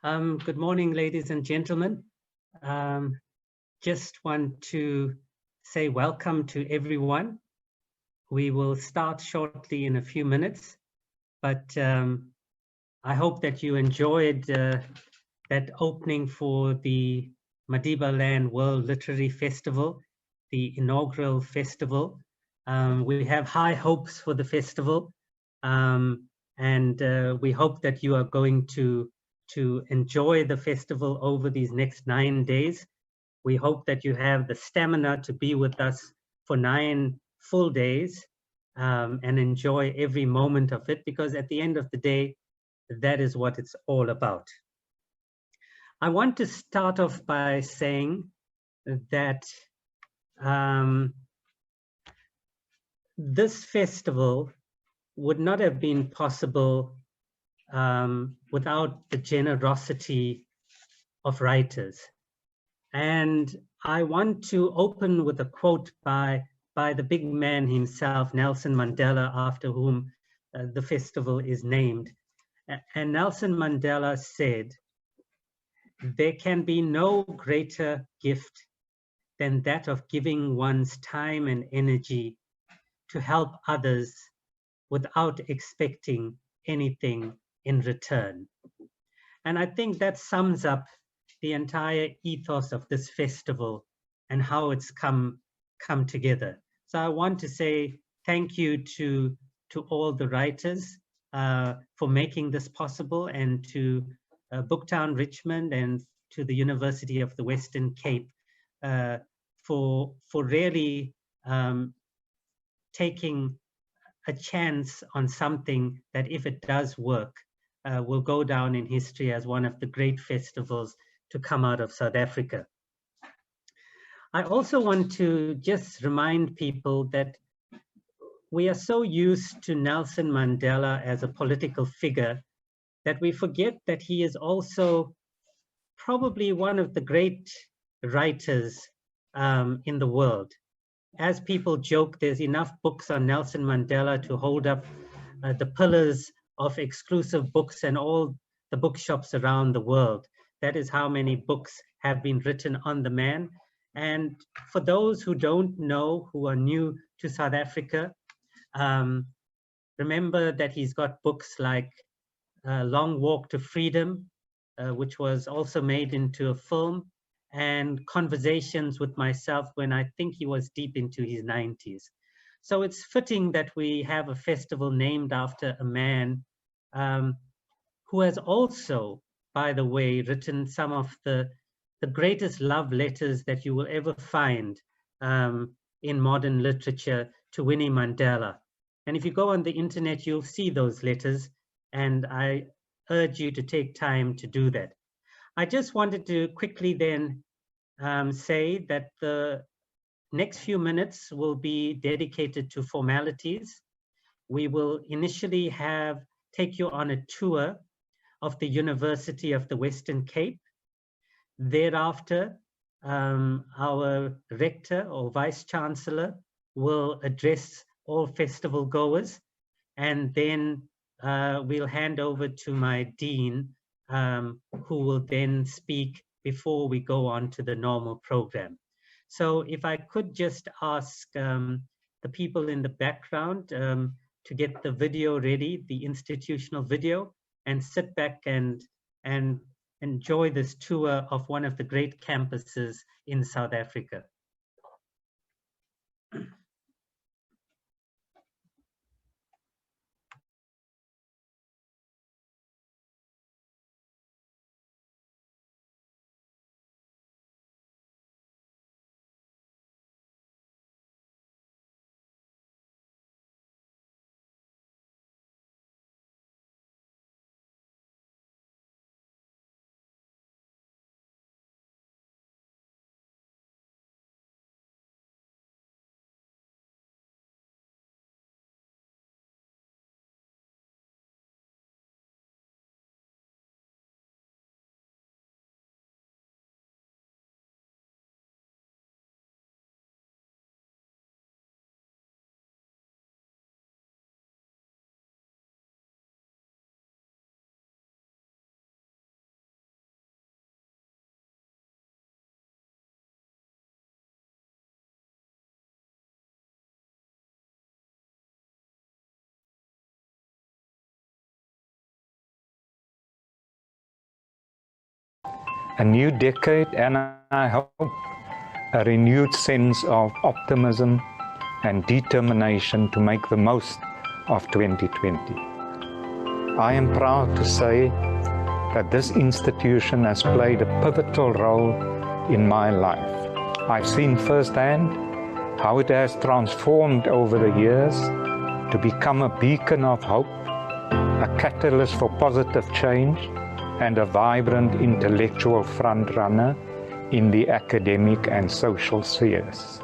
Good morning, ladies and gentlemen. Um, just want to say welcome to everyone. We will start shortly in a few minutes, but I hope that you enjoyed that opening for the Madibaland World Literary Festival, the inaugural festival. We have high hopes for the festival, and we hope that you are going to enjoy the festival over these next 9 days. We hope that you have the stamina to be with us for 9 full days and enjoy every moment of it, because at the end of the day, that is what it's all about. I want to start off by saying that this festival would not have been possible without the generosity of writers. And I want to open with a quote by the big man himself, Nelson Mandela, after whom the festival is named. And Nelson Mandela said, "There can be no greater gift than that of giving one's time and energy to help others without expecting anything in return." And I think that sums up the entire ethos of this festival and how it's come together. So I want to say thank you to all the writers for making this possible, and to Booktown Richmond and to the University of the Western Cape for really taking a chance on something that, if it does work, will go down in history as one of the great festivals to come out of South Africa. I also want to just remind people that we are so used to Nelson Mandela as a political figure that we forget that he is also probably one of the great writers in the world. As people joke, there's enough books on Nelson Mandela to hold up the pillars of exclusive books and all the bookshops around the world. That is how many books have been written on the man. And for those who don't know, who are new to South Africa, remember that he's got books like Long Walk to Freedom, which was also made into a film, and Conversations with Myself, when I think he was deep into his 90s. So it's fitting that we have a festival named after a man who has also, by the way, written some of the greatest love letters that you will ever find in modern literature to Winnie Mandela. And if you go on the internet, you'll see those letters, and I urge you to take time to do that. I just wanted to quickly then say that the next few minutes will be dedicated to formalities. We will initially take you on a tour of the University of the Western Cape. Thereafter, our rector or vice chancellor will address all festival goers, and then we'll hand over to my dean, who will then speak before we go on to the normal program. So if I could just ask the people in the background to get the video ready, the institutional video, and sit back and enjoy this tour of one of the great campuses in South Africa. a new decade, and I hope a renewed sense of optimism and determination to make the most of 2020. I am proud to say that this institution has played a pivotal role in my life. I've seen firsthand how it has transformed over the years to become a beacon of hope, a catalyst for positive change, and a vibrant intellectual frontrunner in the academic and social spheres.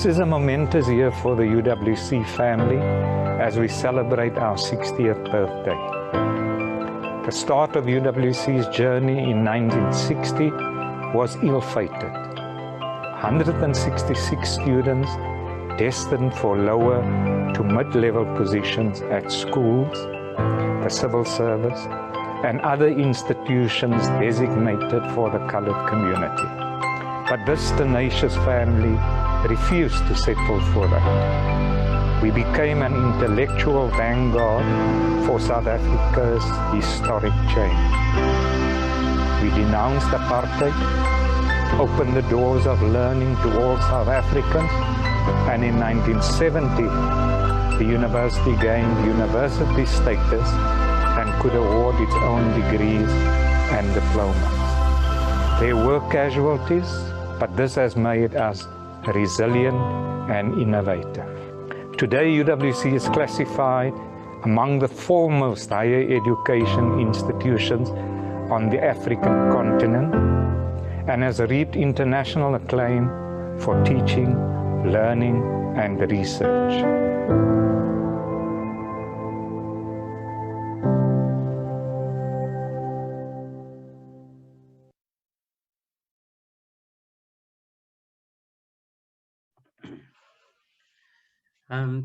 This is a momentous year for the UWC family as we celebrate our 60th birthday. The start of UWC's journey in 1960 was ill-fated. 166 students destined for lower to mid-level positions at schools, the civil service, and other institutions designated for the colored community. But this tenacious family refused to settle for that. We became an intellectual vanguard for South Africa's historic change. We denounced apartheid, opened the doors of learning to all South Africans, and in 1970, the university gained university status and could award its own degrees and diplomas. There were casualties, but this has made us resilient and innovative. Today, UWC is classified among the foremost higher education institutions on the African continent and has reaped international acclaim for teaching, learning, and research.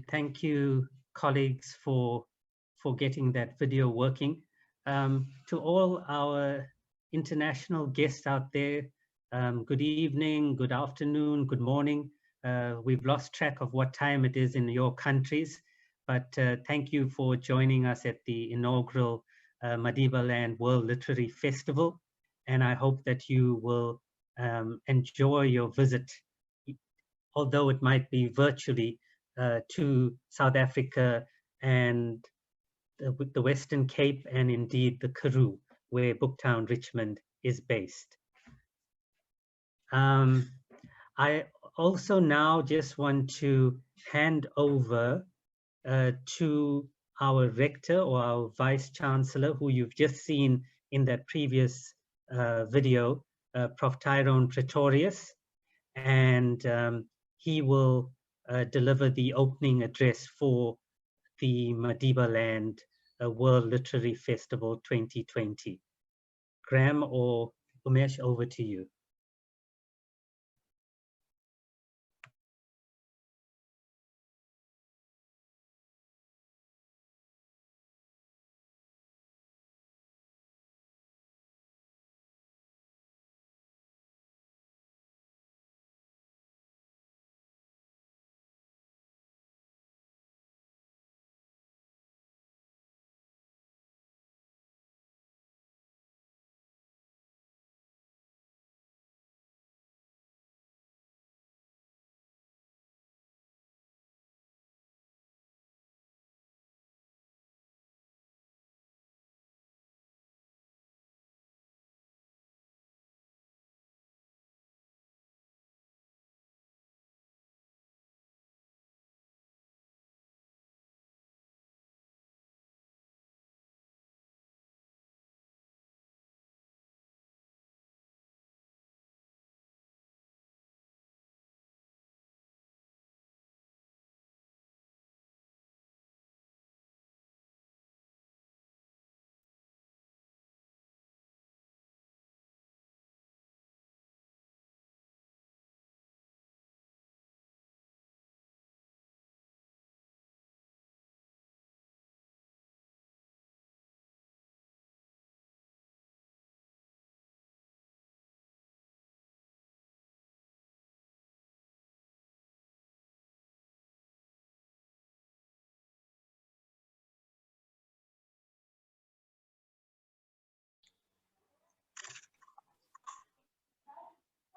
Thank you, colleagues, for getting that video working. To all our international guests out there, good evening, good afternoon, good morning. We've lost track of what time it is in your countries, but thank you for joining us at the inaugural Madibaland World Literary Festival. And I hope that you will enjoy your visit, although it might be virtually, to South Africa and the Western Cape, and indeed the Karoo, where Booktown Richmond is based. I also now just want to hand over to our rector or our vice chancellor, who you've just seen in that previous video, Prof. Tyrone Pretorius, and he will deliver the opening address for the Madibaland World Literary Festival 2020. Graham or Umesh, over to you.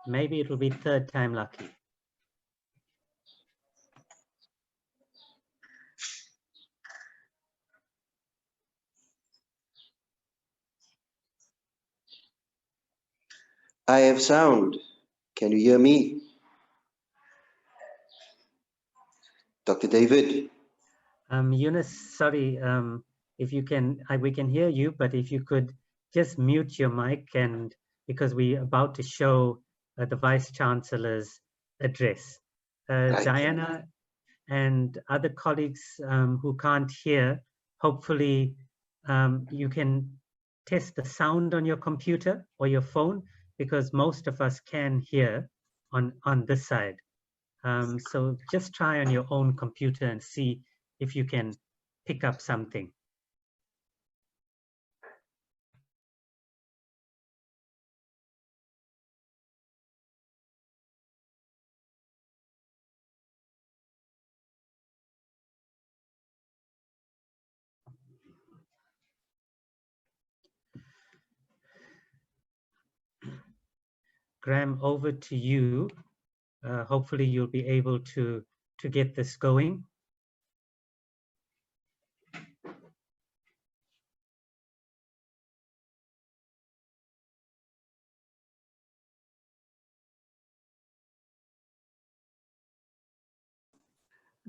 Maybe it will be third time lucky. I have sound. Can you hear me? Dr. David? Eunice, sorry, if you can, we can hear you, but if you could just mute your mic, and because we're about to show the Vice Chancellor's address. Right. Diana and other colleagues who can't hear, hopefully you can test the sound on your computer or your phone, because most of us can hear on this side. So just try on your own computer and see if you can pick up something. Graham, over to you. Hopefully you'll be able to get this going.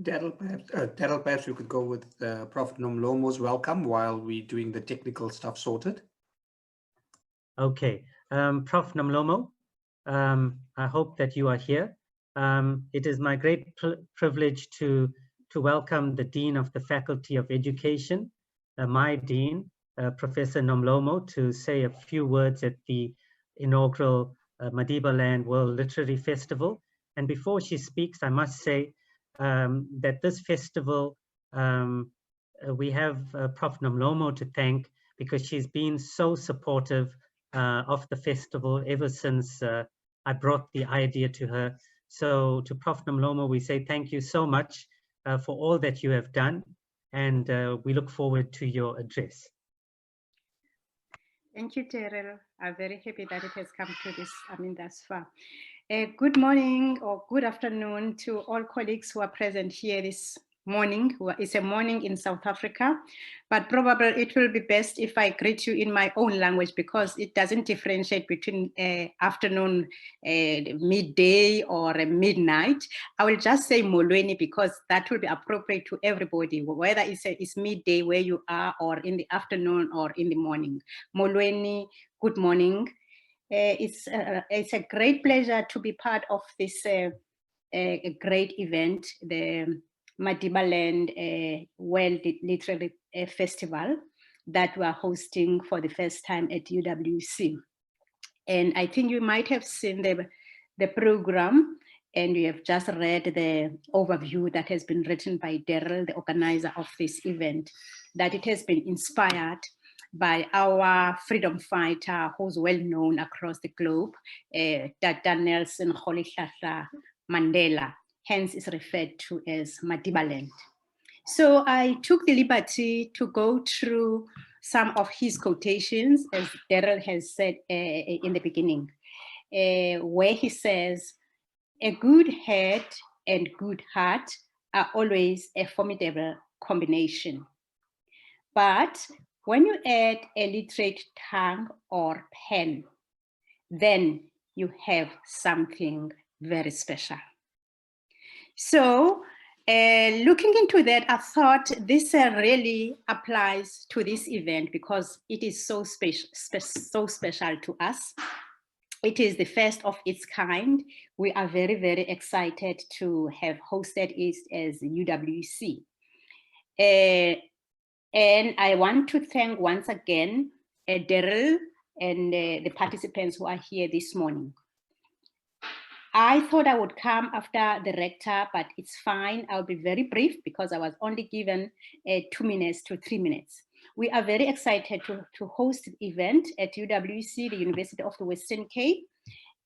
Daryl, perhaps you could go with Prophet Nomlomo's welcome while we're doing the technical stuff sorted. Okay, Prof. Nomlomo, I hope that you are here. It is my great privilege to welcome the Dean of the Faculty of Education, my Dean, Professor Nomlomo, to say a few words at the inaugural Madibaland World Literary Festival. And before she speaks, I must say that this festival, we have Prof. Nomlomo to thank because she's been so supportive of the festival ever since I brought the idea to her. So to Prof. Nomlomo, we say thank you so much for all that you have done, and we look forward to your address. Thank you, Terrell. I'm very happy that it has come to this, thus far. Good morning or good afternoon to all colleagues who are present here this morning. It's a morning in South Africa, but probably it will be best if I greet you in my own language because it doesn't differentiate between afternoon, midday, or midnight. I will just say Molweni because that will be appropriate to everybody, whether it's midday where you are or in the afternoon or in the morning. Molweni, good morning. It's a great pleasure to be part of this a great event, the Madibaland World Literary Festival that we are hosting for the first time at UWC. And I think you might have seen the program, and you have just read the overview that has been written by Daryl, the organizer of this event, that it has been inspired by our freedom fighter who's well known across the globe, Dr. Nelson Rolihlahla Mandela, hence is referred to as Madibaland. So I took the liberty to go through some of his quotations, as Daryl has said in the beginning, where he says, "A good head and good heart are always a formidable combination. But when you add a literate tongue or pen, then you have something very special." So looking into that, I thought this really applies to this event because it is so special to us. It is the first of its kind. We are very, very excited to have hosted it as UWC. And I want to thank once again Daryl and the participants who are here this morning. I thought I would come after the rector, but it's fine. I'll be very brief because I was only given 2 minutes to 3 minutes. We are very excited to host the event at UWC, the University of the Western Cape.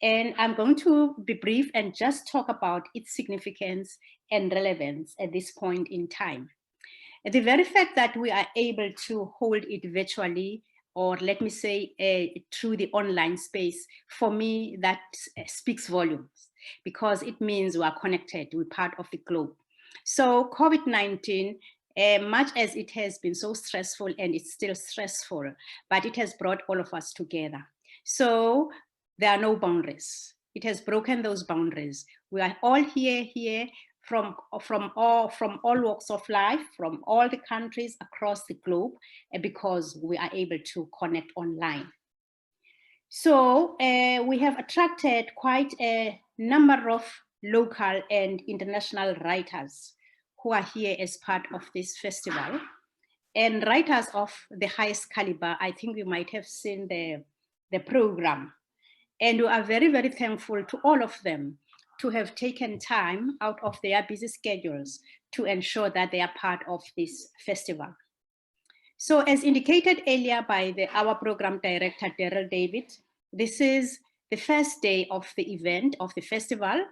And I'm going to be brief and just talk about its significance and relevance at this point in time. The very fact that we are able to hold it virtually, or let me say through the online space, for me, that speaks volumes because it means we are connected, we're part of the globe. So COVID-19, much as it has been so stressful and it's still stressful, but it has brought all of us together. So there are no boundaries. It has broken those boundaries. We are all here from all walks of life, from all the countries across the globe, because we are able to connect online. So we have attracted quite a number of local and international writers who are here as part of this festival, and writers of the highest caliber. I think you might have seen the program. And we are very, very thankful to all of them to have taken time out of their busy schedules to ensure that they are part of this festival. So as indicated earlier by our program director, Daryl David, this is the first day of the event, of the festival,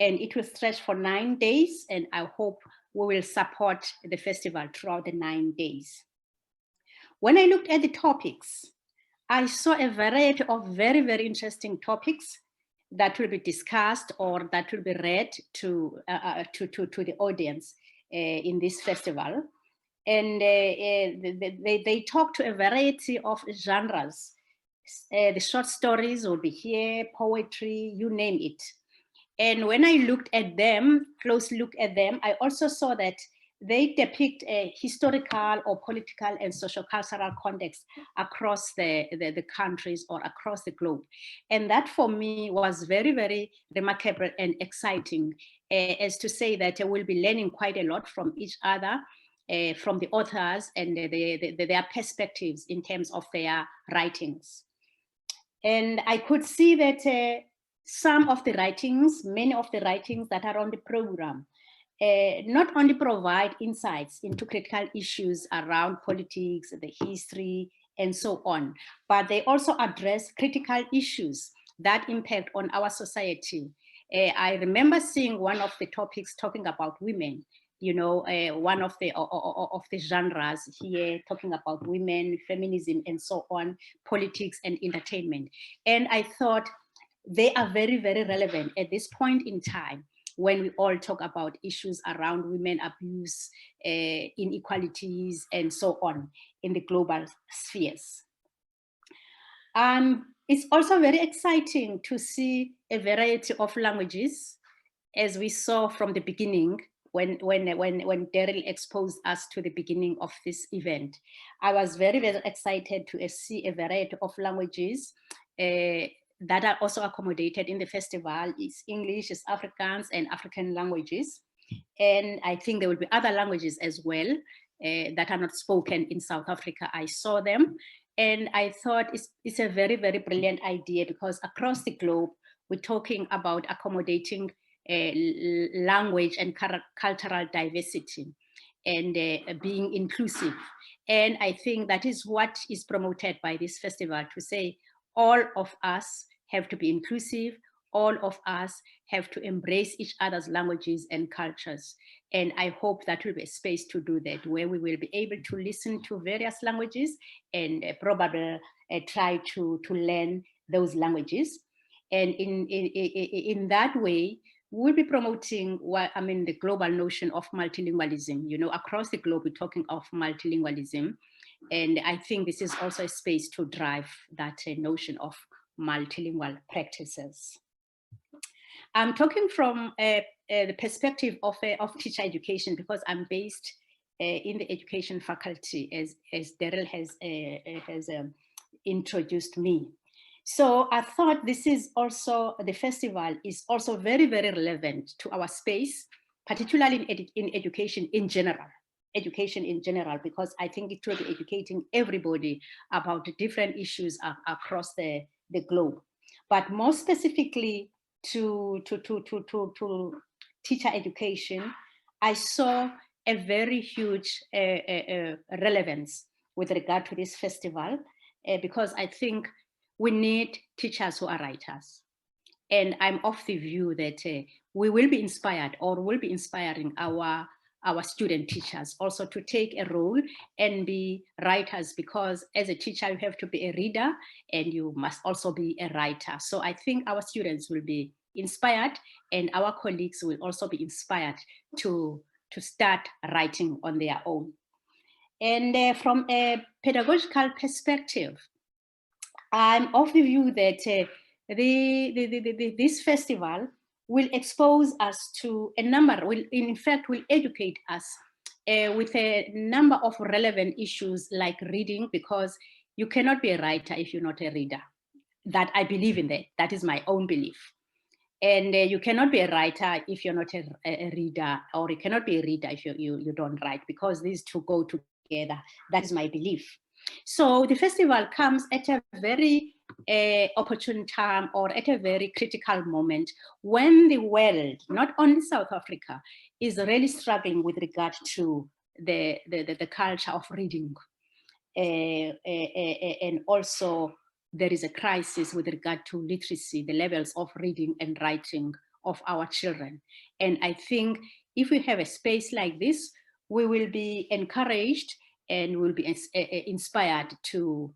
and it will stretch for 9 days, and I hope we will support the festival throughout the 9 days. When I looked at the topics, I saw a variety of very, very interesting topics that will be discussed or that will be read to the audience in this festival. And they talk to a variety of genres. The short stories will be here, poetry, you name it. And when I looked at them, close look at them, I also saw that they depict a historical or political and social-cultural context across the countries or across the globe. And that for me was very, very remarkable and exciting, as to say that we'll be learning quite a lot from each other, from the authors and their perspectives in terms of their writings. And I could see that some of the writings, many of the writings that are on the program, not only provide insights into critical issues around politics, the history, and so on, but they also address critical issues that impact on our society. I remember seeing one of the topics talking about women, you know, one of the genres here talking about women, feminism, and so on, politics and entertainment. And I thought they are very, very relevant at this point in time when we all talk about issues around women abuse, inequalities, and so on in the global spheres. It's also very exciting to see a variety of languages, as we saw from the beginning when Daryl exposed us to the beginning of this event. I was very, very excited to see a variety of languages that are also accommodated in the festival. It's English, it's Afrikaans, and African languages. And I think there will be other languages as well that are not spoken in South Africa. I saw them, and I thought it's a very, very brilliant idea, because across the globe, we're talking about accommodating language and cultural diversity and being inclusive. And I think that is what is promoted by this festival, to say all of us have to be inclusive, all of us have to embrace each other's languages and cultures. And I hope that will be a space to do that, where we will be able to listen to various languages and probably try to learn those languages. And in that way, we'll be promoting the global notion of multilingualism. You know, across the globe, we're talking of multilingualism. And I think this is also a space to drive that notion of multilingual practices. I'm talking from the perspective of teacher education, because I'm based in the education faculty, as Daryl has introduced me. So I thought this is also, the festival is also very, very relevant to our space, particularly in education in general. Education in general, because I think it will be educating everybody about the different issues across the globe. But more specifically to teacher education, I saw a very huge relevance with regard to this festival, because I think we need teachers who are writers. And I'm of the view that we will be inspired, or will be inspiring our student teachers also to take a role and be writers, because as a teacher, you have to be a reader and you must also be a writer. So I think our students will be inspired, and our colleagues will also be inspired to start writing on their own. And from a pedagogical perspective, I'm of the view that this festival will expose us to a number, will educate us with a number of relevant issues like reading, because you cannot be a writer if you're not a reader. That I believe in that. That is my own belief. And you cannot be a writer if you're not a reader, or you cannot be a reader if you don't write, because these two go together. That is my belief. So the festival comes at a very opportune time or at a very critical moment when the world, not only South Africa, is really struggling with regard to the culture of reading. And also there is a crisis with regard to literacy, the levels of reading and writing of our children. And I think if we have a space like this, we will be encouraged and will be inspired to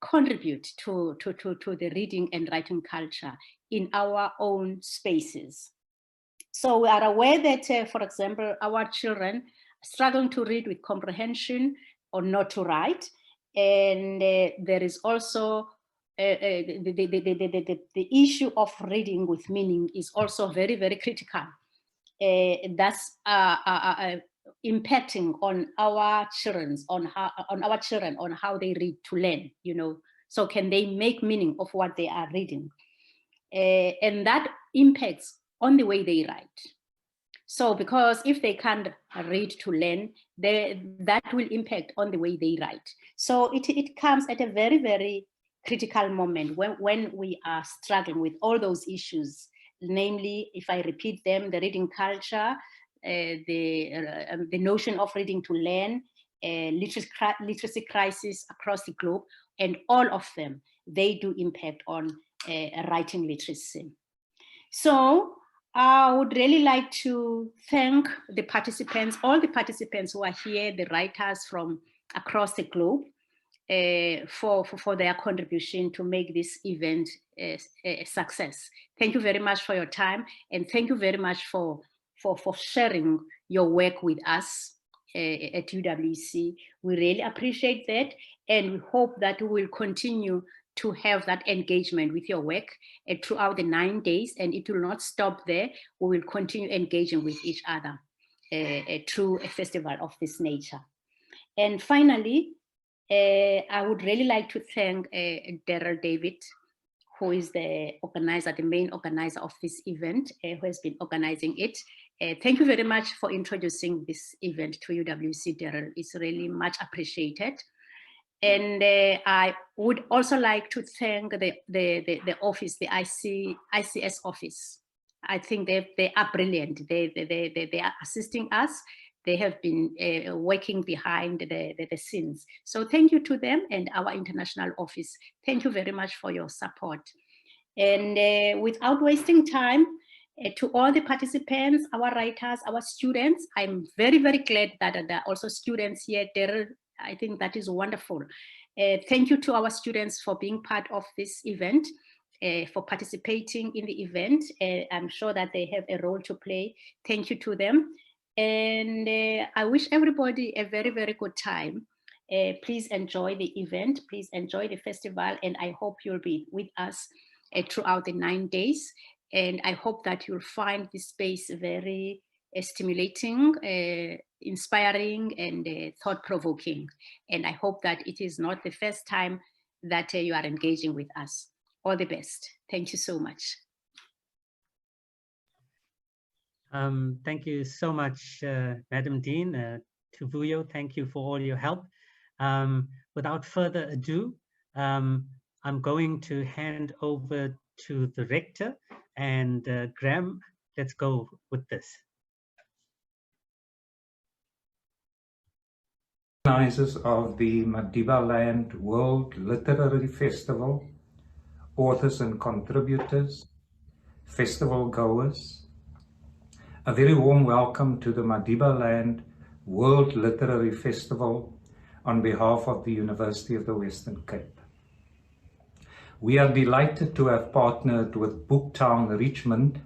contribute to the reading and writing culture in our own spaces. So we are aware that, for example, our children struggling to read with comprehension or not to write. And there is also the issue of reading with meaning is also very, very critical. That's impacting on our children, on how they read to learn, you know. So can they make meaning of what they are reading? And that impacts on the way they write. So because if they can't read to learn, that will impact on the way they write. So it comes at a very, very critical moment when we are struggling with all those issues, namely, if I repeat them, the reading culture, the notion of reading to learn, literacy crisis across the globe, and all of them, they do impact on writing literacy. So I would really like to thank the participants, all the participants who are here, the writers from across the globe, for their contribution to make this event a success. Thank you very much for your time, and thank you very much for sharing your work with us at UWC. We really appreciate that, and we hope that we will continue to have that engagement with your work throughout the 9 days, and it will not stop there. We will continue engaging with each other through a festival of this nature. And finally, I would really like to thank Daryl David, who is the organizer, the main organizer of this event, who has been organizing it. Thank you very much for introducing this event to UWC, Daryl. It's really much appreciated. And I would also like to thank the office, the ICS office. I think they are brilliant. They are assisting us. They have been working behind the scenes. So thank you to them and our international office. Thank you very much for your support. And without wasting time, to all the participants, our writers, our students, I'm very, very glad that there are also students here. I think that is wonderful. Thank you to our students for being part of this event, for participating in the event. I'm sure that they have a role to play. Thank you to them. And I wish everybody a very, very good time. Please enjoy the event. Please enjoy the festival. And I hope you'll be with us throughout the 9 days. And I hope that you'll find this space very stimulating, inspiring, and thought-provoking. And I hope that it is not the first time that you are engaging with us. All the best. Thank you so much. Thank you so much, Madam Dean. Tuvuyo, thank you for all your help. Without further ado, I'm going to hand over to the rector, and Graham, let's go with this. Organizers of the Madibaland World Literary Festival, authors and contributors, festival goers, a very warm welcome to the Madibaland World Literary Festival on behalf of the University of the Western Cape. We are delighted to have partnered with Booktown Richmond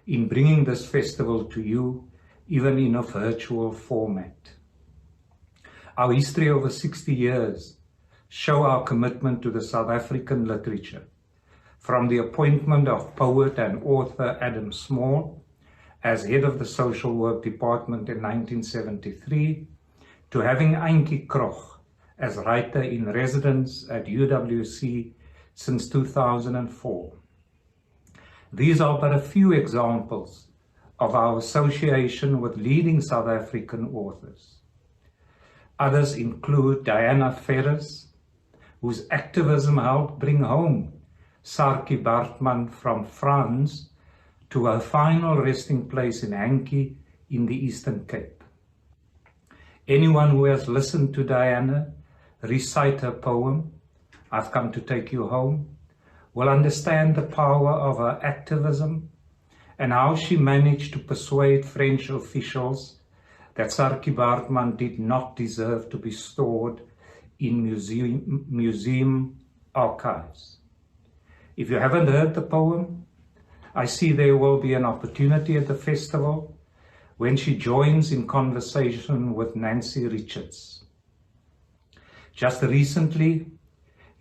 in bringing this festival to you, even in a virtual format. Our history over 60 years show our commitment to the South African literature, from the appointment of poet and author Adam Small as head of the social work department in 1973, to having Antjie Krog as writer in residence at UWC since 2004. These are but a few examples of our association with leading South African authors. Others include Diana Ferris, whose activism helped bring home Sarki Bartman from France to her final resting place in Hankey in the Eastern Cape. Anyone who has listened to Diana recite her poem, I've Come to Take You Home, will understand the power of her activism and how she managed to persuade French officials that Sarki Bartman did not deserve to be stored in museum archives. If you haven't heard the poem, I see there will be an opportunity at the festival when she joins in conversation with Nancy Richards. Just recently,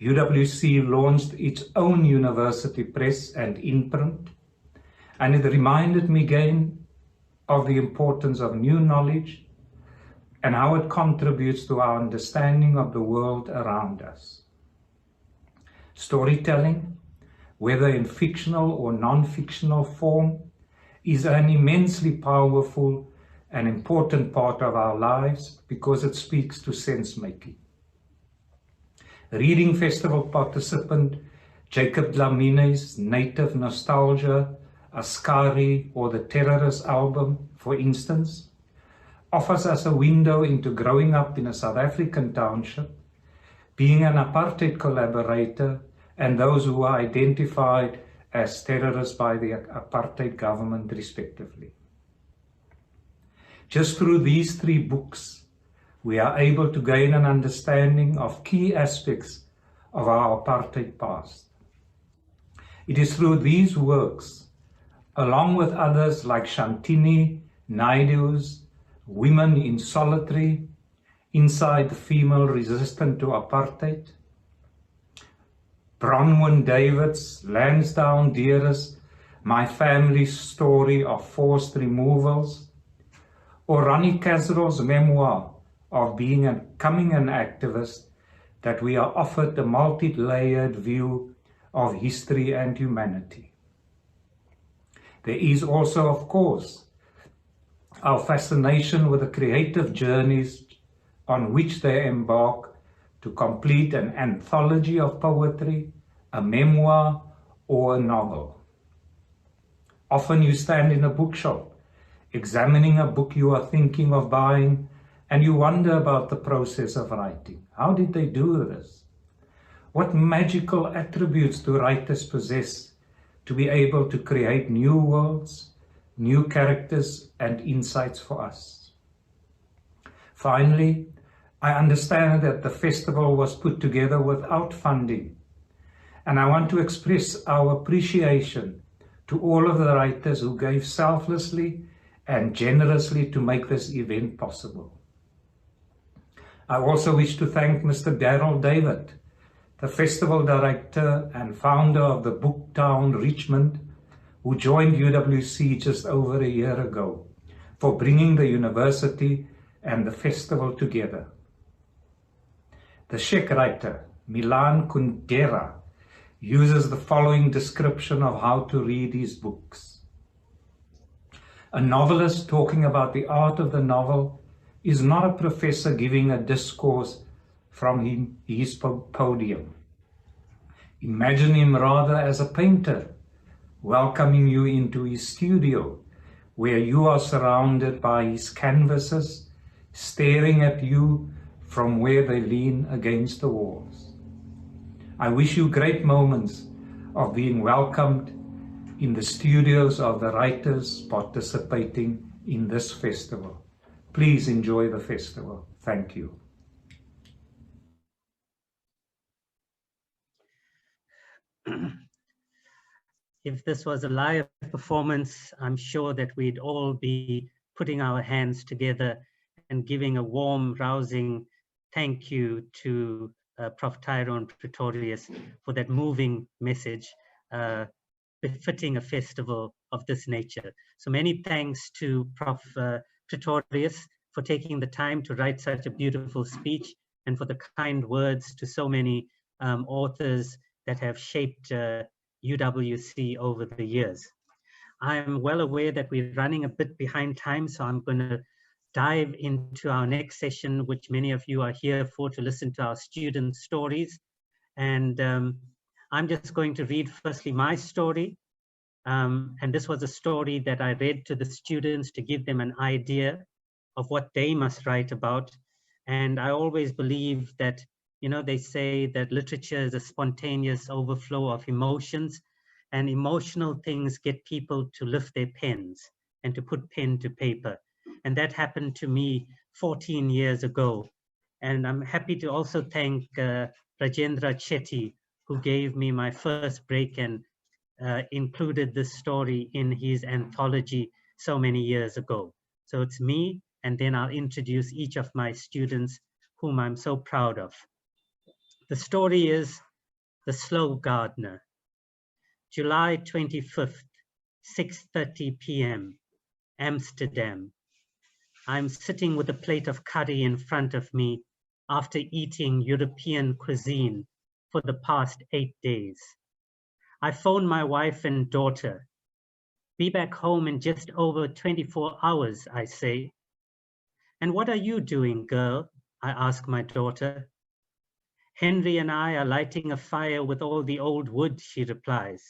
UWC launched its own university press and imprint, and it reminded me again of the importance of new knowledge and how it contributes to our understanding of the world around us. Storytelling, whether in fictional or non-fictional form, is an immensely powerful and important part of our lives because it speaks to sense-making. Reading Festival participant Jacob Dlamine's Native Nostalgia, Askari, or the Terrorist album, for instance, offers us a window into growing up in a South African township, being an apartheid collaborator, and those who are identified as terrorists by the apartheid government, respectively. Just through these 3 books, we are able to gain an understanding of key aspects of our apartheid past. It is through these works, along with others like Shantini Naidu's Women in Solitary, Inside the Female Resistant to Apartheid, Bronwyn David's Lansdowne Dearest, My Family's Story of Forced Removals, or Ronnie Casrell's memoir of becoming an activist, that we are offered a multi-layered view of history and humanity. There is also, of course, our fascination with the creative journeys on which they embark to complete an anthology of poetry, a memoir, or a novel. Often you stand in a bookshop, examining a book you are thinking of buying, and you wonder about the process of writing. How did they do this? What magical attributes do writers possess to be able to create new worlds, new characters, and insights for us? Finally, I understand that the festival was put together without funding, and I want to express our appreciation to all of the writers who gave selflessly and generously to make this event possible. I also wish to thank Mr. Daryl David, the festival director and founder of the Booktown Richmond, who joined UWC just over a year ago, for bringing the university and the festival together. The Czech writer Milan Kundera uses the following description of how to read his books. A novelist talking about the art of the novel is not a professor giving a discourse from his podium. Imagine him rather as a painter, welcoming you into his studio, where you are surrounded by his canvases, staring at you from where they lean against the walls. I wish you great moments of being welcomed in the studios of the writers participating in this festival. Please enjoy the festival. Thank you. If this was a live performance, I'm sure that we'd all be putting our hands together and giving a warm, rousing thank you to Prof. Tyrone Pretorius for that moving message befitting a festival of this nature. So many thanks to Prof. Pretorius for taking the time to write such a beautiful speech, and for the kind words to so many authors that have shaped UWC over the years. I'm well aware that we're running a bit behind time, so I'm going to dive into our next session, which many of you are here for, to listen to our student stories. And I'm just going to read firstly my story. And this was a story that I read to the students to give them an idea of what they must write about. And I always believe that, you know, they say that literature is a spontaneous overflow of emotions, and emotional things get people to lift their pens and to put pen to paper. And that happened to me 14 years ago. And I'm happy to also thank Rajendra Chetty, who gave me my first break and included this story in his anthology so many years ago. So it's me, and then I'll introduce each of my students whom I'm so proud of. The story is The Slow Gardener. July 25th, 6:30 p.m., Amsterdam. I'm sitting with a plate of curry in front of me after eating European cuisine for the past 8 days. I phone my wife and daughter. Be back home in just over 24 hours, I say. And what are you doing, girl? I ask my daughter. Henry and I are lighting a fire with all the old wood, she replies.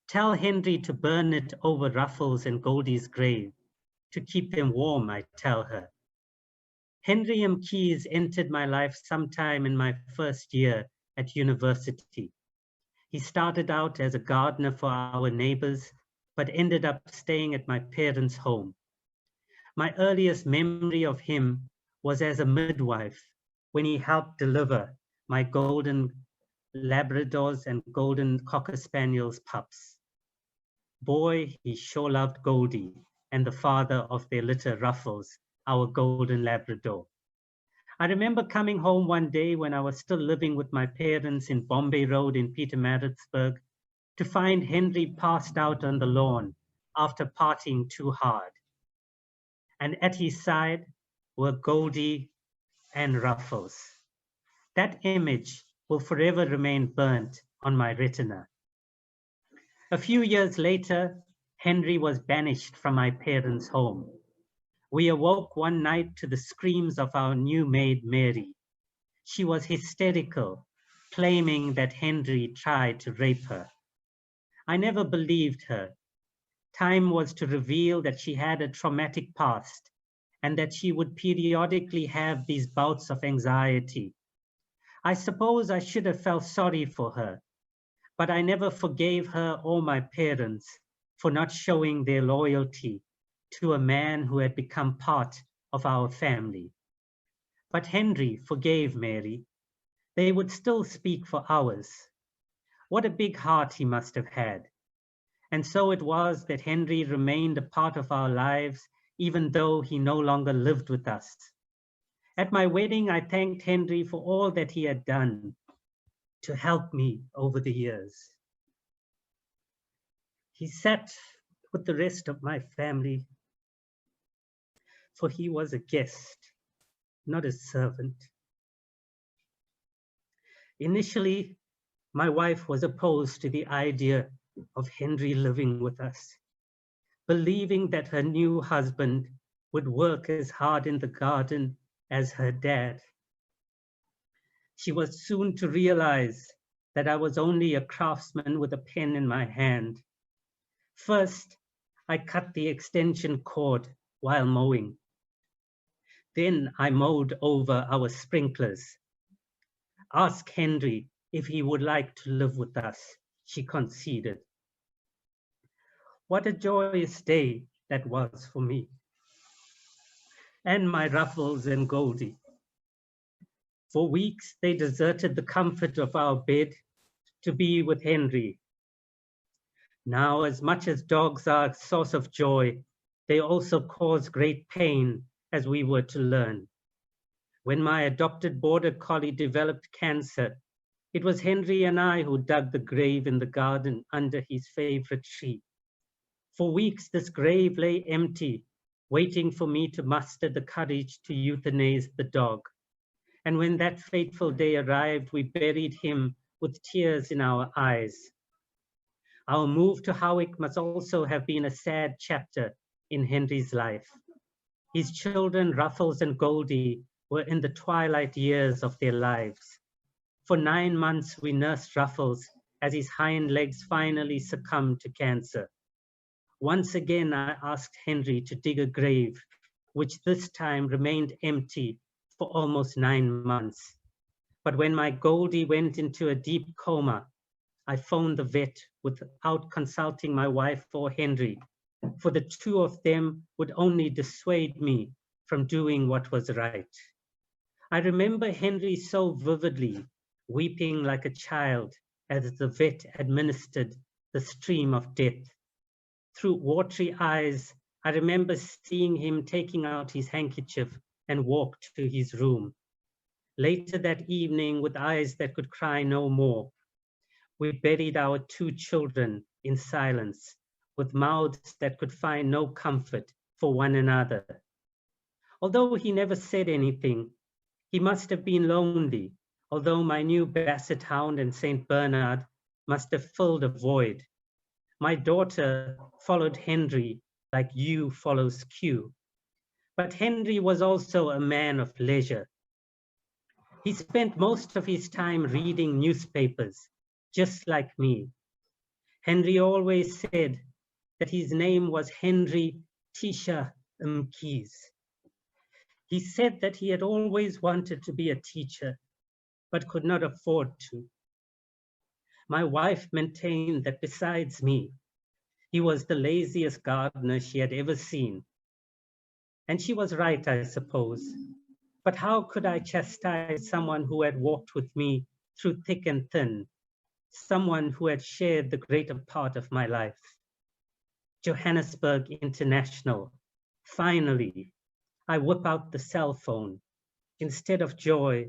Tell Henry to burn it over Ruffles and Goldie's grave to keep them warm, I tell her. Henry M. Keyes entered my life sometime in my first year at university. He started out as a gardener for our neighbors, but ended up staying at my parents' home. My earliest memory of him was as a midwife when he helped deliver my golden Labradors and golden Cocker Spaniels pups. Boy, he sure loved Goldie and the father of their litter, Ruffles, our golden Labrador. I remember coming home one day when I was still living with my parents in Bombay Road in Pietermaritzburg to find Henry passed out on the lawn after partying too hard. And at his side were Goldie and Ruffles. That image will forever remain burnt on my retina. A few years later, Henry was banished from my parents' home. We awoke one night to the screams of our new maid, Mary. She was hysterical, claiming that Henry tried to rape her. I never believed her. Time was to reveal that she had a traumatic past and that she would periodically have these bouts of anxiety. I suppose I should have felt sorry for her, but I never forgave her or my parents for not showing their loyalty to a man who had become part of our family. But Henry forgave Mary. They would still speak for hours. What a big heart he must have had. And so it was that Henry remained a part of our lives, even though he no longer lived with us. At my wedding, I thanked Henry for all that he had done to help me over the years. He sat with the rest of my family, for he was a guest, not a servant. Initially, my wife was opposed to the idea of Henry living with us, believing that her new husband would work as hard in the garden as her dad. She was soon to realize that I was only a craftsman with a pen in my hand. First, I cut the extension cord while mowing. Then I mowed over our sprinklers. Ask Henry if he would like to live with us, she conceded. What a joyous day that was for me. And my Ruffles and Goldie. For weeks, they deserted the comfort of our bed to be with Henry. Now, as much as dogs are a source of joy, they also cause great pain, as we were to learn. When my adopted border collie developed cancer, it was Henry and I who dug the grave in the garden under his favorite tree. For weeks, this grave lay empty, waiting for me to muster the courage to euthanize the dog. And when that fateful day arrived, we buried him with tears in our eyes. Our move to Howick must also have been a sad chapter in Henry's life. His children, Ruffles and Goldie, were in the twilight years of their lives. For 9 months, we nursed Ruffles as his hind legs finally succumbed to cancer. Once again, I asked Henry to dig a grave, which this time remained empty for almost 9 months. But when my Goldie went into a deep coma, I phoned the vet without consulting my wife or Henry, for the two of them would only dissuade me from doing what was right. I remember Henry so vividly, weeping like a child as the vet administered the stream of death. Through watery eyes, I remember seeing him taking out his handkerchief and walk to his room. Later that evening, with eyes that could cry no more, we buried our 2 children in silence, with mouths that could find no comfort for one another. Although he never said anything, he must have been lonely, although my new Basset Hound and St. Bernard must have filled a void. My daughter followed Henry like U follows Q. But Henry was also a man of leisure. He spent most of his time reading newspapers, just like me. Henry always said that his name was Henry Tisha Mkhize. He said that he had always wanted to be a teacher, but could not afford to. My wife maintained that besides me, he was the laziest gardener she had ever seen. And she was right, I suppose. But how could I chastise someone who had walked with me through thick and thin, someone who had shared the greater part of my life? Johannesburg International. Finally, I whip out the cell phone. Instead of joy,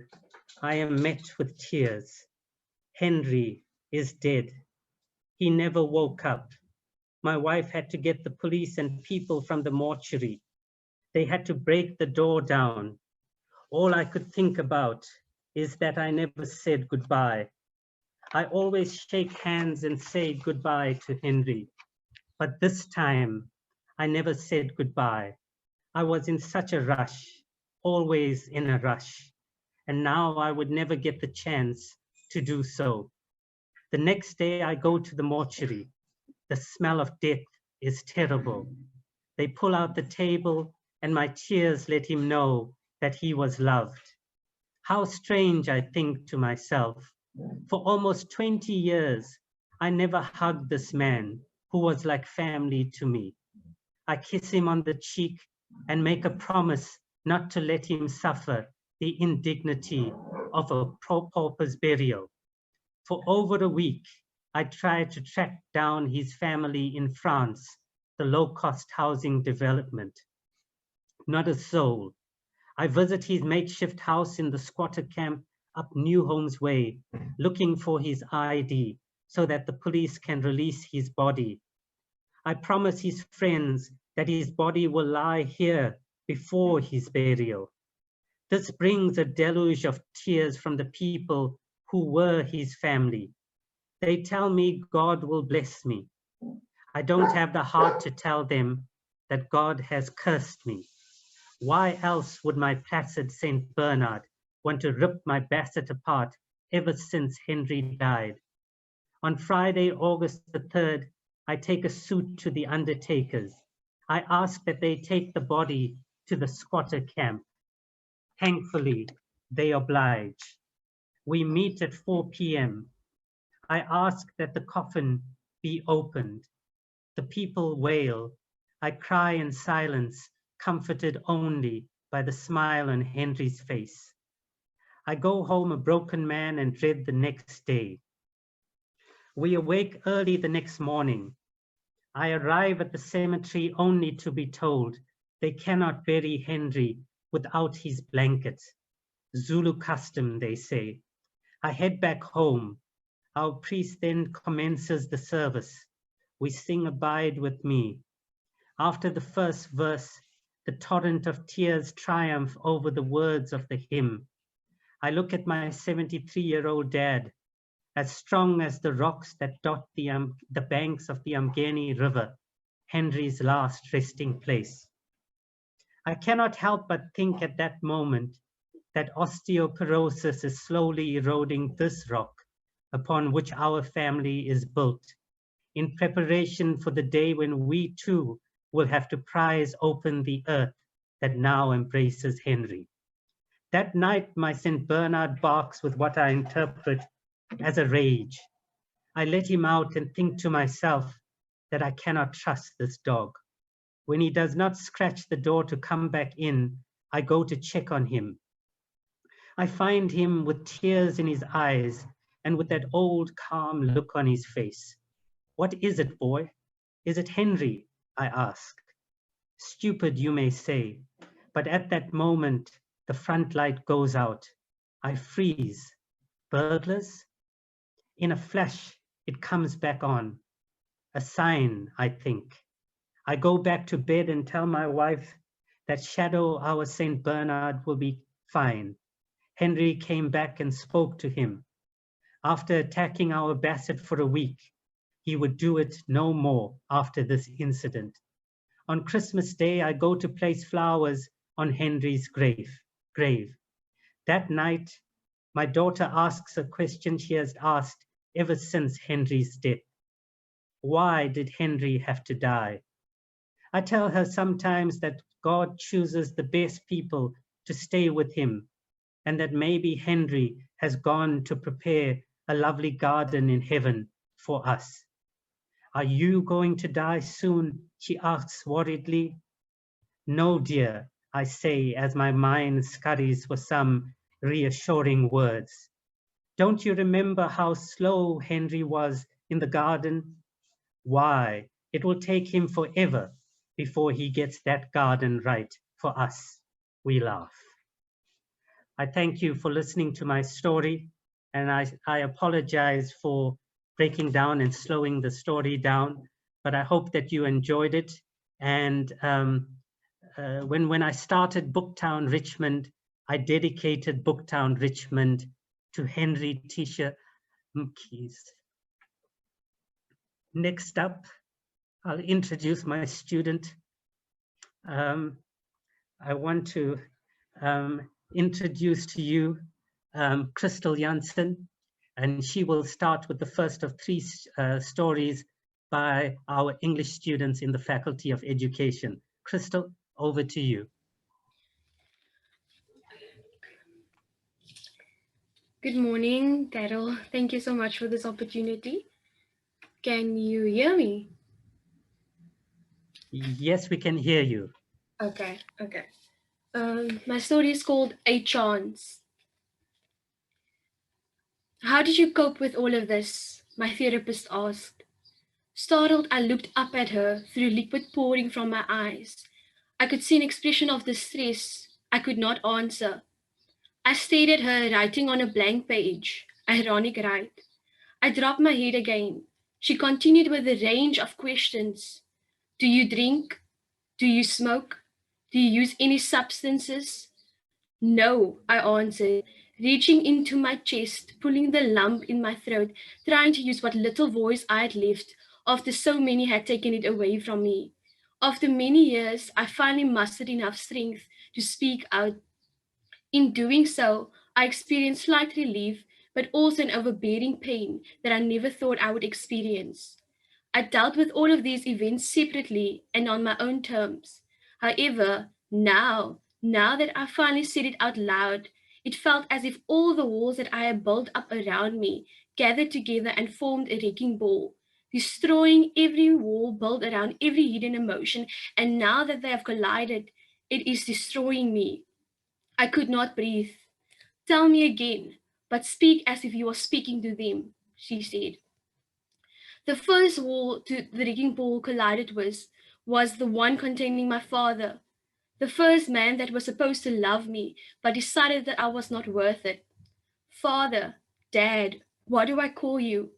I am met with tears. Henry is dead. He never woke up. My wife had to get the police and people from the mortuary. They had to break the door down. All I could think about is that I never said goodbye. I always shake hands and say goodbye to Henry. But this time, I never said goodbye. I was in such a rush, always in a rush. And now I would never get the chance to do so. The next day I go to the mortuary. The smell of death is terrible. They pull out the table and my tears let him know that he was loved. How strange, I think to myself. For almost 20 years, I never hugged this man who was like family to me. I kiss him on the cheek and make a promise not to let him suffer the indignity of a pauper's burial. For over a week, I tried to track down his family in France, the low-cost housing development. Not a soul. I visit his makeshift house in the squatter camp up New Homes Way, looking for his ID so that the police can release his body. I promise his friends that his body will lie here before his burial. This brings a deluge of tears from the people who were his family. They tell me God will bless me. I don't have the heart to tell them that God has cursed me. Why else would my placid St. Bernard want to rip my Basset apart ever since Henry died? On Friday, August the 3rd, I take a suit to the undertakers. I ask that they take the body to the squatter camp. Thankfully, they oblige. We meet at 4 p.m. I ask that the coffin be opened. The people wail. I cry in silence, comforted only by the smile on Henry's face. I go home a broken man and dread the next day. We awake early the next morning. I arrive at the cemetery only to be told they cannot bury Henry without his blanket. Zulu custom, they say. I head back home. Our priest then commences the service. We sing Abide With Me. After the first verse, the torrent of tears triumph over the words of the hymn. I look at my 73-year-old dad, as strong as the rocks that dot the banks of the Umgeni River, Henry's last resting place. I cannot help but think at that moment that osteoporosis is slowly eroding this rock upon which our family is built, in preparation for the day when we too will have to prise open the earth that now embraces Henry. That night, my St. Bernard barks with what I interpret as a rage. I let him out and think to myself that I cannot trust this dog. When he does not scratch the door to come back in, I go to check on him. I find him with tears in his eyes and with that old calm look on his face. What is it, boy? Is it Henry? I ask. Stupid, you may say, but at that moment, the front light goes out. I freeze. Burglars? In a flash, it comes back on. A sign, I think. I go back to bed and tell my wife that Shadow, our St. Bernard, will be fine. Henry came back and spoke to him. After attacking our Basset for a week, he would do it no more after this incident. On Christmas Day, I go to place flowers on Henry's grave. That night, my daughter asks a question she has asked ever since Henry's death. Why did Henry have to die? I tell her sometimes that God chooses the best people to stay with him, and that maybe Henry has gone to prepare a lovely garden in heaven for us. Are you going to die soon? She asks worriedly. No, dear, I say as my mind scurries for some reassuring words. Don't you remember how slow Henry was in the garden? Why, it will take him forever before he gets that garden right for us. We laugh. I thank you for listening to my story, and I apologize for breaking down and slowing the story down, but I hope that you enjoyed it. And when I started Booktown Richmond, I dedicated Booktown Richmond to Henry Tisha Mkhize. Next up, I'll introduce my student. I want to introduce to you Crystal Janssen, and she will start with the first of three stories by our English students in the Faculty of Education. Crystal, over to you. Good morning, Daryl. Thank you so much for this opportunity. Can you hear me? Yes, we can hear you. Okay. My story is called A Chance. How did you cope with all of this? My therapist asked. Startled, I looked up at her through liquid pouring from my eyes. I could see an expression of distress. I could not answer. I stared at her writing on a blank page. Ironic, right? I dropped my head again. She continued with a range of questions. Do you drink? Do you smoke? Do you use any substances? No, I answered, reaching into my chest, pulling the lump in my throat, trying to use what little voice I had left after so many had taken it away from me. After many years, I finally mustered enough strength to speak out. In doing so, I experienced slight relief, but also an overbearing pain that I never thought I would experience. I dealt with all of these events separately and on my own terms. However, now that I finally said it out loud, it felt as if all the walls that I had built up around me gathered together and formed a wrecking ball, destroying every wall built around every hidden emotion, and now that they have collided, it is destroying me. I could not breathe. Tell me again, but speak as if you were speaking to them, she said. The first wall the wrecking ball collided with was the one containing my father, the first man that was supposed to love me, but decided that I was not worth it. Father, Dad, what do I call you?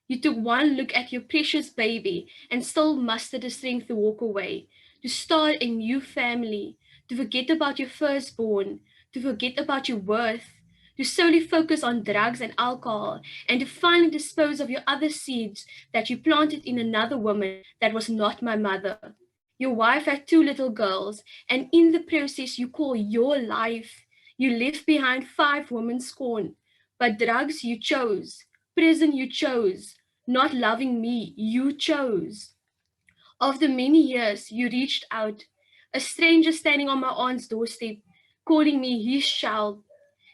You took one look at your precious baby and still mustered the strength to walk away, to start a new family, to forget about your firstborn, to forget about your worth, to solely focus on drugs and alcohol, and to finally dispose of your other seeds that you planted in another woman that was not my mother. Your wife had 2 little girls, and in the process you call your life, You left behind 5 women scorned, but drugs you chose, prison you chose, not loving me you chose. After many years, you reached out, a stranger standing on my aunt's doorstep, calling me his child.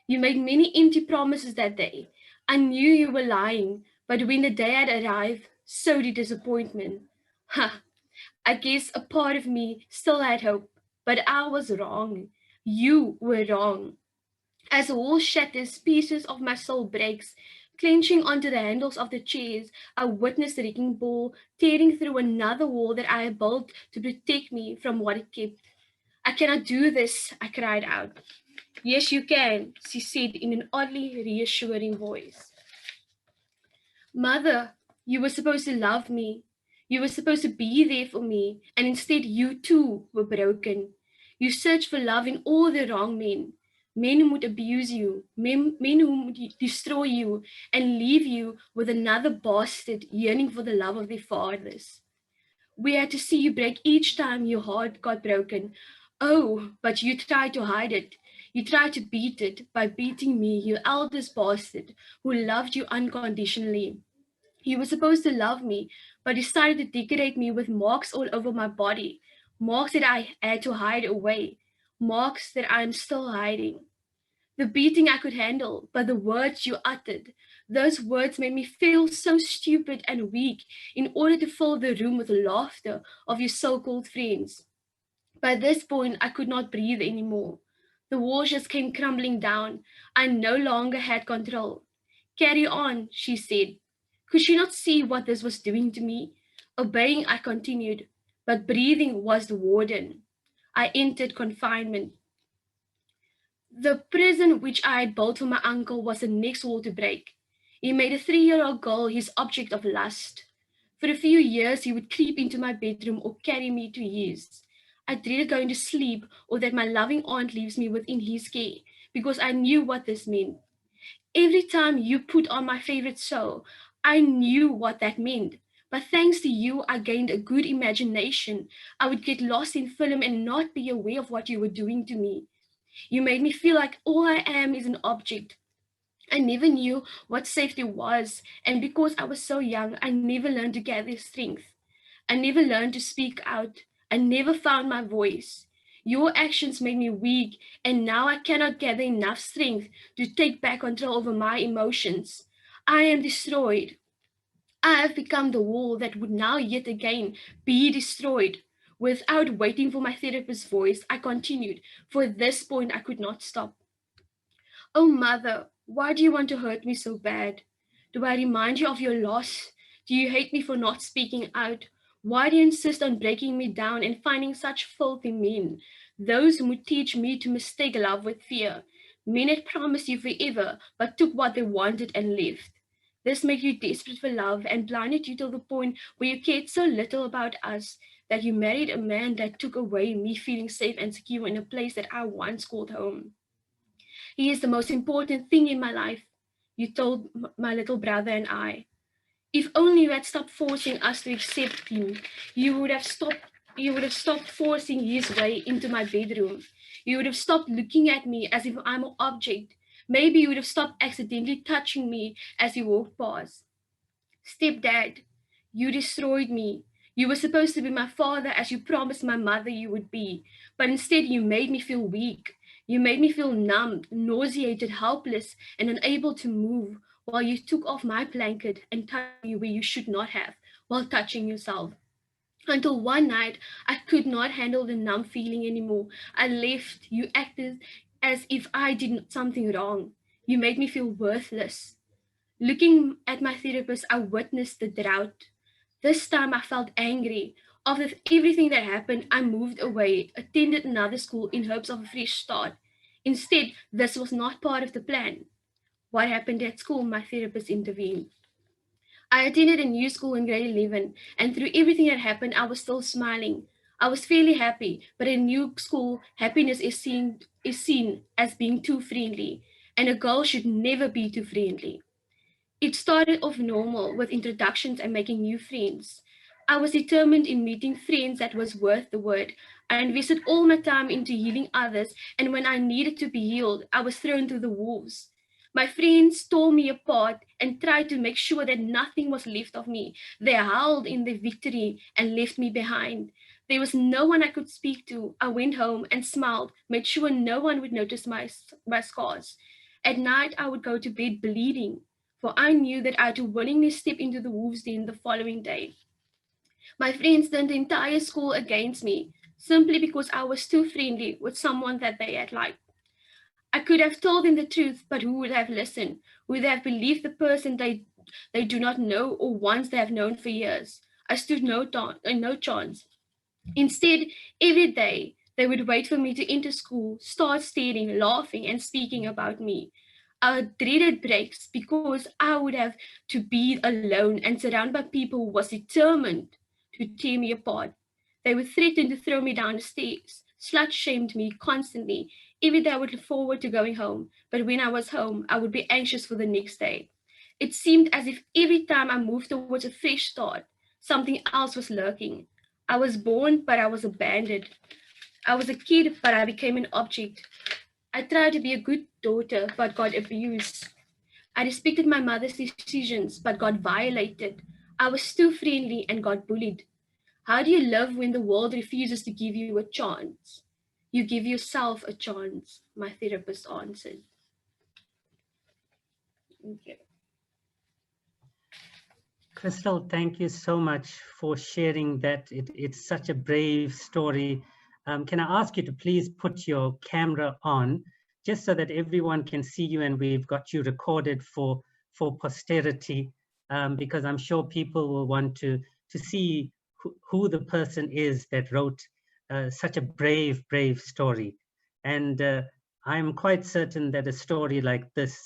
You made many empty promises that day. I knew you were lying, but when the day had arrived, so did disappointment. Ha! I guess a part of me still had hope, but I was wrong. You were wrong. As a wall shatters, pieces of my soul breaks. Clenching onto the handles of the chairs, I witnessed the wrecking ball tearing through another wall that I had built to protect me from what it kept. I cannot do this, I cried out. Yes, you can, she said in an oddly reassuring voice. Mother, you were supposed to love me. You were supposed to be there for me, and instead you too were broken. You searched for love in all the wrong men. Men who would abuse you, men who would destroy you, and leave you with another bastard yearning for the love of their fathers. We had to see you break each time your heart got broken. Oh, but you tried to hide it. You tried to beat it by beating me, you eldest bastard, who loved you unconditionally. You were supposed to love me, but decided to decorate me with marks all over my body, marks that I had to hide away, marks that I am still hiding. The beating I could handle, but the words you uttered, those words made me feel so stupid and weak in order to fill the room with the laughter of your so-called friends. By this point, I could not breathe anymore. The walls just came crumbling down. I no longer had control. Carry on, she said. Could she not see what this was doing to me? Obeying, I continued, but breathing was the warden. I entered confinement. The prison which I had built for my uncle was the next wall to break. He made a 3-year-old girl his object of lust. For a few years, he would creep into my bedroom or carry me to his. I dreaded going to sleep or that my loving aunt leaves me within his care, because I knew what this meant. Every time you put on my favorite show, I knew what that meant. But thanks to you, I gained a good imagination. I would get lost in film and not be aware of what you were doing to me. You made me feel like all I am is an object. I never knew what safety was, and because I was so young, I never learned to gather strength. I never learned to speak out. I never found my voice. Your actions made me weak, and now I cannot gather enough strength to take back control over my emotions. I am destroyed. I have become the wall that would now yet again be destroyed. Without waiting for my therapist's voice, I continued, for at this point I could not stop. Oh, mother, why do you want to hurt me so bad? Do I remind you of your loss? Do you hate me for not speaking out? Why do you insist on breaking me down and finding such filthy men? Those who would teach me to mistake love with fear. Men had promised you forever, but took what they wanted and left. This made you desperate for love and blinded you till the point where you cared so little about us that you married a man that took away me feeling safe and secure in a place that I once called home. He is the most important thing in my life, you told my little brother and I. If only you had stopped forcing us to accept him, you would have stopped forcing his way into my bedroom. You would have stopped looking at me as if I'm an object. Maybe you would have stopped accidentally touching me as you walked past. Stepdad, you destroyed me. You were supposed to be my father as you promised my mother you would be, but instead you made me feel weak. You made me feel numb, nauseated, helpless, and unable to move while you took off my blanket and touched me where you should not have, while touching yourself. Until one night, I could not handle the numb feeling anymore. I left. You acted as if I did something wrong. You made me feel worthless. Looking at my therapist, I witnessed the drought. This time I felt angry. After everything that happened, I moved away, attended another school in hopes of a fresh start. Instead, this was not part of the plan. What happened at school? My therapist intervened. I attended a new school in grade 11, and through everything that happened, I was still smiling. I was fairly happy, but in new school, happiness is seen as being too friendly, and a girl should never be too friendly. It started off normal with introductions and making new friends. I was determined in meeting friends that was worth the word. I invested all my time into healing others, and when I needed to be healed, I was thrown to the wolves. My friends tore me apart and tried to make sure that nothing was left of me. They howled in their victory and left me behind. There was no one I could speak to. I went home and smiled, made sure no one would notice my scars. At night, I would go to bed bleeding, for I knew that I had to willingly step into the wolves' den the following day. My friends turned the entire school against me, simply because I was too friendly with someone that they had liked. I could have told them the truth, but who would have listened? Would they have believed the person they do not know or ones they have known for years? I stood no chance. Instead, every day, they would wait for me to enter school, start staring, laughing, and speaking about me. I dreaded breaks because I would have to be alone and surrounded by people who was determined to tear me apart. They would threaten to throw me down the stairs, slut-shamed me constantly. Every day I would look forward to going home, but when I was home, I would be anxious for the next day. It seemed as if every time I moved towards a fresh start, something else was lurking. I was born, but I was abandoned. I was a kid, but I became an object. I tried to be a good daughter, but got abused. I respected my mother's decisions, but got violated. I was too friendly and got bullied. How do you love when the world refuses to give you a chance? You give yourself a chance, my therapist answered. Okay. Crystal, thank you so much for sharing that. It's such a brave story. Can I ask you to please put your camera on, just so that everyone can see you and we've got you recorded for posterity, because I'm sure people will want to see who the person is that wrote such a brave story. And I'm quite certain that a story like this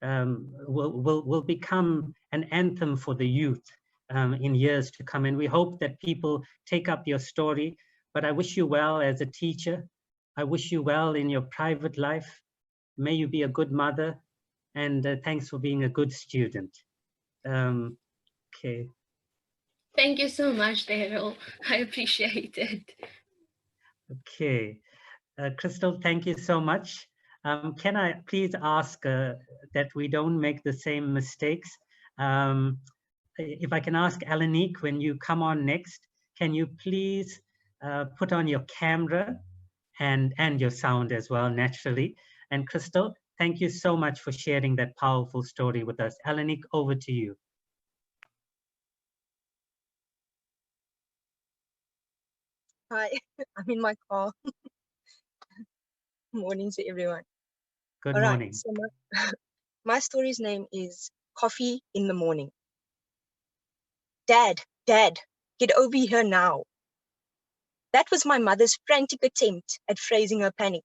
will become an anthem for the youth in years to come. And we hope that people take up your story. But I wish you well as a teacher. I wish you well in your private life. May you be a good mother. And thanks for being a good student. Okay. Thank you so much, Daryl. I appreciate it. Okay. Crystal, thank you so much. Can I please ask that we don't make the same mistakes? If I can ask Alanique, when you come on next, can you please put on your camera and your sound as well, naturally. And Crystal, thank you so much for sharing that powerful story with us. Alanique, over to you. Hi, I'm in my car. Morning to everyone. Good All right, morning. so my story's name is Coffee in the Morning. Dad, get over here now. That was my mother's frantic attempt at phrasing her panic.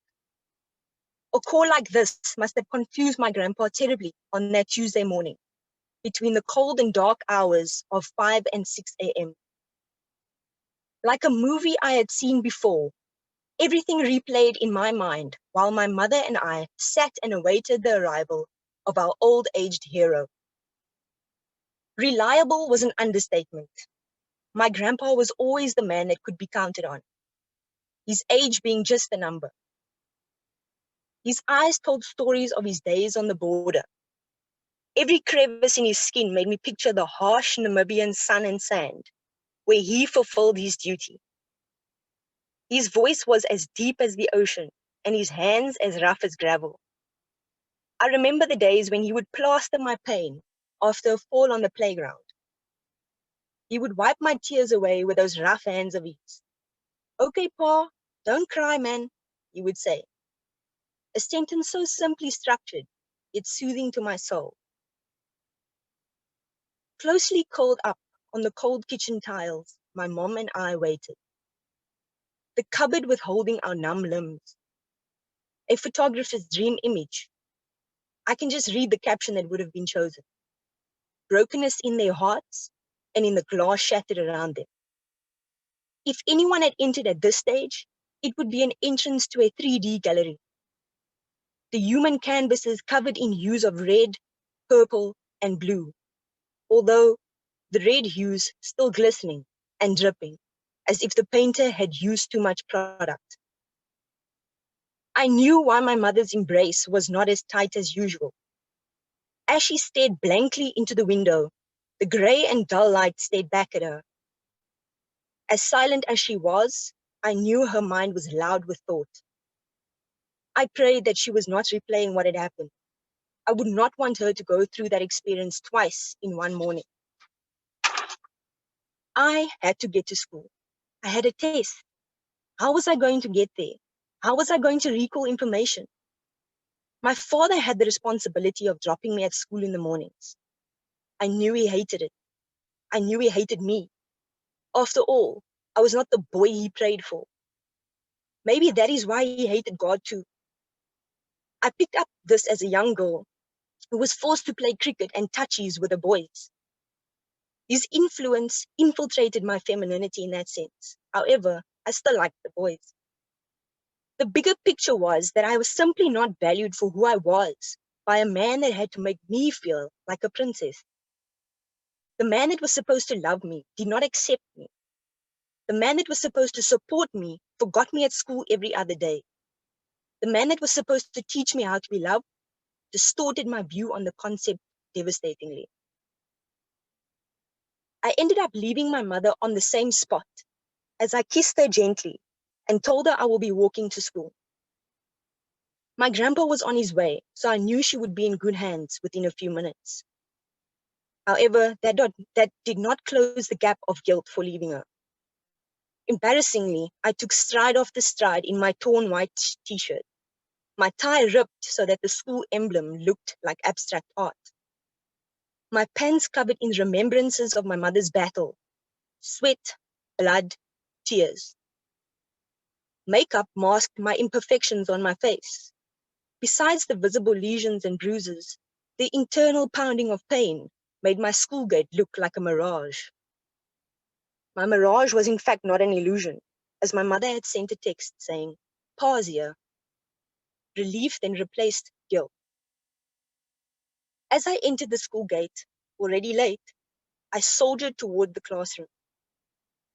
A call like this must have confused my grandpa terribly on that Tuesday morning, between the cold and dark hours of 5 and 6 a.m. Like a movie I had seen before, everything replayed in my mind while my mother and I sat and awaited the arrival of our old-aged hero. Reliable was an understatement. My grandpa was always the man that could be counted on, his age being just a number. His eyes told stories of his days on the border. Every crevice in his skin made me picture the harsh Namibian sun and sand, where he fulfilled his duty. His voice was as deep as the ocean, and his hands as rough as gravel. I remember the days when he would plaster my pain after a fall on the playground. He would wipe my tears away with those rough hands of his. Okay, Pa, don't cry, man, he would say. A sentence so simply structured, yet soothing to my soul. Closely curled up on the cold kitchen tiles, my mom and I waited. The cupboard withholding our numb limbs. A photographer's dream image. I can just read the caption that would have been chosen. Brokenness in their hearts and in the glass shattered around them. If anyone had entered at this stage, it would be an entrance to a 3D gallery. The human canvas is covered in hues of red, purple, and blue, although the red hues still glistening and dripping, as if the painter had used too much product. I knew why my mother's embrace was not as tight as usual. As she stared blankly into the window, the grey and dull light stared back at her. As silent as she was, I knew her mind was loud with thought. I prayed that she was not replaying what had happened. I would not want her to go through that experience twice in one morning. I had to get to school. I had a test. How was I going to get there? How was I going to recall information? My father had the responsibility of dropping me at school in the mornings. I knew he hated it. I knew he hated me. After all, I was not the boy he prayed for. Maybe that is why he hated God too. I picked up this as a young girl who was forced to play cricket and touchies with the boys. His influence infiltrated my femininity in that sense. However, I still liked the boys. The bigger picture was that I was simply not valued for who I was by a man that had to make me feel like a princess. The man that was supposed to love me did not accept me. The man that was supposed to support me forgot me at school every other day. The man that was supposed to teach me how to be loved distorted my view on the concept devastatingly. I ended up leaving my mother on the same spot as I kissed her gently and told her I will be walking to school. My grandpa was on his way, so I knew she would be in good hands within a few minutes. However, that did not close the gap of guilt for leaving her. Embarrassingly, I took stride after stride in my torn white t-shirt. My tie ripped so that the school emblem looked like abstract art. My pants covered in remembrances of my mother's battle. Sweat, blood, tears. Makeup masked my imperfections on my face. Besides the visible lesions and bruises, the internal pounding of pain made my school gate look like a mirage. My mirage was in fact not an illusion, as my mother had sent a text saying, "Pause here." Relief then replaced guilt. As I entered the school gate, already late, I soldiered toward the classroom.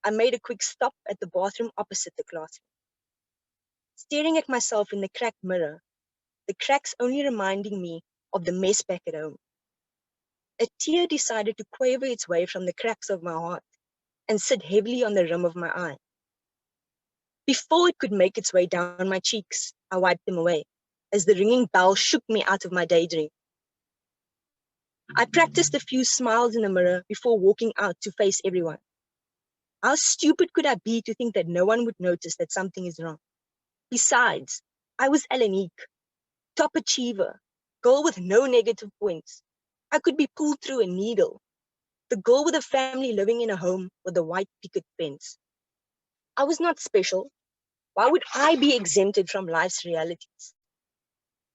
I made a quick stop at the bathroom opposite the classroom. Staring at myself in the cracked mirror, the cracks only reminding me of the mess back at home. A tear decided to quaver its way from the cracks of my heart and sit heavily on the rim of my eye. Before it could make its way down my cheeks, I wiped them away, as the ringing bell shook me out of my daydream. I practiced a few smiles in the mirror before walking out to face everyone. How stupid could I be to think that no one would notice that something is wrong? Besides, I was Elenique, top achiever, girl with no negative points. I could be pulled through a needle, the girl with a family living in a home with a white picket fence. I was not special. Why would I be exempted from life's realities?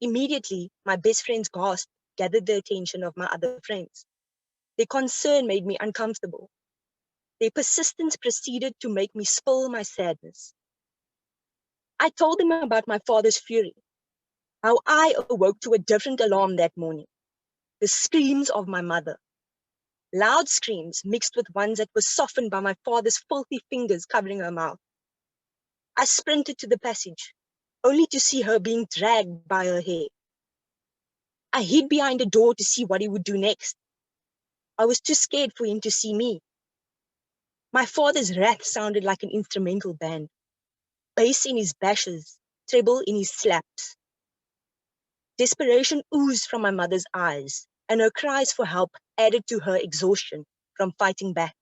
Immediately, my best friend's gasp gathered the attention of my other friends. Their concern made me uncomfortable. Their persistence proceeded to make me spill my sadness. I told them about my father's fury, how I awoke to a different alarm that morning, the screams of my mother. Loud screams mixed with ones that were softened by my father's filthy fingers covering her mouth. I sprinted to the passage, only to see her being dragged by her hair. I hid behind a door to see what he would do next. I was too scared for him to see me. My father's wrath sounded like an instrumental band, bass in his bashes, treble in his slaps. Desperation oozed from my mother's eyes, and her cries for help added to her exhaustion from fighting back.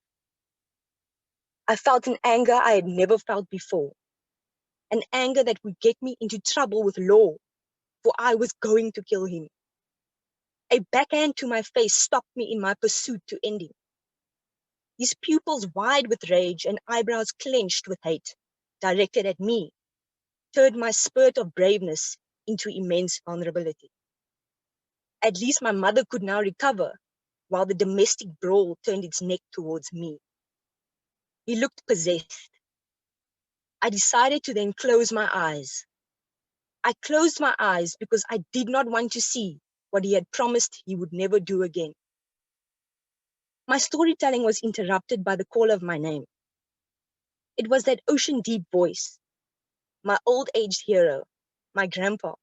I felt an anger I had never felt before, an anger that would get me into trouble with law, for I was going to kill him. A backhand to my face stopped me in my pursuit to end him. His pupils wide with rage and eyebrows clenched with hate, directed at me, turned my spirit of braveness into immense vulnerability. At least my mother could now recover, while the domestic brawl turned its neck towards me. He looked possessed. I decided to then close my eyes. I closed my eyes because I did not want to see what he had promised he would never do again. My storytelling was interrupted by the call of my name. It was that ocean deep voice, my old aged hero, my grandpa,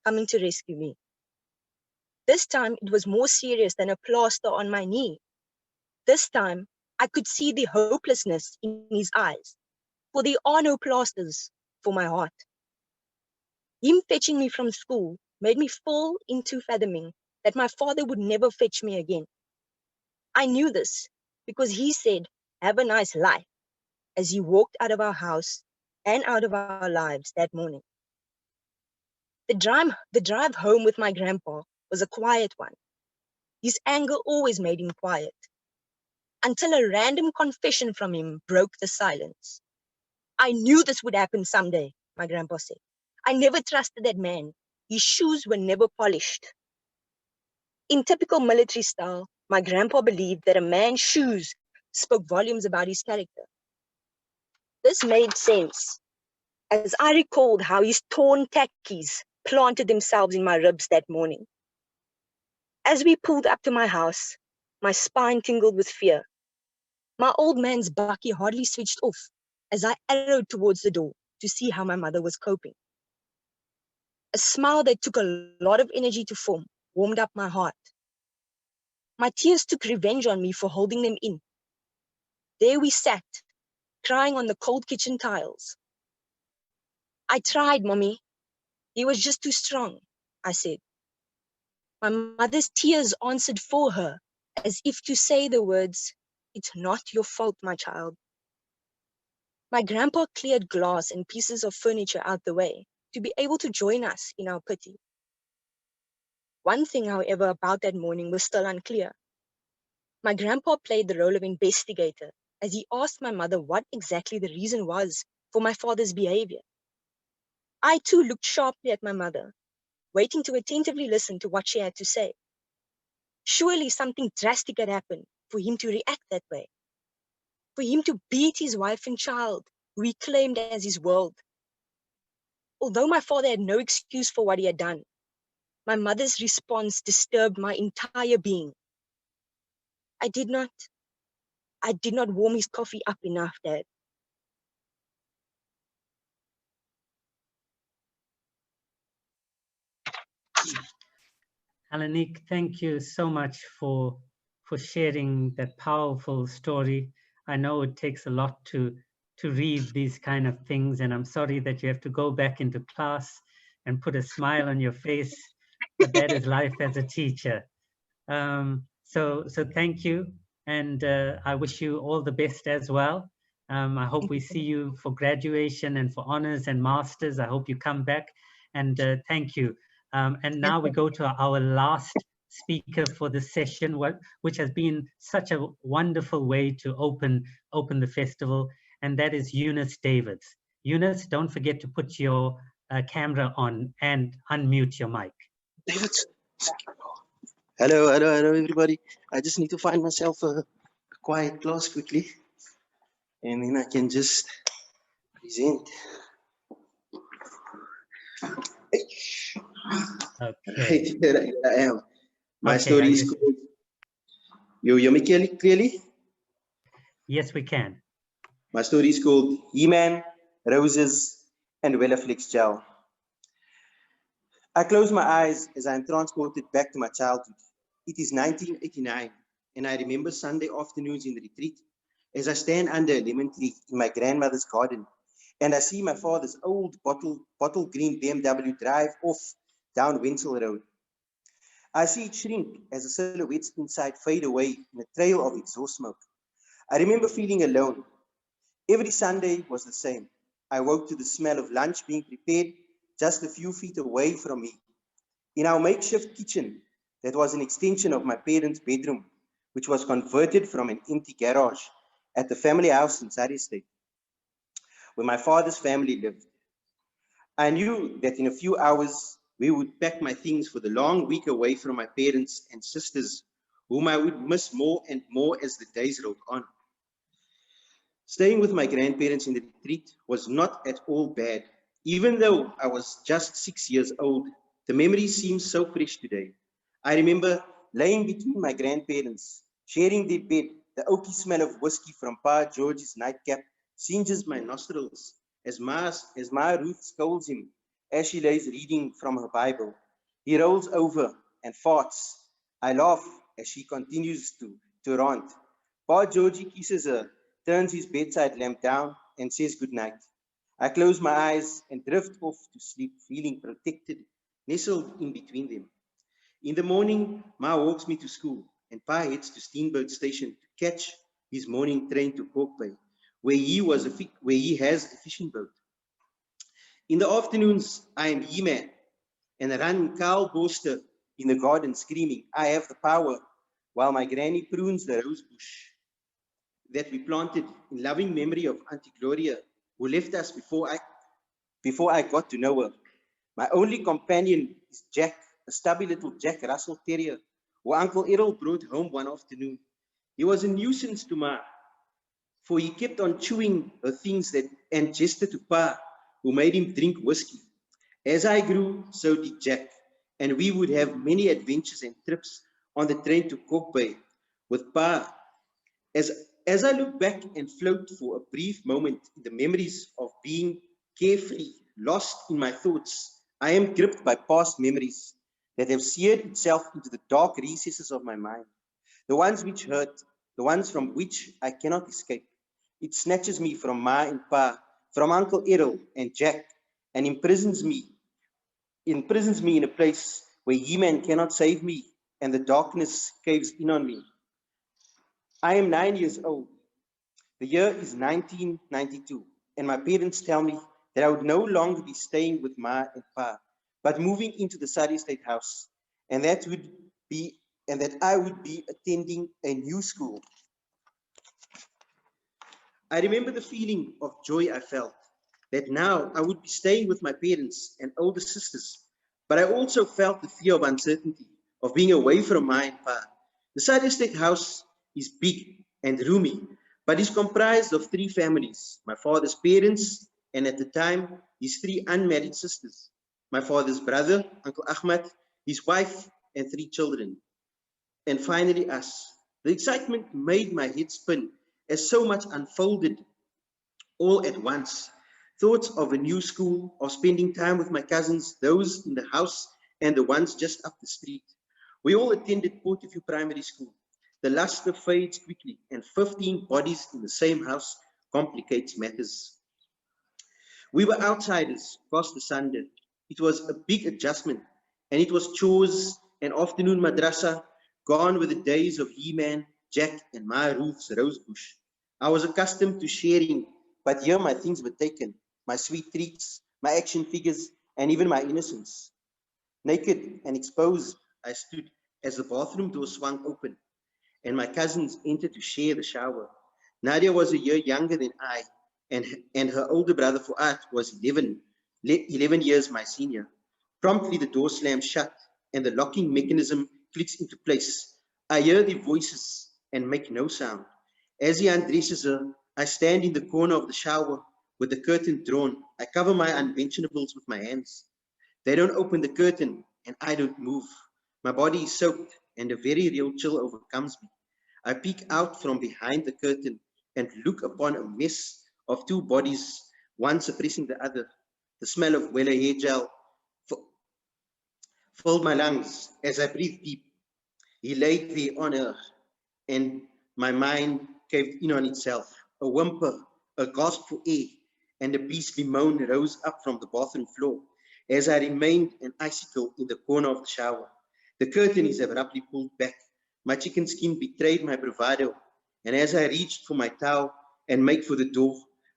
coming to rescue me. This time it was more serious than a plaster on my knee. This time I could see the hopelessness in his eyes, for there are no plasters for my heart. Him fetching me from school made me fall into fathoming that my father would never fetch me again. I knew this because he said, "Have a nice life," as he walked out of our house and out of our lives that morning. The drive home with my grandpa was a quiet one. His anger always made him quiet, until a random confession from him broke the silence. "I knew this would happen someday," my grandpa said. "I never trusted that man. His shoes were never polished." In typical military style, my grandpa believed that a man's shoes spoke volumes about his character. This made sense, as I recalled how his torn khakis planted themselves in my ribs that morning. As we pulled up to my house, my spine tingled with fear. My old man's bakkie hardly switched off as I arrowed towards the door to see how my mother was coping. A smile that took a lot of energy to form warmed up my heart. My tears took revenge on me for holding them in. There we sat, crying on the cold kitchen tiles. "I tried, Mommy. He was just too strong," I said. My mother's tears answered for her, as if to say the words, "It's not your fault, my child." My grandpa cleared glass and pieces of furniture out the way to be able to join us in our pity. One thing, however, about that morning was still unclear. My grandpa played the role of investigator as he asked my mother what exactly the reason was for my father's behavior. I too looked sharply at my mother, waiting to attentively listen to what she had to say. Surely something drastic had happened for him to react that way, for him to beat his wife and child, who he claimed as his world. Although my father had no excuse for what he had done, my mother's response disturbed my entire being. I did not warm his coffee up enough, Dad. Alanik, thank you so much for sharing that powerful story. I know it takes a lot to read these kind of things, and I'm sorry that you have to go back into class and put a smile on your face, but that is life as a teacher. So thank you, and I wish you all the best as well. I hope we see you for graduation and for honors and masters. I hope you come back, and thank you. And now we go to our last speaker for the session, which has been such a wonderful way to open the festival, and that is Eunice Davids. Eunice, don't forget to put your camera on and unmute your mic. David. Hello, everybody. I just need to find myself a quiet class quickly, and then I can just present. Okay. Here I am. My Okay, story is called. You hear me clearly? Yes, we can. My story is called He-Man, Roses, and Wellaflex Gel. I close my eyes as I am transported back to my childhood. It is 1989, and I remember Sunday afternoons in the retreat as I stand under a lemon tree in my grandmother's garden, and I see my father's old bottle green BMW drive off down Wenzel Road. I see it shrink as the silhouettes inside fade away in a trail of exhaust smoke. I remember feeling alone. Every Sunday was the same. I woke to the smell of lunch being prepared just a few feet away from me. In our makeshift kitchen, that was an extension of my parents' bedroom, which was converted from an empty garage at the family house in Surrey State, where my father's family lived. I knew that in a few hours, we would pack my things for the long week away from my parents and sisters, whom I would miss more and more as the days rolled on. Staying with my grandparents in the retreat was not at all bad. Even though I was just 6 years old, the memory seems so fresh today. I remember laying between my grandparents, sharing their bed, the oaky smell of whiskey from Pa George's nightcap singes my nostrils as Ma Ruth scolds him as she lays reading from her Bible. He rolls over and farts. I laugh as she continues to rant. Pa Georgie kisses her, turns his bedside lamp down, and says goodnight. I close my eyes and drift off to sleep, feeling protected, nestled in between them. In the morning, Ma walks me to school, and Pa heads to Steamboat Station to catch his morning train to Cork Bay, where he has a fishing boat. In the afternoons, I am He-Man, and I run Karl Boster in the garden screaming, I have the power, while my granny prunes the rose bush that we planted in loving memory of Auntie Gloria, who left us before I got to know her. My only companion is Jack, a stubby little Jack Russell Terrier, who Uncle Errol brought home one afternoon. He was a nuisance to Ma, for he kept on chewing her things and gestured to Pa, who made him drink whiskey. As I grew, so did Jack, and we would have many adventures and trips on the train to Cork Bay with Pa. As I look back and float for a brief moment in the memories of being carefree, lost in my thoughts, I am gripped by past memories that have seared itself into the dark recesses of my mind, the ones which hurt, the ones from which I cannot escape. It snatches me from Ma and Pa, from Uncle Errol and Jack, and imprisons me in a place where He-Man cannot save me and the darkness caves in on me. I am 9 years old. The year is 1992, and my parents tell me that I would no longer be staying with Ma and Pa, but moving into the Surrey State House, and that I would be attending a new school. I remember the feeling of joy I felt, that now I would be staying with my parents and older sisters, but I also felt the fear of uncertainty, of being away from Ma and Pa. The Surrey State House is big and roomy, but is comprised of 3 families, my father's parents, and at the time, his 3 unmarried sisters, my father's brother, Uncle Ahmad, his wife, and 3 children, and finally us. The excitement made my head spin as so much unfolded all at once. Thoughts of a new school, of spending time with my cousins, those in the house and the ones just up the street. We all attended Porterview Primary School. The luster fades quickly, and 15 bodies in the same house complicates matters. We were outsiders across the Sunday. It was a big adjustment, and it was chores and afternoon madrasa, gone were the days of He-Man, Jack, and Ma Ruth's rosebush. I was accustomed to sharing, but here my things were taken, my sweet treats, my action figures, and even my innocence. Naked and exposed, I stood as the bathroom door swung open, and my cousins entered to share the shower. Nadia was a year younger than I, and her older brother Fuad was 11 years my senior. Promptly the door slams shut, and the locking mechanism clicks into place. I hear their voices and make no sound. As he undresses her, I stand in the corner of the shower with the curtain drawn. I cover my unmentionables with my hands. They don't open the curtain, and I don't move. My body is soaked, and a very real chill overcomes me. I peek out from behind the curtain and look upon a mess of 2 bodies, one suppressing the other. The smell of Wella hair gel filled my lungs as I breathed deep. He laid there on her, and my mind caved in on itself. A whimper, a gasp for air, and a beastly moan rose up from the bathroom floor as I remained an icicle in the corner of the shower. The curtain is abruptly pulled back. My chicken skin betrayed my bravado, and as I reached for my towel and made for the door,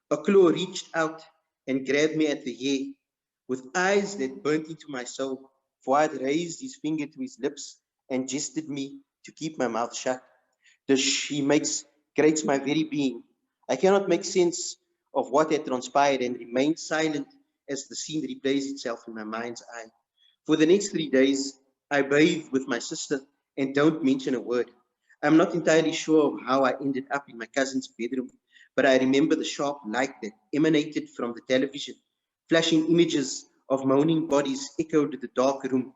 a claw reached out and grabbed me at the hair. With eyes that burnt into my soul, Fuad raised his finger to his lips and gestured me to keep my mouth shut. The she grates my very being. I cannot make sense of what had transpired and remained silent as the scene replays itself in my mind's eye. For the next 3 days, I bathe with my sister and don't mention a word. I'm not entirely sure of how I ended up in my cousin's bedroom, but I remember the sharp light that emanated from the television. Flashing images of moaning bodies echoed the dark room.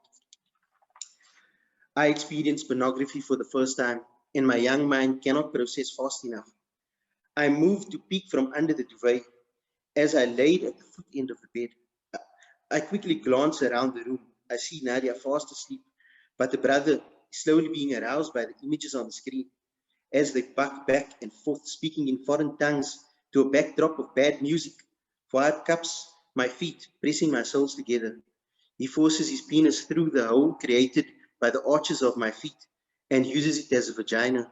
I experienced pornography for the first time, and my young mind cannot process fast enough. I moved to peek from under the duvet. As I laid at the foot end of the bed, I quickly glanced around the room. I see Nadia fast asleep, but the brother is slowly being aroused by the images on the screen. As they buck back and forth, speaking in foreign tongues to a backdrop of bad music, Fuad cups my feet, pressing my soles together. He forces his penis through the hole created by the arches of my feet and uses it as a vagina.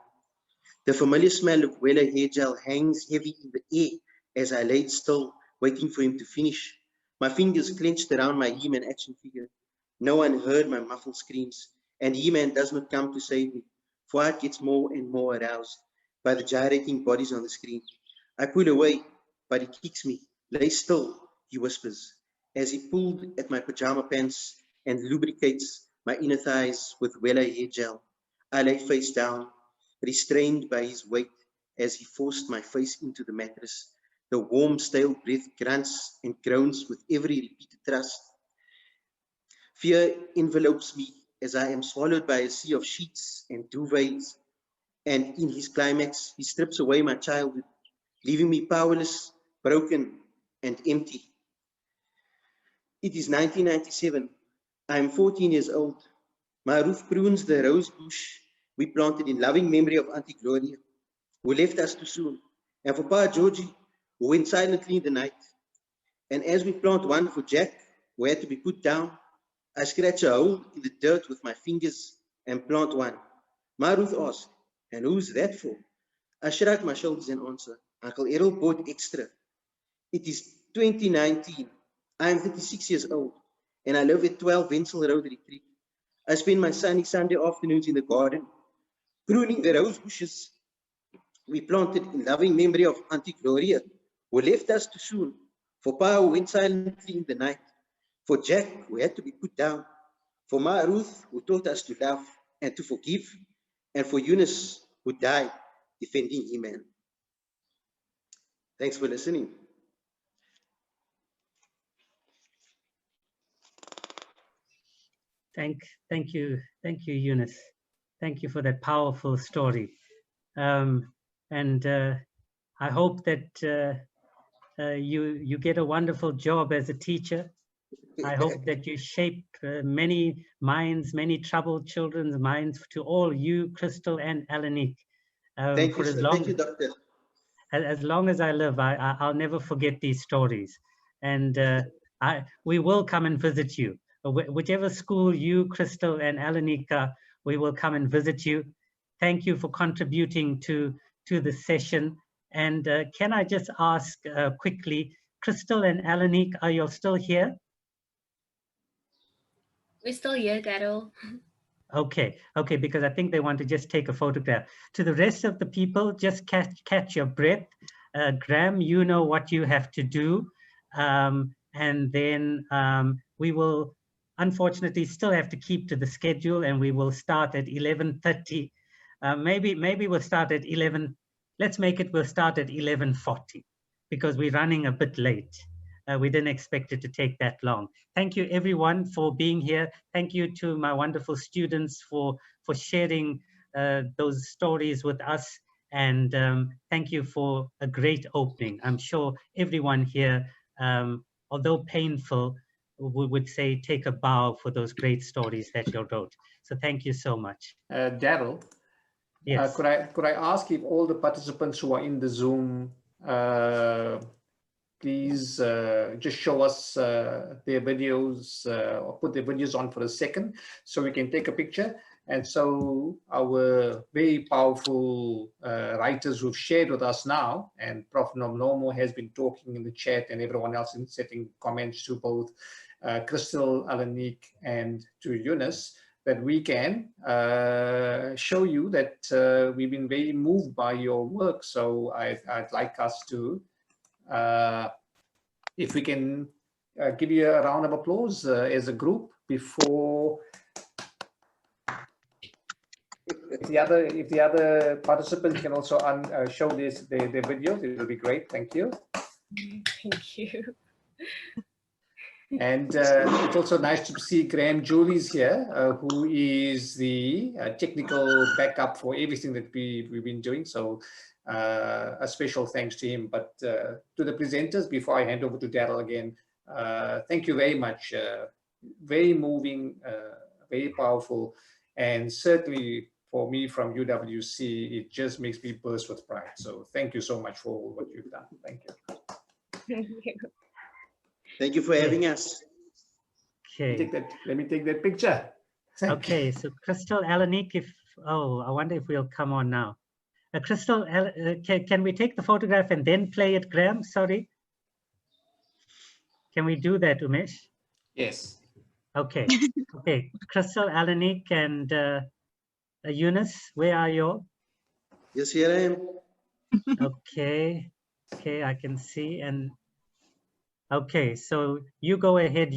The familiar smell of Wella hair gel hangs heavy in the air as I laid still, waiting for him to finish. My fingers clenched around my He-Man action figure. No one heard my muffled screams, and He-Man does not come to save me. Fuad gets more and more aroused by the gyrating bodies on the screen. I pull away, but he kicks me. Lay still, he whispers, as he pulled at my pajama pants and lubricates my inner thighs with Wella hair gel. I lay face down, restrained by his weight as he forced my face into the mattress. The warm, stale breath grunts and groans with every repeated thrust. Fear envelopes me as I am swallowed by a sea of sheets and duvets, and in his climax, he strips away my childhood, leaving me powerless, broken, and empty. It is 1997. I am 14 years old. My roof prunes the rose bush we planted in loving memory of Auntie Gloria, who left us too soon, and for Pa Georgie, who went silently in the night. And as we plant one for Jack, who had to be put down, I scratch a hole in the dirt with my fingers and plant one. Ma Ruth asked, and who's that for? I shrug my shoulders and answer, Uncle Errol bought extra. It is 2019. I am 36 years old, and I live at 12 Wenzel Road Retreat. I spend my sunny Sunday afternoons in the garden, pruning the rose bushes we planted in loving memory of Auntie Gloria, who left us too soon, for Pa, who went silently in the night, for Jack, who had to be put down, for Ma Ruth, who taught us to love and to forgive, and for Eunice, who died defending He-Man. Thanks for listening. Thank you, Eunice. Thank you for that powerful story. And I hope that you get a wonderful job as a teacher. I hope that you shape many minds, many troubled children's minds, to all you, Crystal and Alanik. Thank you, sir. Thank you, Doctor. As long as I live, I'll never forget these stories. And we will come and visit you. Whichever school you, Crystal and Alanika, we will come and visit you. Thank you for contributing to the session. And can I just ask quickly, Crystal and Alanik, are you still here? We're still here, Daryl. Okay, because I think they want to just take a photograph. To the rest of the people, just catch your breath. Graham, you know what you have to do. And then we will unfortunately still have to keep to the schedule, and we will start at 11:30. Maybe we'll start at 11. Let's make it, we'll start at 11:40 because we're running a bit late. We didn't expect it to take that long. Thank you everyone for being here. Thank you to my wonderful students for sharing those stories with us. And thank you for a great opening. I'm sure everyone here, although painful, would say take a bow for those great stories that you wrote. So thank you so much. Daryl, yes. Could I ask if all the participants who are in the Zoom, please just show us their videos or put their videos on for a second so we can take a picture. And so our very powerful writers who've shared with us now, and Prof. Nomlomo has been talking in the chat, and everyone else in setting comments to both Crystal, Alanik, and to Eunice, that we can show you that we've been very moved by your work. So I'd like us to, if we can give you a round of applause as a group before. If the other participants can also show their videos, it will be great. Thank you. Thank you. And it's also nice to see Graham Julie's here, who is the technical backup for everything that we've been doing. So a special thanks to him. But to the presenters, before I hand over to Daryl again, thank you very much. Very moving, very powerful, and certainly for me from UWC, it just makes me burst with pride. So thank you so much for what you've done. Thank you. Thank you. Thank you for having us. Okay. Let me take that picture. Okay, so Crystal, Alanik, I wonder if we'll come on now. Crystal, can we take the photograph and then play it, Graham? Sorry. Can we do that, Umesh? Yes. Okay. Okay. Crystal, Alanik, and Eunice, where are you all? Yes, here I am. Okay. Okay, I can see. And okay, so you go ahead,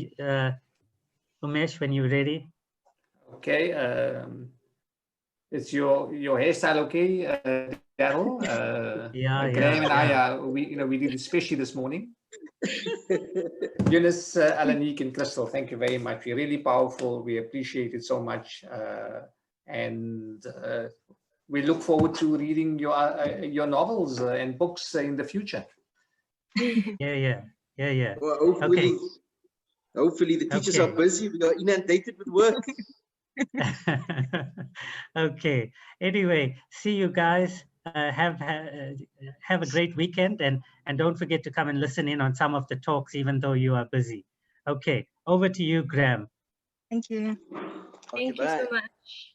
Umesh, when you're ready. Okay. Is your hairstyle okay, Daryl? Graham and I, we did especially this morning. Eunice, Alanik, and Crystal, thank you very much. You're really powerful. We appreciate it so much, and we look forward to reading your novels and books in the future. Yeah. Well, hopefully the teachers are busy. We are inundated with work. Okay. Anyway, see you guys. Have a great weekend, and don't forget to come and listen in on some of the talks, even though you are busy. Okay, over to you, Graham. Thank you. Thank you so much.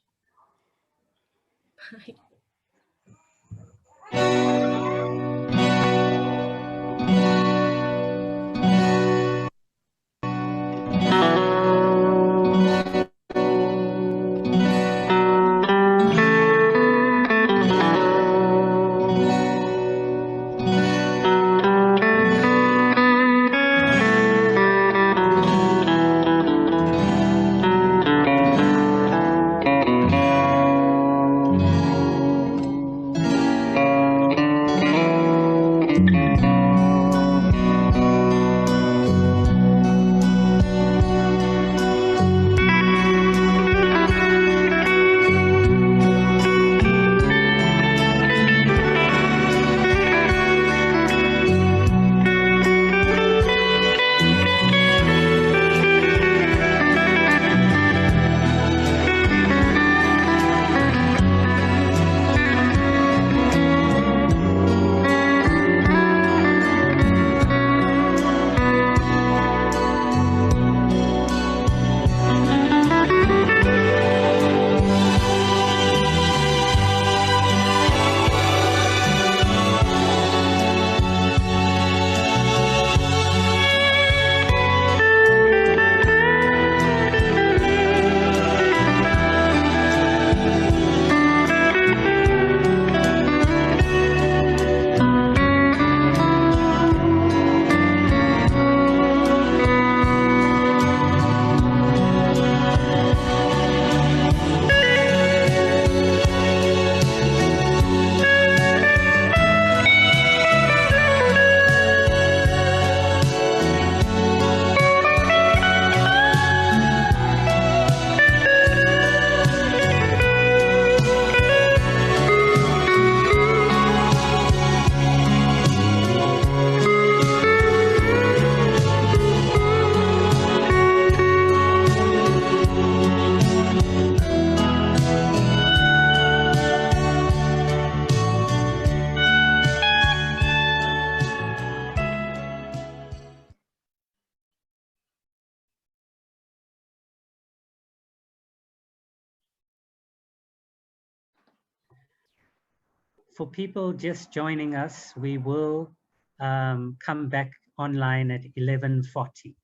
Bye. For people just joining us, we will come back online at 11:40.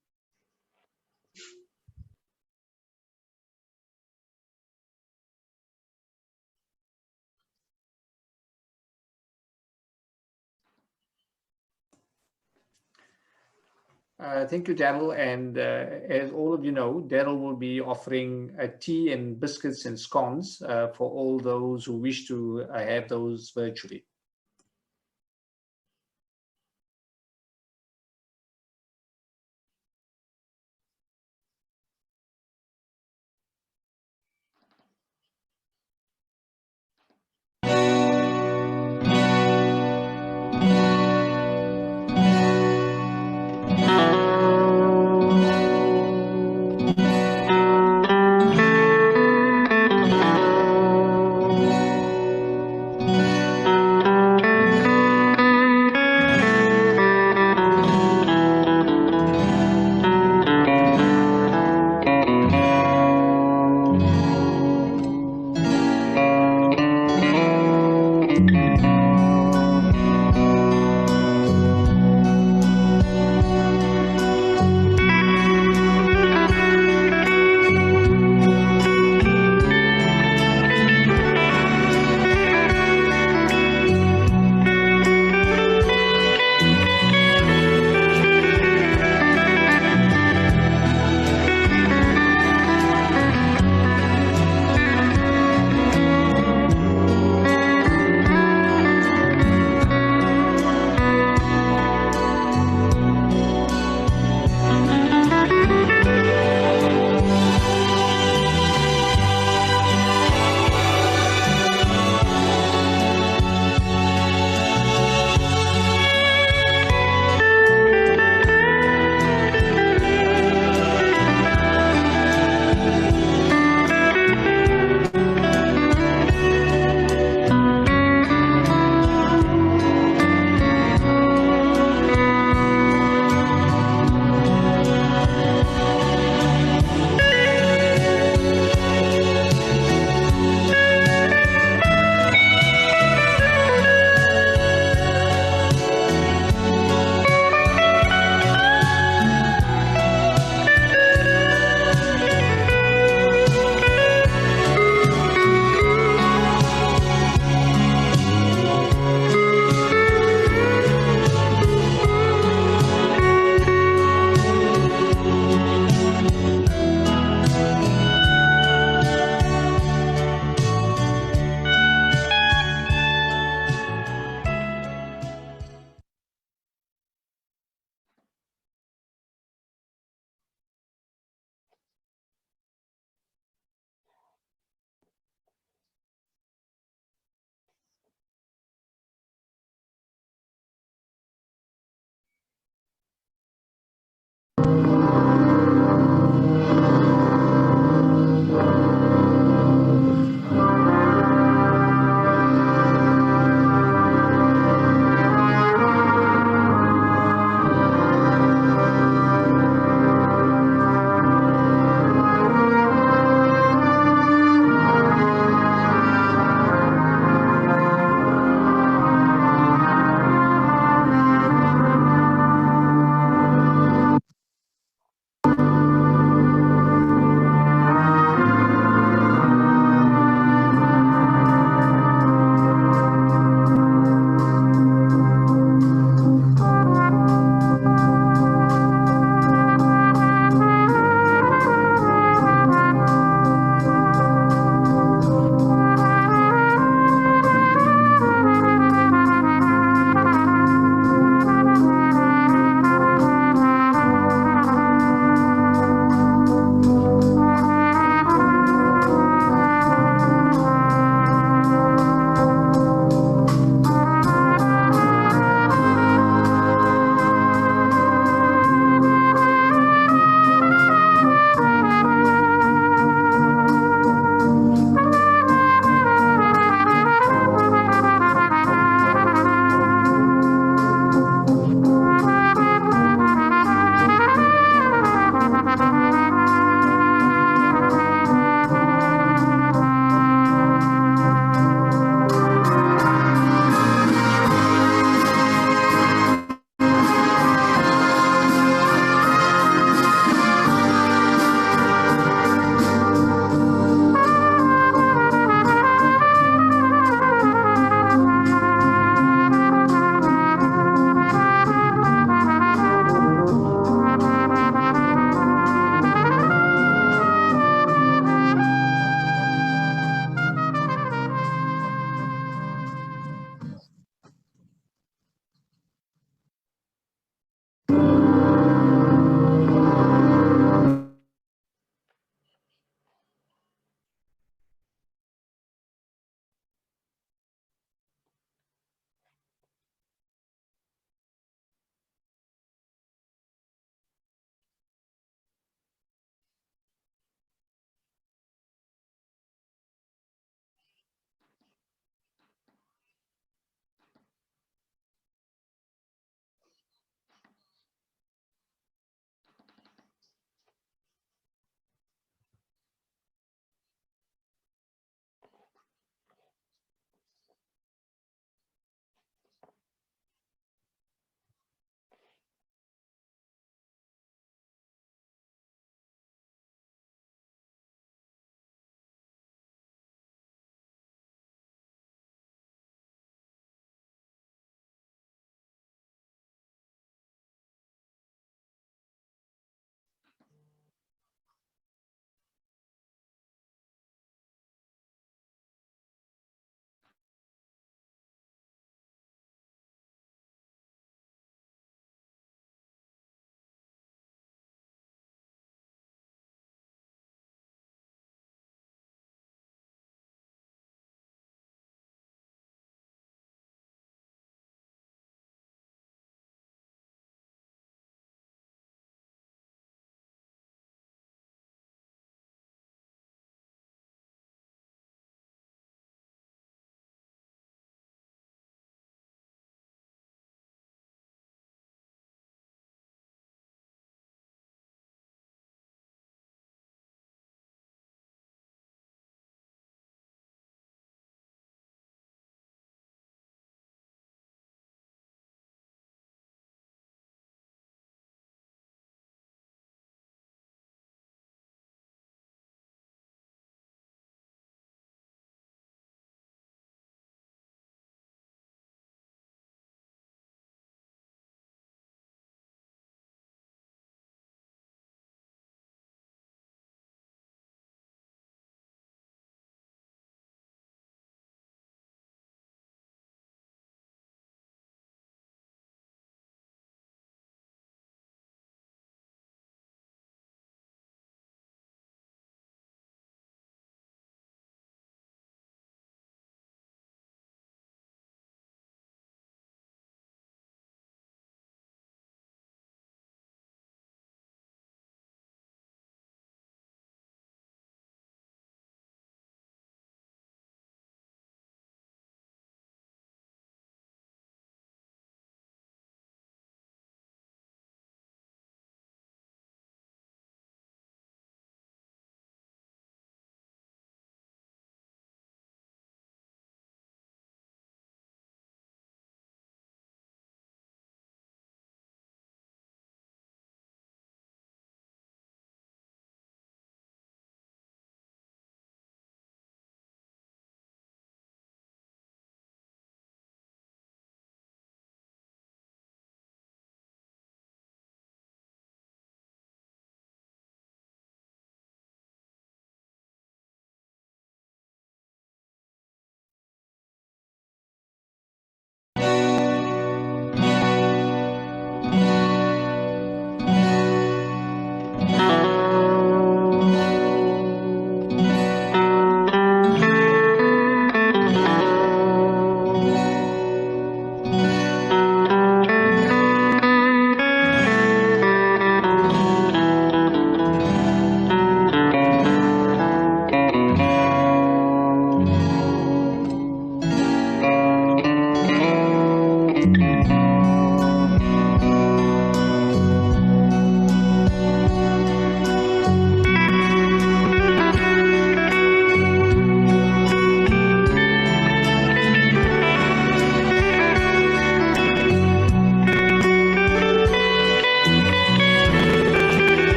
Thank you, Daryl. And as all of you know, Daryl will be offering tea and biscuits and scones for all those who wish to have those virtually.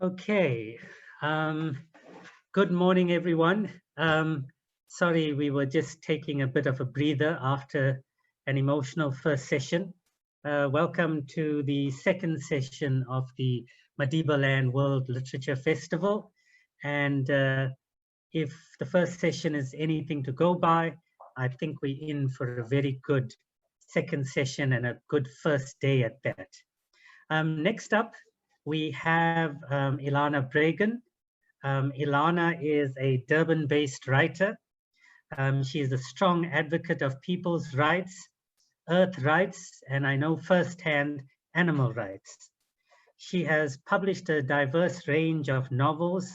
Okay. Good morning, everyone. Sorry, we were just taking a bit of a breather after an emotional first session. Welcome to the second session of the Madibaland World Literature Festival. And if the first session is anything to go by, I think we're in for a very good second session and a good first day at that. Next up, we have Ilana Bregan. Ilana is a Durban-based writer. She is a strong advocate of people's rights, earth rights, and I know firsthand animal rights. She has published a diverse range of novels,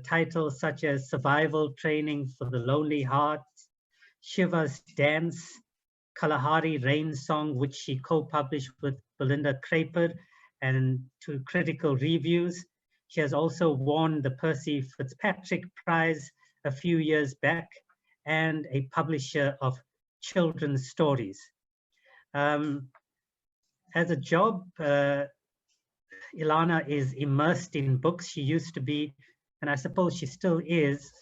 titles such as Survival Training for the Lonely Hearts, Shiva's Dance, Kalahari Rain Song, which she co-published with Belinda Craper, and to critical reviews. She has also won the Percy Fitzpatrick Prize a few years back and a publisher of children's stories. As a job, Ilana is immersed in books. She used to be, and I suppose she still is,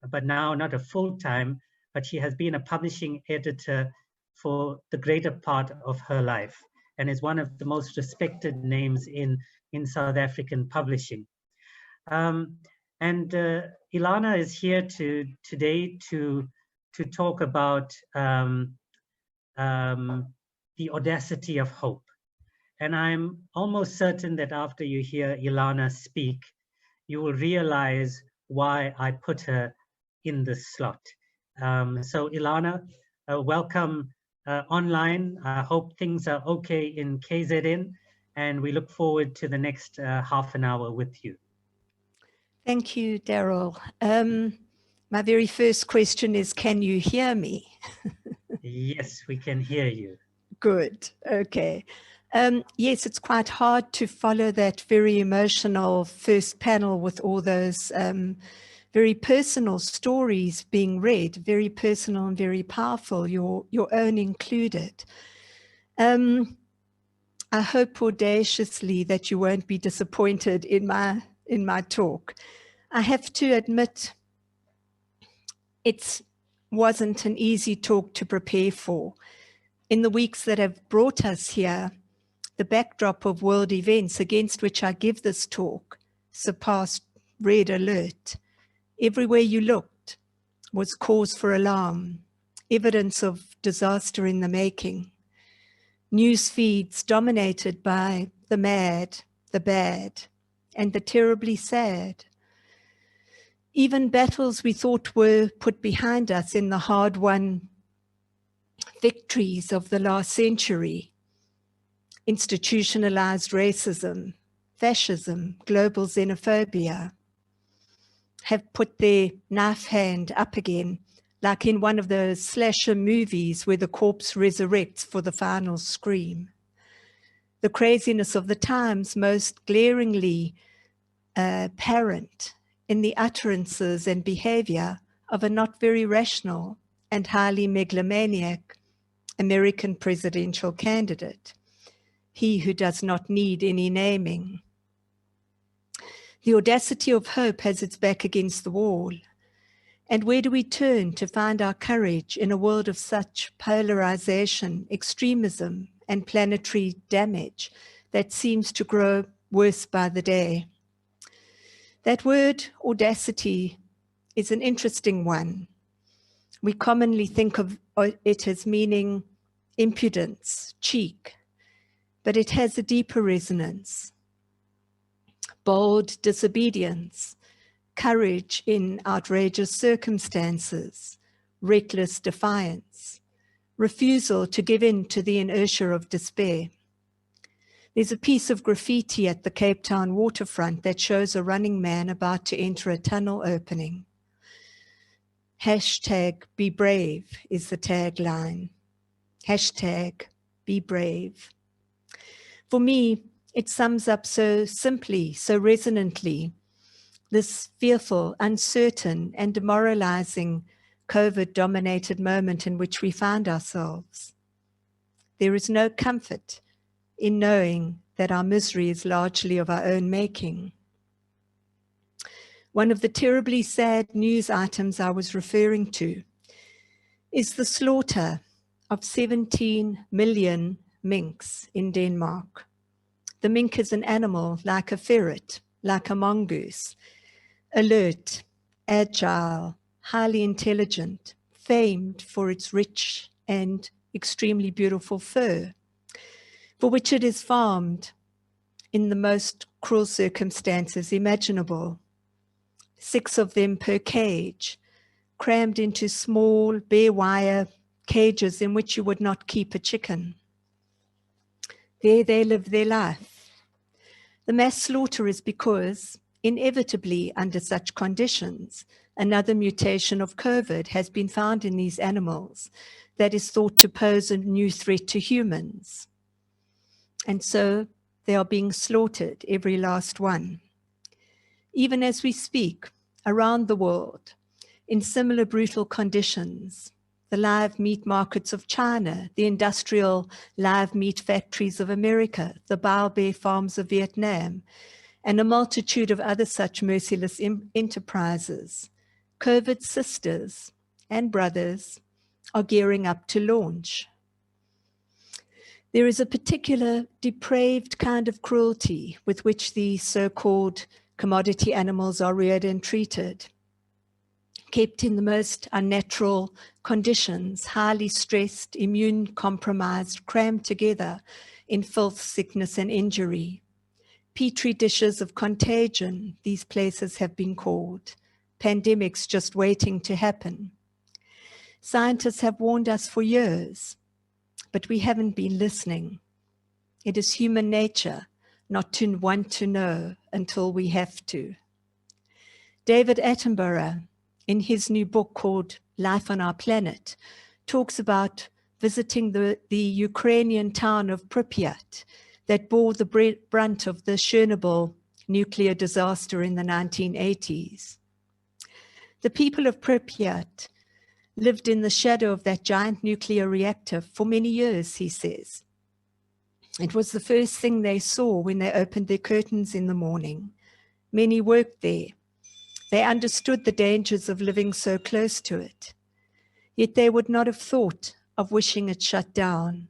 but now not a full-time, but she has been a publishing editor for the greater part of her life and is one of the most respected names in South African publishing. Ilana is here today to talk about the audacity of hope. And I'm almost certain that after you hear Ilana speak, you will realize why I put her in this slot. So Ilana, welcome online. I hope things are okay in KZN, and we look forward to the next half an hour with you. Thank you, Daryl. My very first question is, can you hear me? Yes, we can hear you. Good, okay. Yes, it's quite hard to follow that very emotional first panel with all those very personal stories being read, very personal and very powerful, your own included. I hope audaciously that you won't be disappointed in my talk. I have to admit, it wasn't an easy talk to prepare for. In the weeks that have brought us here, the backdrop of world events against which I give this talk surpassed red alert. Everywhere you looked was cause for alarm, evidence of disaster in the making. News feeds dominated by the mad, the bad, and the terribly sad. Even battles we thought were put behind us in the hard-won victories of the last century, institutionalized racism, fascism, global xenophobia, have put their knife hand up again, like in one of those slasher movies where the corpse resurrects for the final scream. The craziness of the times most glaringly apparent in the utterances and behavior of a not very rational and highly megalomaniac American presidential candidate, he who does not need any naming. The audacity of hope has its back against the wall. And where do we turn to find our courage in a world of such polarization, extremism, and planetary damage that seems to grow worse by the day? That word, audacity, is an interesting one. We commonly think of it as meaning impudence, cheek, but it has a deeper resonance. Bold disobedience, courage in outrageous circumstances, reckless defiance, refusal to give in to the inertia of despair. There's a piece of graffiti at the Cape Town waterfront that shows a running man about to enter a tunnel opening. Hashtag be brave is the tagline. Hashtag be brave. For me, it sums up so simply, so resonantly, this fearful, uncertain, and demoralizing COVID-dominated moment in which we find ourselves. There is no comfort in knowing that our misery is largely of our own making. One of the terribly sad news items I was referring to is the slaughter of 17 million minks in Denmark. The mink is an animal like a ferret, like a mongoose, alert, agile, highly intelligent, famed for its rich and extremely beautiful fur, for which it is farmed in the most cruel circumstances imaginable. 6 of them per cage, crammed into small bare wire cages in which you would not keep a chicken. There they live their life. The mass slaughter is because, inevitably under such conditions, another mutation of COVID has been found in these animals that is thought to pose a new threat to humans. And so they are being slaughtered, every last one. Even as we speak, around the world, in similar brutal conditions, the live meat markets of China, the industrial live meat factories of America, the Bao Bear farms of Vietnam, and a multitude of other such merciless enterprises, COVID sisters and brothers are gearing up to launch. There is a particular depraved kind of cruelty with which these so-called commodity animals are reared and treated, kept in the most unnatural conditions, highly stressed, immune compromised, crammed together in filth, sickness, and injury. Petri dishes of contagion, these places have been called. Pandemics just waiting to happen. Scientists have warned us for years, but we haven't been listening. It is human nature not to want to know until we have to. David Attenborough, in his new book called Life on Our Planet, talks about visiting the Ukrainian town of Pripyat that bore the brunt of the Chernobyl nuclear disaster in the 1980s. The people of Pripyat lived in the shadow of that giant nuclear reactor for many years, he says. It was the first thing they saw when they opened their curtains in the morning. Many worked there. They understood the dangers of living so close to it. Yet they would not have thought of wishing it shut down.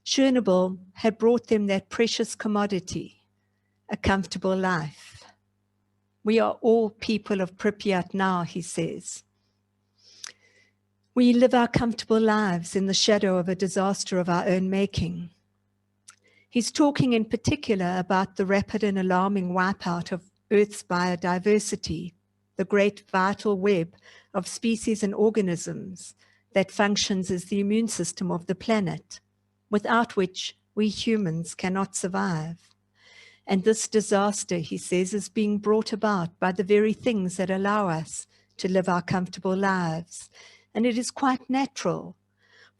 Chernobyl had brought them that precious commodity, a comfortable life. We are all people of Pripyat now, he says. We live our comfortable lives in the shadow of a disaster of our own making. He's talking in particular about the rapid and alarming wipeout of Earth's biodiversity, the great vital web of species and organisms that functions as the immune system of the planet, without which we humans cannot survive. And this disaster, he says, is being brought about by the very things that allow us to live our comfortable lives. And it is quite natural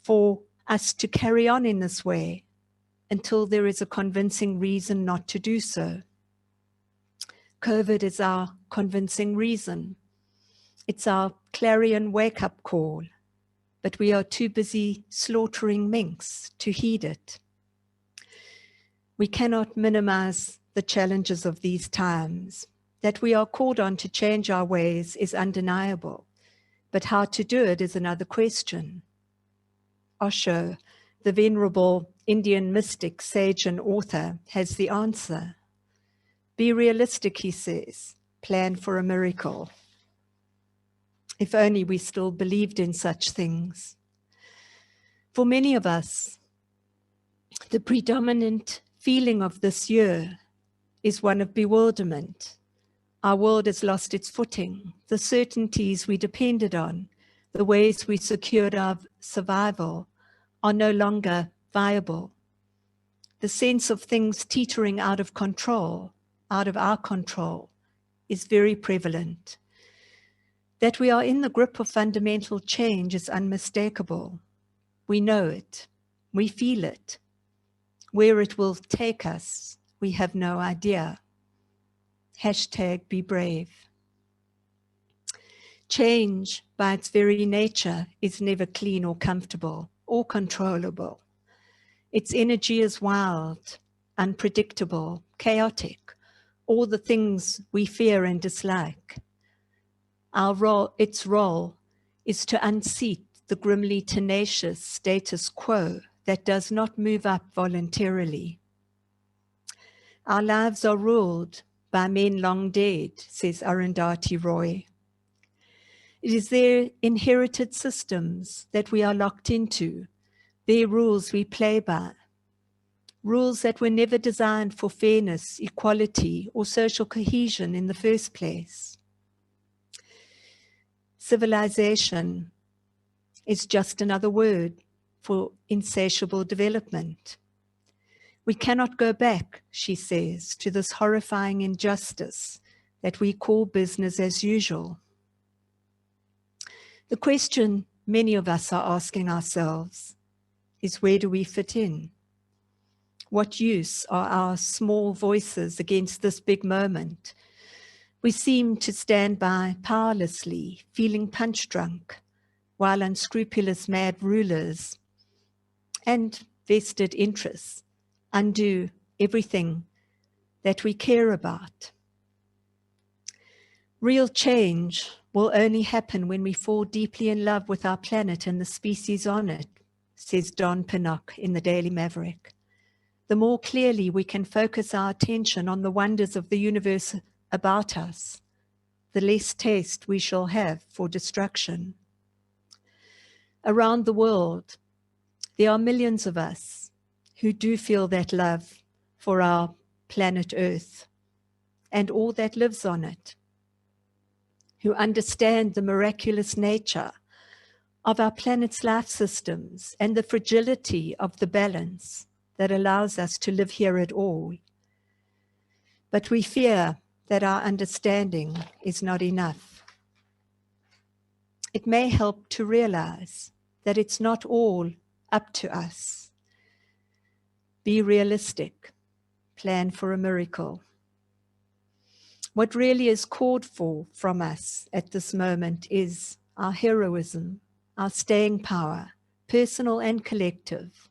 for us to carry on in this way until there is a convincing reason not to do so. COVID is our convincing reason. It's our clarion wake-up call, but we are too busy slaughtering minks to heed it. We cannot minimize the challenges of these times. That we are called on to change our ways is undeniable, but how to do it is another question. Osho, the venerable Indian mystic, sage, and author, has the answer. Be realistic, he says. Plan for a miracle. If only we still believed in such things. For many of us, the predominant feeling of this year is one of bewilderment. Our world has lost its footing. The certainties we depended on, the ways we secured our survival, are no longer viable. The sense of things teetering out of control, out of our control, is very prevalent. That we are in the grip of fundamental change is unmistakable. We know it. We feel it. Where it will take us, we have no idea. Hashtag be brave. Change, by its very nature, is never clean or comfortable or controllable. Its energy is wild, unpredictable, chaotic, all the things we fear and dislike. Its role is to unseat the grimly tenacious status quo that does not move up voluntarily. Our lives are ruled by men long dead, says Arundhati Roy. It is their inherited systems that we are locked into, their rules we play by, rules that were never designed for fairness, equality, or social cohesion in the first place. Civilization is just another word for insatiable development. We cannot go back, she says, to this horrifying injustice that we call business as usual. The question many of us are asking ourselves is, where do we fit in? What use are our small voices against this big moment? We seem to stand by powerlessly, feeling punch drunk, while unscrupulous mad rulers and vested interests undo everything that we care about. Real change will only happen when we fall deeply in love with our planet and the species on it, says Don Pinnock in the Daily Maverick. The more clearly we can focus our attention on the wonders of the universe about us, the less taste we shall have for destruction. Around the world, there are millions of us who do feel that love for our planet Earth and all that lives on it, who understand the miraculous nature of our planet's life systems and the fragility of the balance that allows us to live here at all. But we fear that our understanding is not enough. It may help to realize that it's not all up to us. Be realistic. Plan for a miracle. What really is called for from us at this moment is our heroism, our staying power, personal and collective.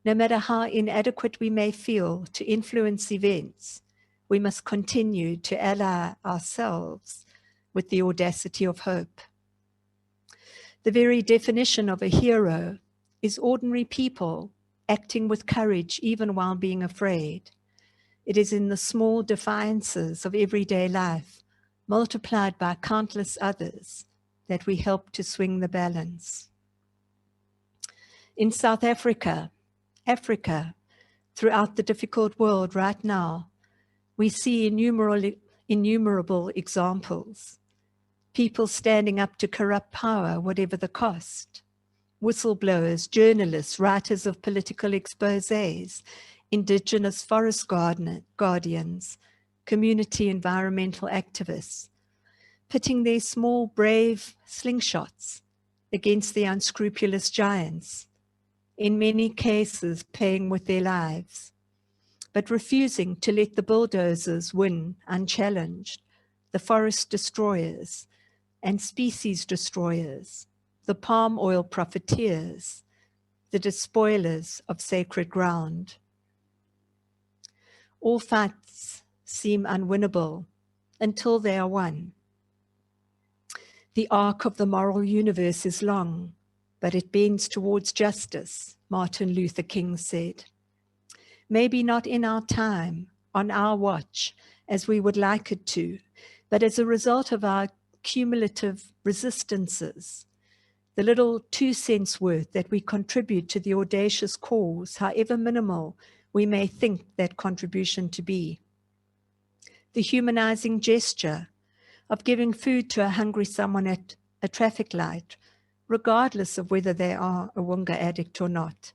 No matter how inadequate we may feel to influence events, we must continue to ally ourselves with the audacity of hope. The very definition of a hero is ordinary people acting with courage even while being afraid. It is in the small defiances of everyday life, multiplied by countless others, that we help to swing the balance. In South Africa, throughout the difficult world right now, we see innumerable examples. People standing up to corrupt power, whatever the cost. Whistleblowers, journalists, writers of political exposés, indigenous forest guardians, community environmental activists, pitting their small, brave slingshots against the unscrupulous giants, in many cases paying with their lives, but refusing to let the bulldozers win unchallenged, the forest destroyers and species destroyers, the palm oil profiteers, the despoilers of sacred ground. All fights seem unwinnable until they are won. The arc of the moral universe is long, but it bends towards justice, Martin Luther King said. Maybe not in our time, on our watch, as we would like it to, but as a result of our cumulative resistances, the little 2 cents worth that we contribute to the audacious cause, however minimal we may think that contribution to be. The humanizing gesture of giving food to a hungry someone at a traffic light, regardless of whether they are a Wunga addict or not.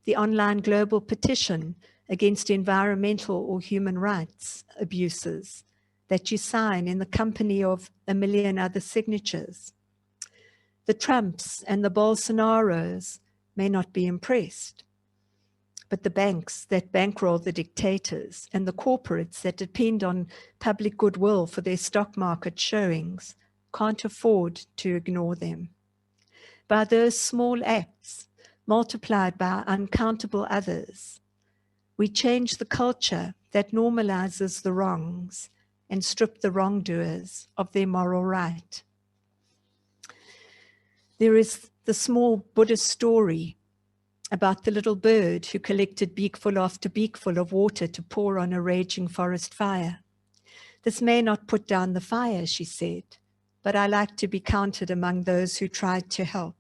The online global petition against environmental or human rights abuses that you sign in the company of a million other signatures. The Trumps and the Bolsonaros may not be impressed, but the banks that bankroll the dictators and the corporates that depend on public goodwill for their stock market showings can't afford to ignore them. By those small acts, multiplied by uncountable others, We change the culture that normalizes the wrongs and strip the wrongdoers of their moral right. There is the small Buddhist story about the little bird who collected beakful after beakful of water to pour on a raging forest fire. This may not put down the fire, she said, but I like to be counted among those who tried to help.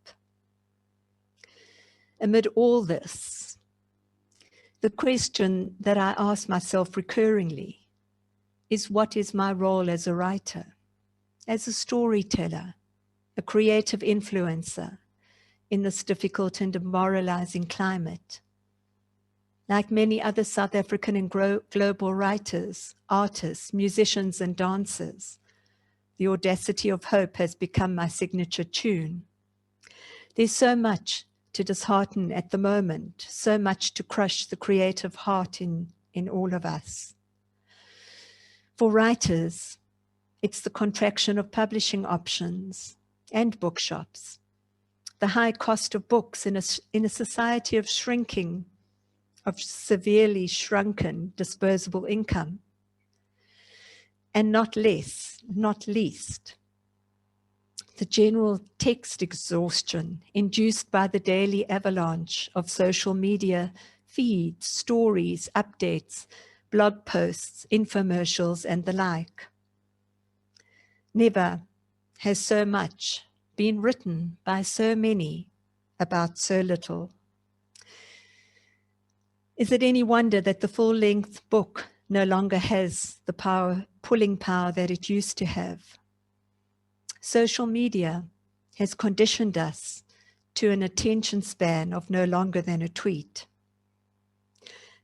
Amid all this, the question that I ask myself recurringly is, what is my role as a writer, as a storyteller, a creative influencer in this difficult and demoralizing climate? Like many other South African and global writers, artists, musicians, and dancers, The Audacity of Hope has become my signature tune. There's so much to dishearten at the moment, so much to crush the creative heart in all of us. For writers, it's the contraction of publishing options and bookshops, the high cost of books in a society of shrinking, of severely shrunken disposable income, and not least, the general text exhaustion induced by the daily avalanche of social media feeds, stories, updates, blog posts, infomercials, and the like. Never has so much been written by so many about so little. Is it any wonder that the full-length book no longer has the pulling power that it used to have? Social media has conditioned us to an attention span of no longer than a tweet.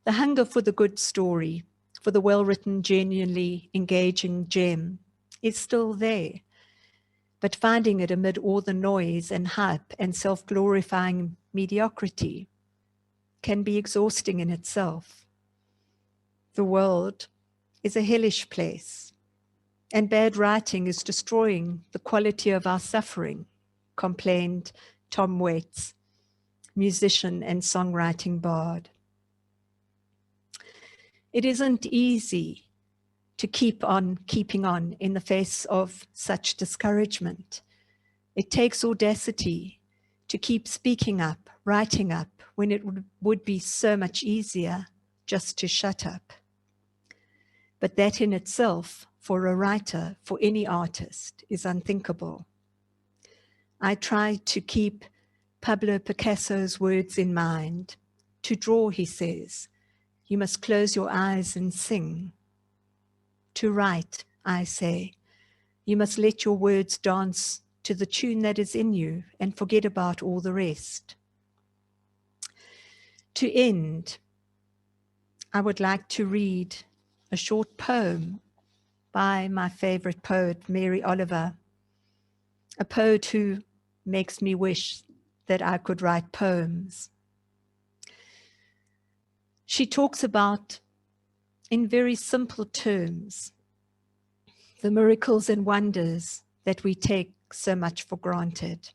The hunger for the good story, for the well-written, genuinely engaging gem is still there, but finding it amid all the noise and hype and self-glorifying mediocrity can be exhausting in itself. The world is a hellish place, and bad writing is destroying the quality of our suffering, complained Tom Waits, musician and songwriting bard. It isn't easy to keep on keeping on in the face of such discouragement. It takes audacity to keep speaking up, writing up, when it would be so much easier just to shut up. But that in itself, for a writer, for any artist, is unthinkable. I try to keep Pablo Picasso's words in mind. To draw, he says, you must close your eyes and sing. To write, I say, you must let your words dance to the tune that is in you and forget about all the rest. To end, I would like to read a short poem by my favorite poet, Mary Oliver, a poet who makes me wish that I could write poems. She talks about, in very simple terms, the miracles and wonders that we take so much for granted.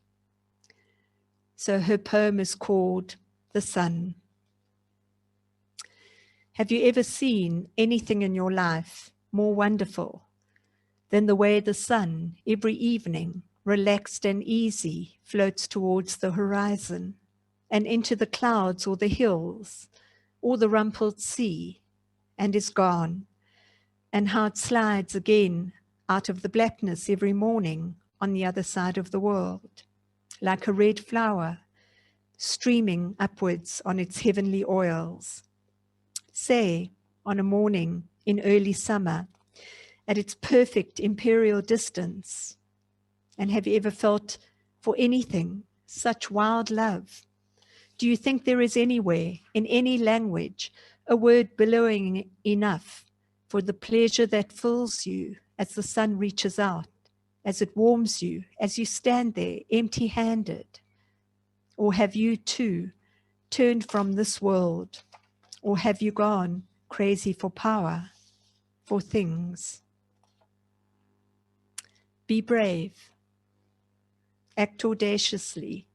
So her poem is called The Sun. Have you ever seen anything in your life more wonderful than the way the sun every evening, relaxed and easy, floats towards the horizon and into the clouds or the hills or the rumpled sea and is gone, and how it slides again out of the blackness every morning on the other side of the world, like a red flower streaming upwards on its heavenly oils. Say, on a morning in early summer, at its perfect imperial distance. And have you ever felt for anything such wild love? Do you think there is anywhere, in any language, a word billowing enough for the pleasure that fills you as the sun reaches out, as it warms you, as you stand there empty-handed? Or have you too turned from this world? Or have you gone crazy for power, for things? Be brave. Act audaciously.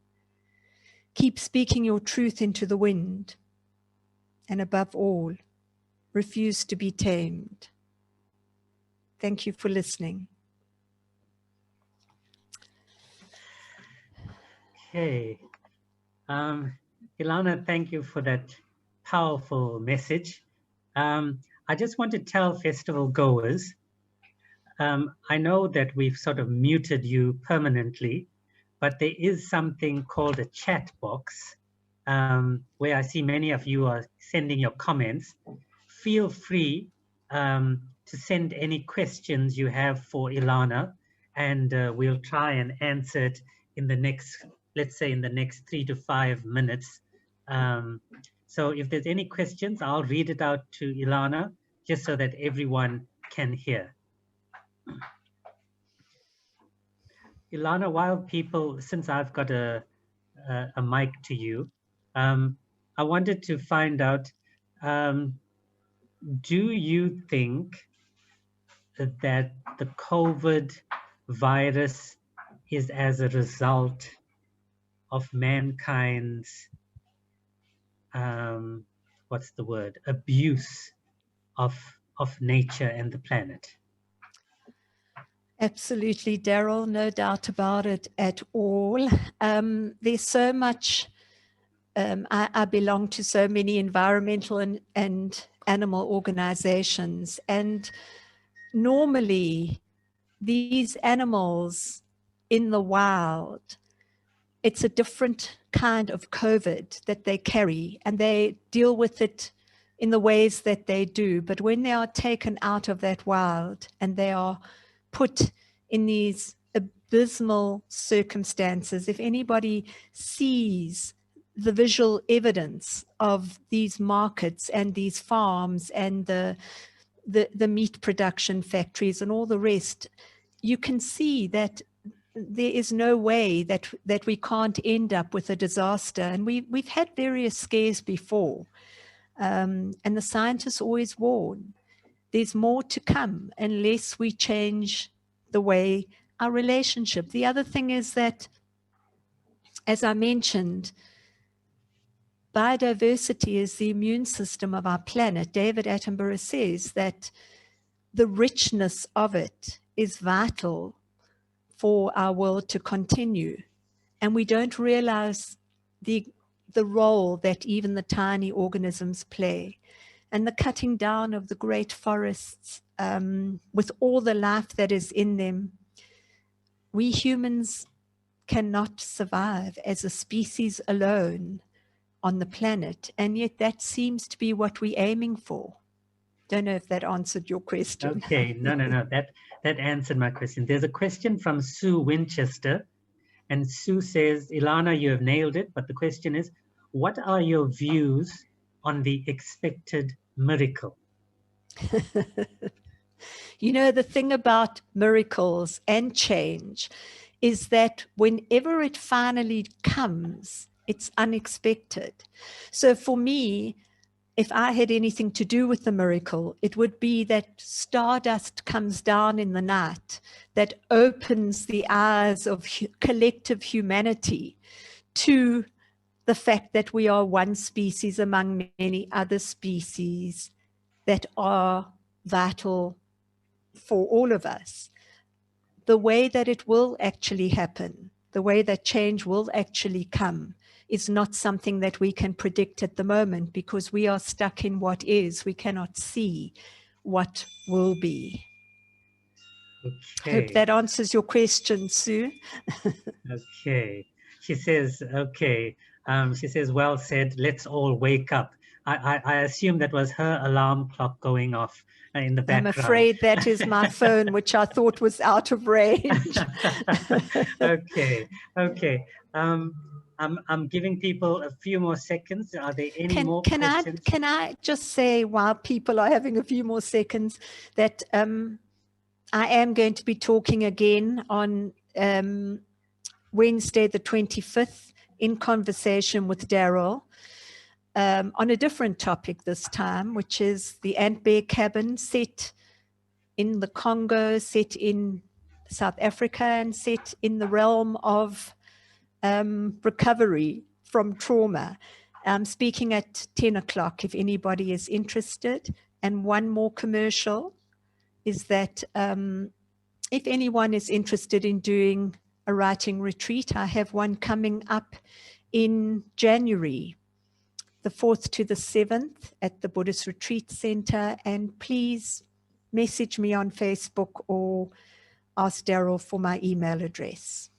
Keep speaking your truth into the wind. and above all, refuse to be tamed. Thank you for listening. Okay. Ilana, thank you for that powerful message. I just want to tell festival goers, I know that we've sort of muted you permanently, but there is something called a chat box where I see many of you are sending your comments. Feel free to send any questions you have for Ilana, and we'll try and answer it in the next, let's say in the next 3 to 5 minutes. So if there's any questions, I'll read it out to Ilana, just so that everyone can hear. Ilana, while people, since I've got a mic to you, I wanted to find out, do you think that the COVID virus is as a result of mankind's, what's the word, abuse of nature and the planet? Absolutely, Daryl, no doubt about it at all. There's so much, I belong to so many environmental and animal organizations, and normally these animals in the wild, it's a different kind of COVID that they carry, and they deal with it in the ways that they do. But when they are taken out of that wild and they are put in these abysmal circumstances, if anybody sees the visual evidence of these markets and these farms and the meat production factories and all the rest, you can see that there is no way that we can't end up with a disaster. And we've had various scares before, and the scientists always warn, there's more to come unless we change the way our relationship. The other thing is that, as I mentioned, biodiversity is the immune system of our planet. David Attenborough says that the richness of it is vital for our world to continue. And we don't realize the role that even the tiny organisms play. And the cutting down of the great forests with all the life that is in them, we humans cannot survive as a species alone on the planet. And yet that seems to be what we're aiming for. Don't know if that answered your question. Okay, no. That answered my question. There's a question from Sue Winchester, and Sue says, Ilana, you have nailed it, but the question is, what are your views on the expected miracle? You know, the thing about miracles and change is that whenever it finally comes, it's unexpected. So for me, if I had anything to do with the miracle, it would be that stardust comes down in the night that opens the eyes of collective humanity to the fact that we are one species among many other species that are vital for all of us. The way that it will actually happen, the way that change will actually come, is not something that we can predict at the moment, because we are stuck in what is. We cannot see what will be. Okay. Hope that answers your question, Sue. Okay. She says, okay. She says, well said, let's all wake up. I assume that was her alarm clock going off in the background. I'm afraid that is my phone, which I thought was out of range. Okay. I'm giving people a few more seconds. Are there any more questions? Can I just say, while people are having a few more seconds, that I am going to be talking again on Wednesday, the 25th, in conversation with Daryl, on a different topic this time, which is the ant bear cabin set in the Congo, set in South Africa, and set in the realm of recovery from trauma. I'm speaking at 10 o'clock if anybody is interested. And one more commercial is that if anyone is interested in doing a writing retreat, I have one coming up in January, the 4th to the 7th at the Buddhist Retreat Center. And please message me on Facebook or ask Daryl for my email address.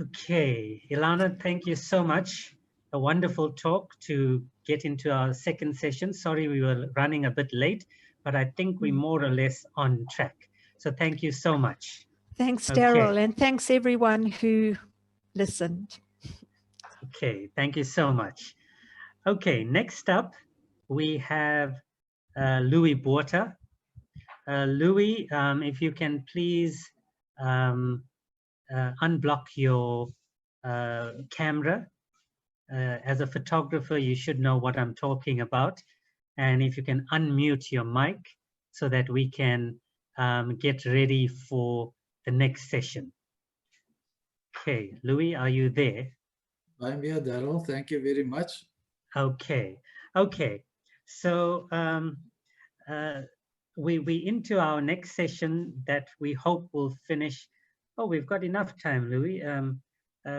Okay, Ilana, thank you so much. A wonderful talk to get into our second session. Sorry we were running a bit late, but I think we're more or less on track. So thank you so much. Thanks, Okay. Daryl, and thanks everyone who listened. Okay, thank you so much. Okay, next up we have Louis Botha. Louis, if you can please unblock your camera. As a photographer, you should know what I'm talking about. And if you can unmute your mic so that we can get ready for the next session. Okay, Louis, are you there? I'm here, Daryl. Thank you very much. Okay, okay. So we into our next session that we hope will finish. Oh, we've got enough time, Louis.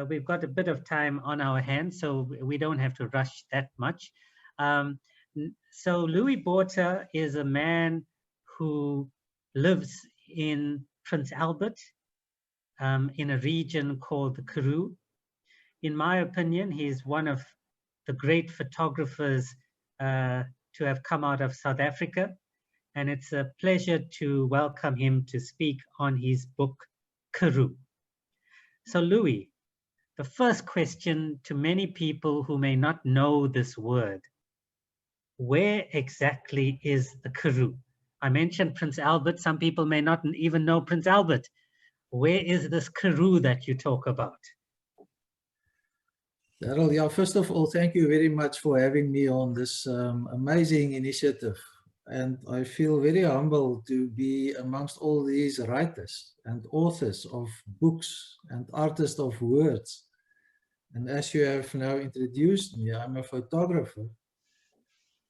We've got a bit of time on our hands, so we don't have to rush that much. So Louis Botha is a man who lives in Prince Albert, in a region called the Karoo. In my opinion, he's one of the great photographers to have come out of South Africa. And it's a pleasure to welcome him to speak on his book, Karoo. So Louis, the first question to many people who may not know this word, where exactly is the Karoo? I mentioned Prince Albert. Some people may not even know Prince Albert. Where is this Karoo that you talk about? Daryl, yeah, first of all, thank you very much for having me on this amazing initiative. And I feel very humbled to be amongst all these writers and authors of books and artists of words. And as you have now introduced me, I'm a photographer.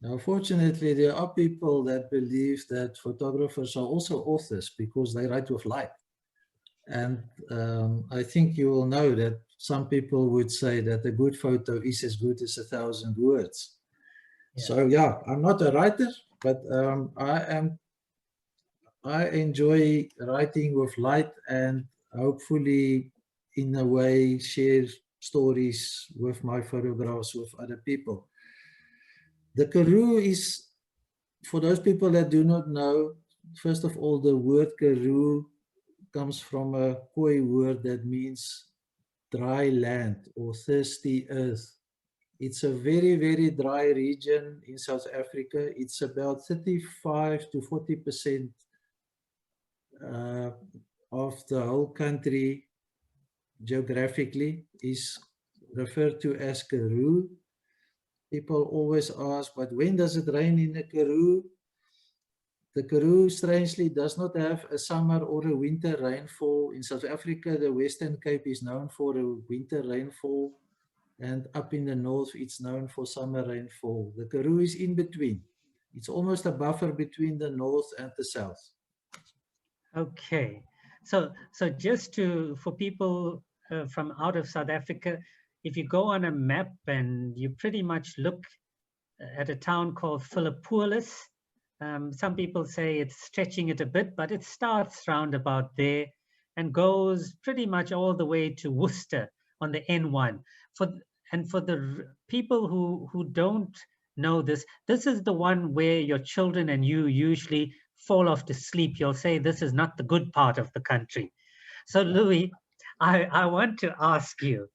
Now, fortunately, there are people that believe that photographers are also authors because they write with light. And I think you will know that some people would say that a good photo is as good as 1,000 words. Yeah. So yeah, I'm not a writer, but I enjoy writing with light and hopefully in a way share stories with my photographs with other people. The Karoo is, for those people that do not know, first of all, the word Karoo comes from a Khoi word that means dry land or thirsty earth. It's a very, very dry region in South Africa. It's about 35 to 40% of the whole country geographically is referred to as Karoo. People always ask, but when does it rain in the Karoo? The Karoo, strangely, does not have a summer or a winter rainfall. In South Africa, the Western Cape is known for a winter rainfall, and up in the north, it's known for summer rainfall. The Karoo is in between. It's almost a buffer between the north and the south. Okay, so just for people from out of South Africa, if you go on a map and you pretty much look at a town called Philippopolis, some people say it's stretching it a bit, but it starts round about there and goes pretty much all the way to Worcester on the N1. For the people who don't know this, this is the one where your children and you usually fall off to sleep. You'll say this is not the good part of the country. So Louis, I want to ask you,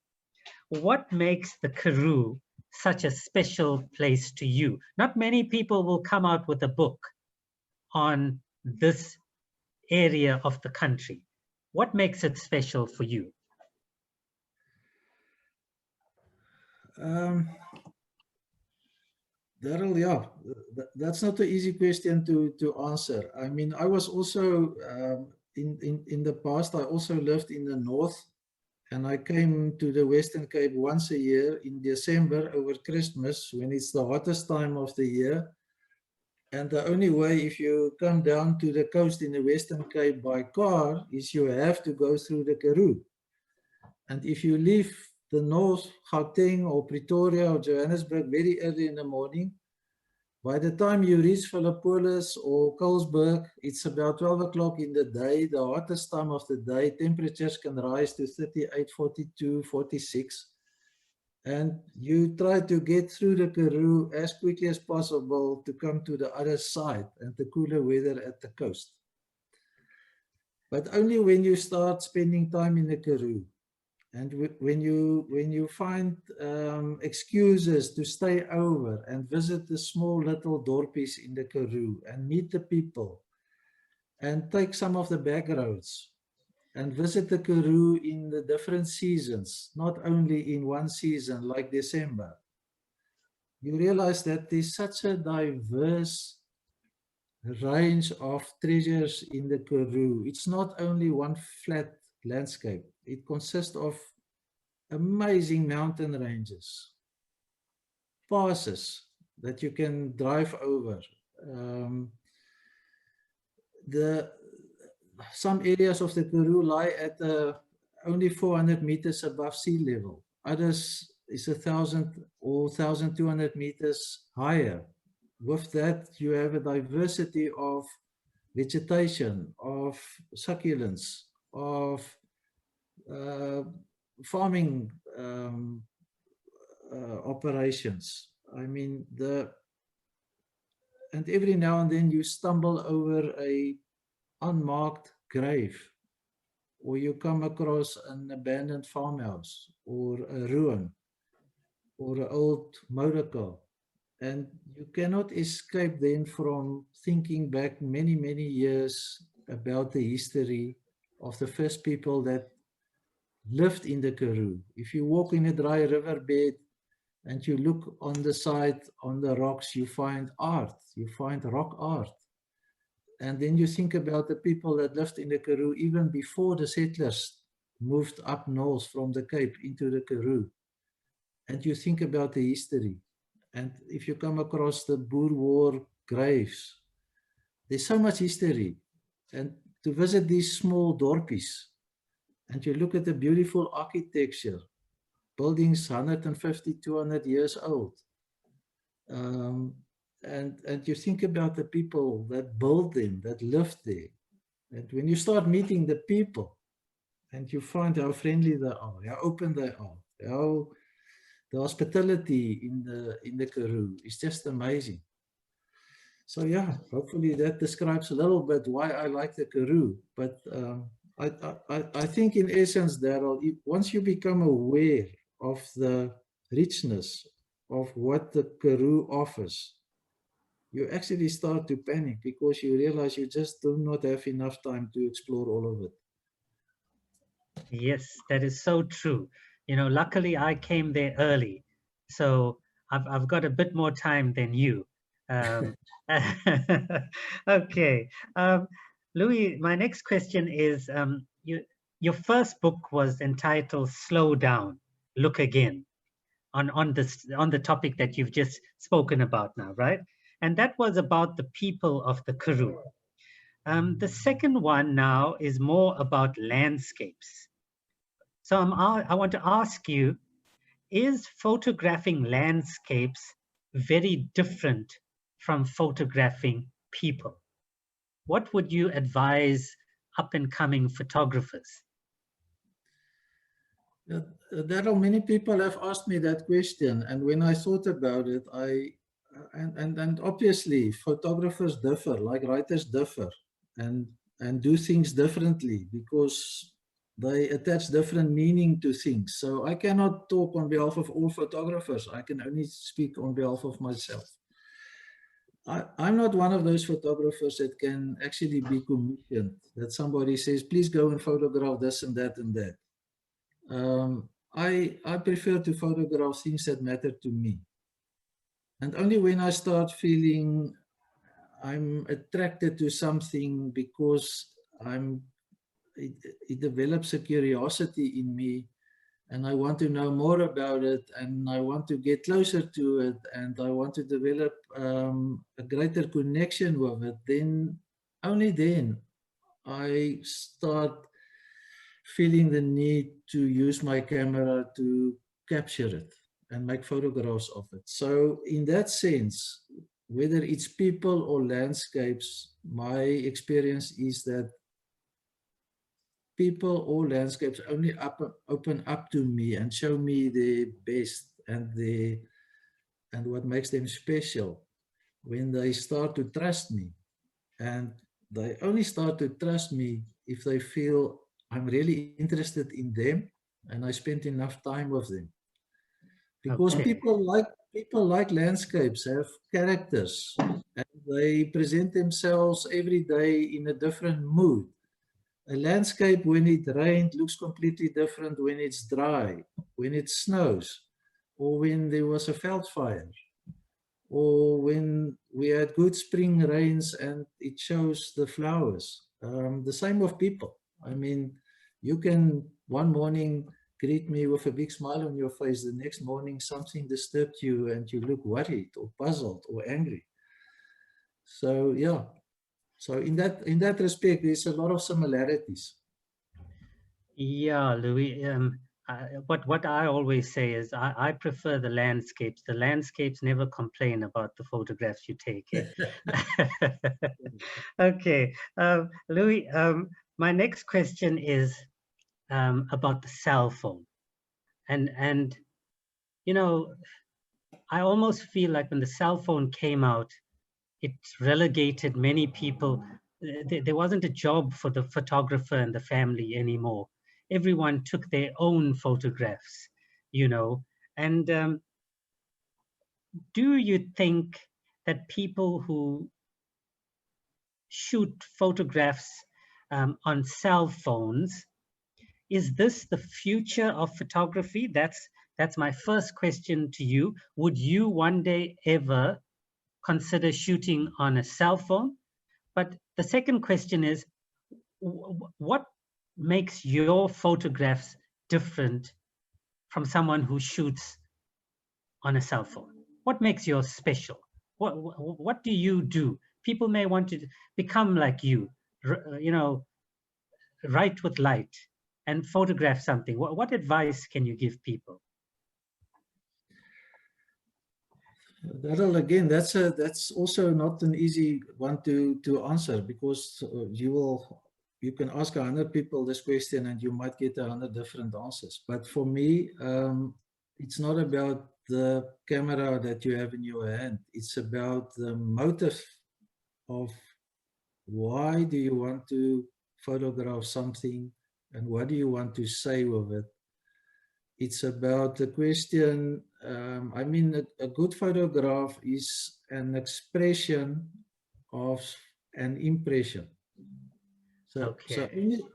what makes the Karoo such a special place to you? Not many people will come out with a book on this area of the country. What makes it special for you? Daryl, yeah, that's not an easy question to answer. I mean, I was also, in the past, I also lived in the north, And I came to the Western Cape once a year in December over Christmas, when it's the hottest time of the year. And the only way, if you come down to the coast in the Western Cape by car, is you have to go through the Karoo. And if you leave the North, Gauteng or Pretoria or Johannesburg very early in the morning, by the time you reach Philippopolis or Colesberg, it's about 12 o'clock in the day, the hottest time of the day. Temperatures can rise to 38, 42, 46. And you try to get through the Karoo as quickly as possible to come to the other side and the cooler weather at the coast. But only when you start spending time in the Karoo, and when you find excuses to stay over and visit the small little dorpies in the Karoo and meet the people and take some of the back roads and visit the Karoo in the different seasons, not only in one season like December, you realize that there's such a diverse range of treasures in the Karoo. It's not only one flat landscape. It consists of amazing mountain ranges, passes that you can drive over. Some areas of the Karoo lie at only 400 meters above sea level. Others is 1,000 or 1,200 meters higher. With that, you have a diversity of vegetation, of succulents, of farming operations. I mean, and every now and then you stumble over a unmarked grave, or you come across an abandoned farmhouse, or a ruin, or an old motor car. And you cannot escape then from thinking back many, many years about the history of the first people that lived in the Karoo. If you walk in a dry riverbed and you look on the side, on the rocks, you find art, you find rock art. And then you think about the people that lived in the Karoo even before the settlers moved up north from the Cape into the Karoo. And you think about the history. And if you come across the Boer War graves, there's so much history. And to visit these small dorpies, and you look at the beautiful architecture, buildings 150, 200 years old. And you think about the people that built them, that lived there. And when you start meeting the people, and you find how friendly they are, how open they are, how the hospitality in the Karoo is just amazing. So yeah, hopefully that describes a little bit why I like the Karoo. But I think in essence, Daryl, once you become aware of the richness of what the Karoo offers, you actually start to panic because you realize you just do not have enough time to explore all of it. Yes, that is so true. You know, luckily I came there early, so I've got a bit more time than you. Okay, Louis, my next question is, your first book was entitled "Slow Down, Look Again," on the topic that you've just spoken about now, right? And that was about the people of the Karoo. The second one now is more about landscapes. So I want to ask you, is photographing landscapes very different from photographing people? What would you advise up and coming photographers? There are many people have asked me that question, and when I thought about it, and obviously photographers differ, like writers differ, and do things differently because they attach different meaning to things. So I cannot talk on behalf of all photographers. I can only speak on behalf of myself. I'm not one of those photographers that can actually be commissioned, that somebody says, please go and photograph this and that and that. I prefer to photograph things that matter to me. And only when I start feeling I'm attracted to something because it develops a curiosity in me, and I want to know more about it, and I want to get closer to it, and I want to develop a greater connection with it, then only then I start feeling the need to use my camera to capture it and make photographs of it. So in that sense, whether it's people or landscapes, my experience is that people or landscapes only open up to me and show me the best and what makes them special when they start to trust me. And they only start to trust me if they feel I'm really interested in them and I spent enough time with them. Because Okay. people like landscapes, have characters, and they present themselves every day in a different mood. A landscape, when it rained, looks completely different when it's dry, when it snows, or when there was a veld fire, or when we had good spring rains and it shows the flowers. The same with people. I mean, you can one morning greet me with a big smile on your face, the next morning something disturbed you and you look worried or puzzled or angry. So yeah, so in that respect, there's a lot of similarities. Yeah, Louis. What I always say is I prefer the landscapes. The landscapes never complain about the photographs you take. Eh? Okay, Louis. My next question is about the cell phone, and you know, I almost feel like when the cell phone came out, it relegated many people. There wasn't a job for the photographer and the family anymore. Everyone took their own photographs, you know. And do you think that people who shoot photographs on cell phones, is this the future of photography? That's my first question to you. Would you one day ever consider shooting on a cell phone? But the second question is, what makes your photographs different from someone who shoots on a cell phone? What makes yours special? What do you do? People may want to become like you, you know, write with light and photograph something. What advice can you give people? Darryl, again, that's also not an easy one to answer, because you can ask 100 people this question and you might get 100 different answers. But for me, it's not about the camera that you have in your hand. It's about the motive of why do you want to photograph something and what do you want to say with it. It's about the question, I mean, a good photograph is an expression of an impression. So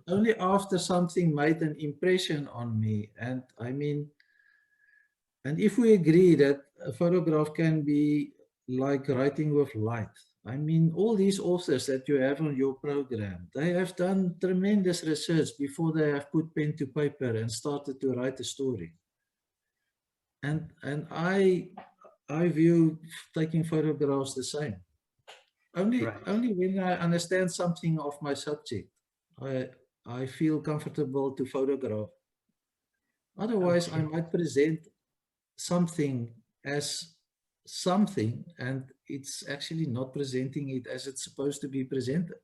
only after something made an impression on me, and I mean, and if we agree that a photograph can be like writing with light, I mean, all these authors that you have on your program, they have done tremendous research before they have put pen to paper and started to write a story. And I view taking photographs the same. Only when I understand something of my subject, I feel comfortable to photograph. Otherwise, I might present something as something, and it's actually not presenting it as it's supposed to be presented.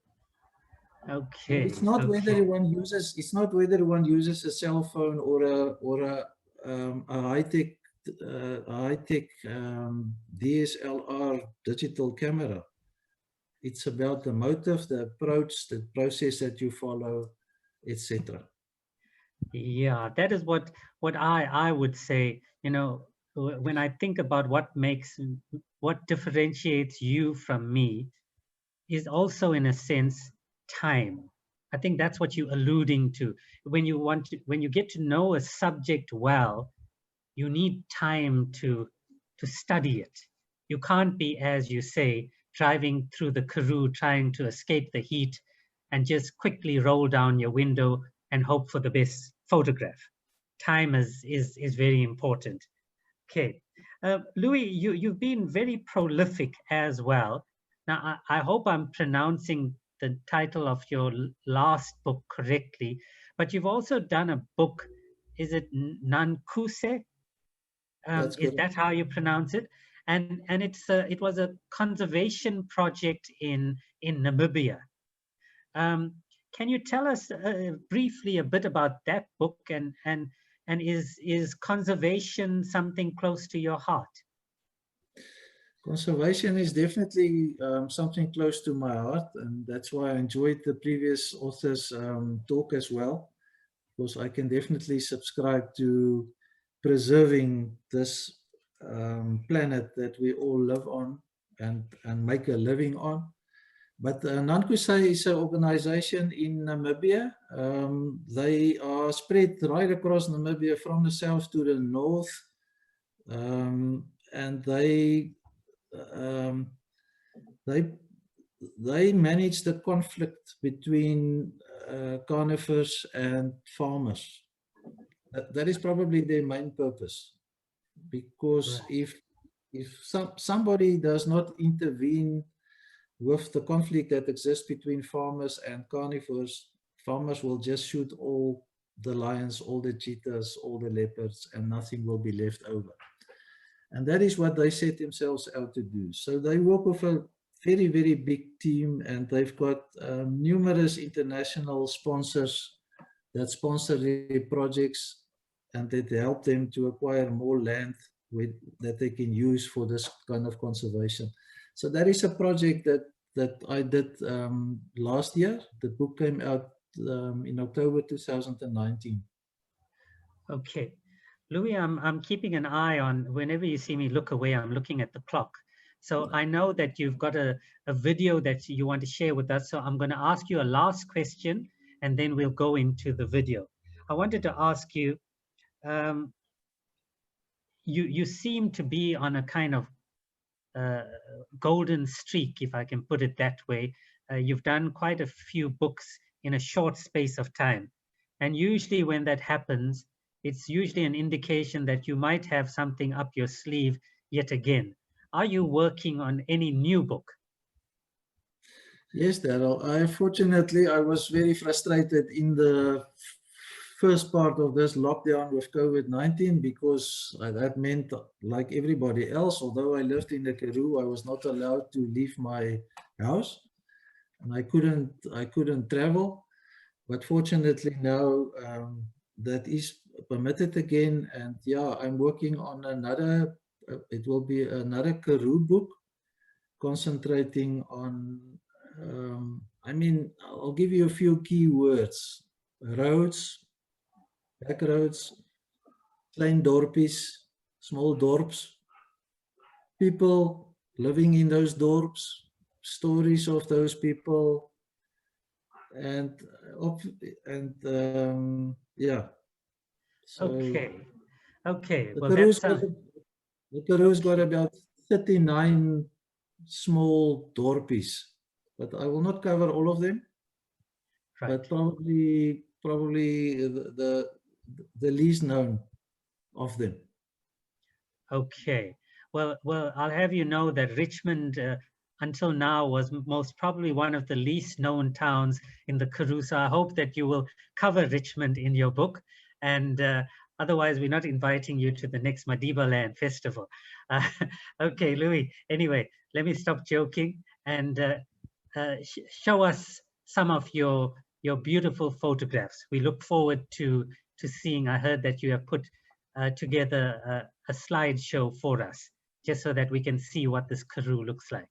Okay. And it's not whether one uses a cell phone or a high-tech DSLR digital camera. It's about the motive, the approach, the process that you follow, etc. Yeah, that is what I would say. You know, when I think about what differentiates you from me, is also in a sense time. I think that's what you're alluding to. When you get to know a subject well, you need time to study it. You can't be, as you say, driving through the Karoo trying to escape the heat and just quickly roll down your window and hope for the best photograph. time is very important. Okay, Louis, you've been very prolific as well. Now, I hope I'm pronouncing the title of your last book correctly, but you've also done a book. Is it Nankuse? That's Is correct. that how you pronounce it? And it was a conservation project in Namibia. Can you tell us briefly a bit about that book, and is conservation something close to your heart? Conservation is definitely something close to my heart, and that's why I enjoyed the previous author's talk as well, because I can definitely subscribe to preserving this planet that we all live on and make a living on. But Nankuse is an organization in Namibia. They are spread right across Namibia from the south to the north, and they manage the conflict between carnivores and farmers. That is probably their main purpose, because Right. if somebody does not intervene with the conflict that exists between farmers and carnivores, farmers will just shoot all the lions, all the cheetahs, all the leopards, and nothing will be left over. And that is what they set themselves out to do. So they work with a very, very big team, and they've got numerous international sponsors that sponsor their projects and that help them to acquire more land that they can use for this kind of conservation. So that is a project that I did last year. The book came out in October 2019. Okay. Louis, I'm keeping an eye on, whenever you see me look away, I'm looking at the clock. So I know that you've got a video that you want to share with us. So I'm going to ask you a last question, and then we'll go into the video. I wanted to ask you, you seem to be on a kind of golden streak, if I can put it that way. You've done quite a few books in a short space of time. And usually when that happens, it's usually an indication that you might have something up your sleeve yet again. Are you working on any new book? Yes, Daryl. Unfortunately, I was very frustrated in the first part of this lockdown with COVID-19, because that meant, like everybody else, although I lived in the Karoo, I was not allowed to leave my house, and I couldn't travel. But fortunately now that is permitted again, and yeah, I'm working on another. It will be another Karoo book, concentrating on. I mean, I'll give you a few key words: roads, back roads, klein dorpies, small dorps, people living in those dorps, stories of those people, and yeah. So Okay. the Well, that's Karoo's got about 39 small dorpies, but I will not cover all of them. right. But probably the least known of them. Okay. Well, I'll have you know that Richmond, until now, was most probably one of the least known towns in the Karoo. So I hope that you will cover Richmond in your book, and otherwise we're not inviting you to the next Madibaland festival. Okay, Louis. Anyway, let me stop joking and show us some of your beautiful photographs. We look forward to seeing. I heard that you have put together a slideshow for us, just so that we can see what this Karoo looks like.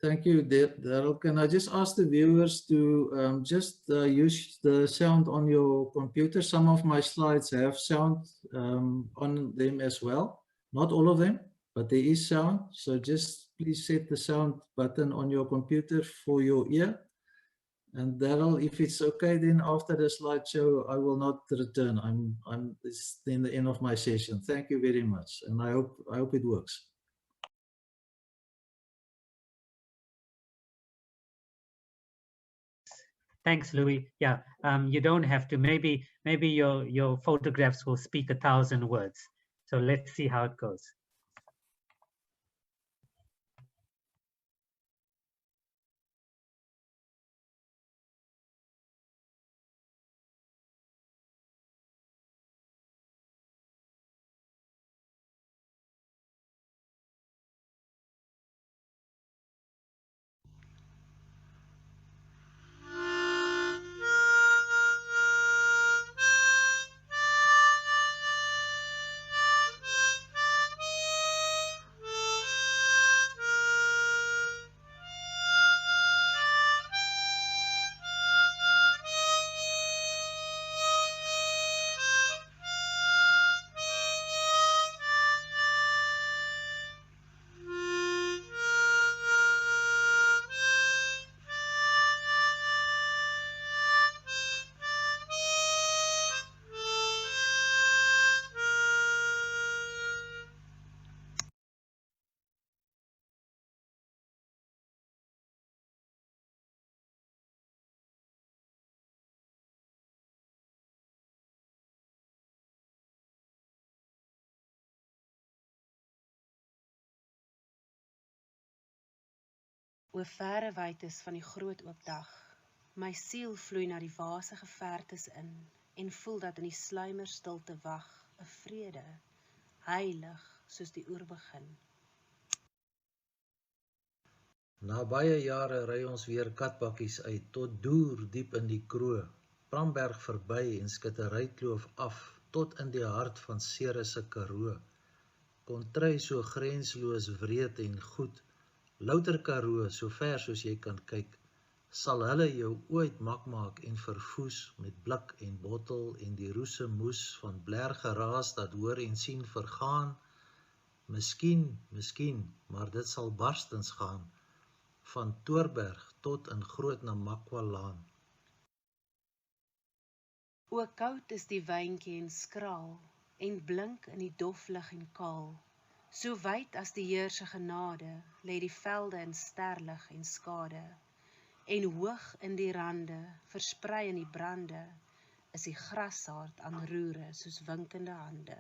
Thank you, Daryl. Can I just ask the viewers to just use the sound on your computer? Some of my slides have sound on them as well. Not all of them, but there is sound. So just please set the sound button on your computer for your ear. And Daryl, if it's okay, then after the slideshow, I will not return. It's in the end of my session. Thank you very much, and I hope it works. Thanks, Louis. Yeah, you don't have to. Maybe your photographs will speak 1,000 words. So let's see how it goes. O verre wytes van die groot oop dag, my siel vloei na die wasige vertes in, en voel dat in die sluimer stilte wag, 'n vrede, heilig soos die oerbegin. Na baie jare ry ons weer katbakkies uit, tot Doer diep in die Kroo, Pramberg verby en Skitterykloof af, tot in die hart van Ceres se Karoo. Kontry so grensloos wreed en goed, louter Karoo, so ver soos jy kan kyk, sal hulle jou ooit mak maak en verfoes met blik en bottel en die roese moes van bler geraas dat hoor en sien vergaan. Miskien, maar dit sal barstens gaan, van Toorberg tot in Groot Namakwa-laan. O koud is die wyntjie en skraal, en blink in die doflig en kaal. So wyd as die Heer se genade, lê die velde in sterlig en skade. En hoog in die rande, versprei in die brande, is die grassaad aan roere soos winkende hande.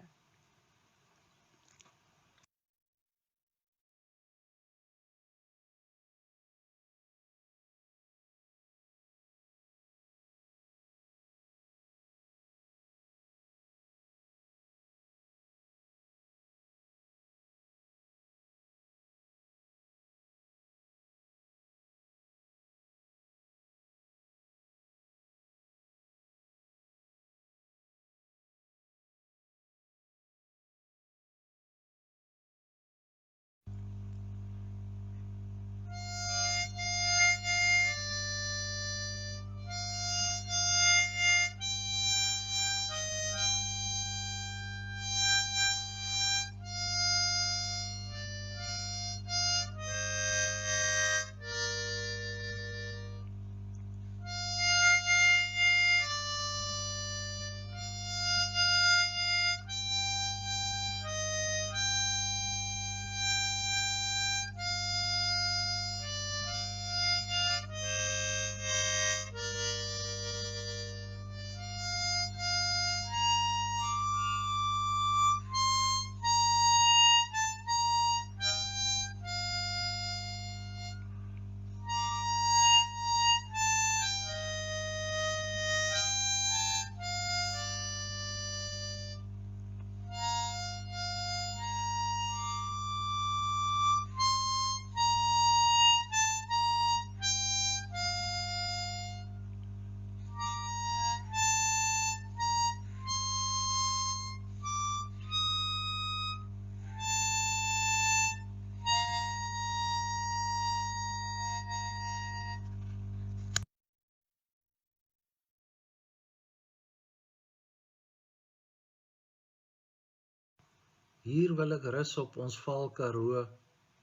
Hier wil ek rus op ons vaal Karoo,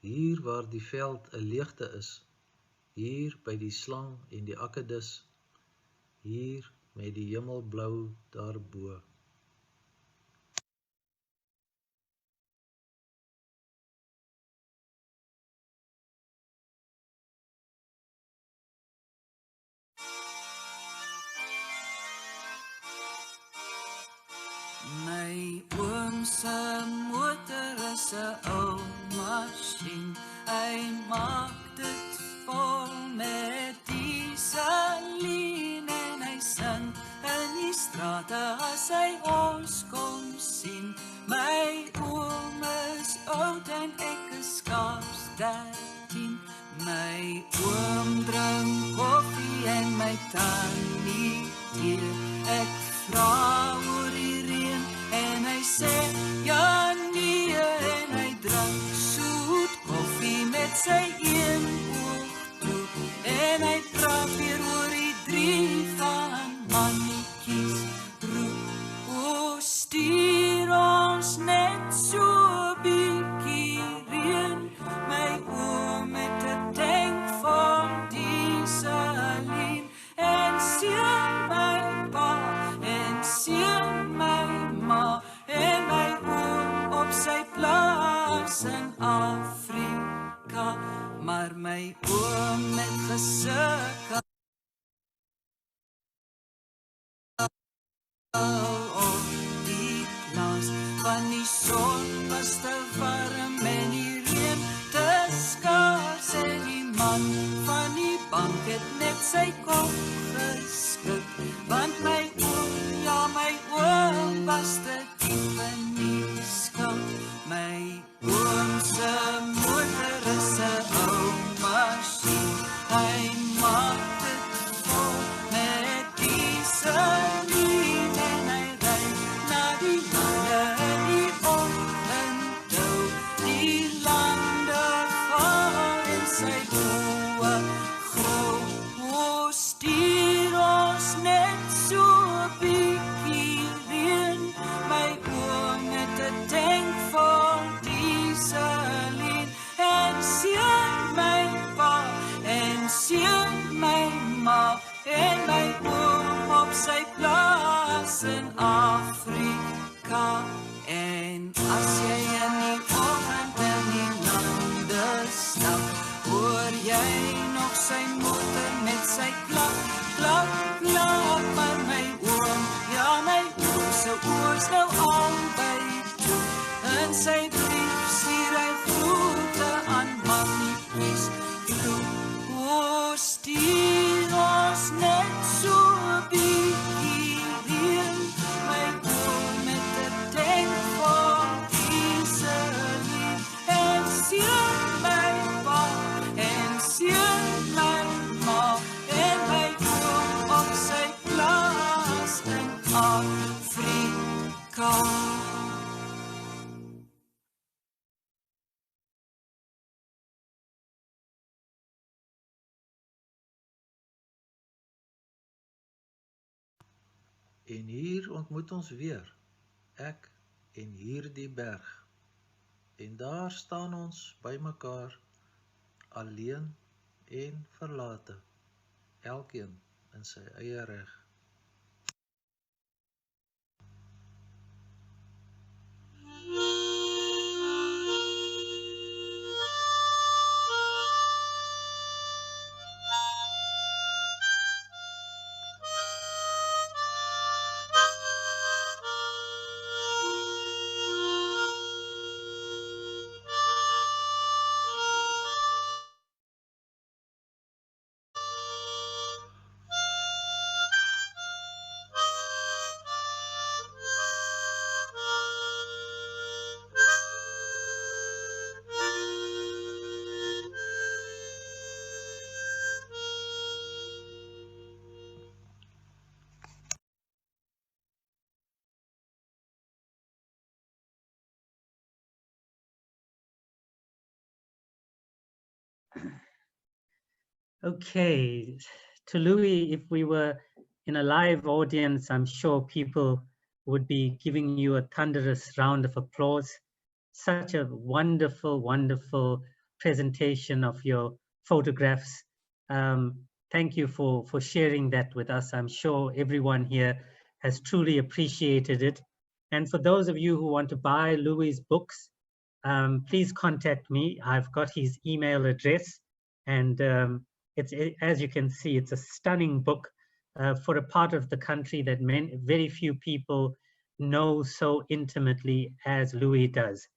hier waar die veld 'n leegte is, hier by die slang en die akedus, hier met die hemelblou daarbo. plaas in Afrika, maar my oom het gesukkel op die plaas. Van die son was te warm en die reën te skaars, en die man van die bank het net sy kop geskik, want my oom, ja my oom was te diep in die skuld. My oom se motor is 'n ou masjien, hy maak dit vol met dieselien, en hy ry na die lande in die onthou, die lande van in sy oë groot. O, stuur ons net so 'n bietjie reën, my oom het 'n tank vol dieselien, en seën my pa, en seën my ma, en my oom op sy plaas in Afrika. En as jy in die oggend in die lande stap, hoor jy nog sy motor met sy klap, klap, klap, maar my oom, ja my oom se oor is nou albei toe, in sy brief stuur hy groete aan Madibaland toe. O, stuur ons net so 'n bietjie reën, my oom met 'n tank vol dieselien, en seën my pa, en seën my ma, en my oom op sy plaas in Afrika. En hier ontmoet ons weer, ek en hierdie berg. En daar staan ons by mekaar, alleen en verlate, elkeen in sy eie reg. Okay, to Louis, if we were in a live audience, I'm sure people would be giving you a thunderous round of applause. Such a wonderful, wonderful presentation of your photographs. Thank you for sharing that with us. I'm sure everyone here has truly appreciated it. And for those of you who want to buy Louis' books, please contact me. I've got his email address, and as you can see, it's a stunning book for a part of the country that very few people know so intimately as Louis does.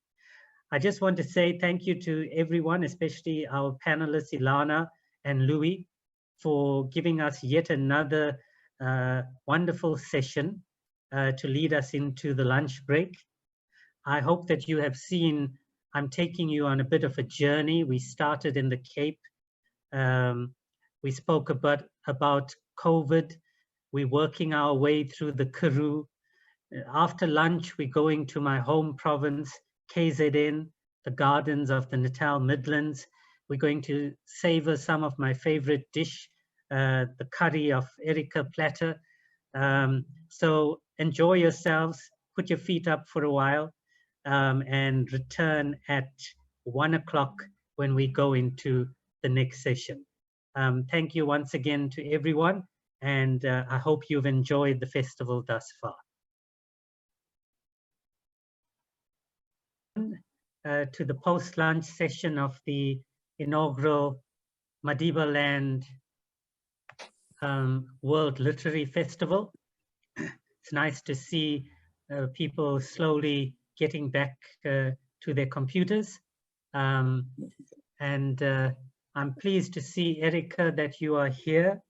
I just want to say thank you to everyone, especially our panelists, Ilana and Louis, for giving us yet another wonderful session to lead us into the lunch break. I hope that you have seen, I'm taking you on a bit of a journey. We started in the Cape. We spoke about COVID. We're working our way through the Karoo. After lunch, we're going to my home province, KZN, the gardens of the Natal Midlands. We're going to savor some of my favorite dish, the curry of Erica platter. So enjoy yourselves, put your feet up for a while, and return at 1 o'clock when we go into the next session. Thank you once again to everyone, and I hope you've enjoyed the festival thus far. to the post-lunch session of the inaugural Madibaland World Literary Festival. It's nice to see people slowly getting back to their computers. And I'm pleased to see, Erica, that you are here.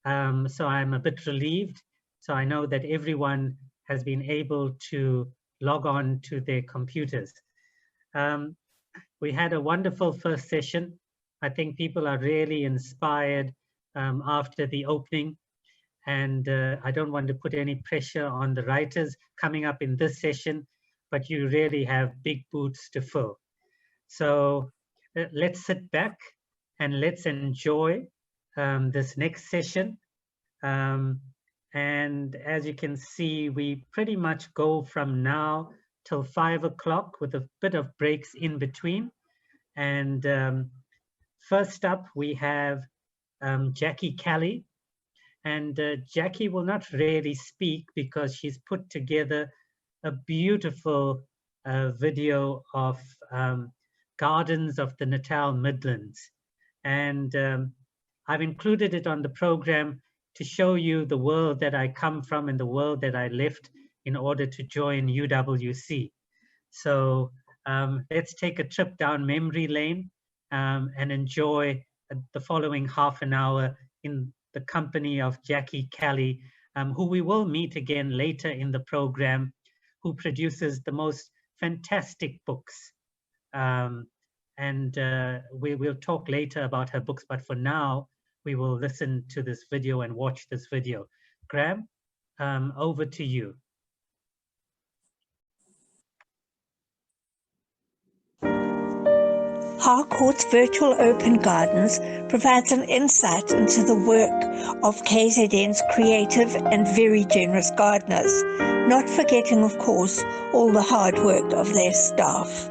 So I'm a bit relieved. So I know that everyone has been able to log on to their computers. We had a wonderful first session. I think people are really inspired after the opening. And I don't want to put any pressure on the writers coming up in this session, but you really have big boots to fill. So let's sit back and let's enjoy this next session. And as you can see, we pretty much go from now till 5 o'clock with a bit of breaks in between. And first up, we have Jackie Kelly. And Jackie will not really speak because she's put together a beautiful video of gardens of the Natal Midlands. And I've included it on the program to show you the world that I come from and the world that I left in order to join UWC. So let's take a trip down memory lane and enjoy the following half an hour in the company of Jackie Kelly, who we will meet again later in the program, who produces the most fantastic books. And we will talk later about her books, but for now, we will listen to this video and watch this video. Graham, over to you. Harcourt's virtual open gardens provides an insight into the work of KZN's creative and very generous gardeners, not forgetting, of course, all the hard work of their staff.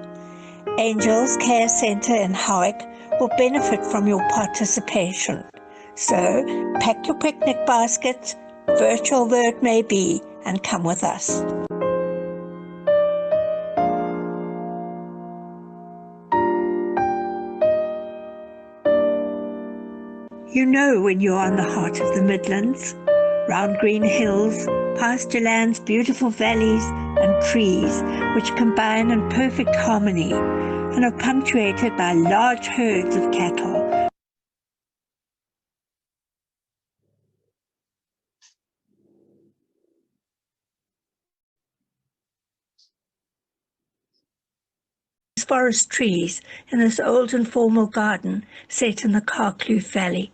Angels Care Centre in Howick will benefit from your participation. So, pack your picnic basket, virtual though it may be, and come with us. You know when you're on the heart of the Midlands, round green hills, pasture lands, beautiful valleys and trees which combine in perfect harmony and are punctuated by large herds of cattle. Forest trees in this old and formal garden set in the Carcloof Valley.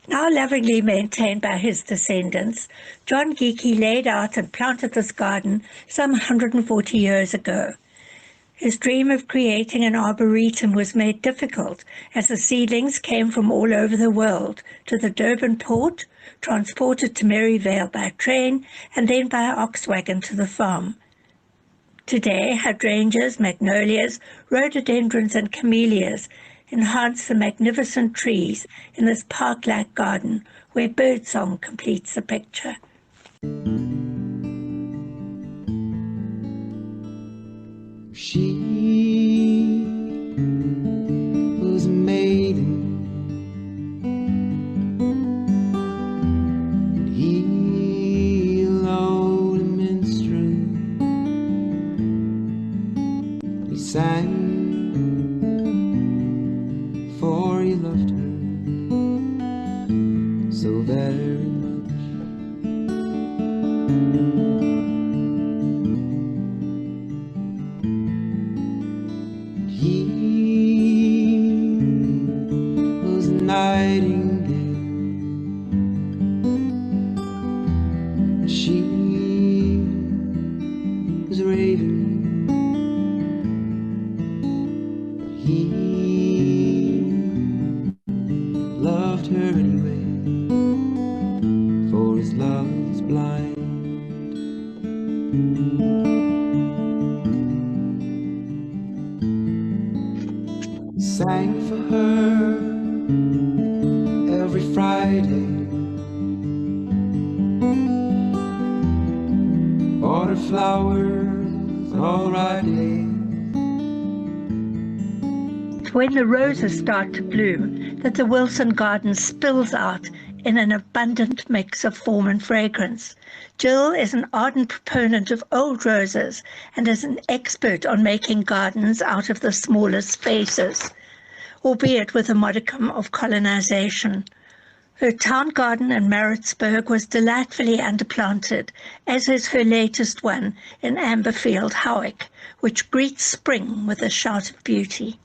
Now lovingly maintained by his descendants, John Geekie laid out and planted this garden some 140 years ago. His dream of creating an arboretum was made difficult as the seedlings came from all over the world to the Durban port, transported to Maryvale by train, and then by ox wagon to the farm. Today, hydrangeas, magnolias, rhododendrons and camellias enhance the magnificent trees in this park-like garden where birdsong completes the picture. She was a maiden, and he a lord a minstrel. He sang, for he loved her so very much. He was a nightingale, and she was a raven. He loved her anyway, for his love was blind. Sang for her every Friday, bought her flowers on all right days. When the roses start to bloom, that the Wilson garden spills out in an abundant mix of form and fragrance. Jill is an ardent proponent of old roses and is an expert on making gardens out of the smallest spaces, albeit with a modicum of colonization. Her town garden in Maritzburg was delightfully underplanted, as is her latest one in Amberfield, Howick, which greets spring with a shout of beauty.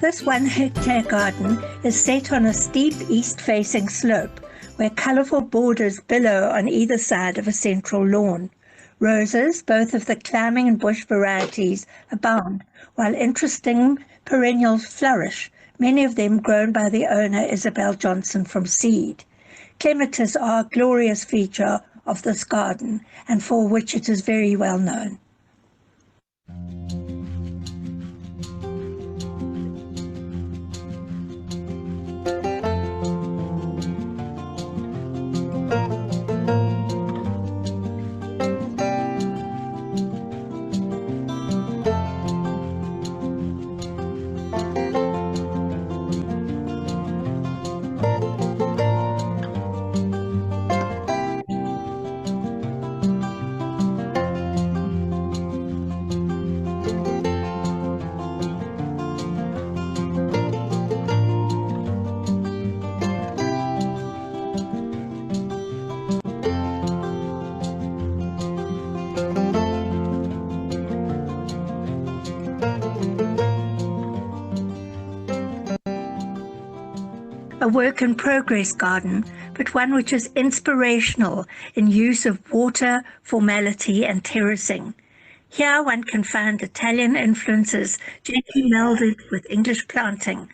This 1 hectare garden is set on a steep east-facing slope where colourful borders billow on either side of a central lawn. Roses, both of the climbing and bush varieties, abound, while interesting perennials flourish, many of them grown by the owner Isabel Johnson from seed. Clematis are a glorious feature of this garden and for which it is very well known. A work-in-progress garden, but one which is inspirational in use of water, formality and terracing. Here one can find Italian influences gently melded with English planting.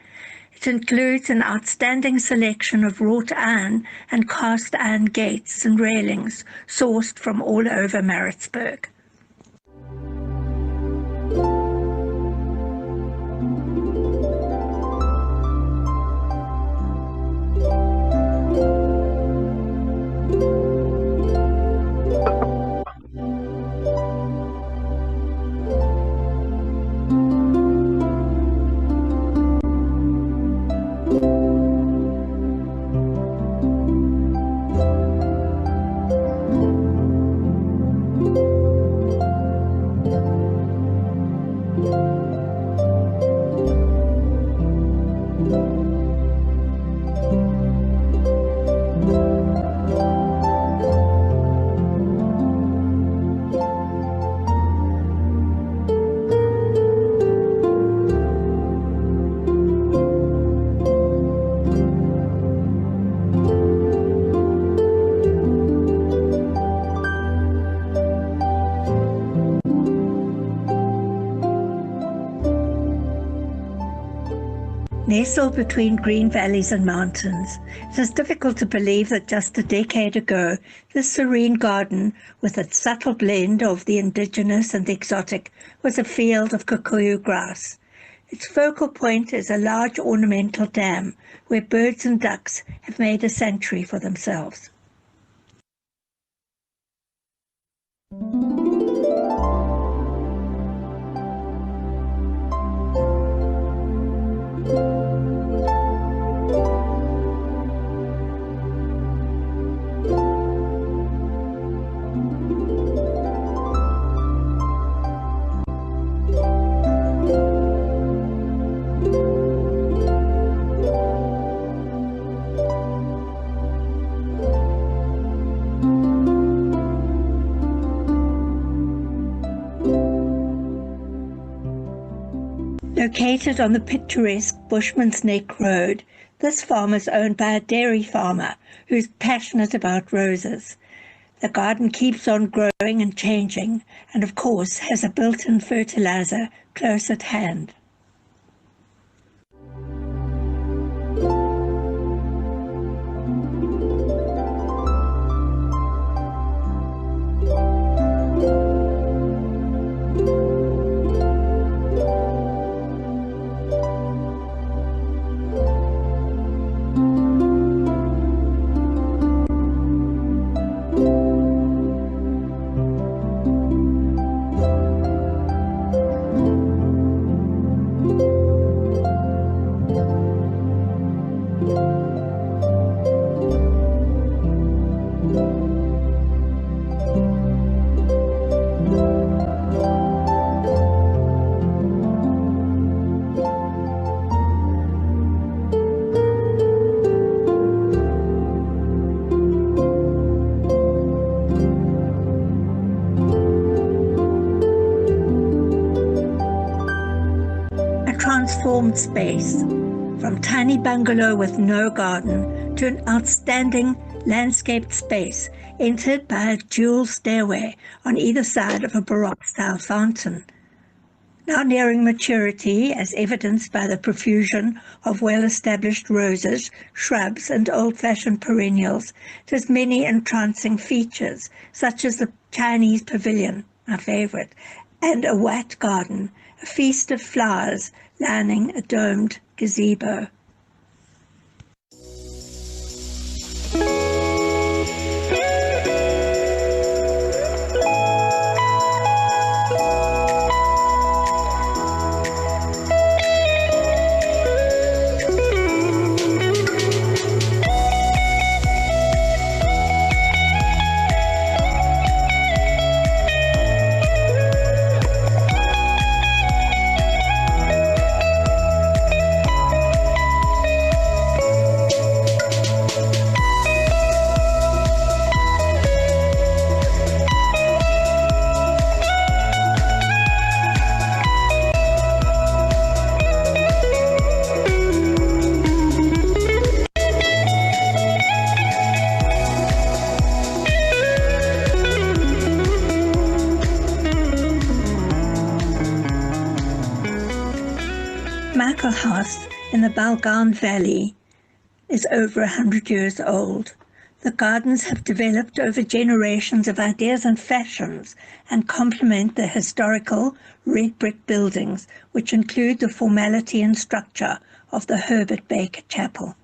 It includes an outstanding selection of wrought iron and cast iron gates and railings sourced from all over Maritzburg. Nestled between green valleys and mountains, it is difficult to believe that just a decade ago, this serene garden, with its subtle blend of the indigenous and the exotic, was a field of kikuyu grass. Its focal point is a large ornamental dam where birds and ducks have made a sanctuary for themselves. Located on the picturesque Bushman's Neck Road, this farm is owned by a dairy farmer who's passionate about roses. The garden keeps on growing and changing, and of course has a built-in fertilizer close at hand. Transformed space, from tiny bungalow with no garden to an outstanding landscaped space entered by a dual stairway on either side of a Baroque-style fountain. Now nearing maturity, as evidenced by the profusion of well-established roses, shrubs, and old-fashioned perennials, it has many entrancing features, such as the Chinese pavilion, my favorite, and a white garden, a feast of flowers lining a domed gazebo. House in the Balgan Valley is over 100 years old. The gardens have developed over generations of ideas and fashions and complement the historical red brick buildings, which include the formality and structure of the Herbert Baker Chapel.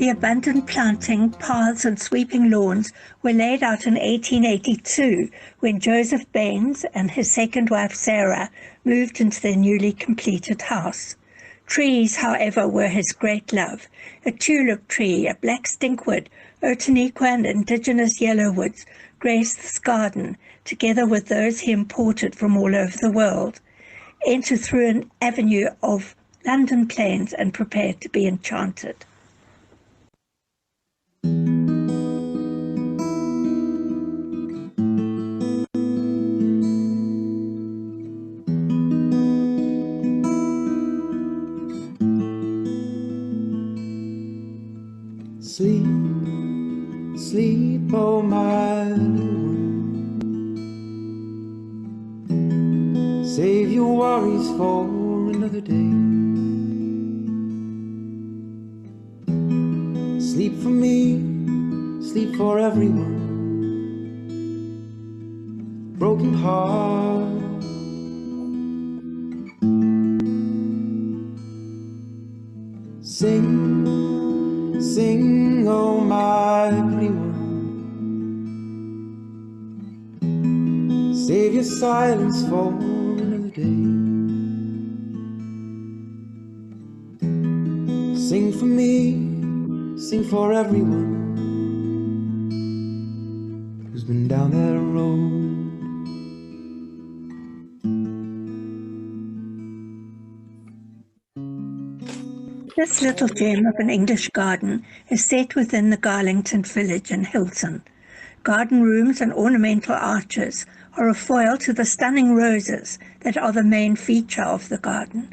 The abundant planting, paths and sweeping lawns were laid out in 1882 when Joseph Baines and his second wife Sarah moved into their newly completed house. Trees, however, were his great love. A tulip tree, a black stinkwood, Otaniqua and indigenous yellowwoods graced this garden, together with those he imported from all over the world. Enter through an avenue of London plains and prepared to be enchanted. Sleep, sleep, oh my little one. Save your worries for another day. Sleep for me, sleep for everyone. Broken heart. Sing, sing, oh my pretty one. Save your silence for another day. Sing for me, sing for everyone who's been down that road. This little gem of an English garden is set within the Garlington village in Hilton. Garden rooms and ornamental arches are a foil to the stunning roses that are the main feature of the garden.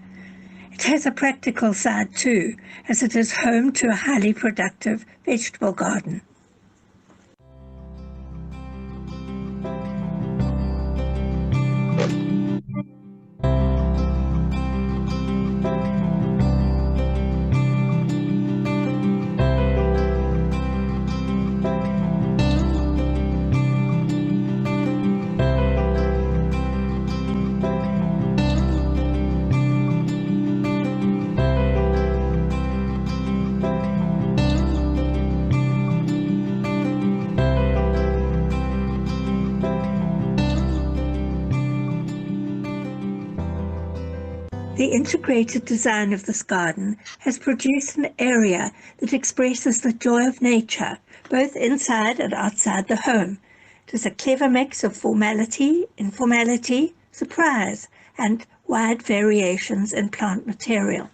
It has a practical side too, as it is home to a highly productive vegetable garden. The integrated design of this garden has produced an area that expresses the joy of nature, both inside and outside the home. It is a clever mix of formality, informality, surprise, and wide variations in plant material.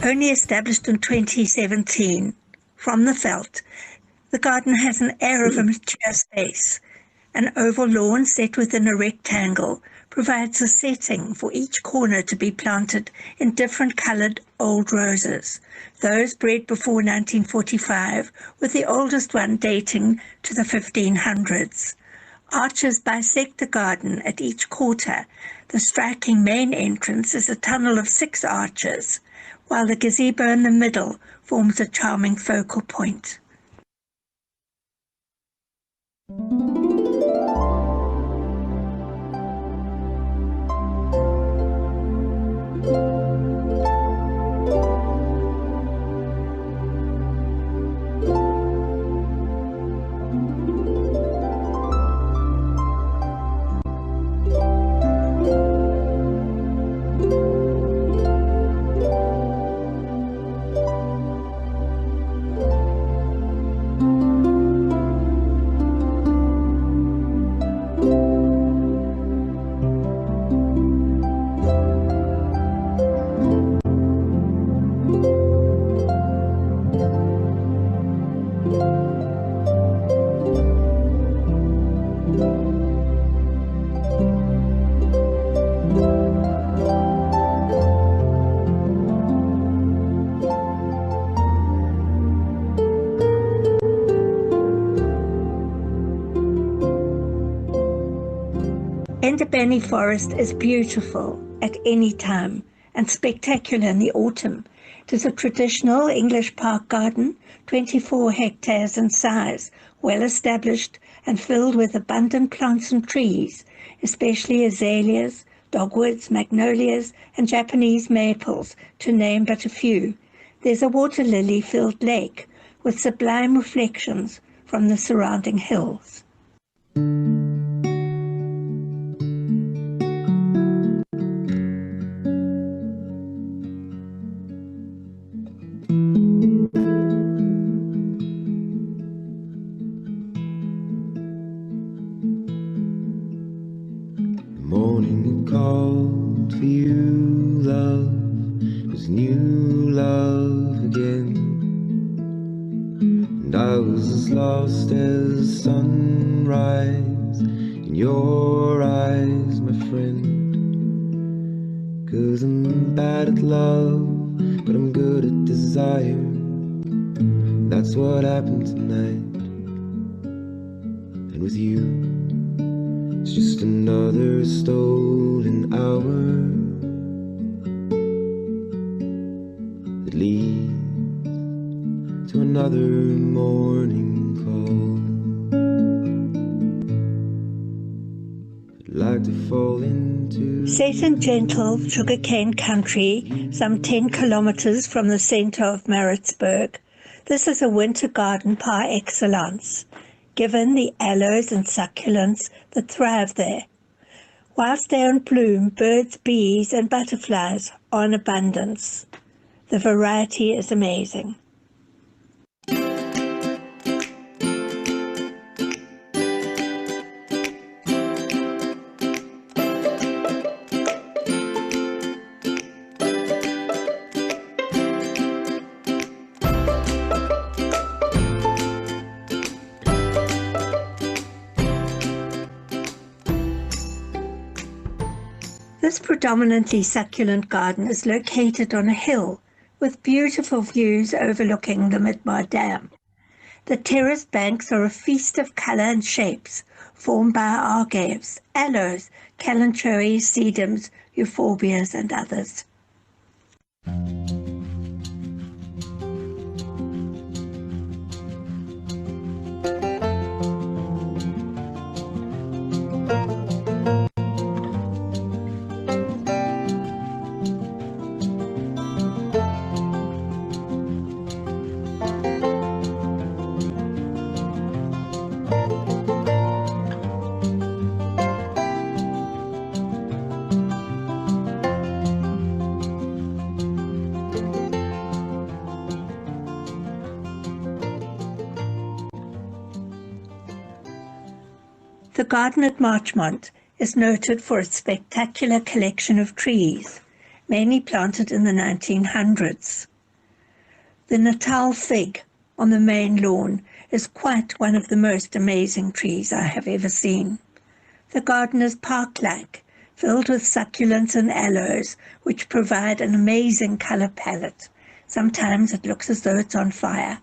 Only established in 2017, from the veld, the garden has an air of a mature space. An oval lawn set within a rectangle provides a setting for each corner to be planted in different coloured old roses, those bred before 1945, with the oldest one dating to the 1500s. Arches bisect the garden at each quarter. The striking main entrance is a tunnel of 6 arches, while the gazebo in the middle forms a charming focal point. Endabeni Forest is beautiful at any time and spectacular in the autumn. It is a traditional English park garden, 24 hectares in size, well established and filled with abundant plants and trees, especially azaleas, dogwoods, magnolias, and Japanese maples, to name but a few. There's a water lily-filled lake with sublime reflections from the surrounding hills. Morning called for you, love, was new love again. And I was as lost as sunrise in your eyes, my friend. 'Cause I'm bad at love, but I'm good at desire. That's what happened tonight. And with you, it's just another stolen hour that leads to another morning call. I'd like to fall into Set in gentle sugarcane country, some 10 kilometers from the center of Maritzburg, this is a winter garden par excellence, given the aloes and succulents that thrive there. Whilst they're in bloom, birds, bees, and butterflies are in abundance. The variety is amazing. This predominantly succulent garden is located on a hill with beautiful views overlooking the Midmar Dam. The terraced banks are a feast of colour and shapes formed by argives, aloes, kalanchoes, sedums, euphorbias and others. The garden at Marchmont is noted for its spectacular collection of trees, mainly planted in the 1900s. The Natal fig on the main lawn is quite one of the most amazing trees I have ever seen. The garden is park-like, filled with succulents and aloes, which provide an amazing colour palette. Sometimes it looks as though it's on fire.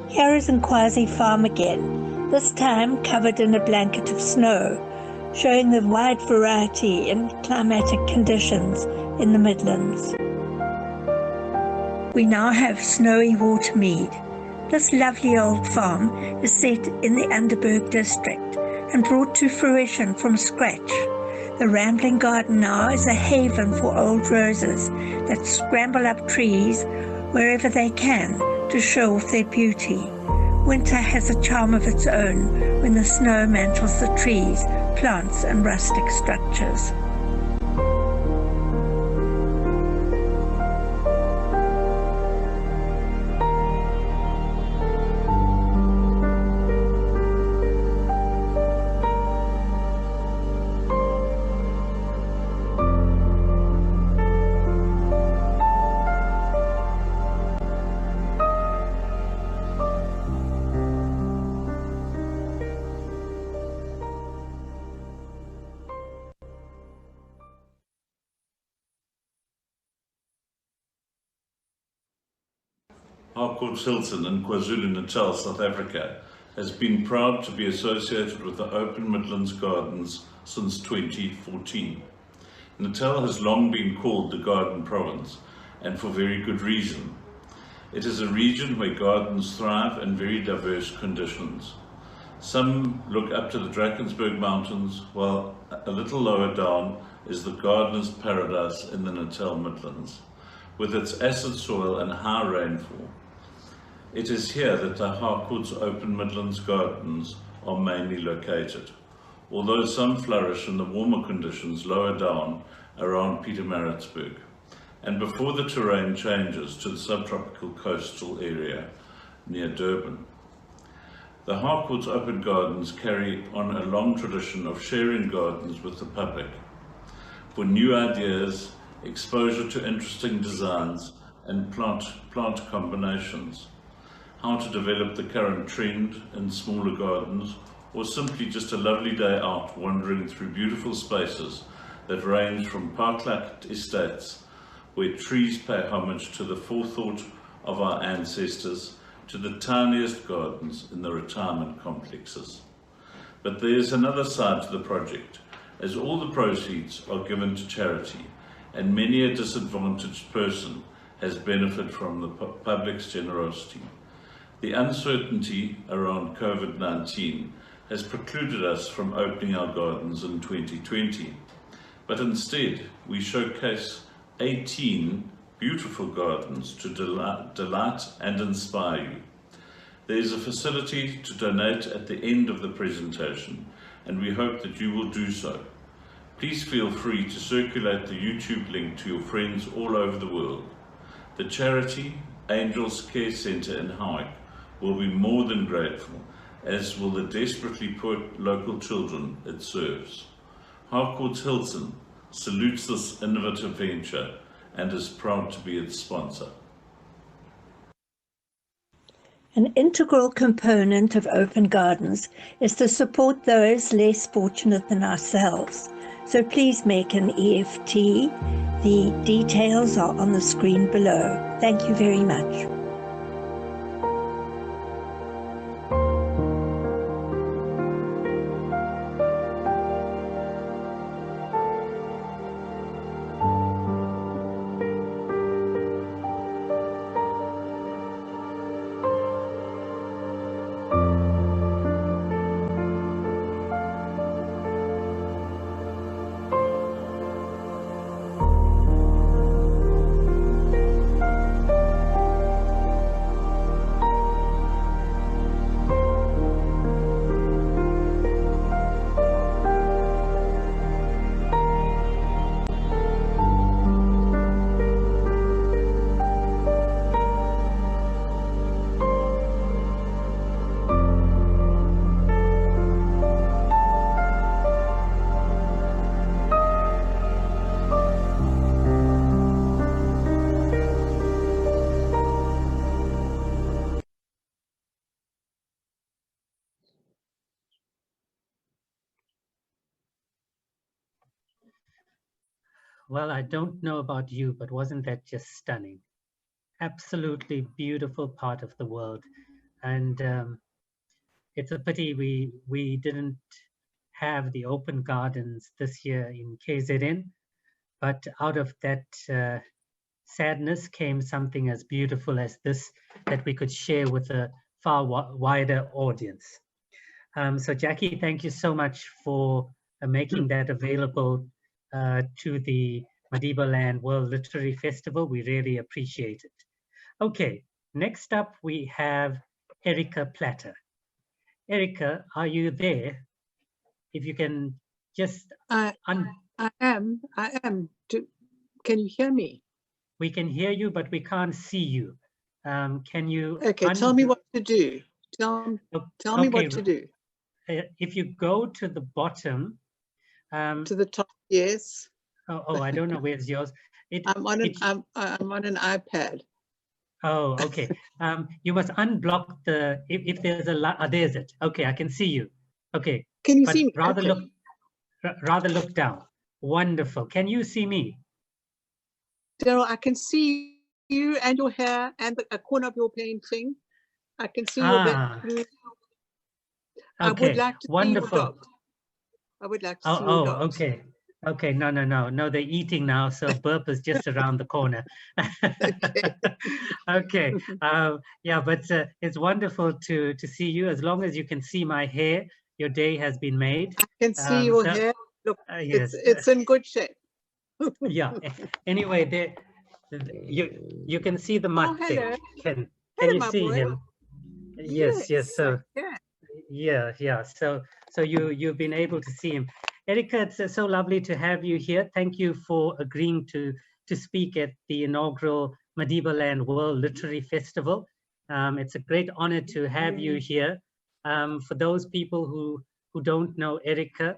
Here is Nkwazi Farm again, this time covered in a blanket of snow, showing the wide variety in climatic conditions in the Midlands. We now have snowy watermead, This lovely old farm is set in the Underberg district and brought to fruition from scratch. The rambling garden now is a haven for old roses that scramble up trees wherever they can to show off their beauty. Winter has a charm of its own when the snow mantles the trees, plants and rustic structures. Harcourt Hilton in KwaZulu-Natal, South Africa, has been proud to be associated with the Open Midlands Gardens since 2014. Natal has long been called the Garden Province, and for very good reason. It is a region where gardens thrive in very diverse conditions. Some look up to the Drakensberg Mountains, while a little lower down is the gardener's paradise in the Natal Midlands, with its acid soil and high rainfall. It is here that the Harcourt's Open Midlands Gardens are mainly located, although some flourish in the warmer conditions lower down around Pietermaritzburg, and before the terrain changes to the subtropical coastal area near Durban. The Harcourt's Open Gardens carry on a long tradition of sharing gardens with the public for new ideas, exposure to interesting designs and plant combinations, how to develop the current trend in smaller gardens, or simply just a lovely day out wandering through beautiful spaces that range from park-like estates where trees pay homage to the forethought of our ancestors to the tiniest gardens in the retirement complexes. But there's another side to the project, as all the proceeds are given to charity, and many a disadvantaged person has benefited from the public's generosity. The uncertainty around COVID-19 has precluded us from opening our gardens in 2020, but instead we showcase 18 beautiful gardens to delight and inspire you. There is a facility to donate at the end of the presentation, and we hope that you will do so. Please feel free to circulate the YouTube link to your friends all over the world. The charity Angels Care Centre in Howick will be more than grateful, as will the desperately poor local children it serves. Harcourt Hilton salutes this innovative venture and is proud to be its sponsor. An integral component of open gardens is to support those less fortunate than ourselves. So please make an EFT. The details are on the screen below. Thank you very much. Well, I don't know about you, but wasn't that just stunning? Absolutely beautiful part of the world. And it's a pity we didn't have the open gardens this year in KZN, but out of that sadness came something as beautiful as this that we could share with a far wider audience. So Jackie, thank you so much for making that available to the Madibaland World Literary Festival. We really appreciate it. Okay, next up we have Erica Platter. Erica, are you there? If you can just... I am. Can you hear me? We can hear you, but we can't see you. Can you... Okay, tell me what to do. Tell me what to do. If you go to the bottom... to the top, yes. Oh, I don't know where's yours. I'm on an iPad. Oh, okay. You must unblock the... If there's a... there's it. Okay, I can see you. Okay. Can you see me? Rather okay. rather look down. Wonderful. Can you see me? Daryl, I can see you and your hair and a corner of your painting. I can see your blue. Okay, I would like to wonderful. see your dog. I would like to see your dogs. Okay. Okay, no, they're eating now, so burp is just around the corner. Okay, yeah, but it's wonderful to see you. As long as you can see my hair, your day has been made. I can see your hair. Look, yes. it's in good shape. Yeah. Anyway, you can see the mud there. Can you see him? Yes. So yeah. So you've been able to see him. Erica, it's so lovely to have you here. Thank you for agreeing to speak at the inaugural Madibaland World Literary Festival. It's a great honor to have you here. For those people who don't know Erica,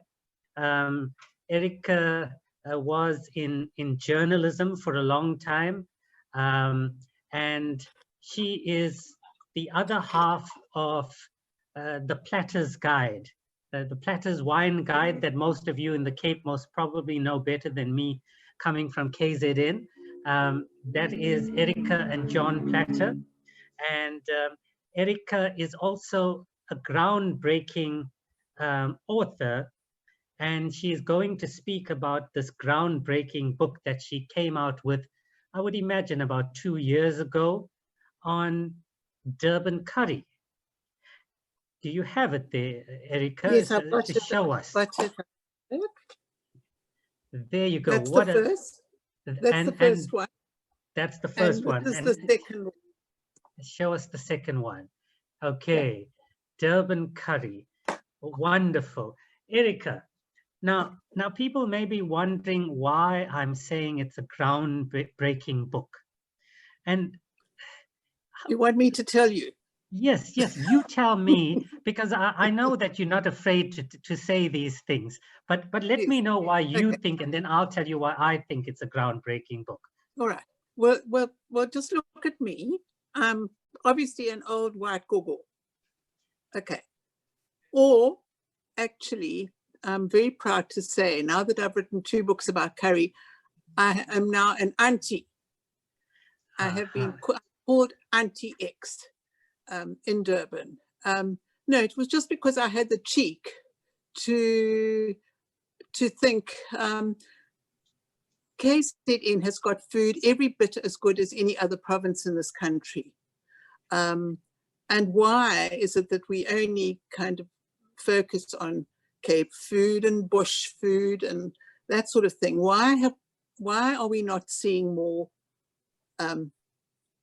Erica was in journalism for a long time, and she is the other half of the Platter's Guide. The Platter's Wine Guide that most of you in the Cape most probably know better than me coming from KZN. That is Erica and John Platter. And Erica is also a groundbreaking author, and she's going to speak about this groundbreaking book that she came out with, I would imagine about 2 years ago, on Durban curry. Do you have it there, Erica? Yes, I've got to show us. There you go. That's the first. That's the first one. That's the first one. This is the second one. Show us the second one. Okay, yeah. Durban curry. Wonderful. Erica, now people may be wondering why I'm saying it's a groundbreaking book. And you want me to tell you? Yes, you tell me, because I know that you're not afraid to say these things, but let me know why you think, and then I'll tell you why I think it's a groundbreaking book. All right. Well, just look at me. I'm obviously an old white gogo. Okay. Or actually, I'm very proud to say, now that I've written 2 books about curry, I am now an auntie. I have been called Auntie X. In Durban. No, it was just because I had the cheek to think KZN has got food every bit as good as any other province in this country. And why is it that we only kind of focus on Cape food and bush food and that sort of thing? Why are we not seeing more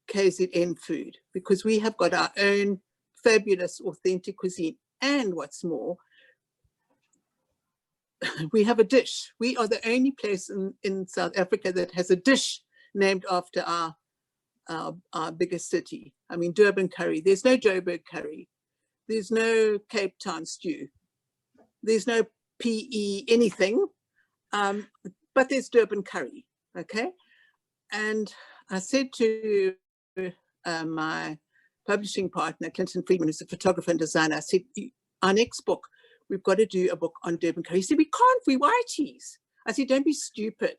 KZN food? Because we have got our own fabulous authentic cuisine, and what's more, we have a dish. We are the only place in South Africa that has a dish named after our biggest city. I mean, Durban curry. There's no Joburg curry. There's no Cape Town stew. There's no PE anything, but there's Durban curry. Okay, and I said to my publishing partner, Clinton Friedman, who's a photographer and designer, I said, our next book, we've got to do a book on Durban curry. He said, we can't, we whiteys. I said, don't be stupid.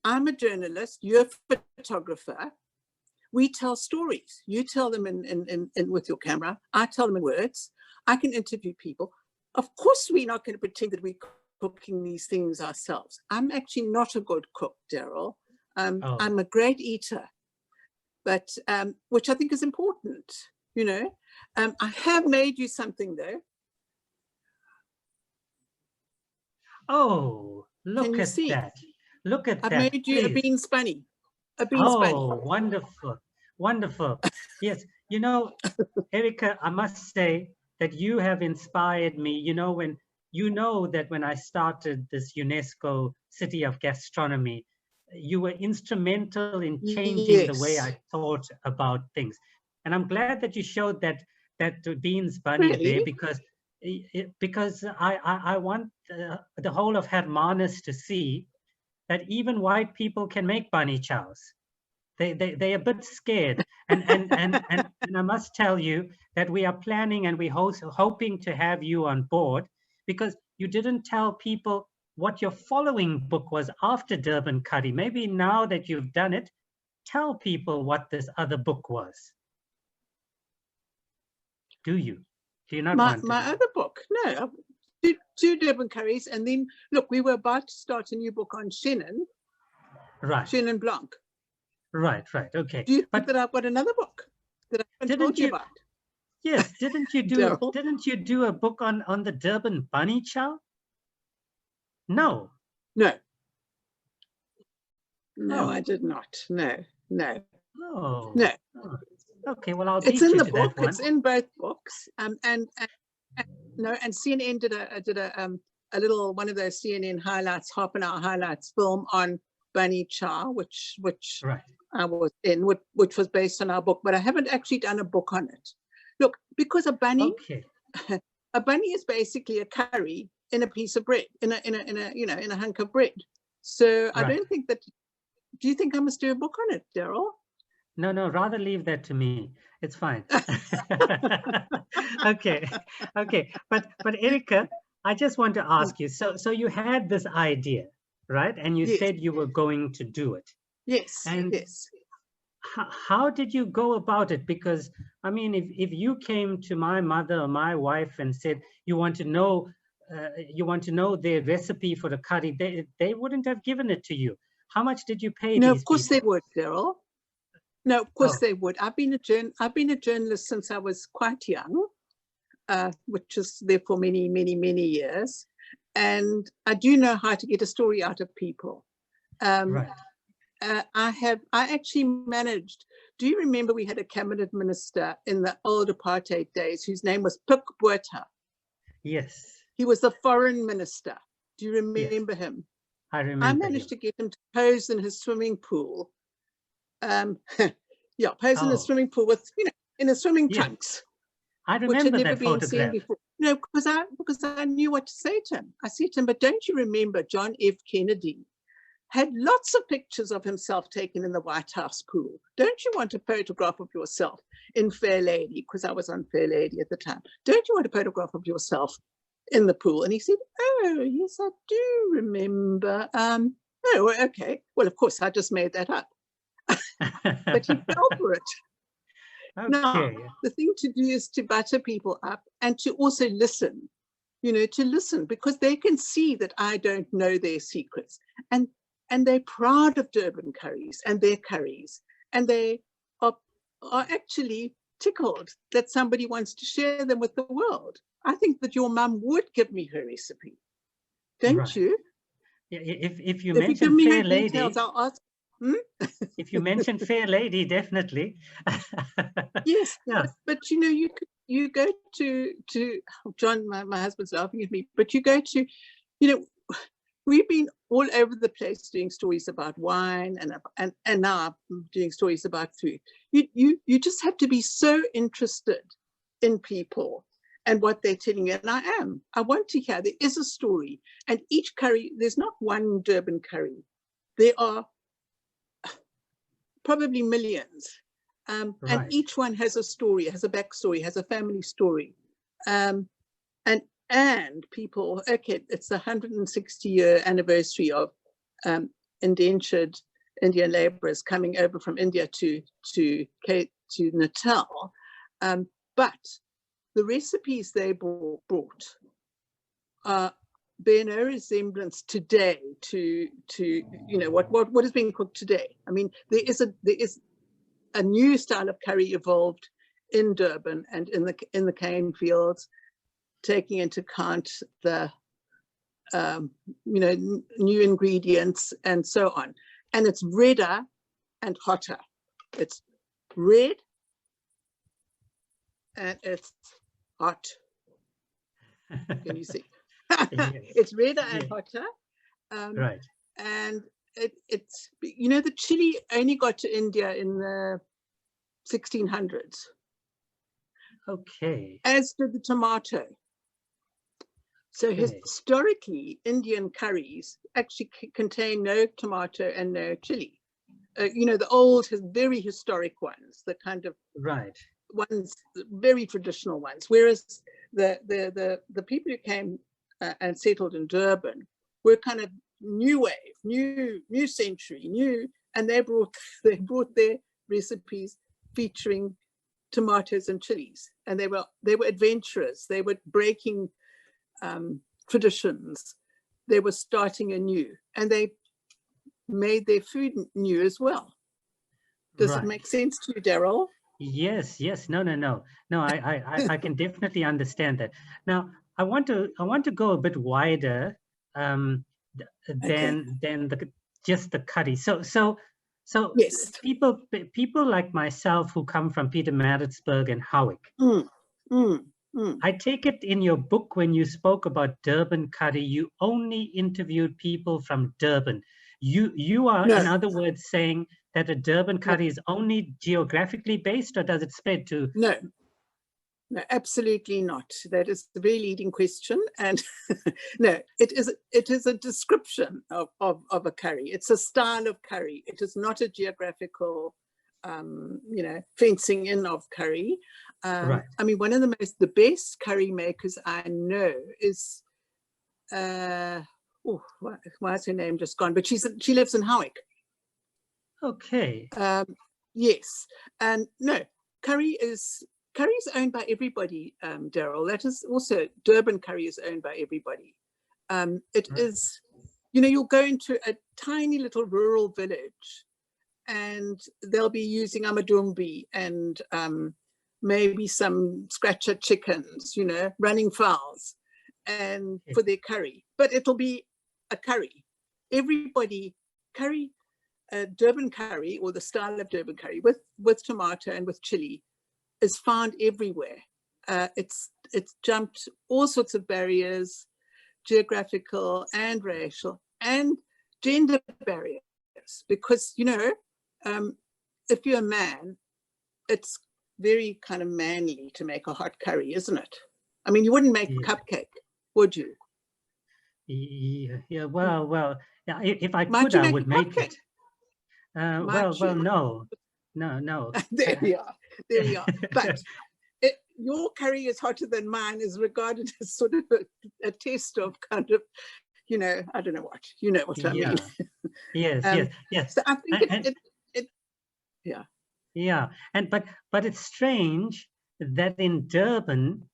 I'm a journalist, you're a photographer. We tell stories. You tell them in with your camera. I tell them in words. I can interview people. Of course, we're not going to pretend that we're cooking these things ourselves. I'm actually not a good cook, Daryl. I'm a great eater, but which I think is important, you know. I have made you something though. Oh, Can look you at see? that. Look at I've that, made you a please. beans bunny. A beans bunny. Oh, wonderful. Wonderful. Yes, you know, Erica, I must say that you have inspired me. You know, when I started this UNESCO City of Gastronomy, you were instrumental in changing the way Yes. I thought about things. And I'm glad that you showed that beans bunny there, Really? because I want the whole of Hermanus to see that even white people can make bunny chows. They're a bit scared, and I must tell you that we are planning and we're hoping to have you on board, because you didn't tell people what your following book was after Durban Curry. Maybe now that you've done it, tell people what this other book was. Do you not want to? My other book? No, two Durban curries, and then look, we were about to start a new book on Chenin. Right. Chenin Blanc. Right. Okay. Do you think that I've got another book that I haven't told you about? Yes, didn't you do a book on the Durban bunny chow? No. No, Oh. I did not. No. Oh. No. Oh. Okay, well, I'll It's beat in you the to book. that one. It's in both books. And CNN did a little one of those CNN highlights, half-an-hour highlights film on bunny chow, which right. I was in, which was based on our book, but I haven't actually done a book on it. Look, because a bunny, a bunny is basically a curry in a piece of bread, in a hunk of bread. So I don't think that. Do you think I must do a book on it, Daryl? No, rather leave that to me. It's fine. Okay. But Erica, I just want to ask you. So you had this idea, right? And you said you were going to do it. Yes. And yes. How did you go about it? Because I mean, if you came to my mother or my wife and said you want to know their recipe for the curry, they wouldn't have given it to you. How much did you pay No, these of course people? they would, Daryl. No, of course they would. I've been a journalist since I was quite young, which is therefore many years, and I do know how to get a story out of people. Right. I actually managed. Do you remember we had a cabinet minister in the old apartheid days whose name was Pik Botha? Yes. He was the foreign minister. Do you remember him? I remember. I managed to get him to pose in his swimming pool. Pose in a swimming pool with, in a swimming trunks. I remember which had never that been photograph. seen before. No, because I knew what to say to him. I said to him, but don't you remember John F. Kennedy had lots of pictures of himself taken in the White House pool. Don't you want a photograph of yourself in Fair Lady? Because I was on Fair Lady at the time. Don't you want a photograph of yourself in the pool? And he said, oh, yes, I do remember. Oh, okay. Well, of course, I just made that up. But he fell for it. Okay. Now, the thing to do is to butter people up and to also listen, to listen, because they can see that I don't know their secrets. And they're proud of Durban curries and their curries. And they are actually tickled that somebody wants to share them with the world. I think that your mum would give me her recipe. Don't you? Yeah, if you mention Fair Lady, details, I'll ask. If you mention Fair Lady, definitely. Yes, yeah. but you go to John, my husband's laughing at me, but you go to, we've been all over the place doing stories about wine and now doing stories about food. You just have to be so interested in people and what they're telling you. And I am. I want to hear. There is a story. And each curry, there's not one Durban curry. There are probably millions. And each one has a story, has a backstory, has a family story. And people, okay, it's the 160-year anniversary of indentured Indian laborers coming over from India to Natal. But the recipes they brought are bear no resemblance today to what is being cooked today. I mean, there is a new style of curry evolved in Durban and in the cane fields, taking into account the new ingredients and so on. And it's redder and hotter. It's red and it's hot. Can you see? Yes. It's redder and Yeah. hotter. Right. And it's, the chili only got to India in the 1600s. Okay. As did the tomato. So Okay. historically, Indian curries actually contain no tomato and no chili. The old, very historic ones, the kind of Right. ones, very traditional ones. Whereas the people who came and settled in Durban were kind of new wave, new century, and they brought their recipes featuring tomatoes and chilies, and they were adventurous. They were breaking traditions. They were starting anew, and they made their food new as well. Does Right. it make sense to you, Daryl? Yes, yes. No. I can definitely understand that. Now, I want to go a bit wider than just the curry. So yes, people like myself who come from Pietermaritzburg and Howick. I take it in your book when you spoke about Durban curry, you only interviewed people from Durban. You are, in other words, saying that a Durban curry is only geographically based, or does it spread to? No, absolutely not. That is the very leading question. And no, it is a description of a curry. It's a style of curry. It is not a geographical, fencing in of curry. Right. I mean, one of the best curry makers I know is, why is her name just gone? But she lives in Howick. Okay. Yes, and no, curry is owned by everybody, Daryl. That is also, Durban curry is owned by everybody. It is, you'll go into a tiny little rural village and they'll be using amadumbi and maybe some scratcher chickens, running fowls and for their curry, but it'll be a curry. Everybody curry, Durban curry, or the style of Durban curry with tomato and with chili, is found everywhere. It's jumped all sorts of barriers, geographical and racial and gender barriers, because if you're a man, it's very kind of manly to make a hot curry, isn't it? I mean, you wouldn't make a cupcake, would you? Yeah. Well. Yeah. If I Might could, you I make would a make cupcake? it. Well, no. There we are. But your curry is hotter than mine is regarded as sort of a test of kind of, I don't know what, I mean. Yes. So I think yeah. Yeah, but it's strange that in Durban,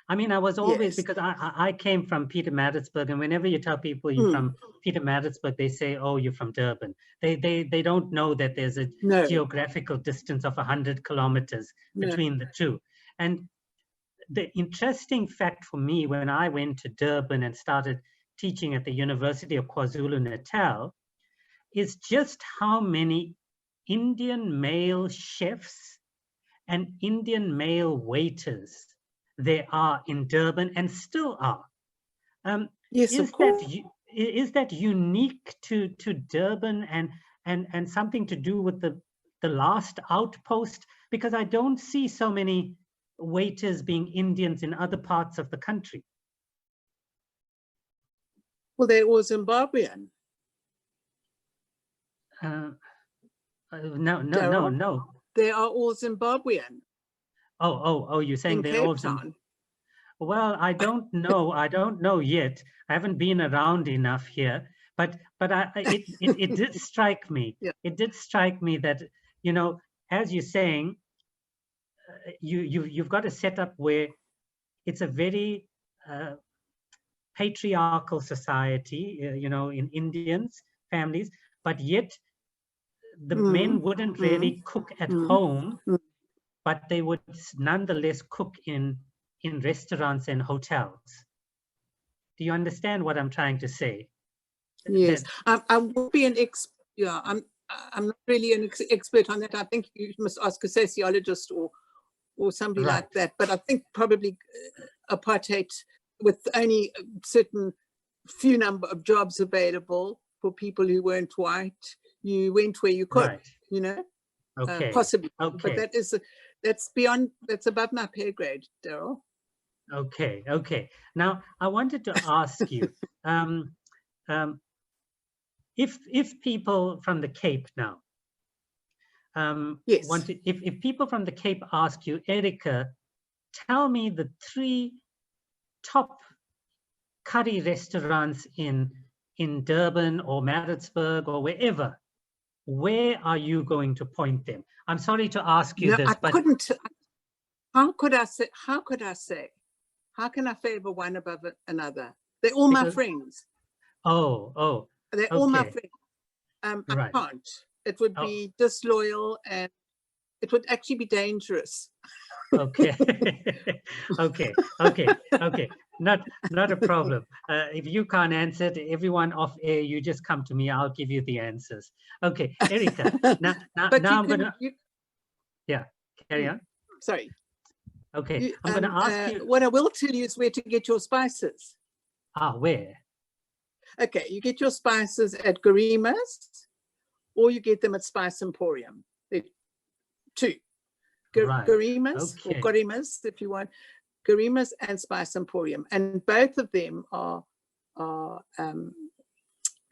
I mean, I was always, because I came from Pietermaritzburg, and whenever you tell people you're from Pietermaritzburg, they say, "Oh, you're from Durban." They don't know that there's a geographical distance of 100 kilometers between the two. And the interesting fact for me, when I went to Durban and started teaching at the University of KwaZulu-Natal, is just how many Indian male chefs and Indian male waiters there are in Durban, and still are. Yes, of course. Is that unique to Durban and something to do with the last outpost? Because I don't see so many waiters being Indians in other parts of the country. Well, they're all Zimbabwean. No. They are all Zimbabwean. Oh, you're saying they're all Cape Town. Well, I don't know yet. I haven't been around enough here, but it did strike me. Yeah. It did strike me that, as you're saying, you've got a setup where it's a very patriarchal society, you know, in Indians families, but yet the men wouldn't really cook at home, but they would nonetheless cook in restaurants and hotels. Do you understand what I'm trying to say? Yes, I would be an yeah, I'm not really an expert on that. I think you must ask a sociologist or somebody like that. But I think probably apartheid, with only a certain few number of jobs available for people who weren't white, you went where you could, you know, possibly. But that's above my pay grade, Daryl. Okay, okay. Now I wanted to ask you, if people from the Cape now, if people from the Cape ask you, Erica, tell me the 3 top curry restaurants in Durban or Maritzburg or wherever, where are you going to point them? I'm sorry to ask you this, but how could I say? How can I favor one above another? They're all my friends. Oh, they're all my friends. I can't. It would be disloyal, and it would actually be dangerous. Okay. okay. Not a problem. If you can't answer it, everyone off air, you just come to me. I'll give you the answers. Okay, Erica. Now I'm gonna. Yeah, carry on. Sorry. Okay, I'm gonna ask you. What I will tell you is where to get your spices. Where? Okay, you get your spices at Garima's, or you get them at Spice Emporium. They're 2. Garima's or Garima's, if you want. Garima's and Spice Emporium, and both of them are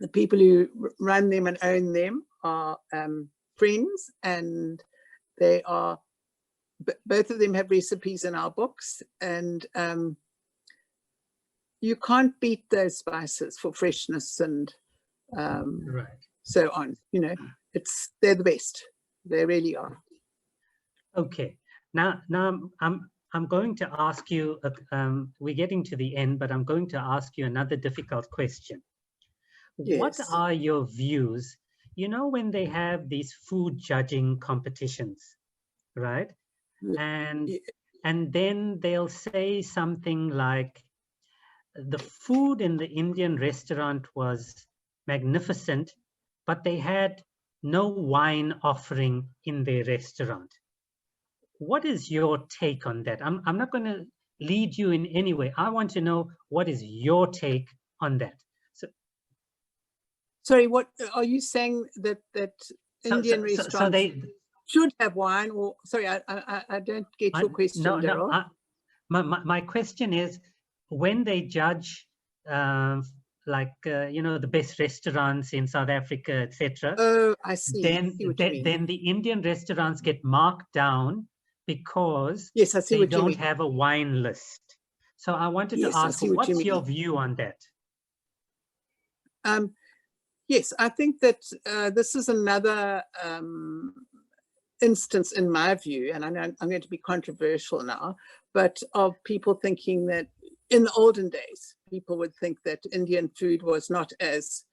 the people who run them and own them are friends, and they are. Both of them have recipes in our books, and you can't beat those spices for freshness and so on. You know, they're the best. They really are. Okay. Now I'm going to ask you. We're getting to the end, but I'm going to ask you another difficult question. Yes. What are your views? You know, when they have these food judging competitions, right? And then they'll say something like, the food in the Indian restaurant was magnificent, but they had no wine offering in their restaurant. What is your take on that? I'm not going to lead you in any way. I want to know, what is your take on that? Sorry, what are you saying, that Indian restaurants should have wine? Or sorry, I don't get your question, Daryl. My question is, when they judge you know, the best restaurants in South Africa, etc. Oh, I see. Then the Indian restaurants get marked down because they don't have a wine list. So I wanted to ask, what's your view on that? Yes, I think that this is another instance, in my view, and I know I'm going to be controversial now, but of people thinking that in the olden days, people would think that Indian food was not as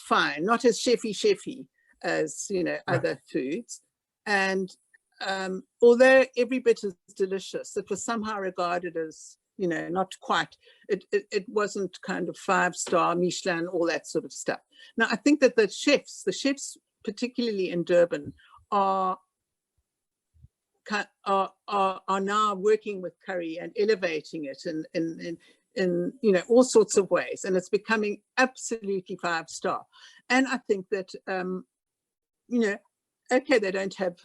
fine, not as chefy as, you know, other foods. And although every bit is delicious, it was somehow regarded as, you know, not quite, it wasn't kind of 5-star Michelin, all that sort of stuff. Now, I think that the chefs, particularly in Durban, are now working with curry and elevating it in you know, all sorts of ways, and it's becoming absolutely 5-star. And I think that you know, okay, they don't have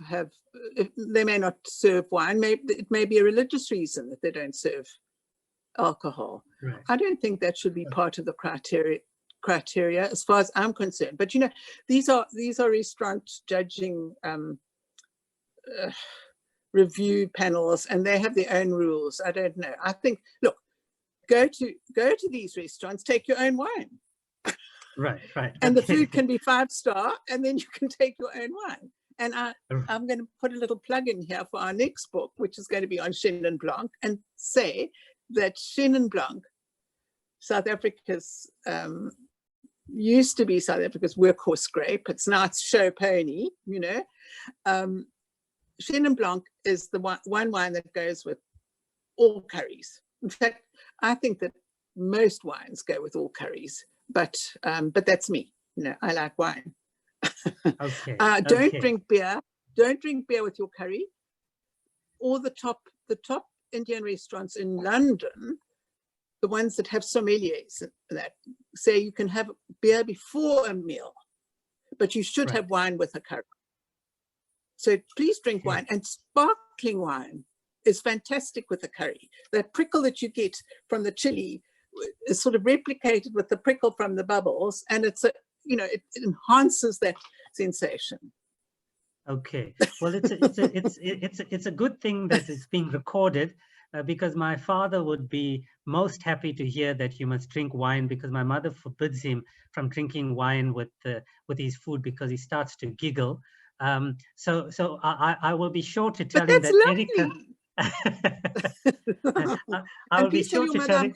they may not serve wine. It may be a religious reason that they don't serve alcohol. I don't think that should be part of the criteria as far as I'm concerned. But you know, these are restaurant judging review panels, and they have their own rules. I don't know. I think, look, go to these restaurants, take your own wine. Right. And the food can be 5-star, and then you can take your own wine. And I'm going to put a little plug in here for our next book, which is going to be on Chenin Blanc, and say that Chenin Blanc South Africa's, used to be South Africa's workhorse grape. It's now it's show pony, you know. Chenin Blanc is the one wine that goes with all curries. In fact, I think that most wines go with all curries, but that's me. You know, I like wine. Okay. Don't drink beer. Don't drink beer with your curry. Or the top Indian restaurants in London, the ones that have sommeliers that say you can have beer before a meal, but you should have wine with a curry. So please drink wine, and sparkling wine is fantastic with a curry. That prickle that you get from the chili is sort of replicated with the prickle from the bubbles, and it's it enhances that sensation. Okay, well, it's a good thing that it's being recorded, because my father would be most happy to hear that you must drink wine, because my mother forbids him from drinking wine with his food because he starts to giggle. So I will be sure to tell him that Erica. I will be sure to tell him.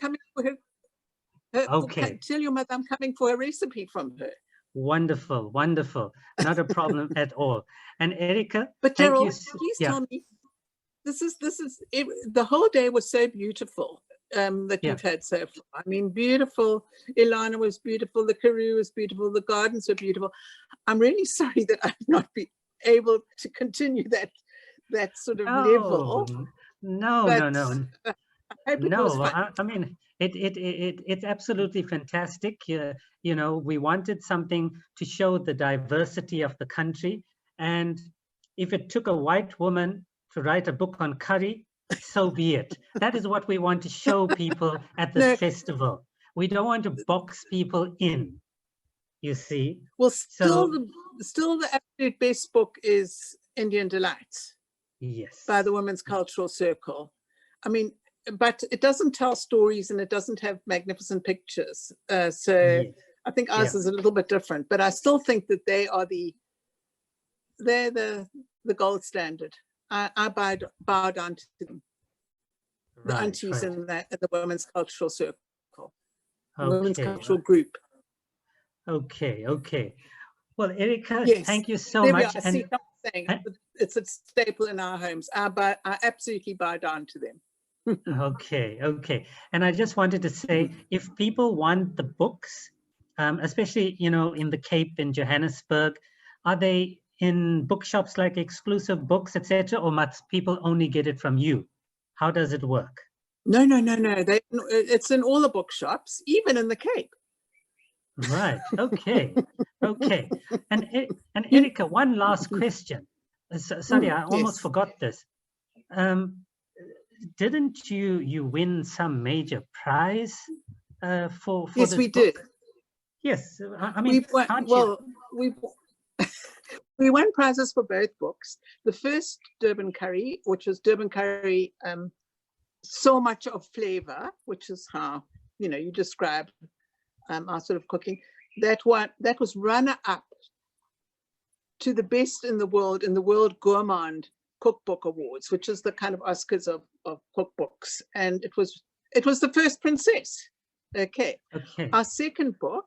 Okay. Tell your mother I'm coming for a recipe from her. Wonderful, wonderful. Not a problem at all. And Erica, but thank Gerald, you. Please tell me, this is the whole day was so beautiful that you've had so far. I mean, beautiful. Ilana was beautiful. The Karoo was beautiful. The gardens were beautiful. I'm really sorry that I've not been able to continue that sort of level. No. I hope it was fun. I mean, it's absolutely fantastic. You know, we wanted something to show the diversity of the country, and if it took a white woman to write a book on curry, so be it. That is what we want to show people at this festival. We don't want to box people in, you see. Well, still the absolute best book is Indian Delights. Yes. By the Women's Cultural Circle. I mean, but it doesn't tell stories and it doesn't have magnificent pictures. So I think ours is a little bit different, but I still think that they're the gold standard. I bow down to them. The aunties in the Women's Cultural Circle, Women's Cultural Group. Okay. Well, Erica, thank you so there much. We are. See, I'm saying it's a staple in our homes. I absolutely bow down to them. Okay. And I just wanted to say, if people want the books, especially, you know, in the Cape, in Johannesburg, are they in bookshops like Exclusive Books, etc., or must people only get it from you? How does it work? No. It's in all the bookshops, even in the Cape. Right. Okay. And Erica, one last question. Sorry, I almost forgot this. Didn't you win some major prize for yes, this we book? did. Yes, I mean, we won prizes for both books. The first Durban Curry, which was Durban Curry, so much of flavor, which is how you describe our sort of cooking. That was runner up to the best in the World Gourmand Cookbook Awards, which is the kind of Oscars of cookbooks, and it was the first princess. Okay. Our second book,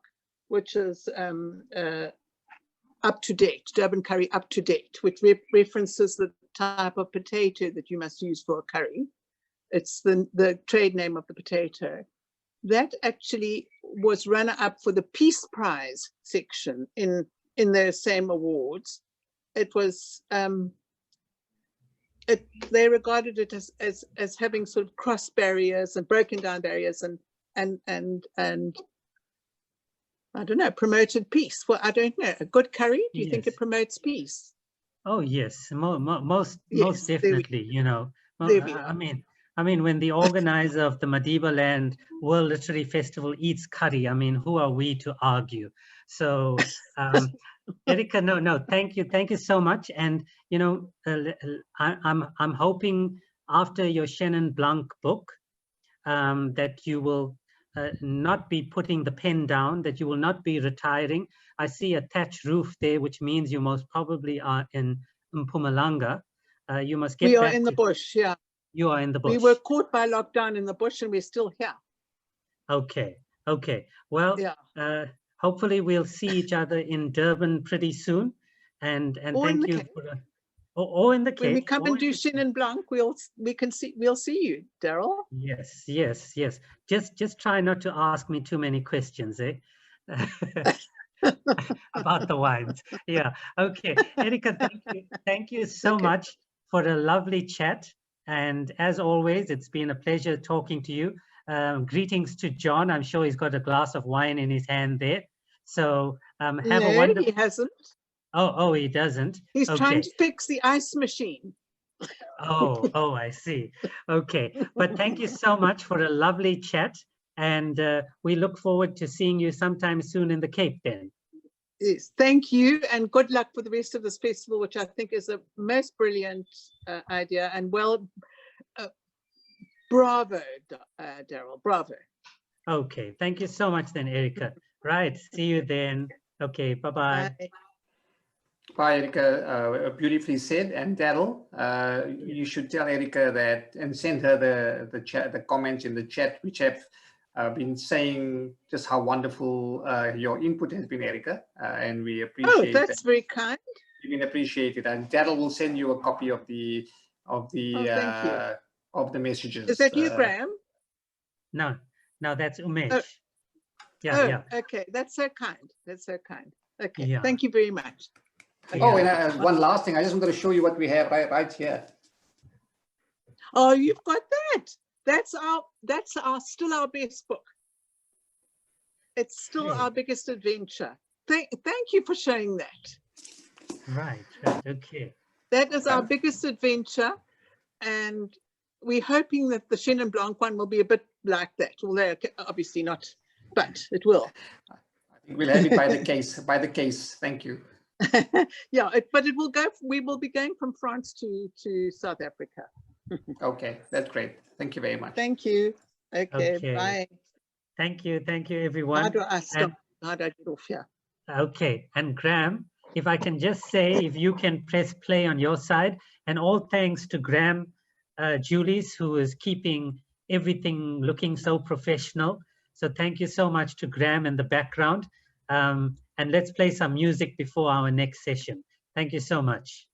which is Up to Date, Durban Curry Up to Date, which references the type of potato that you must use for a curry. It's the trade name of the potato. That actually was runner-up for the Peace Prize section in their same awards. It was they regarded it as having sort of crossed barriers and broken down barriers and I don't know, promoted peace. Well, I don't know. A good curry, do you think it promotes peace? Oh yes, most definitely. You know, I mean, when the organizer of the Madibaland World Literary Festival eats curry, I mean, who are we to argue? So, Erica, no, thank you so much. And you know, I'm hoping after your Chenin Blanc book that you will not be putting the pen down, that you will not be retiring. I see a thatched roof there, which means you most probably are in Mpumalanga. You must get back. We are in the bush, yeah. You are in the bush. We were caught by lockdown in the bush and we're still here. Okay. Okay. Well, Yeah. hopefully we'll see each other in Durban pretty soon. And Or in thank the you Cape. for the, or in the When we Cape. come or and in do the Chenin Blanc, we'll see you, Daryl. Yes, yes, yes. Just try not to ask me too many questions, eh? About the wines. Yeah. Okay. Erika, thank you. Thank you so much for a lovely chat. And as always, it's been a pleasure talking to you. Greetings to John. I'm sure he's got a glass of wine in his hand there. So have a No, wonderful. he hasn't. Oh, he doesn't. He's trying Okay. to fix the ice machine. Oh, I see. Okay. But thank you so much for a lovely chat. And we look forward to seeing you sometime soon in the Cape then. Yes, thank you, and good luck for the rest of this festival, which I think is a most brilliant idea. And well, bravo, Daryl, bravo. Okay, thank you so much then, Erika. Right, see you then. Okay, bye-bye. Bye. Bye, Erika. Beautifully said. And Daryl, you should tell Erika that and send her the comments in the chat, which have been saying just how wonderful your input has been, Erika, and we appreciate. Oh, that's very kind. You've been appreciated, and Daryl will send you a copy of the messages. Is that you, Graham? No, that's Umesh. Oh. Yeah. Okay, that's so kind. That's so kind. Okay, yeah. Thank you very much. Okay. Oh, and one last thing, I just wanted to show you what we have right here. Oh, you've got that. That's still our best book. It's still our biggest adventure. Thank you for showing that. Right. Okay. That is our biggest adventure, and we're hoping that the Chenin Blanc one will be a bit like that, although obviously not, but it will. I think we'll have it by the case. By the case. Thank you. Yeah, but it will go. We will be going from France to South Africa. Okay, that's great. Thank you very much. Thank you. Okay. Bye. Thank you, everyone. How do I stop? How do I get off here? Okay, and Graham, if I can just say, if you can press play on your side, and all thanks to Graham Julies, who is keeping everything looking so professional. So thank you so much to Graham in the background. And let's play some music before our next session. Thank you so much.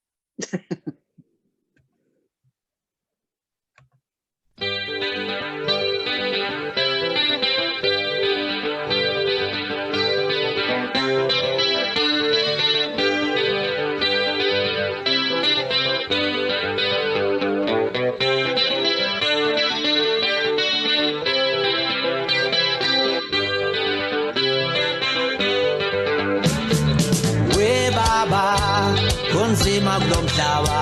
Kunzima kulomhlaba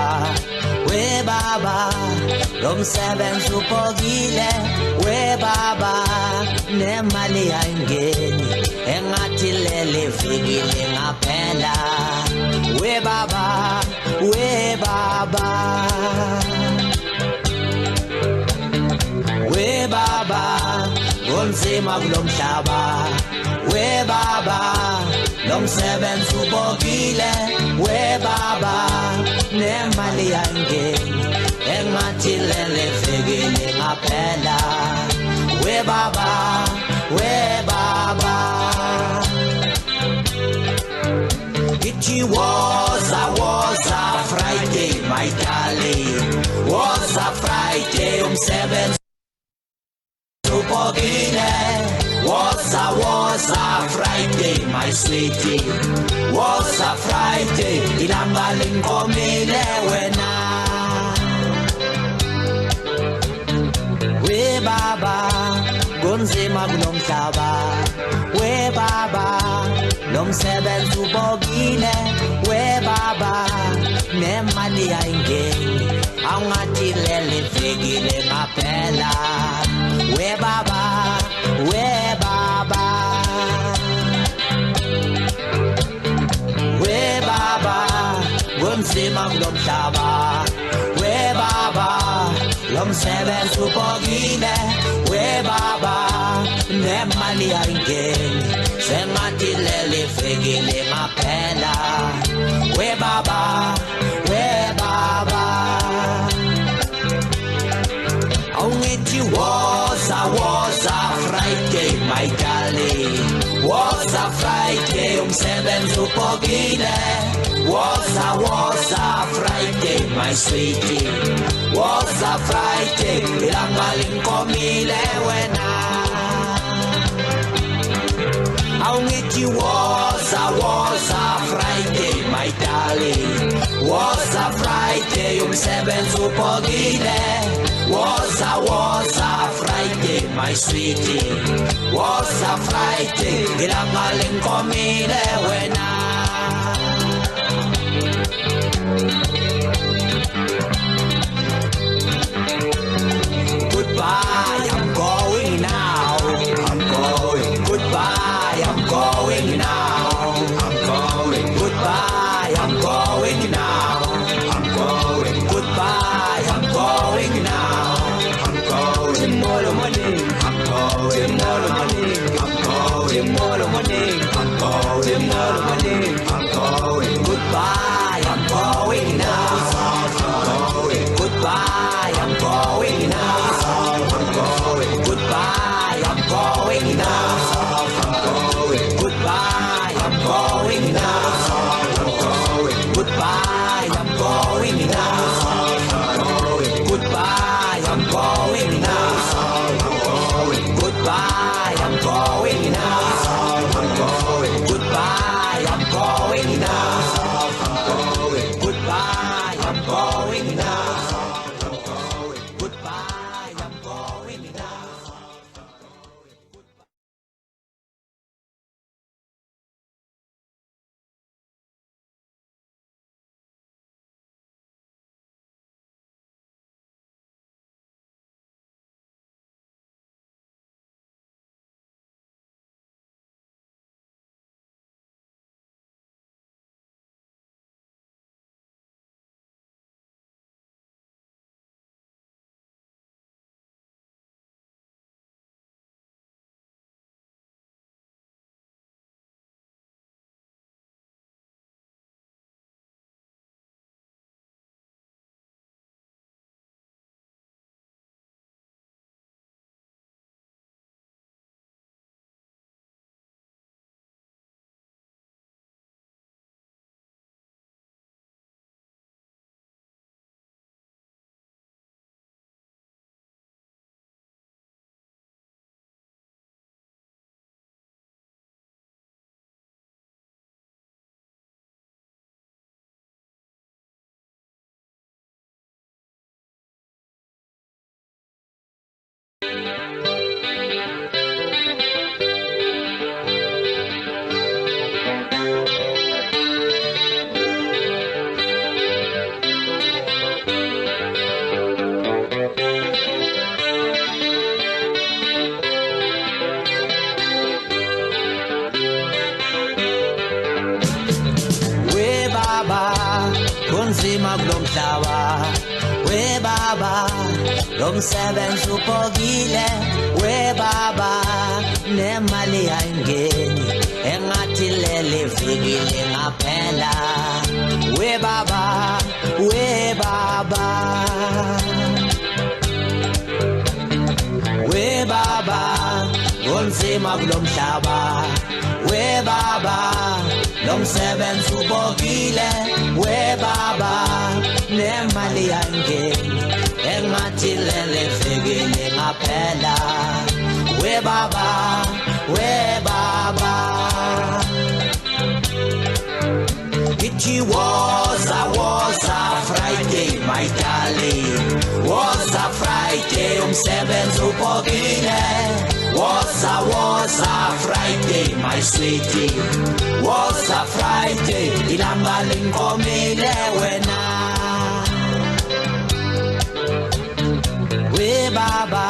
we baba lomsebenzi upokile we baba nemali ayingeni engathi lele fikile ngaphela we baba we baba we baba kunzima kulomhlaba we baba lomsebenzi upokile we baba nemali ayingeni engathi lele fikile ngaphela we baba it was a Friday my darling was a Friday umsebenzi upokile was a Friday my sweetie was a Friday ilanga linkomile wena we baba kunzima kulomhlaba we baba lomsebenzi ubokile we baba nemali ayingeni awungathi lele fikile ngaphela we baba we baba we baba kunzima kulomhlaba we baba lomsebenzi ubokile we baba nemali ayingeni sengathi lele fikile ngaphela we baba awungithi was a Friday my darling. Was a Friday, umsebenzi upokile. Was a Friday, my sweetie. Was a Friday, ilanga linkomile wena. Awungithi was a Friday, my darling. Was a Friday, umsebenzi upokile. Was a Friday, my sweetie. Was a Friday, ilanga linkomile wena. Goodbye, I'm going now. I'm going. Goodbye, I'm going now. I'm going. Goodbye, I'm going now. I'm going. Goodbye, I'm going now. I'm going. Tomorrow morning, I'm going. Tomorrow morning, I'm going. Tomorrow morning, I'm going. Tomorrow morning, I'm going. Goodbye, I'm going now. I'm going. Goodbye, I'm going now. I'm going. Goodbye, I'm going now. I'm going. Goodbye, I'm going now. I'm going. Goodbye, I'm going now. I'm going. Goodbye, I'm going now. I'm going. Goodbye, I'm going now. I'm going. Goodbye, I'm going now. I'm going. Goodbye, I'm going now. I'm going. Goodbye, I'm going now. kunzima kulomhlaba we baba lomsebenzi upokile we baba nemali ayingeni engathi lele fikile ngaphela we baba we baba kunzima kulomhlaba we baba lomsebenzi upokile we baba nemali ayingeni engathi lele fikile ngaphela we baba it was a Friday my darling was a Friday umsebenzi upokile was a Friday my sweetie was a Friday ilanga linkomile wena we baba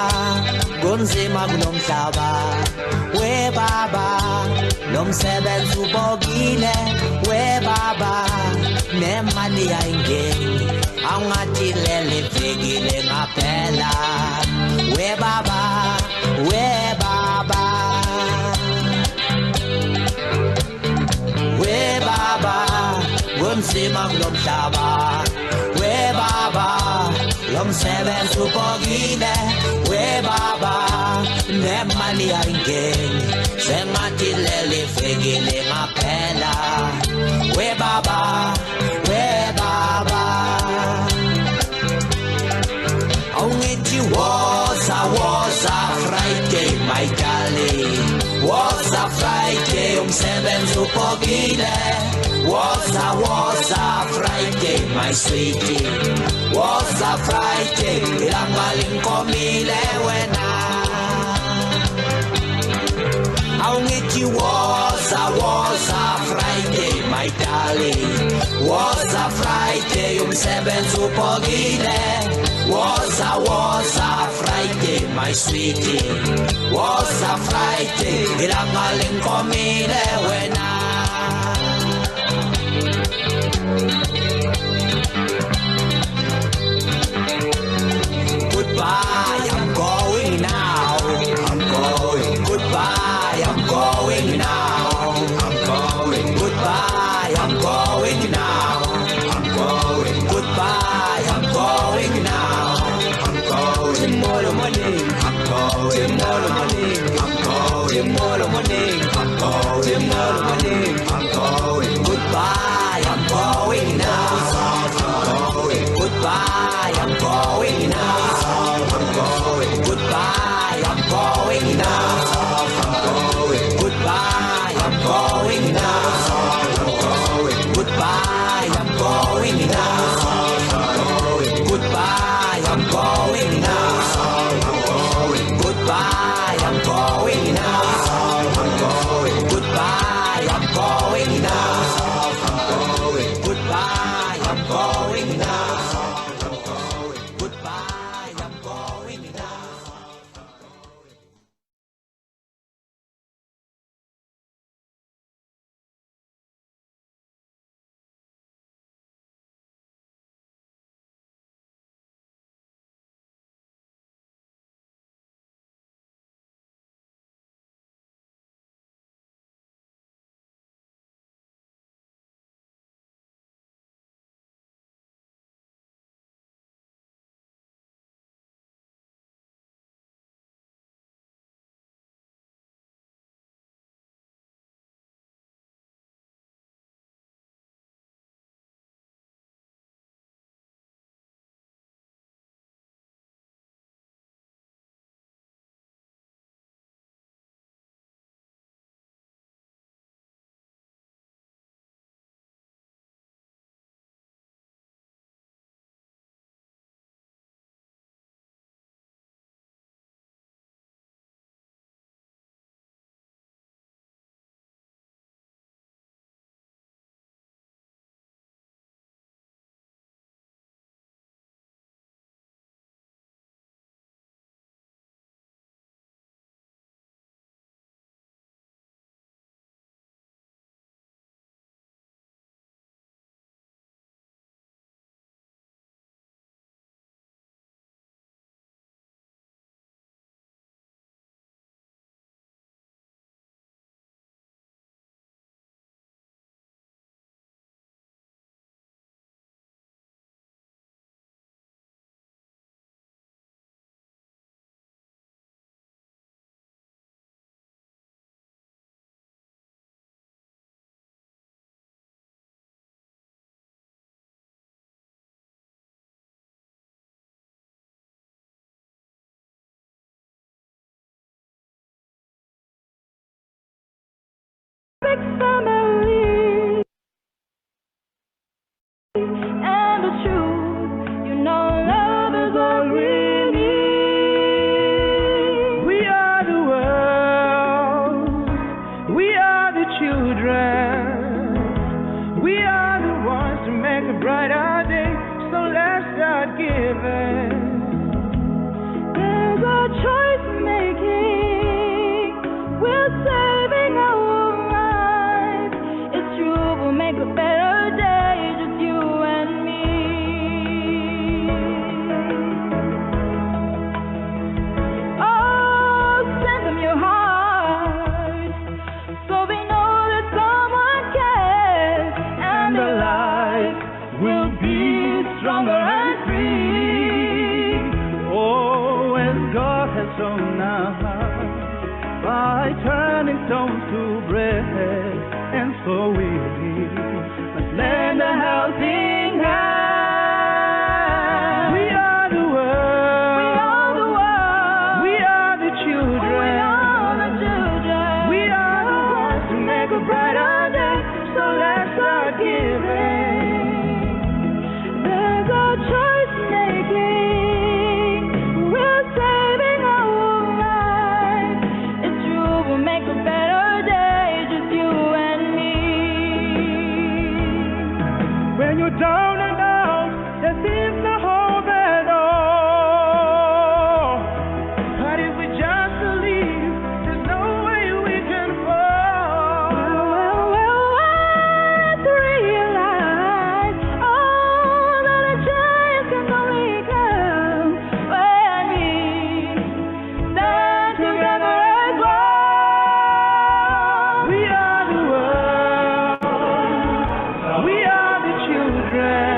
kunzima kulomhlaba we baba lomsebenzi upokile we baba nemali ayingeni angathi lele fikile ngaphela we baba kunzima kulomhlaba we baba lomsebenzi upokile we baba nemali ayingeni leli veki lingaphela. We baba, we baba. Awungithi woza Friday my darling. Woza Friday umsebenzi uphokile. Woza Friday my sweetie. Woza Friday ilanga linkomile wena. Awungithi woza Friday my darling. Woza Friday umsebenzi uphokile. Woza Friday my sweetie. Woza Friday ilanga linkomile wena. Goodbye, I'm going now. I'm going. Goodbye, I'm going now. I'm going. Goodbye, I'm going now. I'm going. Goodbye, I'm going now. I'm going. Tomorrow morning, I'm going. Tomorrow morning, I'm going. Tomorrow morning, I'm going. Tomorrow morning, I'm going. Goodbye, I'm going now. I'm going. Goodbye, I'm going now. I'm going. Goodbye, I'm going now. I'm going. Goodbye, I'm going now. I'm going. Goodbye, I'm going now. I'm going. Goodbye, I'm going now. I'm going. Goodbye, I'm going now. I'm going. Goodbye, I'm going now. I'm going. Goodbye, I'm going now. I'm going. Goodbye, I'm going now. And the truth, you know, love is all we need. We are the world, we are the children, we are the ones to make a brighter day. So let's start giving. There's a choice making. We're saving our lives. It's true, we'll make a better day. Just you and me. Oh, send them your heart, so they know that someone cares, and their life will be stronger and free. Oh, as God has shown us by turning turning stones to bread, and so we must lend a helping hand. We are the world. We are the children. We are the ones to make a brighter day. So let's start giving. There's a choice making. We're saving our lives. It's true, we'll make a better day, just you and me. When you're down and out, there seems no hope at all. But if we just believe, there's no way we can fall. Let's realize all that a change can only come when we stand together as one. We are the world. We are the children.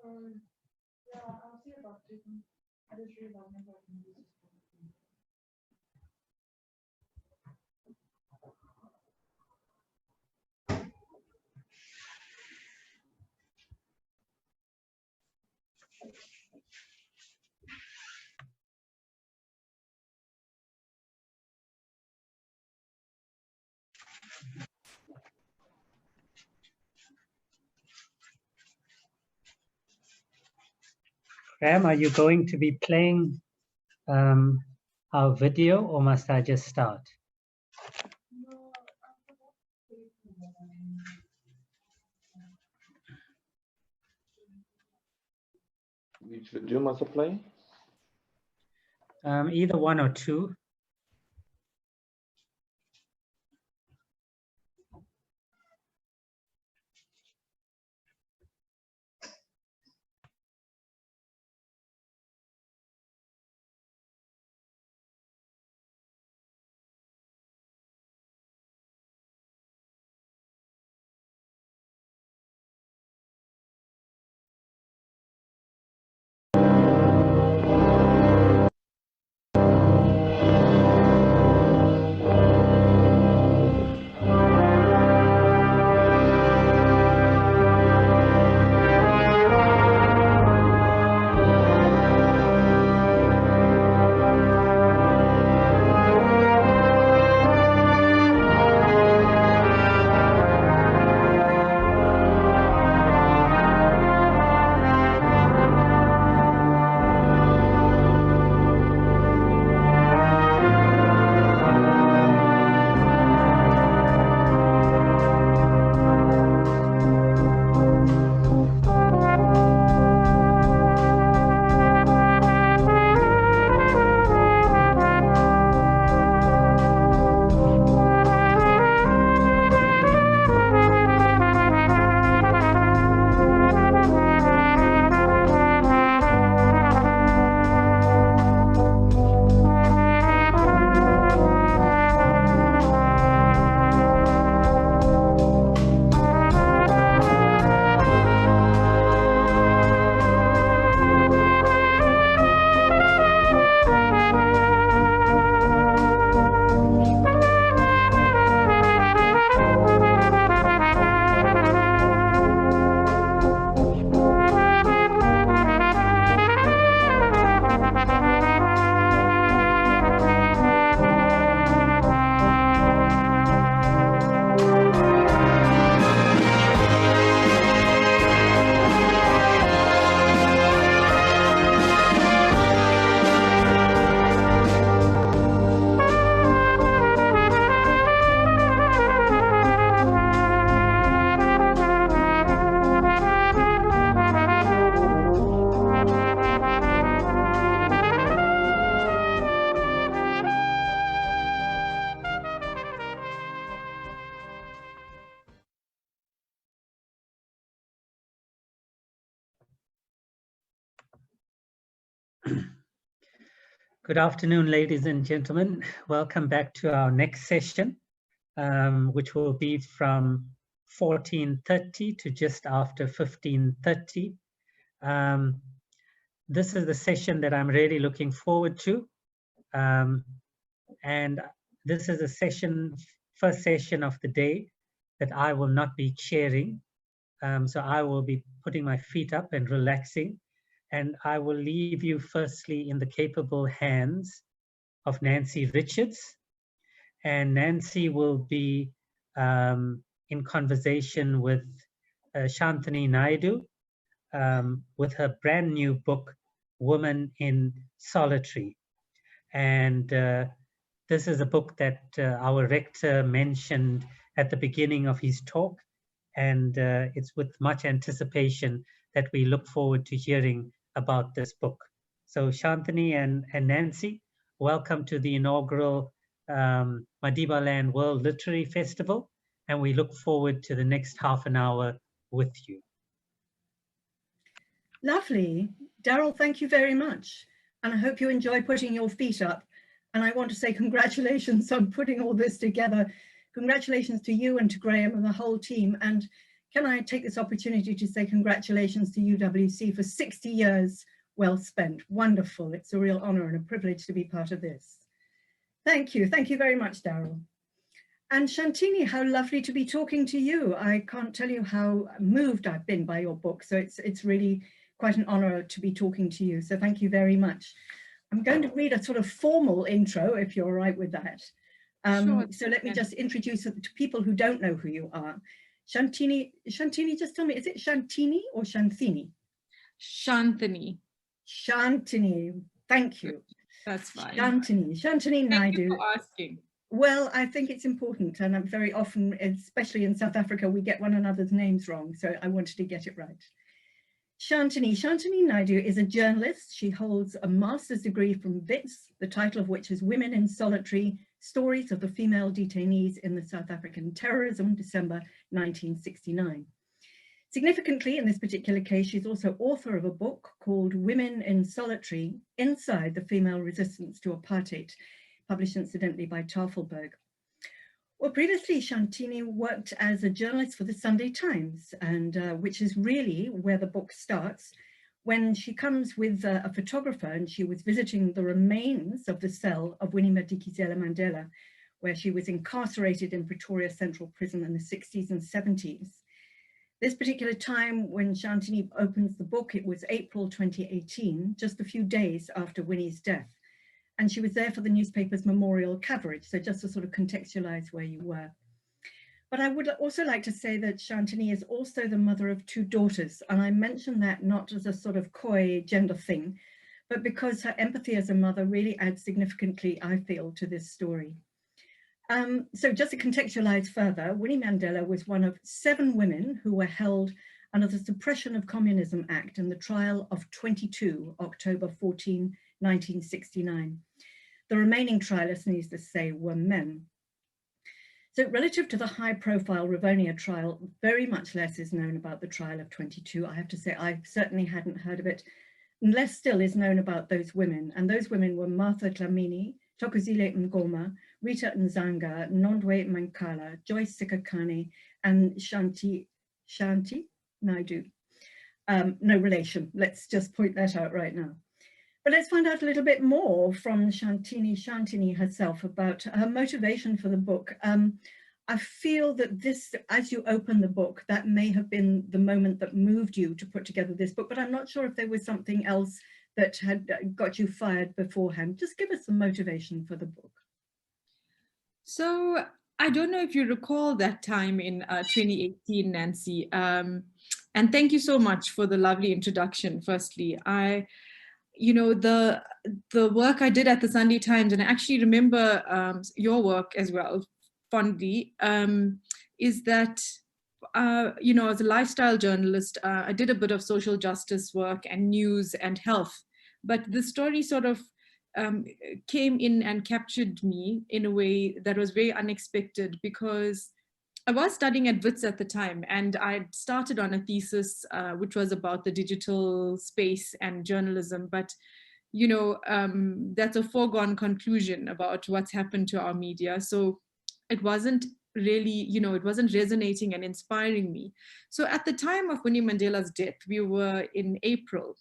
Yeah, I'll see about it. I just realized I can use it. Graham, are you going to be playing our video, or must I just start? Which video must I play? Either one or two. Good afternoon, ladies and gentlemen. Welcome back to our next session, which will be from 14:30 to just after 15:30. This is the session that I'm really looking forward to. And this is a first session of the day that I will not be chairing. So I will be putting my feet up and relaxing. And I will leave you firstly in the capable hands of Nancy Richards. And Nancy will be in conversation with Shantini Naidu with her brand new book, Woman in Solitary. And this is a book that our rector mentioned at the beginning of his talk. And it's with much anticipation that we look forward to hearing about this book. So Shantini and Nancy, welcome to the inaugural Madibaland World Literary Festival, and we look forward to the next half an hour with you. Lovely. Daryl, thank you very much. And I hope you enjoy putting your feet up. And I want to say congratulations on putting all this together. Congratulations to you and to Graham and the whole team. And can I take this opportunity to say congratulations to UWC for 60 years well spent. Wonderful. It's a real honor and a privilege to be part of this. Thank you. Thank you very much, Daryl. And Shantini, how lovely to be talking to you. I can't tell you how moved I've been by your book. So it's really quite an honor to be talking to you. So thank you very much. I'm going to read a sort of formal intro, if you're all right with that. Sure. So let me just introduce it to people who don't know who you are. Shantini, just tell me, is it Shantini or Shanthini? Shantini. Shantini, thank you. That's fine. Shantini Naidu. Thank you for asking. Well, I think it's important, and I'm very often, especially in South Africa, we get one another's names wrong, so I wanted to get it right. Shantini Naidu is a journalist. She holds a master's degree from WITS, the title of which is Women in Solitary, Stories of the Female Detainees in the South African Terrorism, December 1969. Significantly, in this particular case, she's also author of a book called Women in Solitary, Inside the Female Resistance to Apartheid, published incidentally by Tafelberg. Well, previously, Shantini worked as a journalist for the Sunday Times, and which is really where the book starts, when she comes with a photographer, and she was visiting the remains of the cell of Winnie Madikizela Mandela, where she was incarcerated in Pretoria Central Prison in the 60s and 70s. This particular time when Shantini opens the book, it was April 2018, just a few days after Winnie's death. And she was there for the newspaper's memorial coverage, so just to sort of contextualize where you were. But I would also like to say that Shantini is also the mother of 2 daughters, and I mention that not as a sort of coy gender thing, but because her empathy as a mother really adds significantly, I feel, to this story. So just to contextualize further, Winnie Mandela was one of 7 women who were held under the Suppression of Communism Act in the trial of 22, October 14, 1969. The remaining trialists, needs to say, were men. So relative to the high-profile Rivonia trial, very much less is known about the trial of 22. I have to say, I certainly hadn't heard of it. And less still is known about those women. And those women were Martha Dlamini, Thokozile Ngoma, Rita Nzanga, Nondwe Mankala, Joyce Sikakane, and Shanti Naidu. No relation. Let's just point that out right now. But let's find out a little bit more from Shantini herself about her motivation for the book. I feel that this, as you open the book, that may have been the moment that moved you to put together this book, but I'm not sure if there was something else that had got you fired beforehand. Just give us the motivation for the book. So I don't know if you recall that time in 2018, Nancy. And thank you so much for the lovely introduction, firstly. You know, the work I did at the Sunday Times, and I actually remember your work as well fondly, is that, you know, as a lifestyle journalist, I did a bit of social justice work and news and health, but the story sort of came in and captured me in a way that was very unexpected, because I was studying at WITS at the time, and I started on a thesis which was about the digital space and journalism. But you know, that's a foregone conclusion about what's happened to our media. So it wasn't really, you know, it wasn't resonating and inspiring me. So at the time of Winnie Mandela's death, we were in April,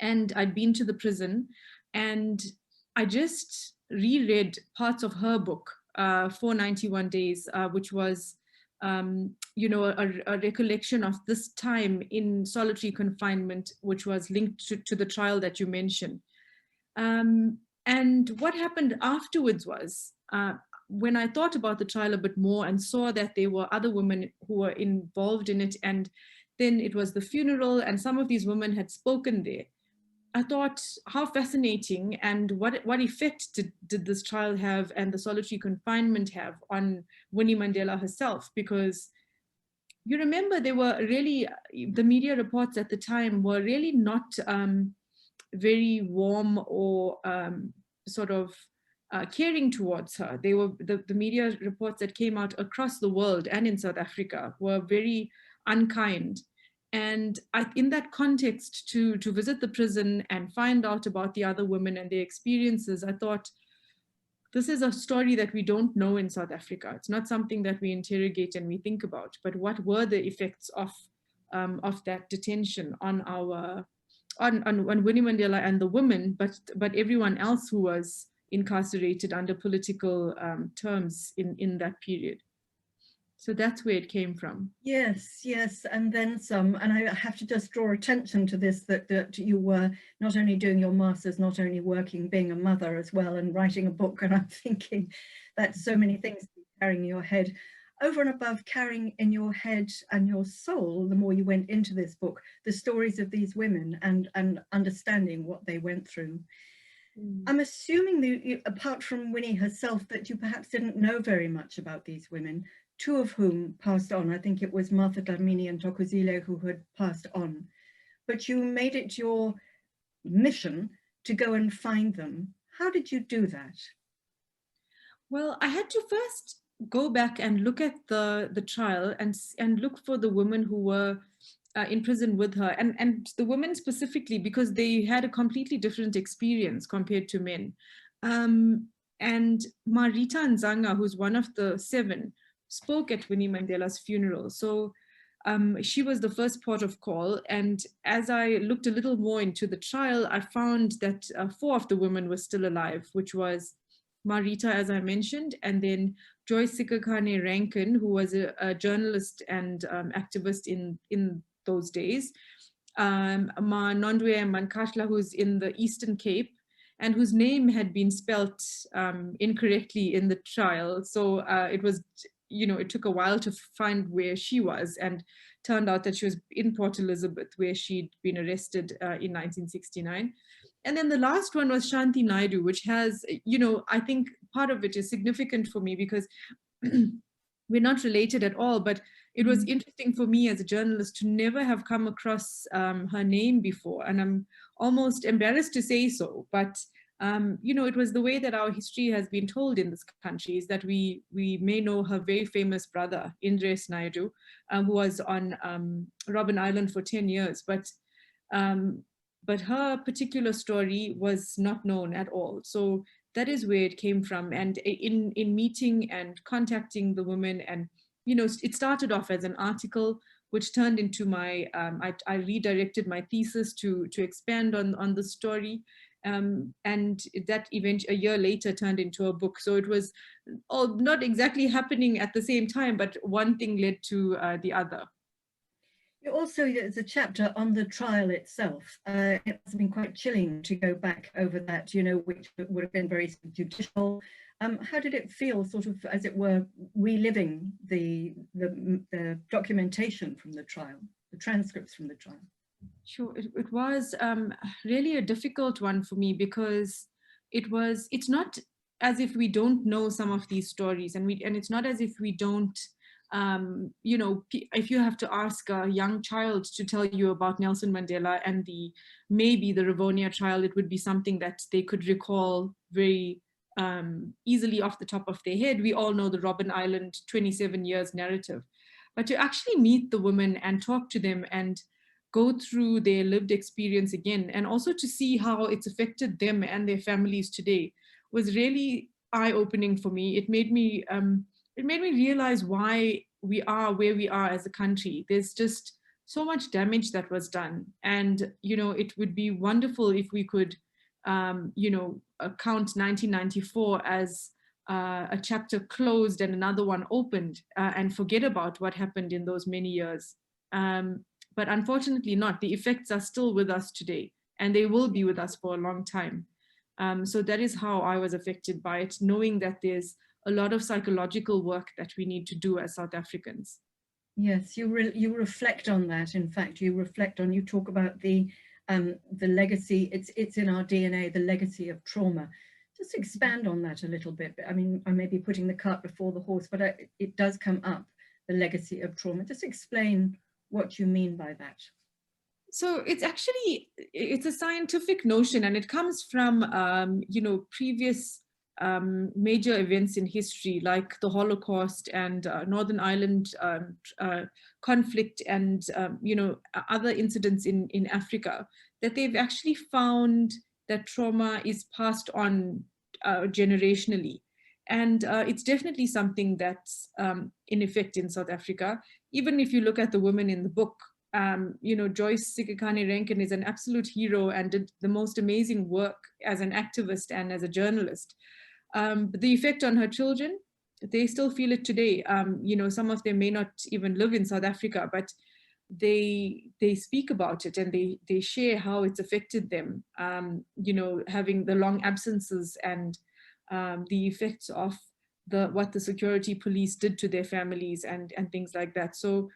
and I'd been to the prison, and I just reread parts of her book, 491 Days, which was, you know, a recollection of this time in solitary confinement, which was linked to the trial that you mentioned. And what happened afterwards was, when I thought about the trial a bit more and saw that there were other women who were involved in it, and then it was the funeral and some of these women had spoken there, I thought, how fascinating, and what effect did this trial have and the solitary confinement have on Winnie Mandela herself? Because you remember, there were really, the media reports at the time were really not very warm or sort of caring towards her. They were, the media reports that came out across the world and in South Africa were very unkind. And in that context, to visit the prison and find out about the other women and their experiences, I thought, this is a story that we don't know in South Africa. It's not something that we interrogate and we think about, but what were the effects of that detention on our, on Winnie Mandela and the women, but everyone else who was incarcerated under political terms in that period. So that's where it came from. Yes, yes, and then some. And I have to just draw attention to this, that you were not only doing your master's, not only working, being a mother as well, and writing a book. And I'm thinking that so many things carrying in your head. Over and above carrying in your head and your soul, the more you went into this book, the stories of these women and understanding what they went through. I'm assuming that apart from Winnie herself, that you perhaps didn't know very much about these women, two of whom passed on. I think it was Martha Dlamini and Thokozile who had passed on. But you made it your mission to go and find them. How did you do that? Well, I had to first go back and look at the trial and look for the women who were in prison with her, and the women specifically, because they had a completely different experience compared to men. And Marita Nzanga, who's one of the 7, spoke at Winnie Mandela's funeral. So she was the first port of call. And as I looked a little more into the trial, I found that 4 of the women were still alive, which was Marita, as I mentioned, and then Joyce Sikakane Rankin, who was a journalist and activist in those days, Ma Nondwe Mankashla, who's in the Eastern Cape, and whose name had been spelt incorrectly in the trial. So it was, you know, it took a while to find where she was, and turned out that she was in Port Elizabeth, where she'd been arrested in 1969. And then the last one was Shanti Naidu, which has, you know, I think part of it is significant for me because we're not related at all, but it was interesting for me as a journalist to never have come across her name before. And I'm almost embarrassed to say so, but you know, it was the way that our history has been told in this country, is that we may know her very famous brother, Indres Naidu, who was on Robben Island for 10 years, but her particular story was not known at all. So that is where it came from. And in meeting and contacting the women, and, you know, it started off as an article, which turned into my, I redirected my thesis to expand on the story. And that event a year later turned into a book. So it was all not exactly happening at the same time, but one thing led to the other. You also, there's a chapter on the trial itself. It has been quite chilling to go back over that, you know, which would have been very judicial. How did it feel, sort of, as it were, reliving the documentation from the trial, the transcripts from the trial? Sure, it was really a difficult one for me, because it's not as if we don't know some of these stories, and it's not as if we don't, you know, if you have to ask a young child to tell you about Nelson Mandela and maybe the Rivonia trial, it would be something that they could recall very easily off the top of their head. We all know the Robben Island 27 years narrative, but to actually meet the women and talk to them and go through their lived experience again, and also to see how it's affected them and their families today was really eye-opening for me. It made me realize why we are where we are as a country. There's just so much damage that was done, and it would be wonderful if we could count 1994 as a chapter closed and another one opened, and forget about what happened in those many years. But unfortunately not. The effects are still with us today, and they will be with us for a long time. So that is how I was affected by it, knowing that there's a lot of psychological work that we need to do as South Africans. Yes, you reflect on that. In fact, you talk about the legacy. It's in our DNA, the legacy of trauma. Just expand on that a little bit. I mean, I may be putting the cart before the horse, but it does come up, the legacy of trauma. Just explain what you mean by that. So it's a scientific notion, and it comes from previous major events in history, like the Holocaust and Northern Ireland conflict, and other incidents in Africa, that they've actually found that trauma is passed on generationally. And it's definitely something that's in effect in South Africa. Even if you look at the women in the book, Joyce Sikhakhane-Rankin is an absolute hero and did the most amazing work as an activist and as a journalist. But the effect on her children, they still feel it today. Some of them may not even live in South Africa, but they speak about it, and they share how it's affected them, having the long absences and the effects of what the security police did to their families and things like that. So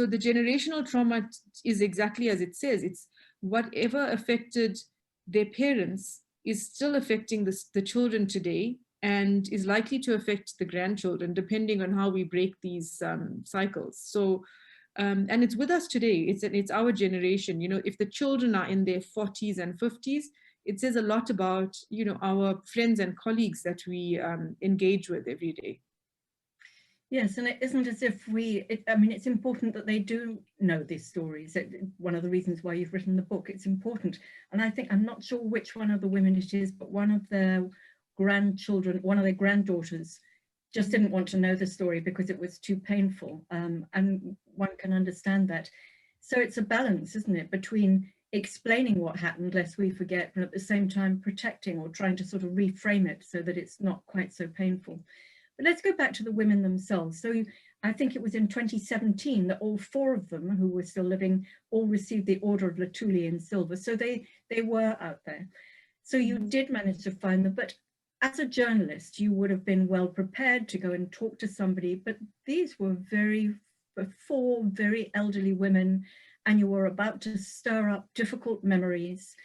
the generational trauma is exactly as it says. It's whatever affected their parents is still affecting the children today, and is likely to affect the grandchildren, depending on how we break these cycles. So, and it's with us today. It's our generation. If the children are in their 40s and 50s, it says a lot about our friends and colleagues that we engage with every day. Yes, and it isn't as if it's important that they do know these stories. One of the reasons why you've written the book, it's important. And I think, I'm not sure which one of the women it is, but one of their grandchildren, one of their granddaughters, just didn't want to know the story because it was too painful. And one can understand that. So it's a balance, isn't it, between explaining what happened, lest we forget, but at the same time protecting or trying to sort of reframe it so that it's not quite so painful. But let's go back to the women themselves. So I think it was in 2017 that all 4 of them who were still living all received the Order of Luthuli in silver. So they were out there. So you did manage to find them, but as a journalist, you would have been well prepared to go and talk to somebody, but these were 4 very elderly women, and you were about to stir up difficult memories.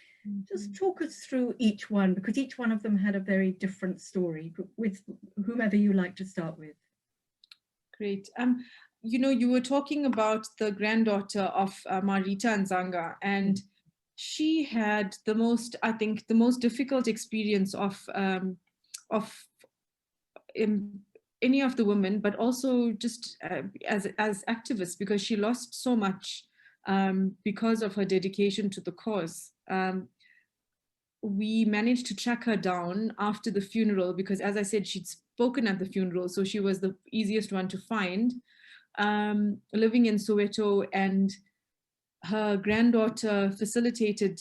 Just talk us through each one, because each one of them had a very different story, with whomever you like to start with. Great. You were talking about the granddaughter of Marita Nzanga, and she had the most difficult experience of any of the women, but also just as activists, because she lost so much because of her dedication to the cause. We managed to track her down after the funeral, because, as I said, she'd spoken at the funeral, so she was the easiest one to find, living in Soweto, and her granddaughter facilitated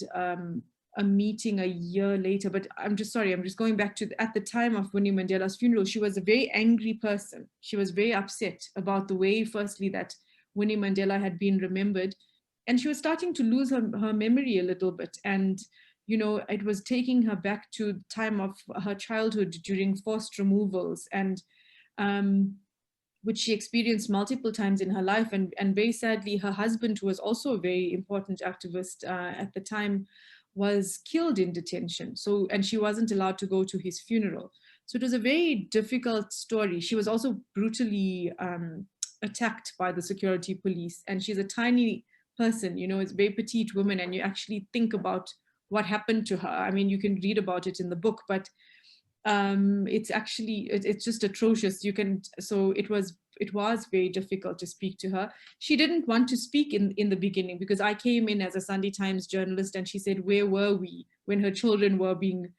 a meeting a year later. But I'm just going back to at the time of Winnie Mandela's funeral, she was a very angry person. She was very upset about the way, firstly, that Winnie Mandela had been remembered, and she was starting to lose her memory a little bit. And it was taking her back to the time of her childhood during forced removals, and which she experienced multiple times in her life. And very sadly, her husband, who was also a very important activist at the time, was killed in detention. And she wasn't allowed to go to his funeral. So it was a very difficult story. She was also brutally attacked by the security police. And she's a tiny person, it's a very petite woman, and you actually think about what happened to her. I mean, you can read about it in the book, but it's just atrocious. So it it was very difficult to speak to her. She didn't want to speak in the beginning, because I came in as a Sunday Times journalist, and she said, where were we when her children were being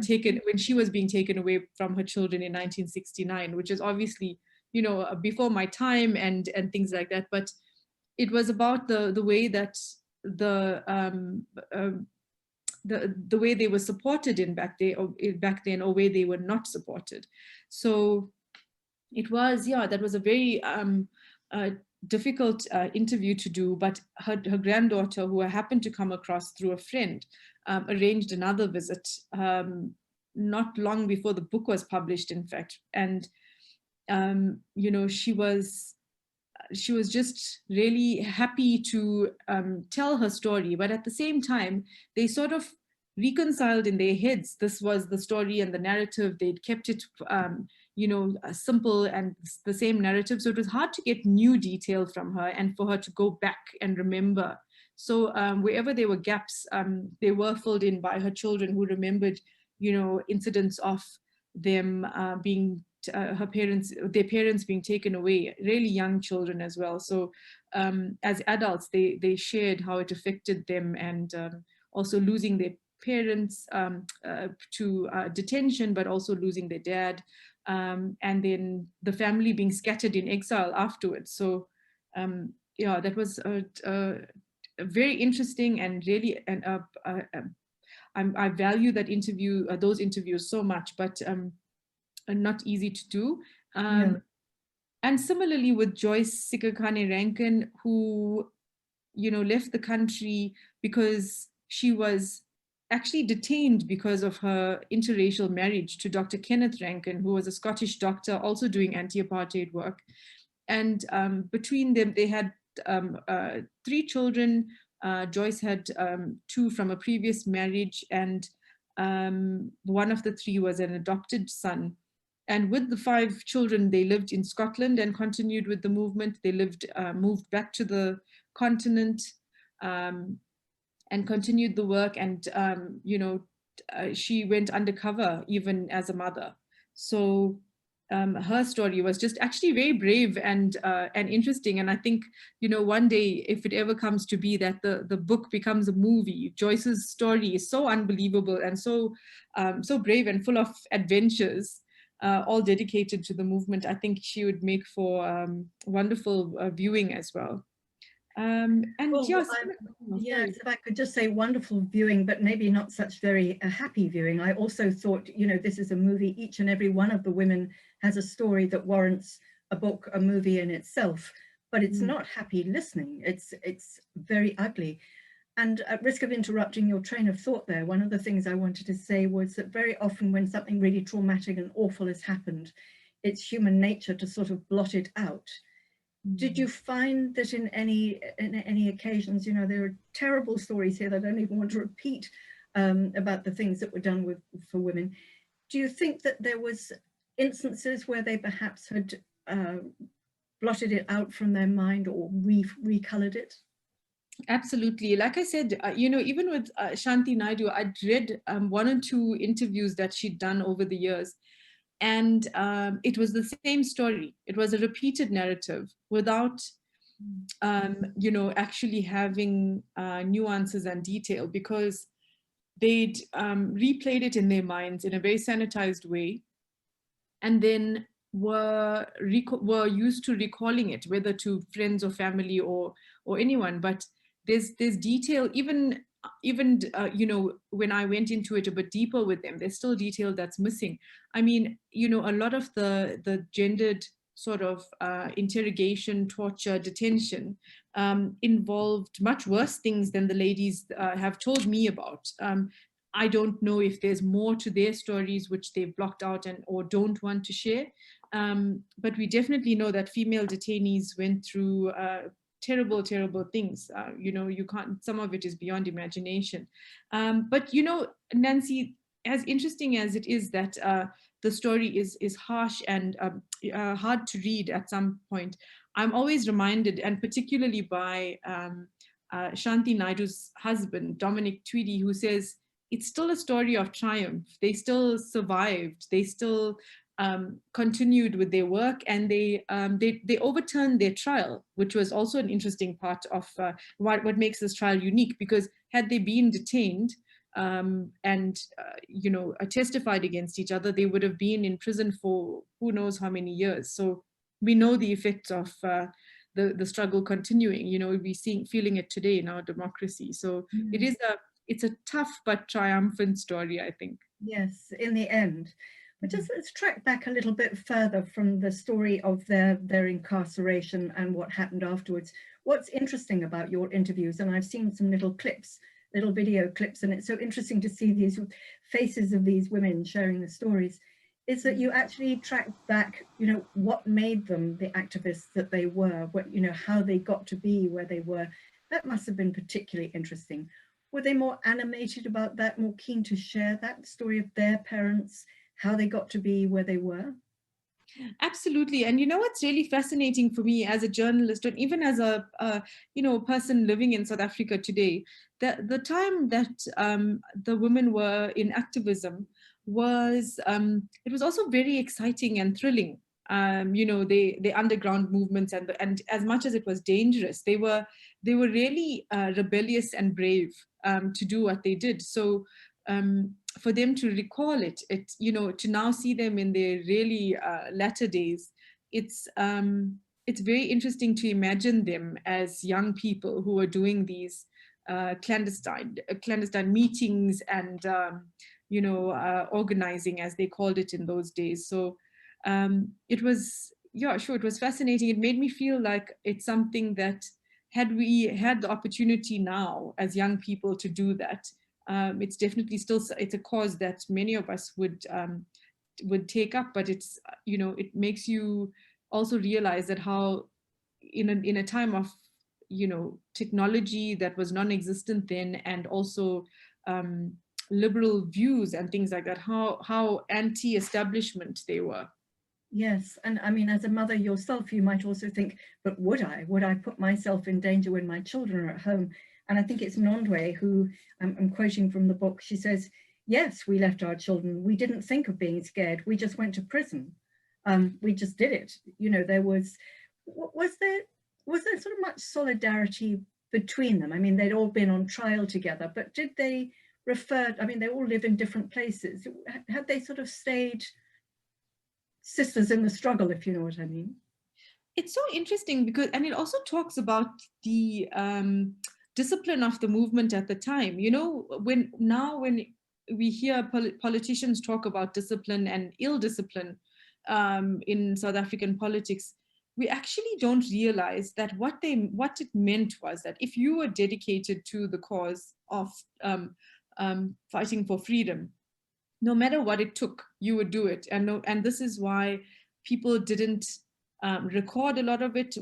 taken, when she was being taken away from her children in 1969, which is obviously, you know, before my time and things like that. But it was about the way that the way they were supported in back then, or way they were not supported. So it was, yeah, that was a very difficult interview to do, but her granddaughter, who I happened to come across through a friend, arranged another visit not long before the book was published, in fact. And, you know, she was just really happy to tell her story, but at the same time, they sort of reconciled in their heads. This was the story and the narrative. They'd kept it, you know, simple and the same narrative. So it was hard to get new detail from her and for her to go back and remember. So wherever there were gaps, they were filled in by her children, who remembered, you know, incidents of them being their parents being taken away, really young children as well. So as adults, they shared how it affected them, and also losing their parents to detention, but also losing their dad, and then the family being scattered in exile afterwards. So yeah, that was very interesting, and really, and I value that interview, those interviews so much, but not easy to do. And similarly with Joyce Sikakane Rankin, who, you know, left the country because she was actually detained because of her interracial marriage to Dr. Kenneth Rankin, who was a Scottish doctor also doing anti-apartheid work. And between them, they had 3 children. Joyce had 2 from a previous marriage, and one of the 3 was an adopted son. And with the 5 children, they lived in Scotland and continued with the movement. They moved back to the continent and continued the work. And, you know, she went undercover even as a mother. So her story was just actually very brave and interesting. And I think, you know, one day, if it ever comes to be that the book becomes a movie, Joyce's story is so unbelievable and so brave and full of adventures, all dedicated to the movement. I think she would make for wonderful viewing as well. And well, yes, yes, if I could just say wonderful viewing, but maybe not such very happy viewing. I also thought, you know, this is a movie. Each and every one of the women has a story that warrants a book, a movie in itself, but it's not happy listening. It's very ugly. And at risk of interrupting your train of thought there, one of the things I wanted to say was that very often when something really traumatic and awful has happened, it's human nature to sort of blot it out. Did you find that in any occasions, you know, there are terrible stories here that I don't even want to repeat about the things that were done for women. Do you think that there was instances where they perhaps had blotted it out from their mind or recolored it? Absolutely. Like I said, you know, even with Shanti Naidu, I'd read 1 or 2 interviews that she'd done over the years. And it was the same story. It was a repeated narrative without, you know, actually having nuances and detail, because they'd replayed it in their minds in a very sanitized way, and then were used to recalling it, whether to friends or family or anyone. But there's detail, even you know, when I went into it a bit deeper with them, there's still detail that's missing. I mean, you know, a lot of the gendered sort of interrogation, torture, detention involved much worse things than the ladies have told me about. I don't know if there's more to their stories which they've blocked out or don't want to share. But we definitely know that female detainees went through terrible, terrible things. You know, you can't, some of it is beyond imagination. But, you know, Nancy, as interesting as it is that the story is harsh and hard to read at some point, I'm always reminded, and particularly by Shanti Naidu's husband, Dominic Tweedy, who says, it's still a story of triumph. They still survived. They still continued with their work, and they overturned their trial, which was also an interesting part of what makes this trial unique, because had they been detained and testified against each other, they would have been in prison for who knows how many years. So we know the effects of the struggle continuing. We're feeling it today in our democracy. So it's a tough but triumphant story, I think. Yes, in the end. But just let's track back a little bit further from the story of their incarceration and what happened afterwards. What's interesting about your interviews, and I've seen some little clips, little video clips, and it's so interesting to see these faces of these women sharing the stories, is that you actually track back, what made them the activists that they were, how they got to be where they were. That must have been particularly interesting. Were they more animated about that, more keen to share that story of their parents, how they got to be where they were? Absolutely. And what's really fascinating for me as a journalist, and even as a person living in South Africa today, the time that the women were in activism was, it was also very exciting and thrilling. The underground movements, and as much as it was dangerous, they were really rebellious and brave to do what they did. So for them to recall it, to now see them in their really latter days, it's very interesting to imagine them as young people who are doing these clandestine meetings and organizing, as they called it in those days. So it was, it was fascinating. It made me feel like it's something that, had we had the opportunity now as young people to do that, it's definitely still, it's a cause that many of us would take up, but it's, it makes you also realize that how in a time of, technology that was non-existent then, and also liberal views and things like that, how anti-establishment they were. Yes, and I mean, as a mother yourself, you might also think, but would I put myself in danger when my children are at home? And I think it's Nondwe who, I'm quoting from the book, she says, yes, we left our children. We didn't think of being scared. We just went to prison. We just did it. There was there sort of much solidarity between them? I mean, they'd all been on trial together, but did they they all live in different places. Had they sort of stayed sisters in the struggle, if you know what I mean? It's so interesting because, and it also talks about the discipline of the movement at the time. When we hear politicians talk about discipline and ill discipline in South African politics, we actually don't realize that what it meant was that if you were dedicated to the cause of fighting for freedom, no matter what it took, you would do it. And this is why people didn't record a lot of it.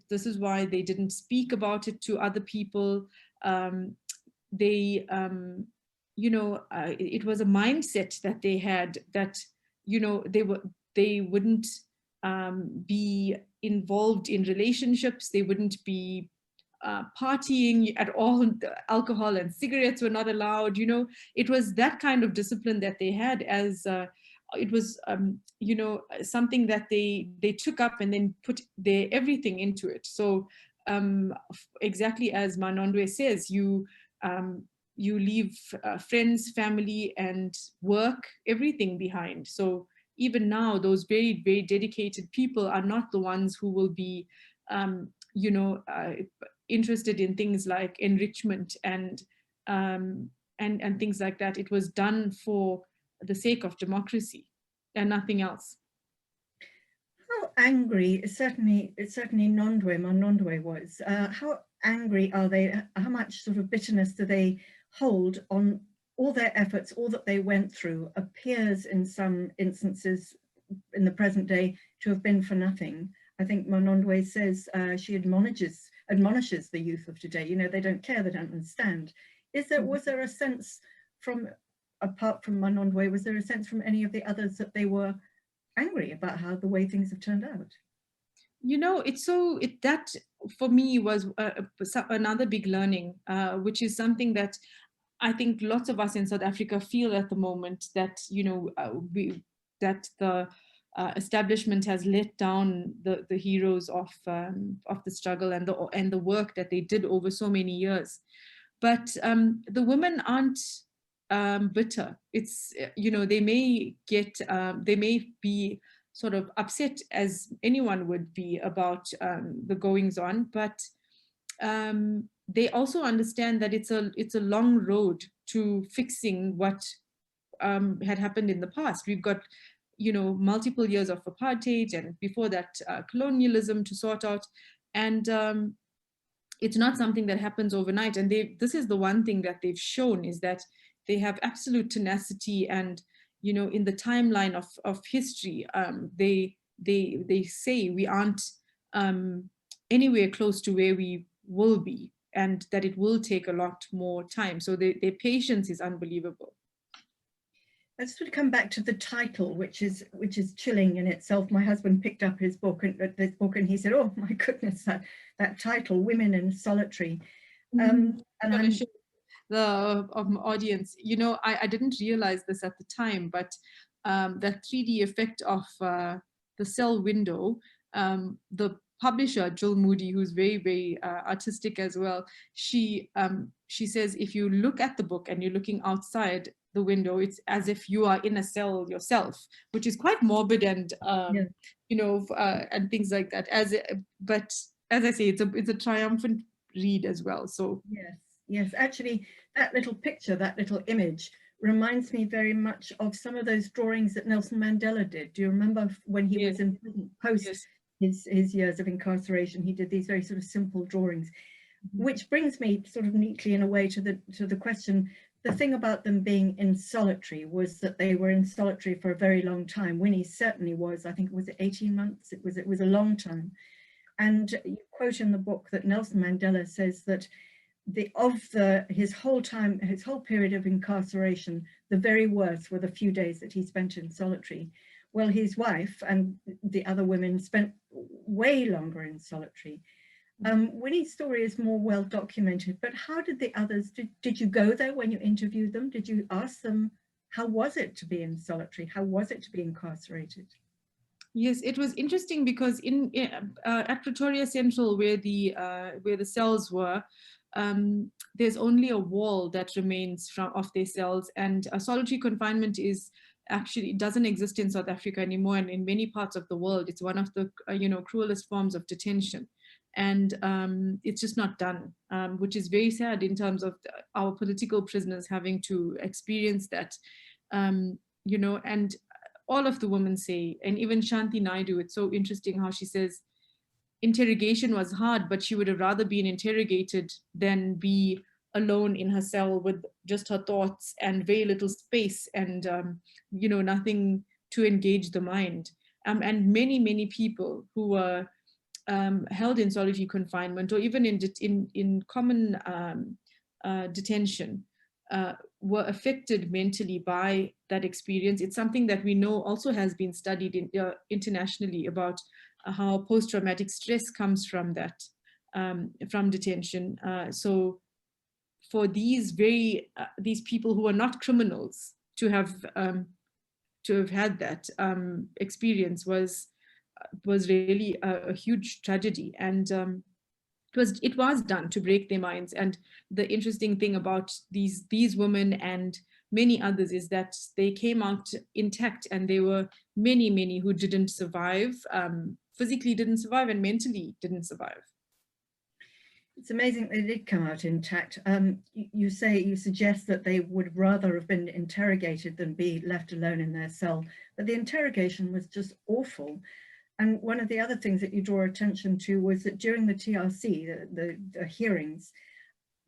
This is why they didn't speak about it to other people. It was a mindset that they had, that they wouldn't be involved in relationships. They wouldn't be partying at all. Alcohol and cigarettes were not allowed. It was that kind of discipline that they had, as it was something that they took up and then put their everything into it. So exactly as Manondwe says, you leave friends, family, and work, everything behind. So even now, those very, very dedicated people are not the ones who will be interested in things like enrichment and things like that. It was done for the sake of democracy and nothing else. How angry, certainly Nondwe was, how angry are they? How much sort of bitterness do they hold on all their efforts? All that they went through appears in some instances in the present day to have been for nothing. I think Manondwe says she admonishes the youth of today. They don't care, they don't understand. Was there a sense apart from Manondwe, was there a sense from any of the others that they were angry about the way things have turned out? That for me was another big learning, which is something that I think lots of us in South Africa feel at the moment, that that the establishment has let down the heroes of the struggle and the work that they did over so many years. But the women aren't bitter. It's, you know, they may be sort of upset, as anyone would be, about the goings on, but they also understand that it's a long road to fixing what had happened in the past. We've got, you know, multiple years of apartheid, and before that colonialism to sort out, and it's not something that happens overnight. And this is the one thing that they've shown, is that they have absolute tenacity, and, you know, in the timeline of history, they say we aren't anywhere close to where we will be, and that it will take a lot more time. So their patience is unbelievable. Let's sort of come back to the title, which is chilling in itself. My husband picked up this book and he said, "Oh my goodness, that title, Women in Solitary." And I'm the audience, you know, I didn't realize this at the time, but that 3D effect of the cell window, the publisher Jill Moody, who's very, very artistic as well, she says, if you look at the book and you're looking outside the window, it's as if you are in a cell yourself, which is quite morbid and you know, and things like that. But as I say, it's a triumphant read as well. So yes, actually, that little picture, that little image reminds me very much of some of those drawings that Nelson Mandela did. Do you remember when he was in prison post his years of incarceration? He did these very sort of simple drawings, which brings me sort of neatly in a way to the question. The thing about them being in solitary was that they were in solitary for a very long time. Winnie certainly was. I think it was 18 months. It was a long time. And you quote in the book that Nelson Mandela says that his whole period of incarceration, the very worst were the few days that he spent in solitary. Well, his wife and the other women spent way longer in solitary. Winnie's story is more well documented, but how did the others, did you go there when you interviewed them? Did you ask them, how was it to be in solitary? How was it to be incarcerated? Yes, it was interesting because at Pretoria Central, where the cells were, there's only a wall that remains of their cells, and solitary confinement doesn't exist in South Africa anymore, and in many parts of the world, it's one of the cruelest forms of detention, and it's just not done, which is very sad in terms of our political prisoners having to experience that, and all of the women say, and even Shanti Naidu, it's so interesting how she says interrogation was hard, but she would have rather been interrogated than be alone in her cell with just her thoughts and very little space and nothing to engage the mind. And many people who were held in solitary confinement, or even in common detention, were affected mentally by that experience. It's something that we know also has been studied internationally about how post-traumatic stress comes from that, from detention. So for these people who are not criminals to have had that experience was really a huge tragedy, and it was done to break their minds. And the interesting thing about these women and many others is that they came out intact, and there were many who didn't survive, physically didn't survive, and mentally didn't survive. It's amazing they did come out intact. You suggest that they would rather have been interrogated than be left alone in their cell, but the interrogation was just awful. And one of the other things that you draw attention to was that during the TRC, the hearings,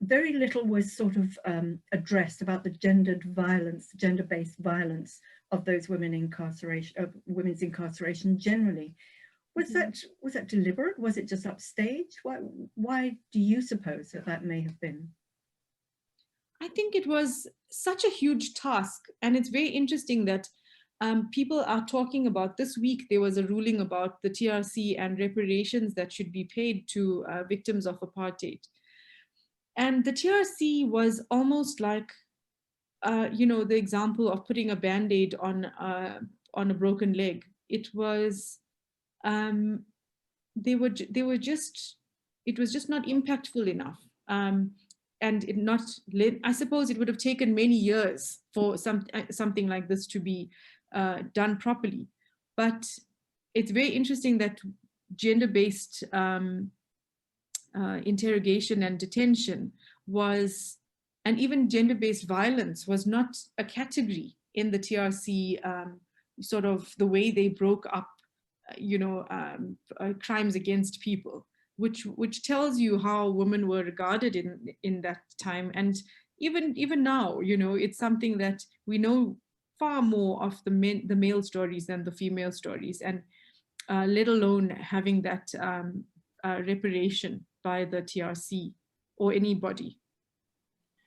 very little was sort of addressed about the gendered violence, gender-based violence of those women's incarceration generally. Was that deliberate? Was it just upstage? Why do you suppose that may have been? I think it was such a huge task, and it's very interesting that people are talking about. This week there was a ruling about the TRC and reparations that should be paid to victims of apartheid. And the TRC was almost like, the example of putting a Band-Aid on on a broken leg. It was, it was just not impactful enough. And I suppose it would have taken many years for something like this to be done properly. But it's very interesting that gender-based interrogation and detention was, and even gender-based violence was not a category in the TRC, sort of the way they broke up, crimes against people, which tells you how women were regarded in that time. And even now, it's something that we know far more of the male stories than the female stories, and let alone having that reparation by the TRC or anybody.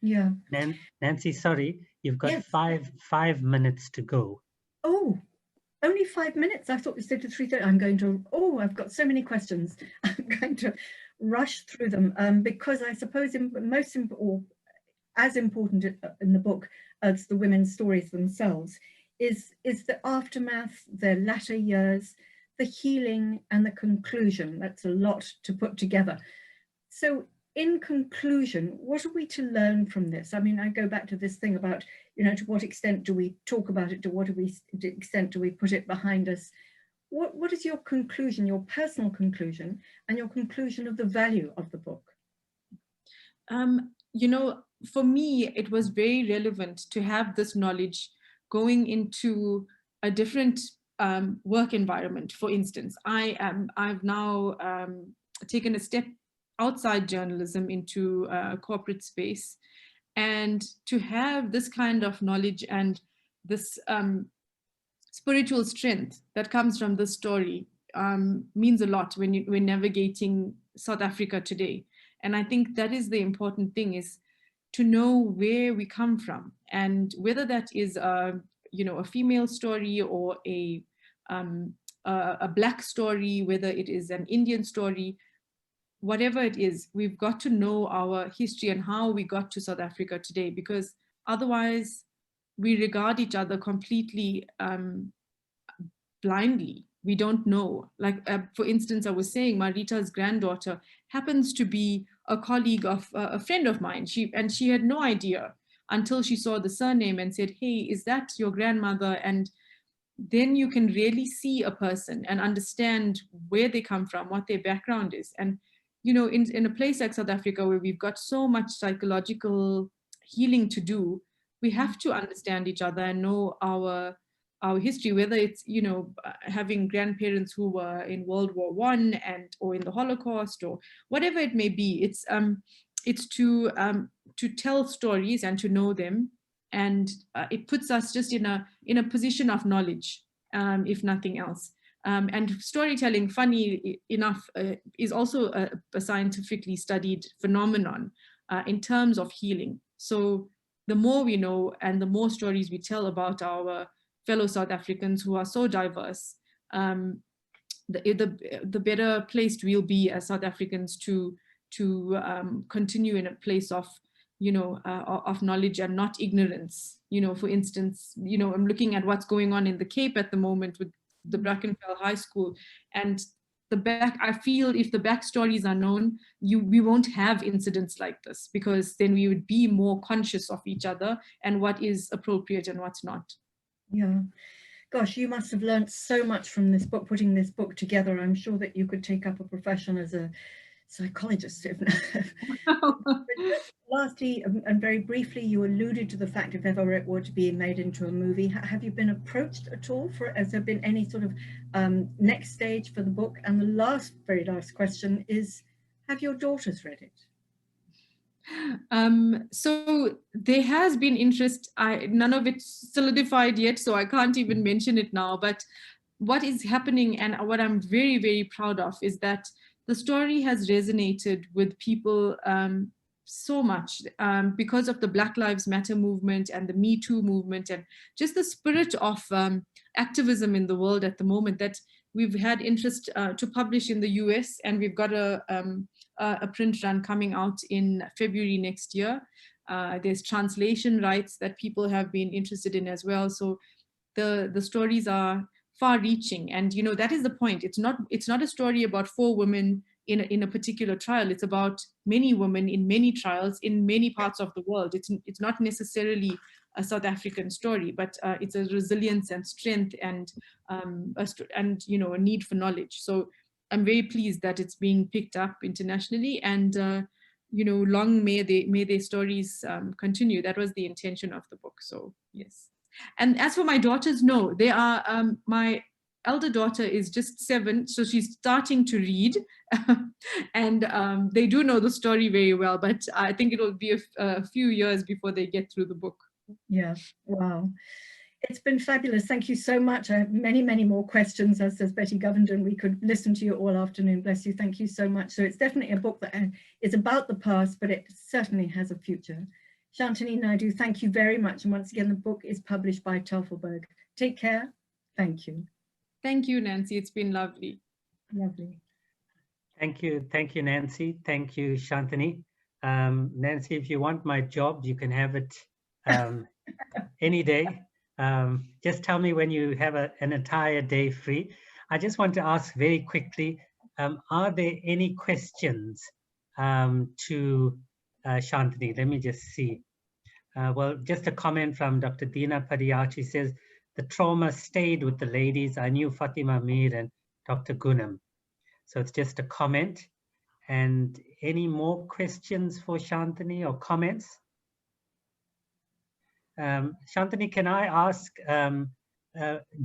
Yeah. Nancy, sorry, you've got Yes. five minutes to go. Oh, only 5 minutes. I thought we said to 3:30. I've got so many questions. I'm going to rush through them because I suppose as important in the book as the women's stories themselves is the aftermath, their latter years, the healing and the conclusion. That's a lot to put together. So in conclusion, what are we to learn from this? I mean, I go back to this thing about, to what extent do we talk about it? To what extent do we put it behind us? What is your conclusion, your personal conclusion, and your conclusion of the value of the book? For me, it was very relevant to have this knowledge going into a different work environment. For instance, I've now taken a step outside journalism into a corporate space, and to have this kind of knowledge and this spiritual strength that comes from this story means a lot when navigating South Africa today. And I think that is the important thing, is to know where we come from, and whether that is a female story or a Black story, whether it is an Indian story, whatever it is, we've got to know our history and how we got to South Africa today, because otherwise we regard each other completely blindly. We don't know. Like, for instance, I was saying Marita's granddaughter happens to be a colleague of a friend of mine. She had no idea until she saw the surname and said, "Hey, is that your grandmother?" And then you can really see a person and understand where they come from, what their background is. And in a place like South Africa, where we've got so much psychological healing to do, we have to understand each other and know our history, whether it's having grandparents who were in World War I or in the Holocaust or whatever it may be. It's to tell stories and to know them, and it puts us just in a position of knowledge, if nothing else. And storytelling, funny enough, is also a scientifically studied phenomenon in terms of healing. So the more we know and the more stories we tell about our fellow South Africans who are so diverse, the better placed we'll be as South Africans to continue in a place of of knowledge and not ignorance. For instance, I'm looking at what's going on in the Cape at the moment with the Brackenfell High School, and I feel if the backstories are known, we won't have incidents like this, because then we would be more conscious of each other and what is appropriate and what's not. Yeah. Gosh, you must have learned so much from this book, putting this book together. I'm sure that you could take up a profession as a psychologist. Lastly, and very briefly, you alluded to the fact if ever it were to be made into a movie, have you been approached at all? Has there been any sort of next stage for the book? And the very last question is, have your daughters read it? So there has been interest. None of it's solidified yet, so I can't even mention it now. But what is happening, and what I'm very, very proud of, is that the story has resonated with people so much because of the Black Lives Matter movement and the Me Too movement, and just the spirit of activism in the world at the moment, that we've had interest to publish in the US, and we've got a print run coming out in February next year. There's translation rights that people have been interested in as well. So the stories are far-reaching, and that is the point. It's not a story about 4 women in a particular trial. It's about many women in many trials in many parts of the world. It's not necessarily a South African story, but it's a resilience and strength and a need for knowledge. So I'm very pleased that it's being picked up internationally, and long may their stories continue. That was the intention of the book. So yes. And as for my daughters, no, they are, my elder daughter is just 7, so she's starting to read, and they do know the story very well, but I think it will be a few years before they get through the book. Yeah, wow. It's been fabulous. Thank you so much. I have many, many more questions. As says Betty Govenden, we could listen to you all afternoon. Bless you. Thank you so much. So it's definitely a book that is about the past, but it certainly has a future. Shantini Naidu, thank you very much. And once again, the book is published by Tafelberg. Take care. Thank you. Thank you, Nancy. It's been lovely. Lovely. Thank you, Nancy. Thank you, Shantini. Nancy, if you want my job, you can have it any day. Just tell me when you have an entire day free. I just want to ask very quickly, are there any questions to Shantini? Let me just see. Well, just a comment from Dr. Dina Padiachi says, the trauma stayed with the ladies. I knew Fatima Mir and Dr. Gunam. So it's just a comment. And any more questions for Shantini or comments? Shantini, can I ask,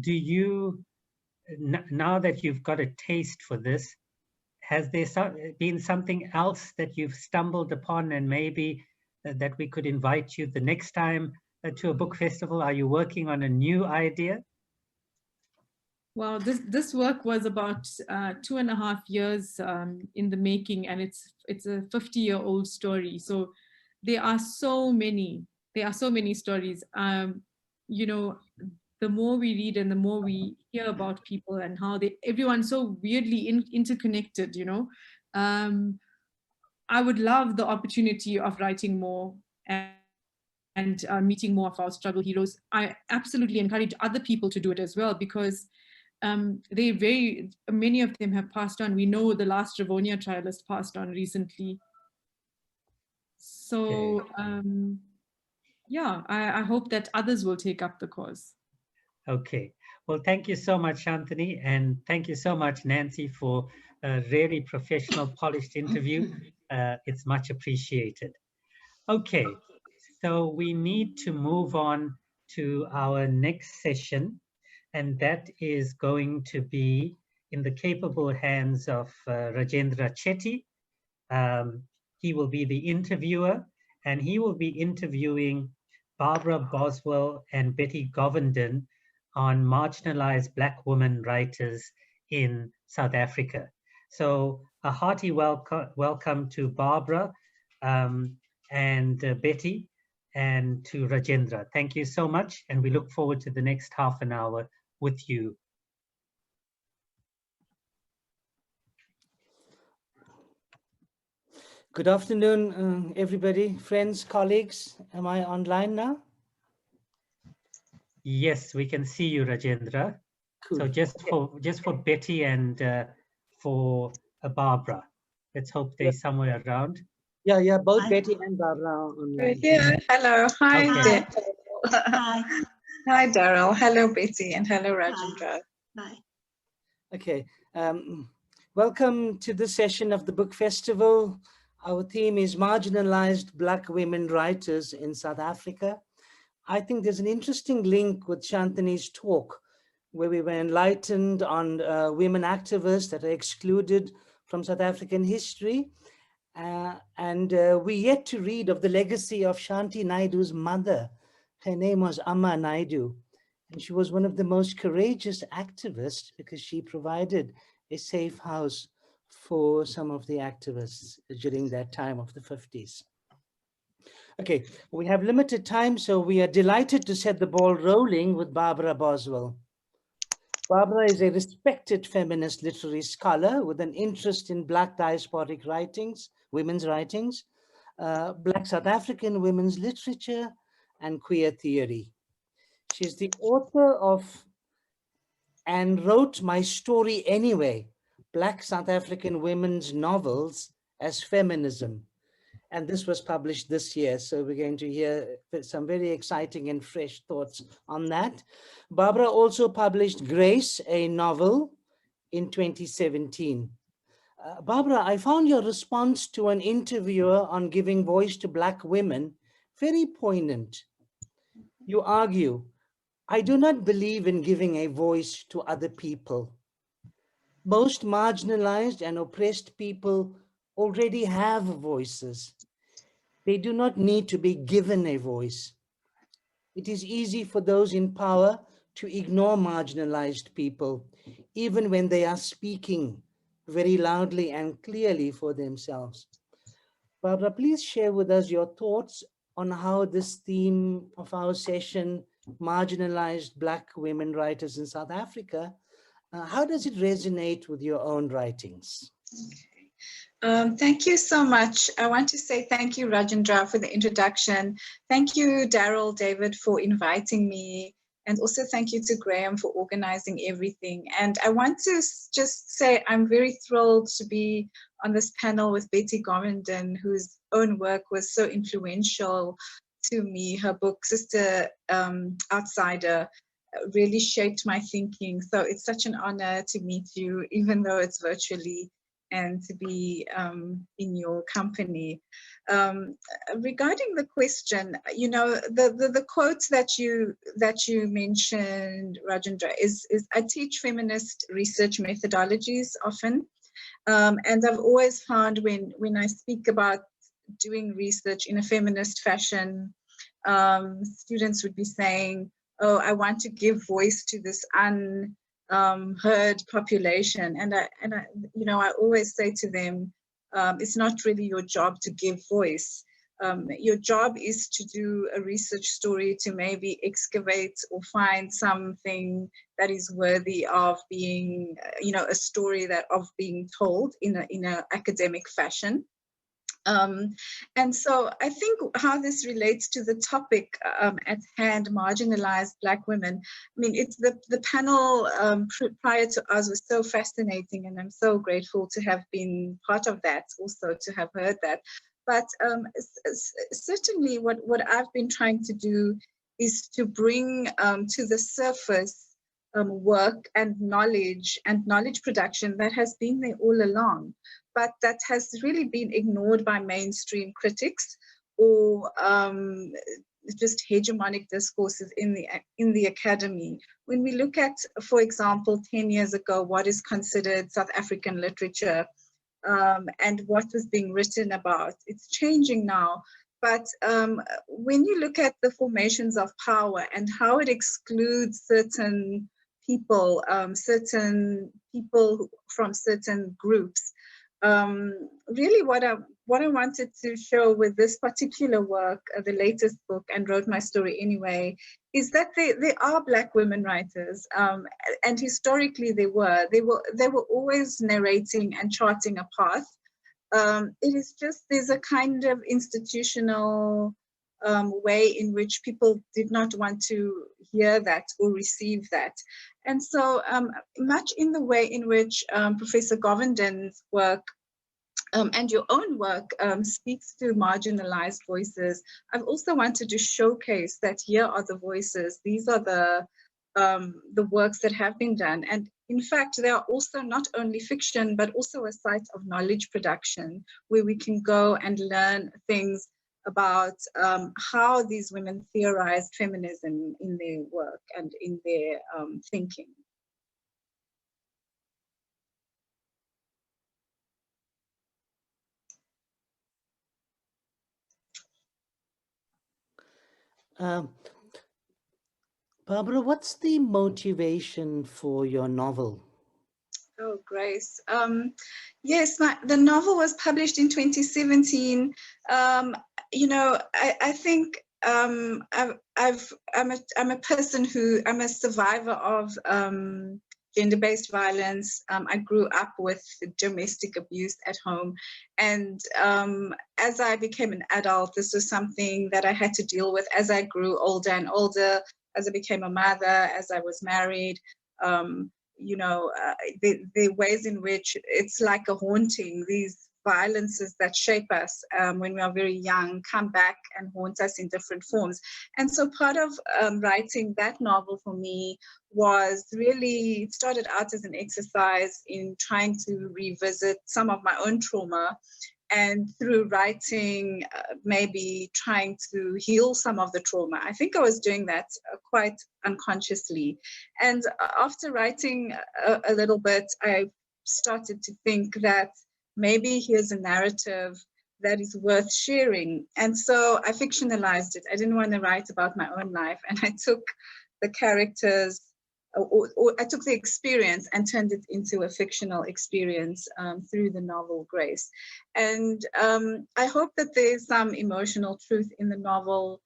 do you, now that you've got a taste for this, has there been something else that you've stumbled upon and maybe that we could invite you the next time to a book festival? Are you working on a new idea? Well, this work was about 2.5 years in the making, and it's a 50-year-old story. So there are so many stories. The more we read and the more we hear about people and how everyone's so weirdly interconnected. I would love the opportunity of writing more and meeting more of our struggle heroes. I absolutely encourage other people to do it as well, because many of them have passed on. We know the last Rivonia trialist passed on recently. So yeah, I hope that others will take up the cause. Okay. Well, thank you so much, Shantini, and thank you so much, Nancy, for a really professional, polished interview. It's much appreciated. Okay, so we need to move on to our next session, and that is going to be in the capable hands of Rajendra Chetty. He will be the interviewer, and he will be interviewing Barbara Boswell and Betty Govenden on marginalized Black women writers in South Africa. So a hearty welcome to Barbara and Betty, and to Rajendra. Thank you so much, and we look forward to the next half an hour with you. Good afternoon, everybody, friends, colleagues. Am I online now? Yes, we can see you, Rajendra. Cool. So just for Betty and for Barbara. Let's hope they're somewhere around. Yeah, both Betty and Barbara are online. Yeah, hello. Hi, Okay. Hi. Hi, Daryl. Hello, Betty, and hello, Rajendra. Hi. Okay. Welcome to this session of the Book Festival. Our theme is Marginalized Black Women Writers in South Africa. I think there's an interesting link with Shantini's talk, where we were enlightened on women activists that are excluded from South African history. And we yet to read of the legacy of Shanti Naidu's mother. Her name was Amma Naidu, and she was one of the most courageous activists because she provided a safe house for some of the activists during that time of the 50s. Okay, we have limited time, so we are delighted to set the ball rolling with Barbara Boswell. Barbara is a respected feminist literary scholar with an interest in Black diasporic writings, women's writings, Black South African women's literature, and queer theory. She's the author of and wrote My Story Anyway, Black South African Women's Novels as Feminism. And this was published this year. So we're going to hear some very exciting and fresh thoughts on that. Barbara also published Grace, a novel, in 2017. Barbara, I found your response to an interviewer on giving voice to Black women very poignant. You argue, I do not believe in giving a voice to other people. Most marginalized and oppressed people already have voices. They do not need to be given a voice. It is easy for those in power to ignore marginalized people, even when they are speaking very loudly and clearly for themselves. Barbara, please share with us your thoughts on how this theme of our session, marginalized Black women writers in South Africa, how does it resonate with your own writings? Thank you so much. I want to say thank you, Rajendra, for the introduction. Thank you, Daryl, David, for inviting me. And also thank you to Graham for organizing everything. And I want to just say I'm very thrilled to be on this panel with Betty Govinden, whose own work was so influential to me. Her book, Sister Outsider, really shaped my thinking. So it's such an honor to meet you, even though it's virtually, and to be in your company. Regarding the question, you know, the quote that you mentioned, Rajendra, is I teach feminist research methodologies often, and I've always found when I speak about doing research in a feminist fashion, students would be saying, "Oh, I want to give voice to this unheard population," and I, you know, I always say to them, it's not really your job to give voice. Your job is to do a research story, to maybe excavate or find something that is worthy of being, you know, a story that of being told in a academic fashion. And so I think how this relates to the topic at hand, marginalized Black women. I mean, it's the panel prior to us was so fascinating, and I'm so grateful to have been part of that, also to have heard that. But certainly what I've been trying to do is to bring to the surface work and knowledge production that has been there all along, but that has really been ignored by mainstream critics or just hegemonic discourses in the academy. When we look at, for example, 10 years ago, what is considered South African literature and what was being written about, it's changing now. But when you look at the formations of power and how it excludes certain people from certain groups, really what I wanted to show with this particular work, the latest book, and Wrote My Story Anyway, is that there are Black women writers, and historically they were always narrating and charting a path. It is just there's a kind of institutional way in which people did not want to hear that or receive that. And so much in the way in which Professor Govinden's work and your own work speaks to marginalized voices, I've also wanted to showcase that here are the voices, these are the works that have been done. And in fact, they are also not only fiction, but also a site of knowledge production where we can go and learn things about how these women theorized feminism in their work and in their thinking. Barbara, what's the motivation for your novel? Oh, Grace. Yes, the novel was published in 2017. You know, I think I'm a person who, I'm a survivor of gender-based violence. I grew up with domestic abuse at home. And as I became an adult, this was something that I had to deal with as I grew older and older. as I became a mother, as I was married. You know, the ways in which it's like a haunting, these violences that shape us when we are very young come back and haunt us in different forms. And so part of writing that novel for me was really, it started out as an exercise in trying to revisit some of my own trauma, and through writing, maybe trying to heal some of the trauma. I think I was doing that quite unconsciously. And after writing a little bit, I started to think that maybe here's a narrative that is worth sharing. And so I fictionalized it. I didn't want to write about my own life. And I took the characters, or I took the experience and turned it into a fictional experience through the novel Grace. And I hope that there's some emotional truth in the novel.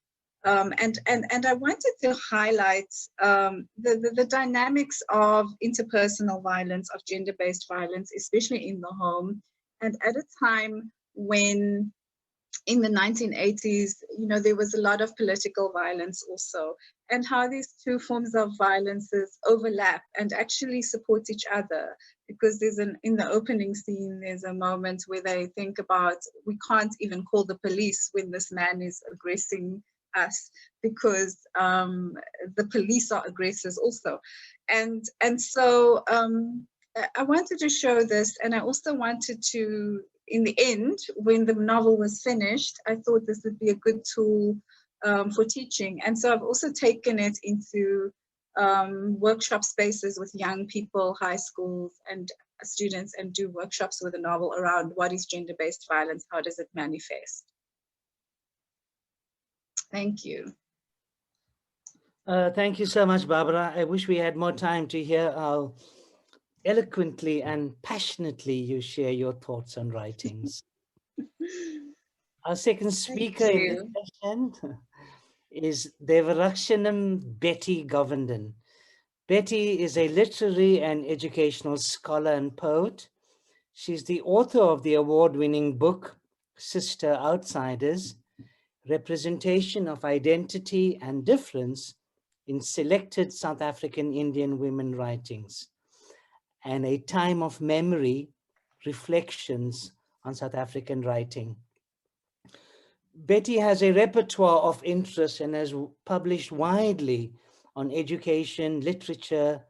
And I wanted to highlight the dynamics of interpersonal violence, of gender-based violence, especially in the home. And at a time when, in the 1980s, you know, there was a lot of political violence also, and how these two forms of violences overlap and actually support each other. Because there's in the opening scene, there's a moment where they think about, we can't even call the police when this man is aggressing us, because the police are aggressors also. And so I wanted to show this, and I also wanted to, in the end, when the novel was finished, I thought this would be a good tool for teaching. And so I've also taken it into workshop spaces with young people, high schools and students, and do workshops with the novel around what is gender-based violence, how does it manifest. Thank you. Thank you so much, Barbara. I wish we had more time to hear how eloquently and passionately you share your thoughts on writings. Our second speaker in the session is Devarakshanam Betty Govindon. Betty is a literary and educational scholar and poet. She's the author of the award-winning book, Sister Outsiders, Representation of Identity and Difference in Selected South African Indian Women Writings, and A Time of Memory, Reflections on South African Writing. Betty has a repertoire of interests and has published widely on education, literature,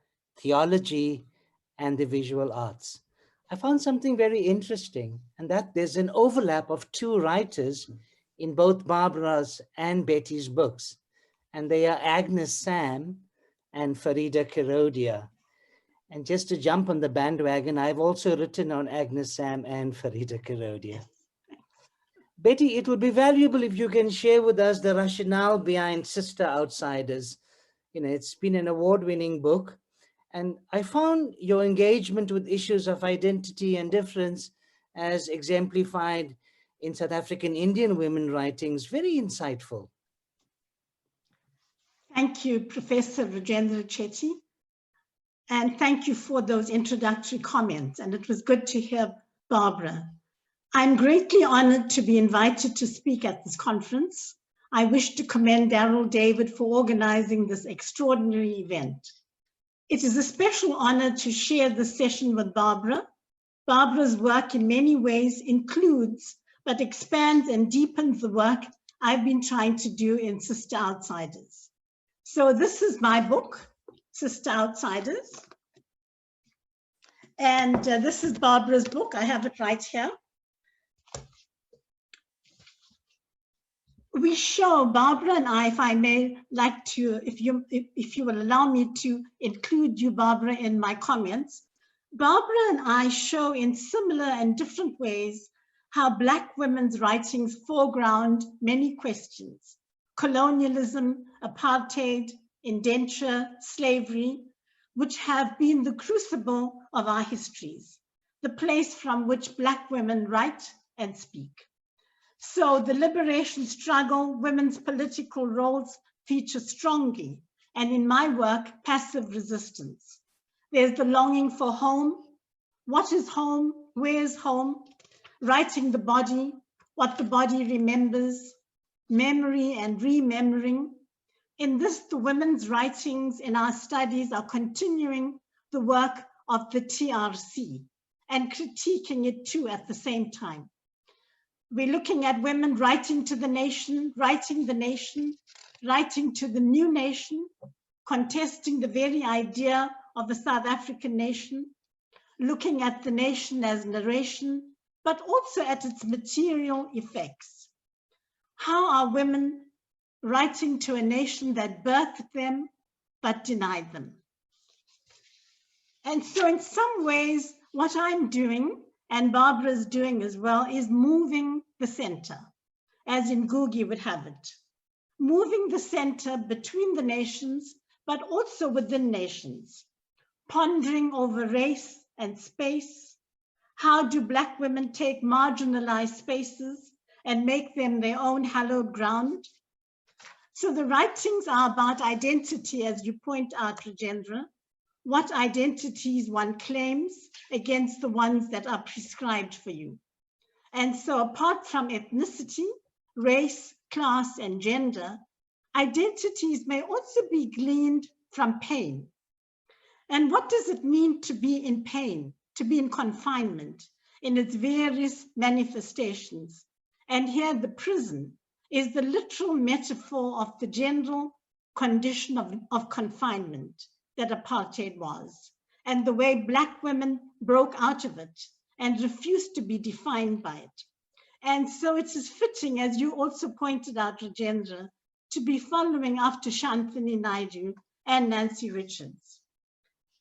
theology, and the visual arts. I found something very interesting, and that there's an overlap of two writers in both Barbara's and Betty's books, and they are Agnes Sam and Farida Kirodia. And just to jump on the bandwagon, I've also written on Agnes Sam and Farida Kirodia. Betty, it would be valuable if you can share with us the rationale behind Sister Outsiders. You know, it's been an award-winning book, and I found your engagement with issues of identity and difference as exemplified in South African Indian women writings very insightful. Thank you, Professor Rajendra Chetty. And thank you for those introductory comments. And it was good to hear Barbara. I'm greatly honored to be invited to speak at this conference. I wish to commend Daryl David for organizing this extraordinary event. It is a special honor to share this session with Barbara. Barbara's work in many ways includes, but expands and deepens the work I've been trying to do in Sister Outsiders. So this is my book, Sister Outsiders. And this is Barbara's book. I have it right here. We show, Barbara and I, if I may like to, if you will allow me to include you, Barbara, in my comments. Barbara and I show in similar and different ways how Black women's writings foreground many questions: colonialism, apartheid, indenture, slavery, which have been the crucible of our histories, the place from which Black women write and speak. So the liberation struggle, women's political roles feature strongly, and in my work, passive resistance. There's the longing for home. What is home? Where is home? Writing the body, what the body remembers, memory and remembering, In this, the women's writings in our studies are continuing the work of the TRC and critiquing it too at the same time. We're looking at women writing to the nation, writing to the new nation, contesting the very idea of a South African nation, looking at the nation as narration, but also at its material effects. How are women writing to a nation that birthed them but denied them? And so in some ways, what I'm doing, and Barbara's doing as well, is moving the center, as Ngugi would have it. Moving the center between the nations, but also within nations, pondering over race and space. How do Black women take marginalized spaces and make them their own hallowed ground? So the writings are about identity, as you point out, Rajendra, what identities one claims against the ones that are prescribed for you. And so apart from ethnicity, race, class, and gender, identities may also be gleaned from pain. And what does it mean to be in pain, to be in confinement in its various manifestations? And here the prison is the literal metaphor of the general condition of confinement that apartheid was, and the way Black women broke out of it and refused to be defined by it. And so it is fitting, as you also pointed out, Rajendra, to be following after Shantini Naidu and Nancy Richards.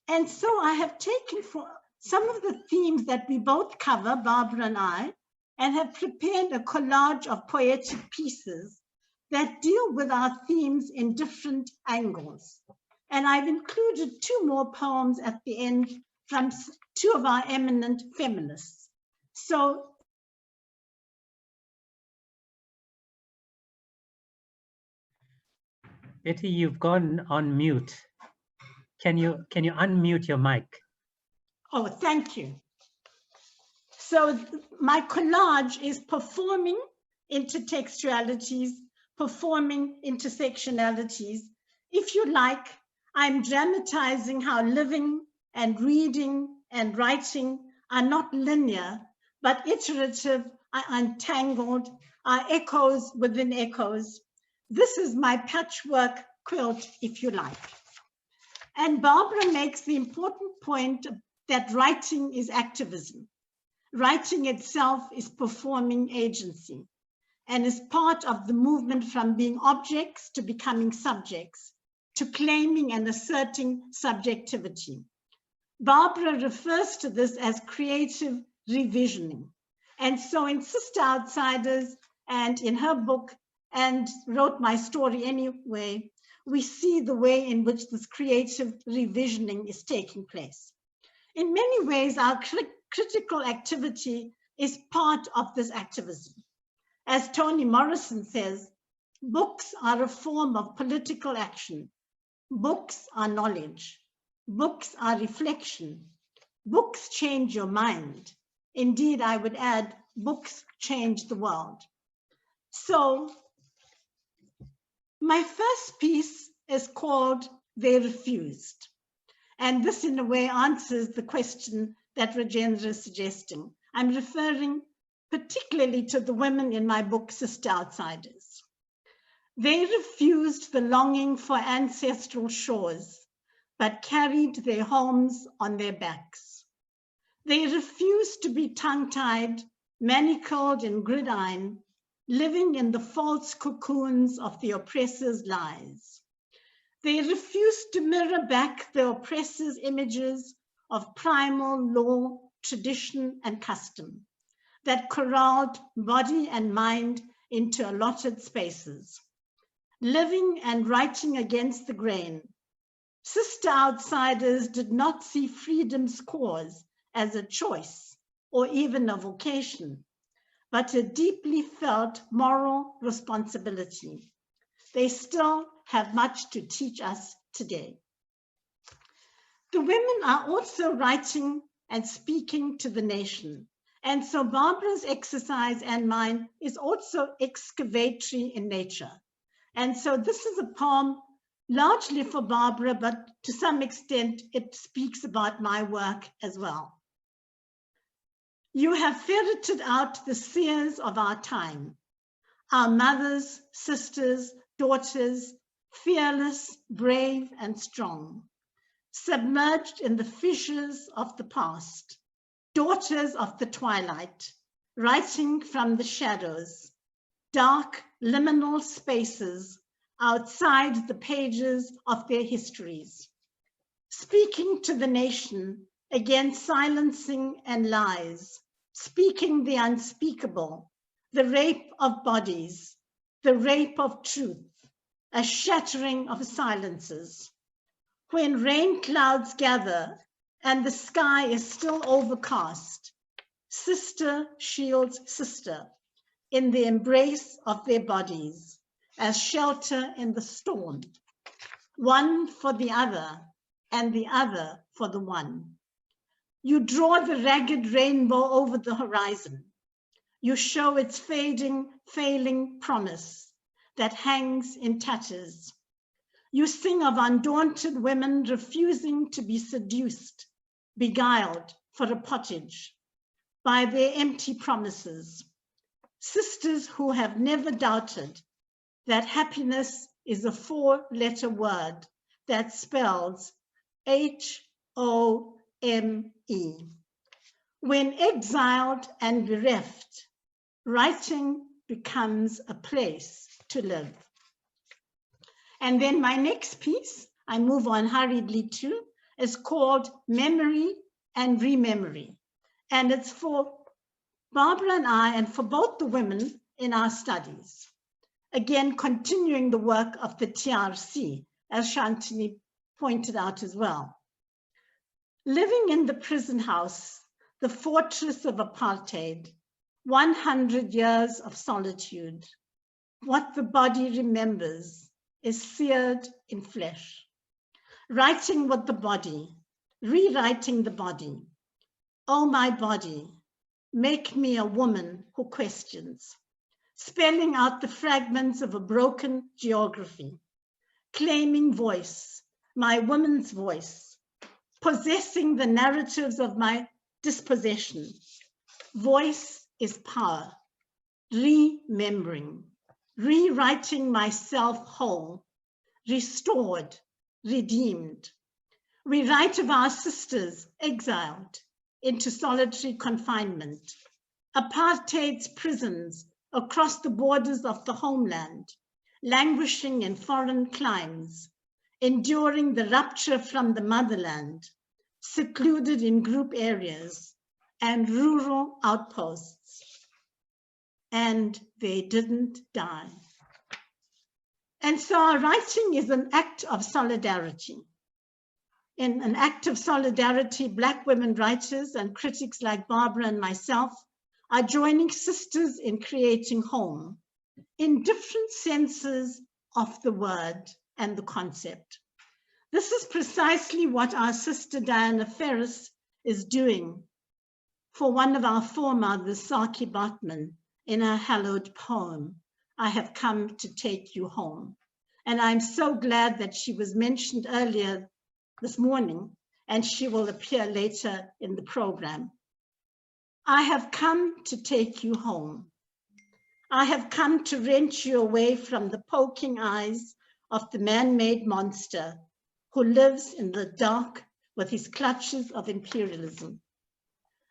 And so I have taken for some of the themes that we both cover, Barbara and I, and have prepared a collage of poetic pieces that deal with our themes in different angles. And I've included 2 more poems at the end from 2 of our eminent feminists. So Betty, you've gone on mute. Can you unmute your mic? Oh, thank you. So my collage is performing intertextualities, performing intersectionalities. If you like, I'm dramatizing how living and reading and writing are not linear, but iterative, are untangled, are echoes within echoes. This is my patchwork quilt, if you like. And Barbara makes the important point that writing is activism. Writing itself is performing agency and is part of the movement from being objects to becoming subjects, to claiming and asserting subjectivity. Barbara refers to this as creative revisioning. And so in Sister Outsiders and in her book, and wrote my story anyway, we see the way in which this creative revisioning is taking place. In many ways, our critical activity is part of this activism. As Toni Morrison says, books are a form of political action. Books are knowledge. Books are reflection. Books change your mind. Indeed, I would add, books change the world. So my first piece is called They Refused. And this in a way answers the question that Rajendra is suggesting. I'm referring particularly to the women in my book, Sister Outsiders. They refused the longing for ancestral shores, but carried their homes on their backs. They refused to be tongue-tied, manacled in gridiron, living in the false cocoons of the oppressor's lies. They refused to mirror back the oppressor's images of primal law, tradition, and custom that corralled body and mind into allotted spaces. Living and writing against the grain, Sister Outsiders did not see freedom's cause as a choice or even a vocation, but a deeply felt moral responsibility. They still have much to teach us today. The women are also writing and speaking to the nation. And so Barbara's exercise and mine is also excavatory in nature. And so this is a poem largely for Barbara, but to some extent it speaks about my work as well. You have ferreted out the seers of our time, our mothers, sisters, daughters, fearless, brave, and strong, submerged in the fissures of the past, daughters of the twilight, writing from the shadows, dark liminal spaces outside the pages of their histories, speaking to the nation against silencing and lies, speaking the unspeakable, the rape of bodies, the rape of truth, a shattering of silences. When rain clouds gather and the sky is still overcast, sister shields sister in the embrace of their bodies as shelter in the storm, one for the other and the other for the one. You draw the ragged rainbow over the horizon. You show its fading, failing promise that hangs in tatters. You sing of undaunted women refusing to be seduced, beguiled for a pottage by their empty promises. Sisters who have never doubted that happiness is a four-letter word that spells H-O-M-E. When exiled and bereft, writing becomes a place to live. And then my next piece, I move on hurriedly to, is called Memory and Rememory. And it's for Barbara and I, and for both the women in our studies. Again, continuing the work of the TRC, as Shantini pointed out as well. Living in the prison house, the fortress of apartheid, 100 years of solitude, what the body remembers is seared in flesh. Writing with the body, rewriting the body. Oh, my body, make me a woman who questions, spelling out the fragments of a broken geography, claiming voice, my woman's voice, possessing the narratives of my dispossession. Voice is power, remembering, rewriting myself whole, restored, redeemed. We write of our sisters exiled into solitary confinement, apartheid's prisons across the borders of the homeland, languishing in foreign climes, enduring the rupture from the motherland, secluded in group areas and rural outposts. And they didn't die. And so our writing is an act of solidarity. In an act of solidarity, Black women writers and critics like Barbara and myself are joining sisters in creating home in different senses of the word and the concept. This is precisely what our sister Diana Ferris is doing for one of our foremothers, Saki Botman, in her hallowed poem, I Have Come to Take You Home. And I'm so glad that she was mentioned earlier this morning, and she will appear later in the program. I have come to take you home. I have come to wrench you away from the poking eyes of the man-made monster who lives in the dark with his clutches of imperialism.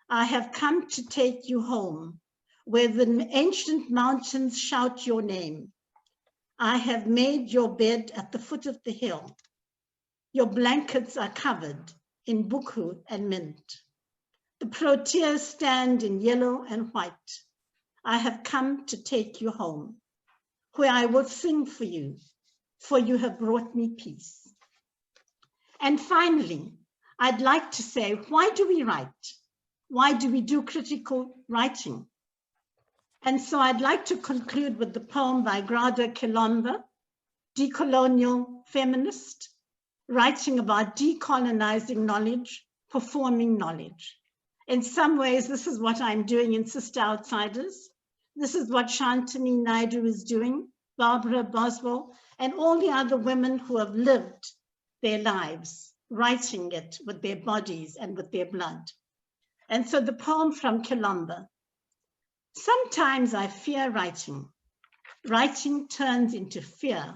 I have come to take you home, where the ancient mountains shout your name. I have made your bed at the foot of the hill. Your blankets are covered in buku and mint. The proteas stand in yellow and white. I have come to take you home, where I will sing for you have brought me peace. And finally, I'd like to say, why do we write? Why do we do critical writing? And so I'd like to conclude with the poem by Grada Kilomba, decolonial feminist, writing about decolonizing knowledge, performing knowledge. In some ways, this is what I'm doing in Sister Outsiders. This is what Shantini Naidu is doing, Barbara Boswell, and all the other women who have lived their lives, writing it with their bodies and with their blood. And so the poem from Kilomba. Sometimes I fear writing. Writing turns into fear,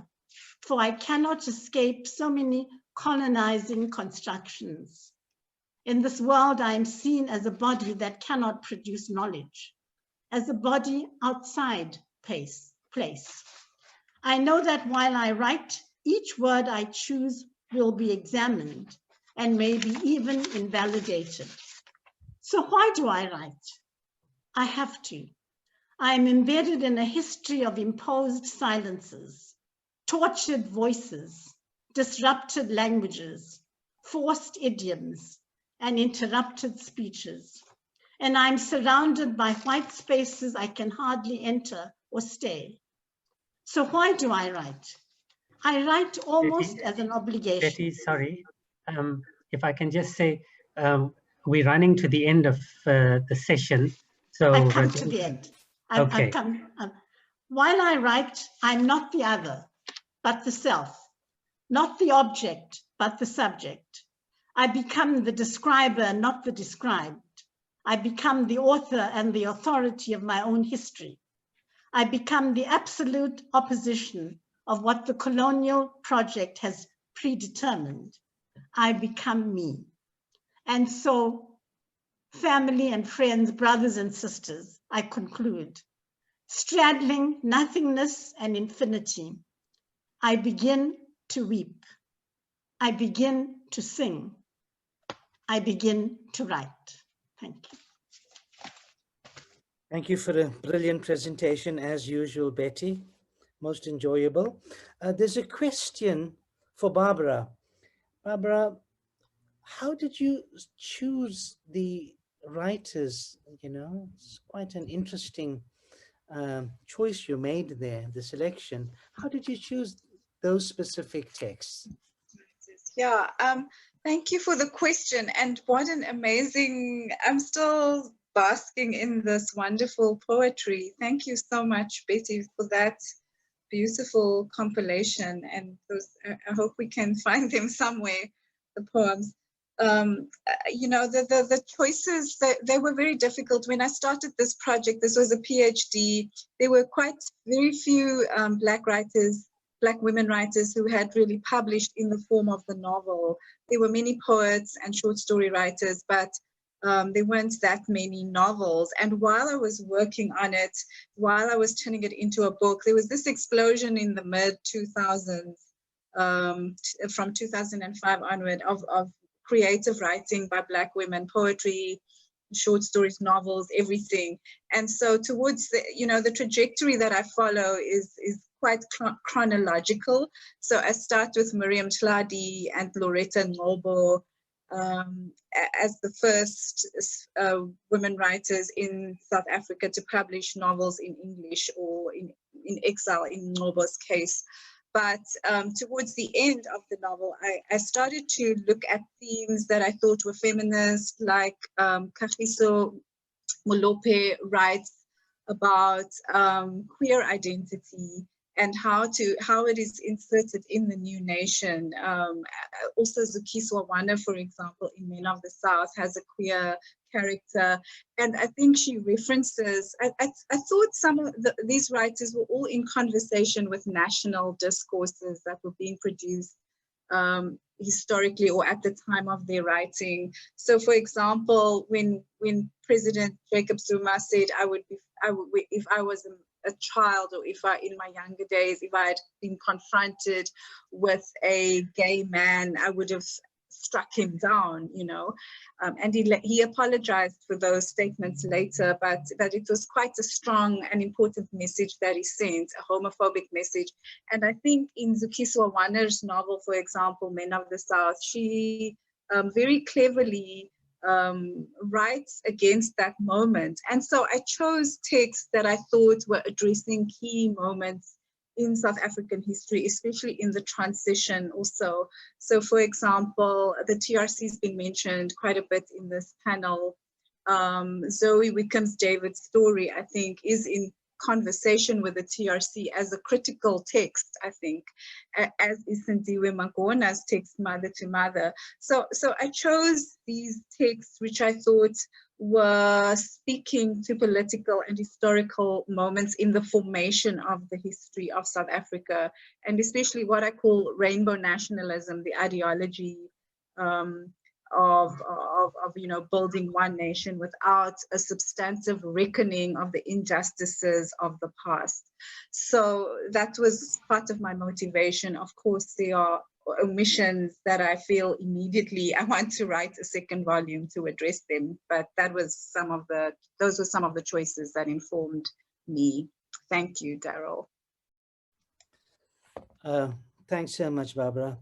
for I cannot escape so many colonizing constructions. In this world, I am seen as a body that cannot produce knowledge, as a body outside place. I know that while I write, each word I choose will be examined and maybe even invalidated. So why do I write? I have to. I am embedded in a history of imposed silences, tortured voices, disrupted languages, forced idioms, and interrupted speeches. And I'm surrounded by white spaces I can hardly enter or stay. So why do I write? I write almost Betty, as an obligation. Betty, sorry. If I can just say, we're running to the end of the session. So I've come to the end. Okay. While I write, I'm not the other, but the self, not the object, but the subject. I become the describer, not the described. I become the author and the authority of my own history. I become the absolute opposition of what the colonial project has predetermined. I become me. And so, family and friends, brothers and sisters, I conclude, straddling nothingness and infinity, I begin to weep. I begin to sing. I begin to write. Thank you. Thank you for a brilliant presentation, as usual, Betty. Most enjoyable. There's a question for Barbara. Barbara, how did you choose the writers? You know, it's quite an interesting choice you made there, the selection. How did you choose those specific texts? Yeah, thank you for the question. And what an amazing, I'm still basking in this wonderful poetry. Thank you so much, Betty, for that beautiful compilation. And those, I hope we can find them somewhere, the poems. You know, the choices, they were very difficult. When I started this project, this was a PhD, there were quite very few Black women writers who had really published in the form of the novel. There were many poets and short story writers, but there weren't that many novels. And while I was working on it, while I was turning it into a book, there was this explosion in the mid-2000s, from 2005 onward, of creative writing by Black women, poetry, short stories, novels, everything. And so towards the, you know, the trajectory that I follow is quite chronological. So I start with Miriam Tladi and Loretta Nobo as the first women writers in South Africa to publish novels in English or in exile in Nobo's case. But towards the end of the novel, I started to look at themes that I thought were feminist, like Kagiso Molope writes about queer identity and how it is inserted in the new nation. Also Zukiswa Wana, for example, in Men of the South, has a queer character, and I think she references, I thought some of these writers were all in conversation with national discourses that were being produced historically or at the time of their writing. So for example, when President Jacob Zuma said, if I was a child, or if in my younger days, if I had been confronted with a gay man, I would have struck him down, you know, and he apologized for those statements later, but it was quite a strong and important message that he sent, a homophobic message. And I think in Zukiswa Wana's novel, for example, Men of the South, she very cleverly writes against that moment. And so I chose texts that I thought were addressing key moments in South African history, especially in the transition also. So for example, the TRC has been mentioned quite a bit in this panel. Zoe Wickham's David's story, I think, is in conversation with the TRC as a critical text, I think, as is Sindiwe Magona's text, Mother to Mother. So I chose these texts which I thought were speaking to political and historical moments in the formation of the history of South Africa, and especially what I call rainbow nationalism, the ideology of building one nation without a substantive reckoning of the injustices of the past. So that was part of my motivation. Of course, there are omissions that I feel immediately I want to write a second volume to address them, but those were some of the choices that informed me. Thank you, Daryl. Thanks so much, Barbara.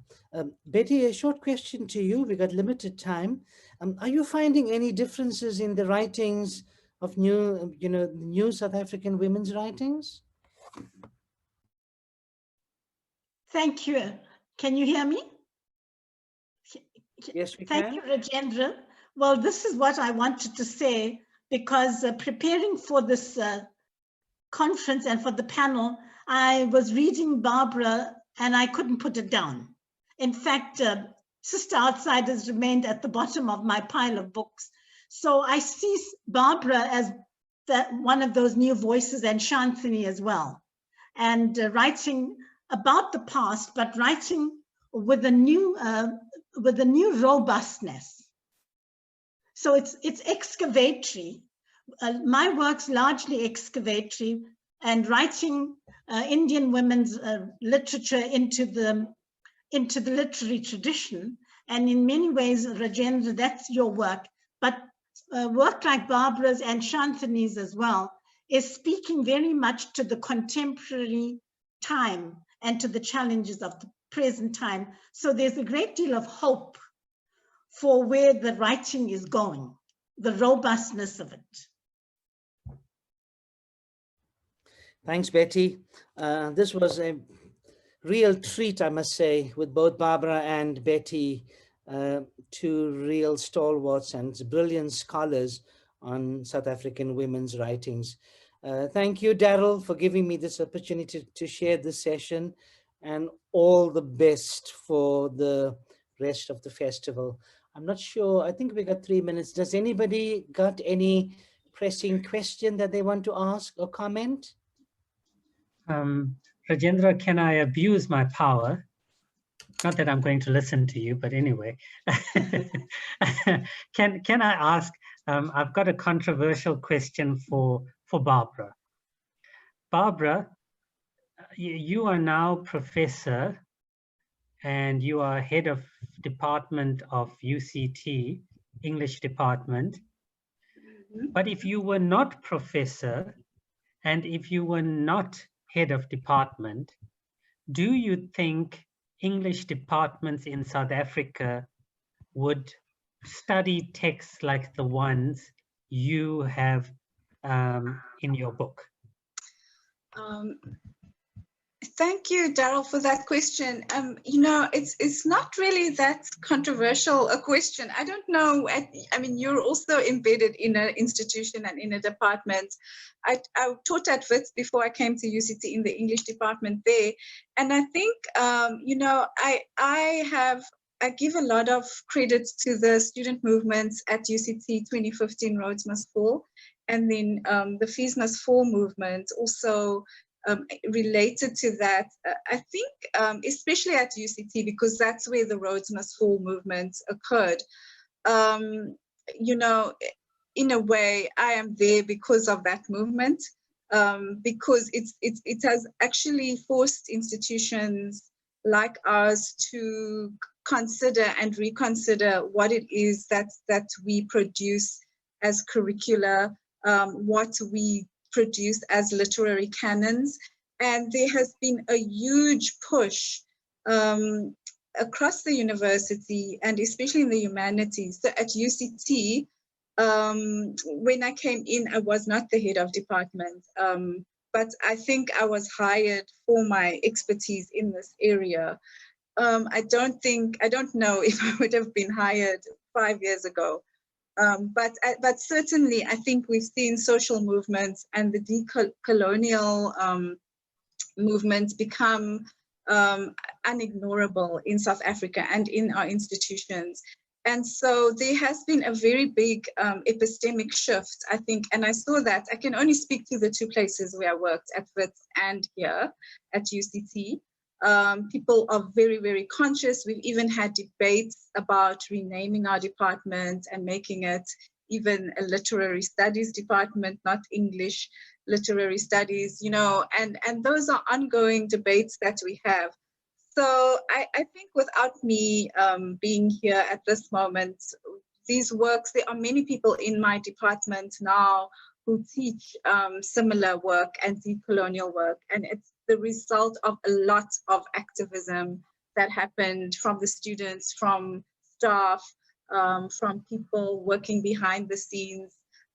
Betty, a short question to you. We got limited time. Are you finding any differences in the writings of new South African women's writings? Thank you. Can you hear me? Yes, we can. Thank you, Rajendra. Well, this is what I wanted to say, because preparing for this conference and for the panel, I was reading Barbara and I couldn't put it down. In fact, Sister Outsiders remained at the bottom of my pile of books. So I see Barbara as one of those new voices, and Shantini as well. And writing about the past, but writing with a new robustness. So it's excavatory. My work's largely excavatory, and writing Indian women's literature into the literary tradition. And in many ways, Rajendra, that's your work. But work like Barbara's and Shantini's as well is speaking very much to the contemporary time and to the challenges of the present time. So there's a great deal of hope for where the writing is going, the robustness of it. Thanks, Betty. This was a real treat, I must say, with both Barbara and Betty, two real stalwarts and brilliant scholars on South African women's writings. Thank you, Daryl, for giving me this opportunity to share this session, and all the best for the rest of the festival. I'm not sure, I think we got 3 minutes. Does anybody got any pressing question that they want to ask or comment? Rajendra, can I abuse my power? Not that I'm going to listen to you, but anyway. Can I ask, I've got a controversial question for Barbara. Barbara, you are now professor and you are head of department of UCT, English department. But if you were not professor and if you were not head of department, do you think English departments in South Africa would study texts like the ones you have in your book? Thank you, Daryl, for that question. It's not really that controversial a question. I don't know. I mean, you're also embedded in an institution and in a department. I taught at Wits before I came to UCT in the English department there. And I think, I give a lot of credit to the student movements at UCT 2015 Roads Must Fall. And then the Fees Must Fall movement also related to that. I think, especially at UCT, because that's where the Roads Must Fall movement occurred. In a way, I am there because of that movement, because it has actually forced institutions like ours to consider and reconsider what it is that we produce as curricula, what we produce as literary canons. And there has been a huge push across the university, and especially in the humanities. So at UCT, when I came in, I was not the head of department, but I think I was hired for my expertise in this area. I don't know if I would have been hired 5 years ago. But certainly, I think we've seen social movements and the decolonial movements become unignorable in South Africa and in our institutions. And so there has been a very big epistemic shift, I think, and I saw that. I can only speak to the 2 places where I worked, at Wits and here at UCT. People are very, very conscious. We've even had debates about renaming our department and making it even a literary studies department, not English literary studies, you know, and those are ongoing debates that we have. So I think without me being here at this moment, these works, there are many people in my department now who teach similar work and decolonial work. And it's the result of a lot of activism that happened from the students, from staff, from people working behind the scenes.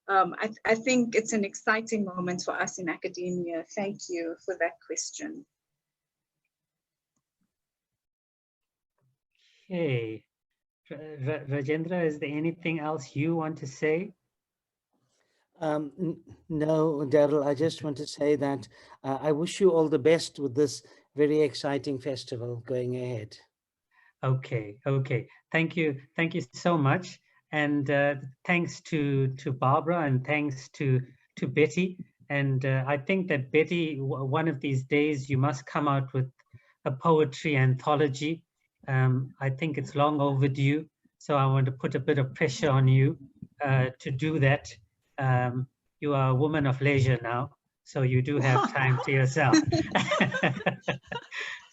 I think it's an exciting moment for us in academia. Thank you for that question. Okay. Rajendra, is there anything else you want to say? No, Daryl, I just want to say that I wish you all the best with this very exciting festival going ahead. Okay, okay. Thank you so much. And thanks to Barbara, and thanks to Betty. And I think that Betty, one of these days you must come out with a poetry anthology. I think it's long overdue. So I want to put a bit of pressure on you to do that. You are a woman of leisure now, so you do have time to yourself.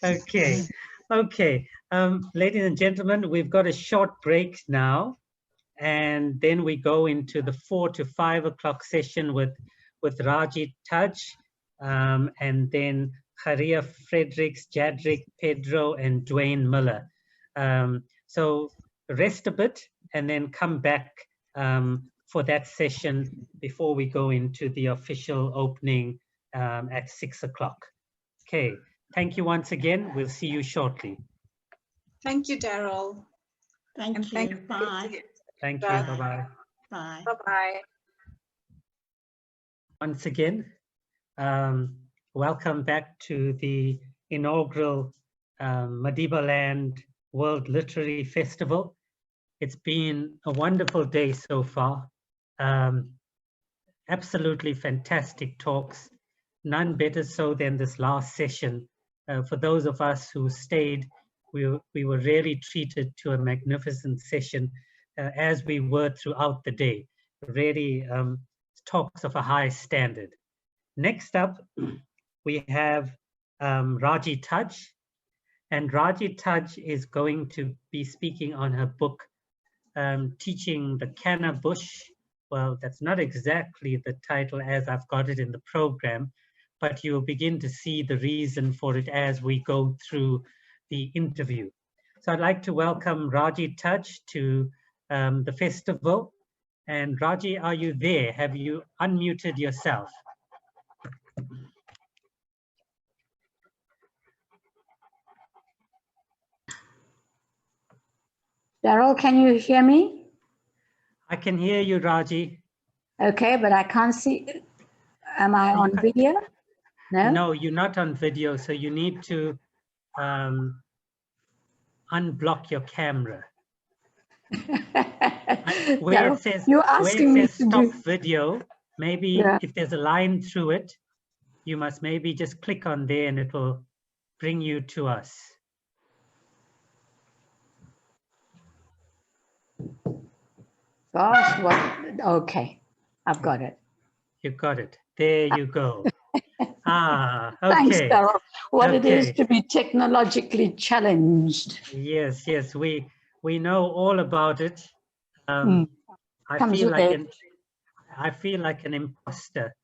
Okay, okay. Ladies and gentlemen, we've got a short break now, and then we go into the 4 to 5 o'clock session with Raji Taj, and then Haria Fredericks, Jadrick, Pedro, and Dwayne Miller. So rest a bit and then come back for that session before we go into the official opening at 6 o'clock. Okay, thank you once again. We'll see you shortly. Thank you, Daryl. Thank you. Bye. Thank you. Bye-bye. Bye. Bye-bye. Once again, welcome back to the inaugural Madibaland World Literary Festival. It's been a wonderful day so far. Absolutely fantastic talks, none better so than this last session. For those of us who stayed, we were really treated to a magnificent session, as we were throughout the day. Really talks of a high standard. Next up, we have Raji Taj, and Raji Taj is going to be speaking on her book, Teaching the Canna Bush. Well, that's not exactly the title as I've got it in the program, but you'll begin to see the reason for it as we go through the interview. So I'd like to welcome Raji Taj to the festival. And Raji, are you there? Have you unmuted yourself? Daryl, can you hear me? I can hear you, Raji. Okay, but I can't see. Am I on video? No? No, you're not on video, so you need to unblock your camera. Where Daryl, it says, you're asking me to stop do... video, maybe if there's a line through it, you must maybe just click on there and it will bring you to us. Gosh, what? Okay, I've got it. You got it. There you go. Ah, okay. Thanks, Daryl. What it is Okay. to be technologically challenged. Yes, yes, we know all about it. Comes with I feel like an imposter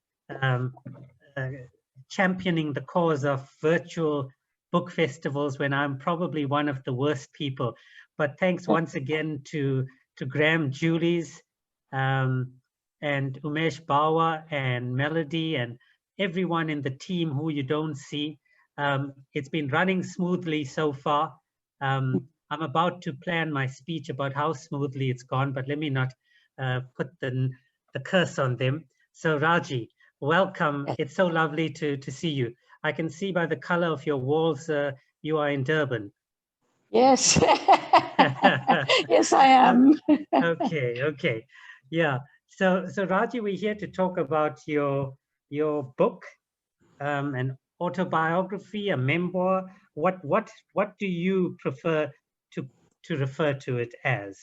championing the cause of virtual book festivals when I'm probably one of the worst people. But thanks once again to Graham Julies and Umesh Bawa and Melody and everyone in the team who you don't see. It's been running smoothly so far. I'm about to plan my speech about how smoothly it's gone, but let me not put the curse on them. So Raji, welcome. It's so lovely to see you. I can see by the color of your walls, you are in Durban. Yes. Yes, I am. Okay. Yeah. So Raji, we're here to talk about your book, an autobiography, a memoir. What do you prefer to refer to it as?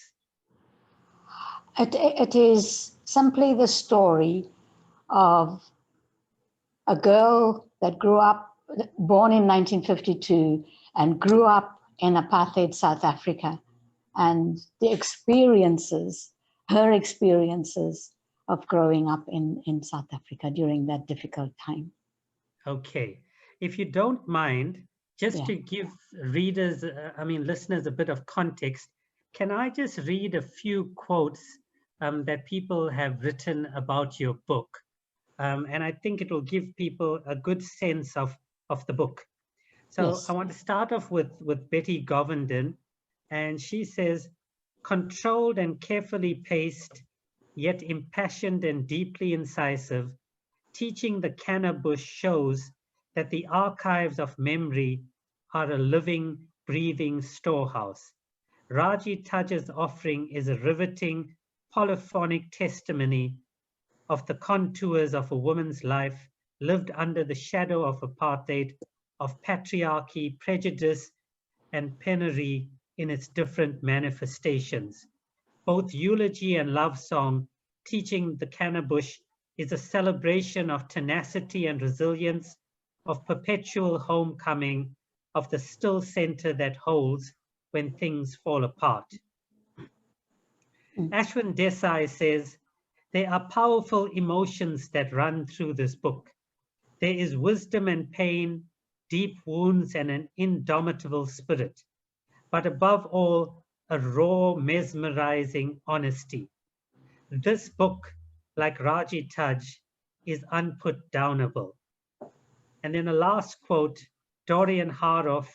It is simply the story of a girl that grew up, born in 1952, and grew up in apartheid South Africa, and the experiences, her experiences of growing up in South Africa during that difficult time. Okay. If you don't mind, just to give readers, listeners, a bit of context, can I just read a few quotes that people have written about your book? And I think it will give people a good sense of the book. So Yes. I want to start off with Betty Govenden, and she says, controlled and carefully paced, yet impassioned and deeply incisive, teaching the Canna Bush shows that the archives of memory are a living, breathing storehouse. Raji Taj's offering is a riveting, polyphonic testimony of the contours of a woman's life lived under the shadow of apartheid, of patriarchy, prejudice, and penury in its different manifestations. Both eulogy and love song, teaching the Canna Bush, is a celebration of tenacity and resilience, of perpetual homecoming, of the still center that holds when things fall apart. Ashwin Desai says, there are powerful emotions that run through this book. There is wisdom and pain, deep wounds, and an indomitable spirit. But above all, a raw, mesmerizing honesty. This book, like Raji Taj, is unputdownable. And then a last quote, Dorian Haroff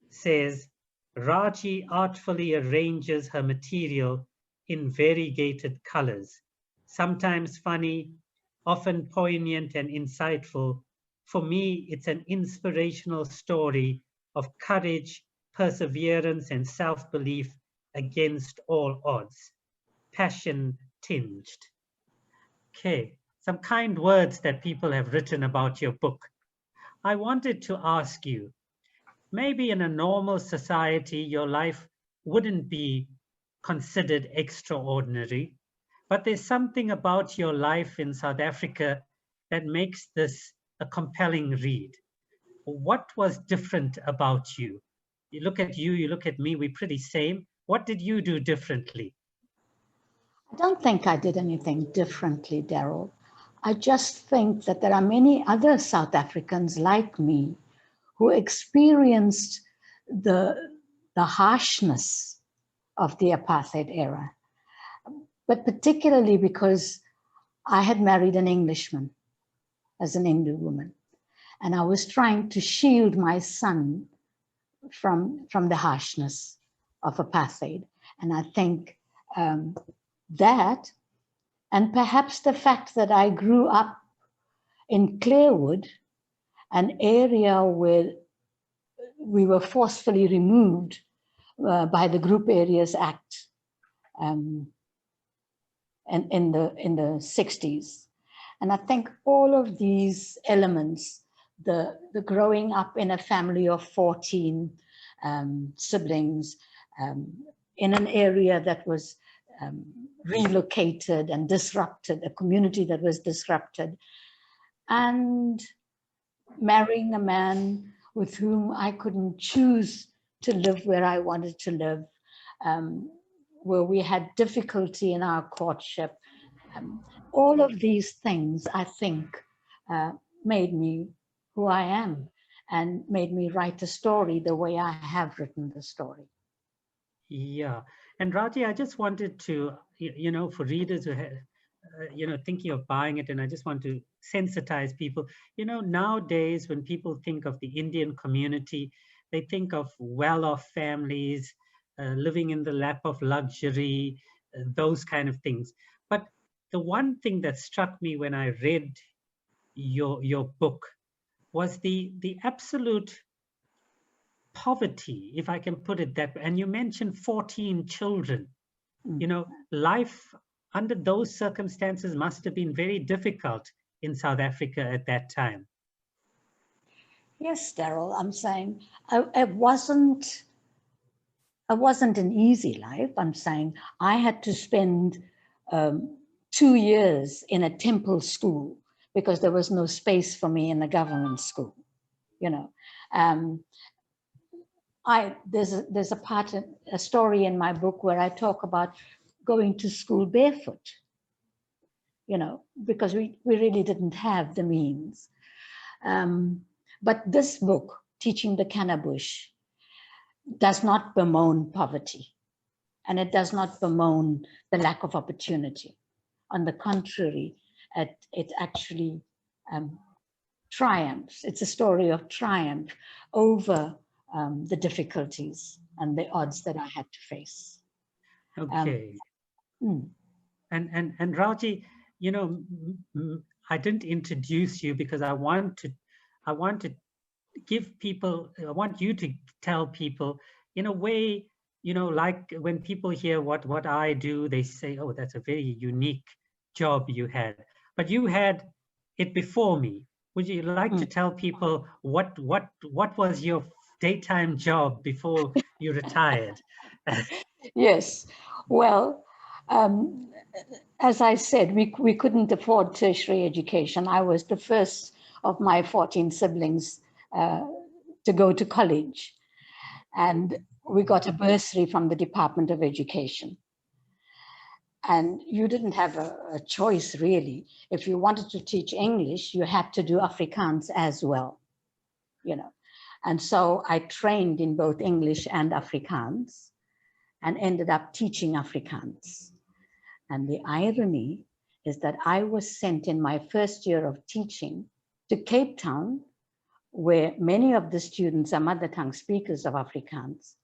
says, Raji artfully arranges her material in variegated colors, sometimes funny, often poignant and insightful. For me, it's an inspirational story of courage, perseverance, and self-belief against all odds, passion tinged. Okay, some kind words that people have written about your book. I wanted to ask you, maybe in a normal society, your life wouldn't be considered extraordinary, but there's something about your life in South Africa that makes this a compelling read. What was different about you? You look at you, you look at me, we're pretty same. What did you do differently? I don't think I did anything differently, Daryl. I just think that there are many other South Africans like me who experienced the harshness of the apartheid era, but particularly because I had married an Englishman as an Hindu woman, and I was trying to shield my son from the harshness of apartheid. And I think that, and perhaps the fact that I grew up in Clearwood, an area where we were forcefully removed by the Group Areas Act in the 60s. And I think all of these elements, the growing up in a family of 14 siblings, in an area that was relocated and disrupted, a community that was disrupted, and marrying a man with whom I couldn't choose to live where I wanted to live, where we had difficulty in our courtship. All of these things, I think, made me who I am and made me write a story the way I have written the story. Yeah. And Raji, I just wanted to, for readers who have, thinking of buying it, and I just want to sensitize people. Nowadays, when people think of the Indian community, they think of well-off families, living in the lap of luxury, those kind of things. But the one thing that struck me when I read your book was the absolute poverty, if I can put it that way. And you mentioned 14 children. You know, life under those circumstances must have been very difficult in South Africa at that time. Yes, Daryl, I'm saying it wasn't an easy life. I'm saying I had to spend 2 years in a temple school because there was no space for me in the government school. You know, there's a story in my book where I talk about going to school barefoot. You know, because we really didn't have the means. But this book, Teaching the Kannabush, does not bemoan poverty, and it does not bemoan the lack of opportunity. On the contrary, it actually triumphs. It's a story of triumph over the difficulties and the odds that I had to face. Okay. And Raji, you know, I didn't introduce you because I want to give people, I want you to tell people in a way, you know, like when people hear what I do, they say, oh, that's a very unique job you had. But you had it before me. Would you like to tell people what was your daytime job before you retired? Yes, well, as I said, we couldn't afford tertiary education. I was the first of my 14 siblings to go to college. And we got a bursary from the Department of Education. And you didn't have a choice, really. If you wanted to teach English, you had to do Afrikaans as well, you know. And so I trained in both English and Afrikaans and ended up teaching Afrikaans. And the irony is that I was sent in my first year of teaching to Cape Town, where many of the students are mother tongue speakers of Afrikaans,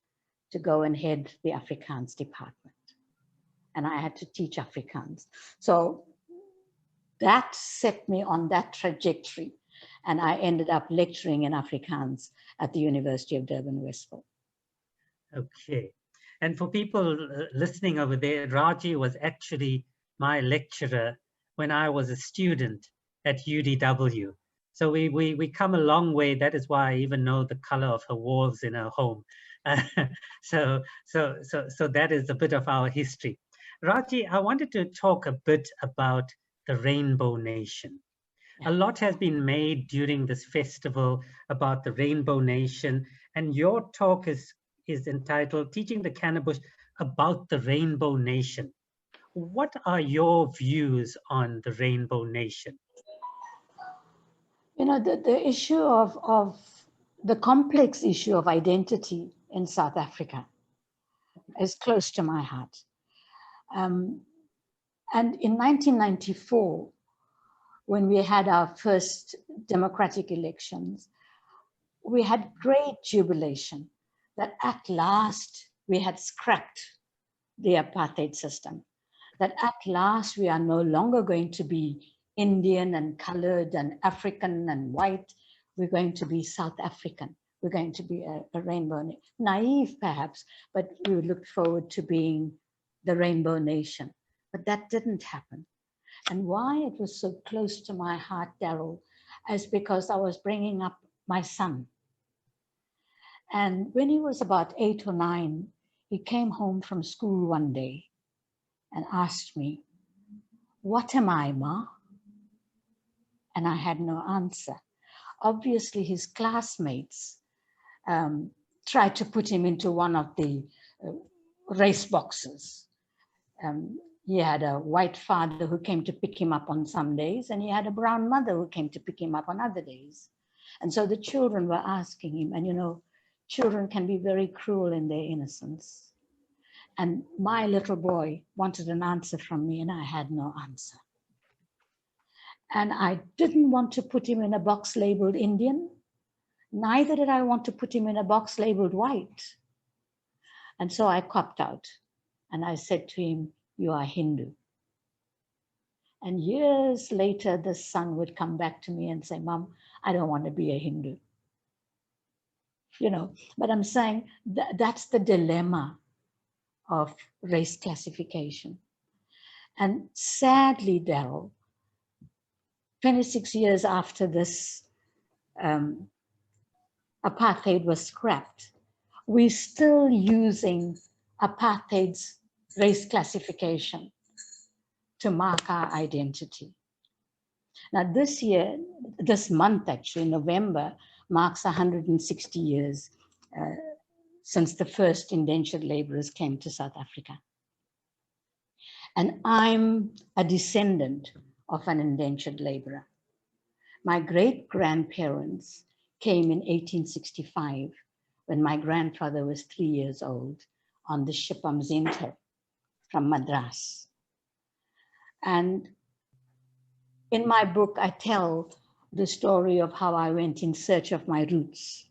to go and head the Afrikaans department. And I had to teach Afrikaans. So that set me on that trajectory. And I ended up lecturing in Afrikaans at the University of Durban-Westville. Okay. And for people listening over there, Raji was actually my lecturer when I was a student at UDW. So we come a long way. That is why I even know the color of her walls in her home. So that is a bit of our history. Raji, I wanted to talk a bit about the Rainbow Nation. A lot has been made during this festival about the Rainbow Nation, and your talk is entitled Teaching the Kannabush About the Rainbow Nation. What are your views on the Rainbow Nation? You know, the issue of the complex issue of identity in South Africa is close to my heart. And in 1994, when we had our first democratic elections, we had great jubilation that at last we had scrapped the apartheid system, that at last we are no longer going to be Indian and colored and African and white. We're going to be South African. We're going to be a rainbow, naive perhaps, but we looked forward to being the Rainbow Nation. But that didn't happen. And why it was so close to my heart, Daryl, is because I was bringing up my son. And when he was about 8 or 9, he came home from school one day and asked me, "What am I, Ma?" And I had no answer. Obviously, his classmates tried to put him into one of the race boxes. He had a white father who came to pick him up on some days, and he had a brown mother who came to pick him up on other days. And so the children were asking him, and you know, children can be very cruel in their innocence. And my little boy wanted an answer from me, and I had no answer. And I didn't want to put him in a box labeled Indian. Neither did I want to put him in a box labeled white. And so I copped out, and I said to him, "You are Hindu." And years later, the son would come back to me and say, Mom, I don't want to be a Hindu. You know, but I'm saying that's the dilemma of race classification. And sadly, Daryl, 26 years after this apartheid was scrapped, we're still using apartheid's race classification to mark our identity. Now this year, this month actually, November, marks 160 years since the first indentured laborers came to South Africa. And I'm a descendant of an indentured laborer. My great-grandparents came in 1865 when my grandfather was 3 years old on the ship Mzinto from Madras. And in my book, I tell the story of how I went in search of my roots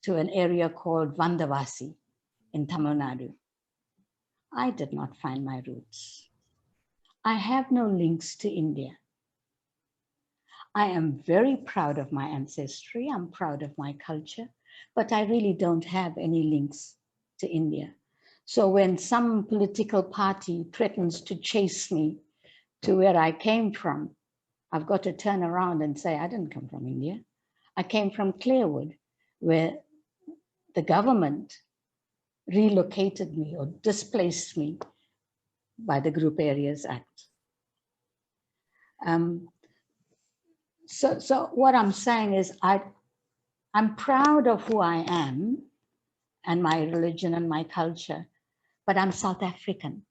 to an area called Vandavasi in Tamil Nadu. I did not find my roots. I have no links to India. I am very proud of my ancestry. I'm proud of my culture, but I really don't have any links to India. So when some political party threatens to chase me to where I came from, I've got to turn around and say, I didn't come from India. I came from Clearwood, where the government relocated me or displaced me by the Group Areas Act. So what I'm saying is I'm proud of who I am and my religion and my culture, but I'm South African.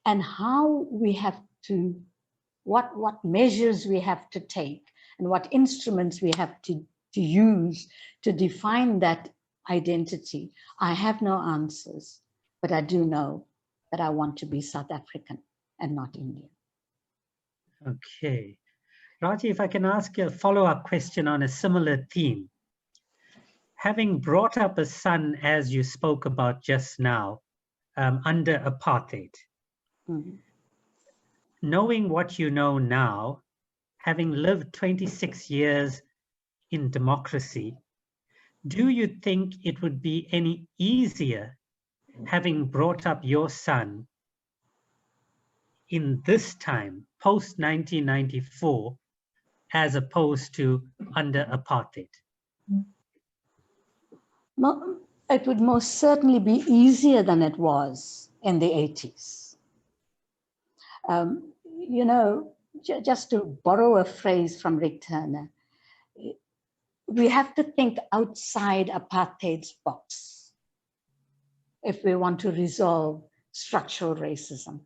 And how we have to, what measures we have to take and what instruments we have to use to define that identity, I have no answers, but I do know that I want to be South African and not Indian. Okay. Raji, if I can ask you a follow-up question on a similar theme. Having brought up a son, as you spoke about just now, under apartheid, knowing what you know now, having lived 26 years in democracy, do you think it would be any easier having brought up your son in this time, post-1994, as opposed to under apartheid? It would most certainly be easier than it was in the 80s. You know, just to borrow a phrase from Rick Turner, we have to think outside apartheid's box if we want to resolve structural racism,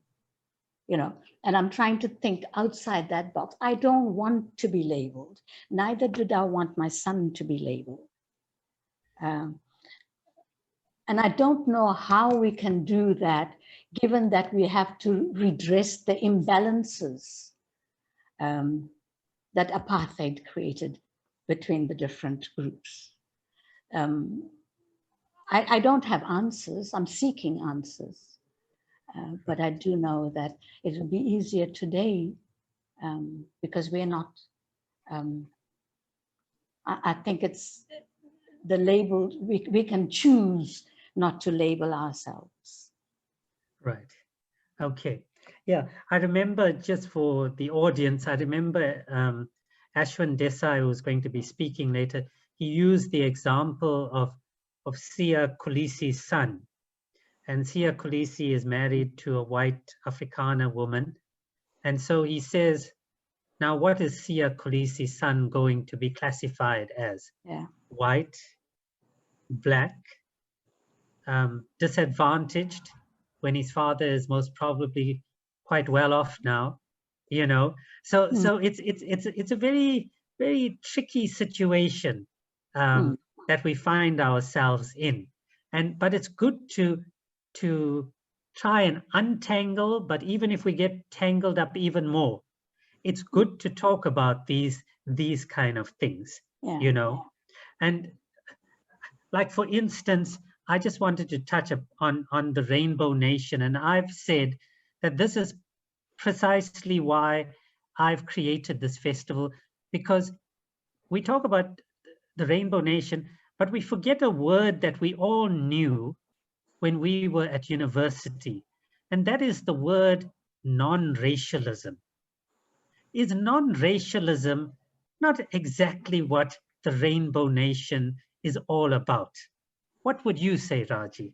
you know, and I'm trying to think outside that box. I don't want to be labeled. Neither did I want my son to be labeled. And I don't know how we can do that, given that we have to redress the imbalances that apartheid created between the different groups. I don't have answers. I'm seeking answers. But I do know that it will be easier today because we're not, I think it's the label, we can choose not to label ourselves. Right. Okay. Yeah, I remember, just for the audience, I remember Ashwin Desai, who's going to be speaking later, he used the example of Siya Kolisi's son. And Siya Kolisi is married to a white Afrikaner woman. And so he says, now what is Siya Kolisi's son going to be classified as? Yeah. White, black, disadvantaged, when his father is most probably quite well off now, you know. So it's a very, very tricky situation that we find ourselves in. But it's good to try and untangle, but even if we get tangled up even more, it's good to talk about these kind of things, you know. And like, for instance, I just wanted to touch on the Rainbow Nation, and I've said that this is precisely why I've created this festival, because we talk about the Rainbow Nation, but we forget a word that we all knew when we were at university, and that is the word non-racialism. Is non-racialism not exactly what the Rainbow Nation is all about? What would you say, Raji?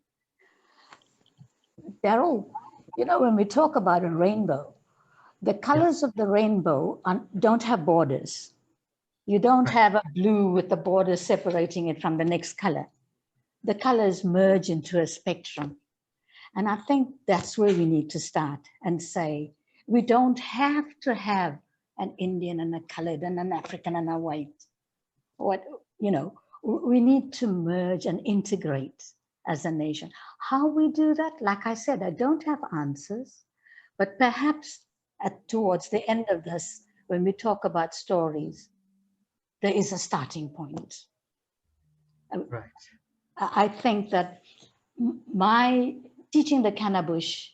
Daryl, you know, when we talk about a rainbow, the colors of the rainbow don't have borders. You don't have a blue with the border separating it from the next color. The colors merge into a spectrum. And I think that's where we need to start and say, we don't have to have an Indian and a colored and an African and a white. What, you know, we need to merge and integrate as a nation. How we do that? Like I said, I don't have answers, but perhaps towards the end of this, when we talk about stories, there is a starting point. Right. I think that my teaching the Kannabush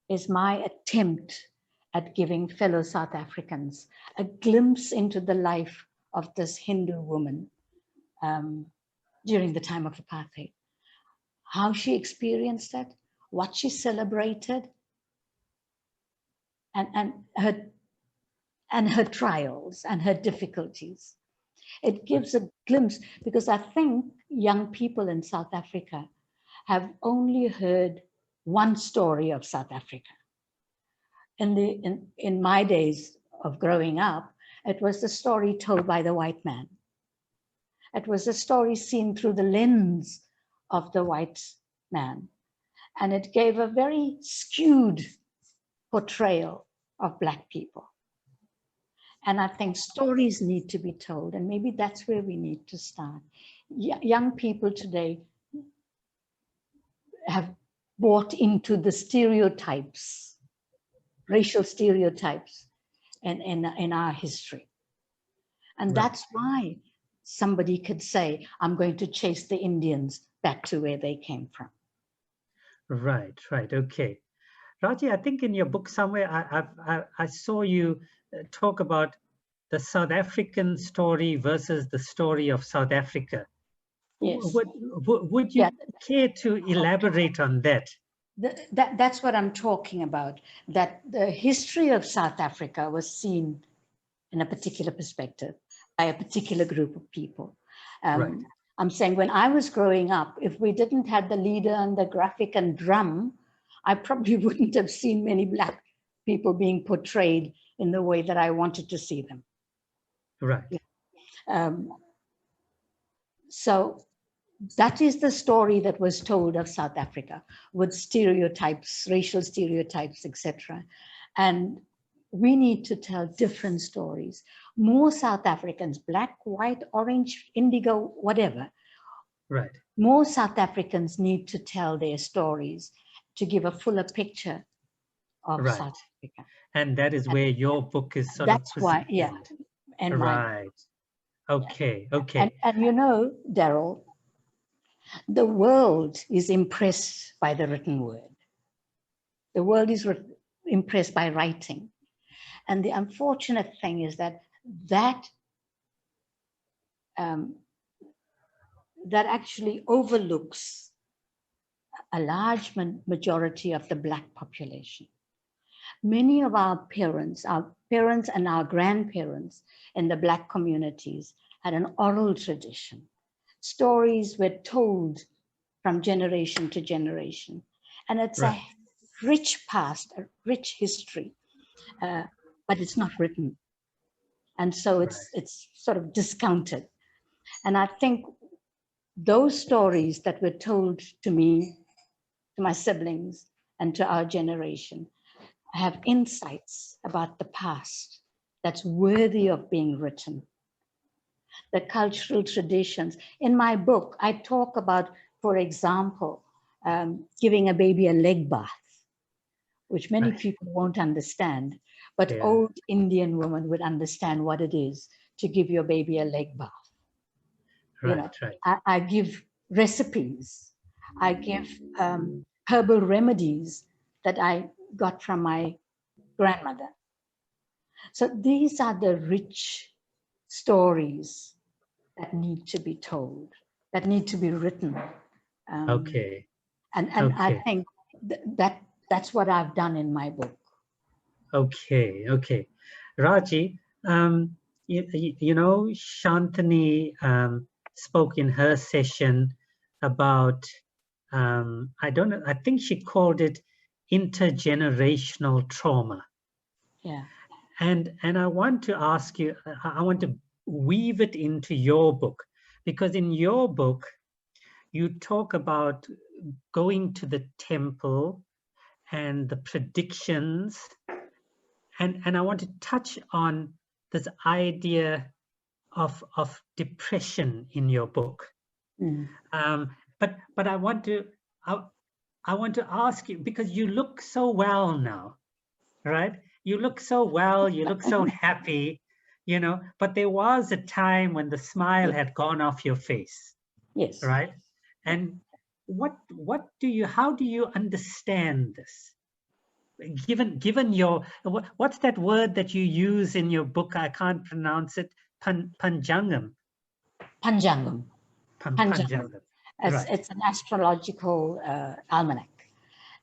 is my attempt at giving fellow South Africans a glimpse into the life of this Hindu woman during the time of apartheid. How she experienced that, what she celebrated, and her trials and her difficulties. It gives a glimpse, because I think young people in South Africa have only heard one story of South Africa. In my days of growing up, it was the story told by the white man. It was a story seen through the lens of the white man. And it gave a very skewed portrayal of Black people. And I think stories need to be told, and maybe that's where we need to start. Young people today have bought into the stereotypes, racial stereotypes in our history. And that's why somebody could say, I'm going to chase the Indians back to where they came from. Right, okay. Raji, I think in your book somewhere, I saw you talk about the South African story versus the story of South Africa. Yes. Would you care to elaborate on that? That's what I'm talking about, that the history of South Africa was seen in a particular perspective by a particular group of people. I'm saying when I was growing up, if we didn't have the leader and the graphic and drum, I probably wouldn't have seen many Black people being portrayed in the way that I wanted to see them. Right. So that is the story that was told of South Africa, with stereotypes, racial stereotypes, etc. And we need to tell different stories. More South Africans, Black, white, orange, indigo, whatever. Right. More South Africans need to tell their stories to give a fuller picture of South Africa. And that is where your book is sort That's of why, positioned. And right. Okay. And you know, Daryl, the world is impressed by the written word. The world is impressed by writing. And the unfortunate thing is that actually overlooks a large majority of the Black population. Many of our parents and our grandparents in the Black communities had an oral tradition. Stories were told from generation to generation. And it's a rich past, a rich history, but it's not written. And so it's sort of discounted. And I think those stories that were told to me, to my siblings, and to our generation have insights about the past that's worthy of being written. The cultural traditions. In my book, I talk about, for example, giving a baby a leg bath, which many people won't understand, but old Indian women would understand what it is to give your baby a leg bath. I give recipes. I give herbal remedies that I got from my grandmother. So these are the rich stories that need to be told, that need to be written. Okay. And I Okay. think that's what I've done in my book. Okay. Okay. Raji, you know, Shantini spoke in her session about, I don't know, I think she called it intergenerational trauma. Yeah. And I want to ask you, I want to weave it into your book, because in your book, you talk about going to the temple and the predictions. And I want to touch on this idea of depression in your book. Mm. But I want to ask you, because you look so well now, right? You look so well, you look so happy, you know, but there was a time when the smile had gone off your face. Yes. Right? And how do you understand this? Given your, what's that word that you use in your book? I can't pronounce it. Panjangam. Panjangam. Panjangam. Right. It's an astrological almanac.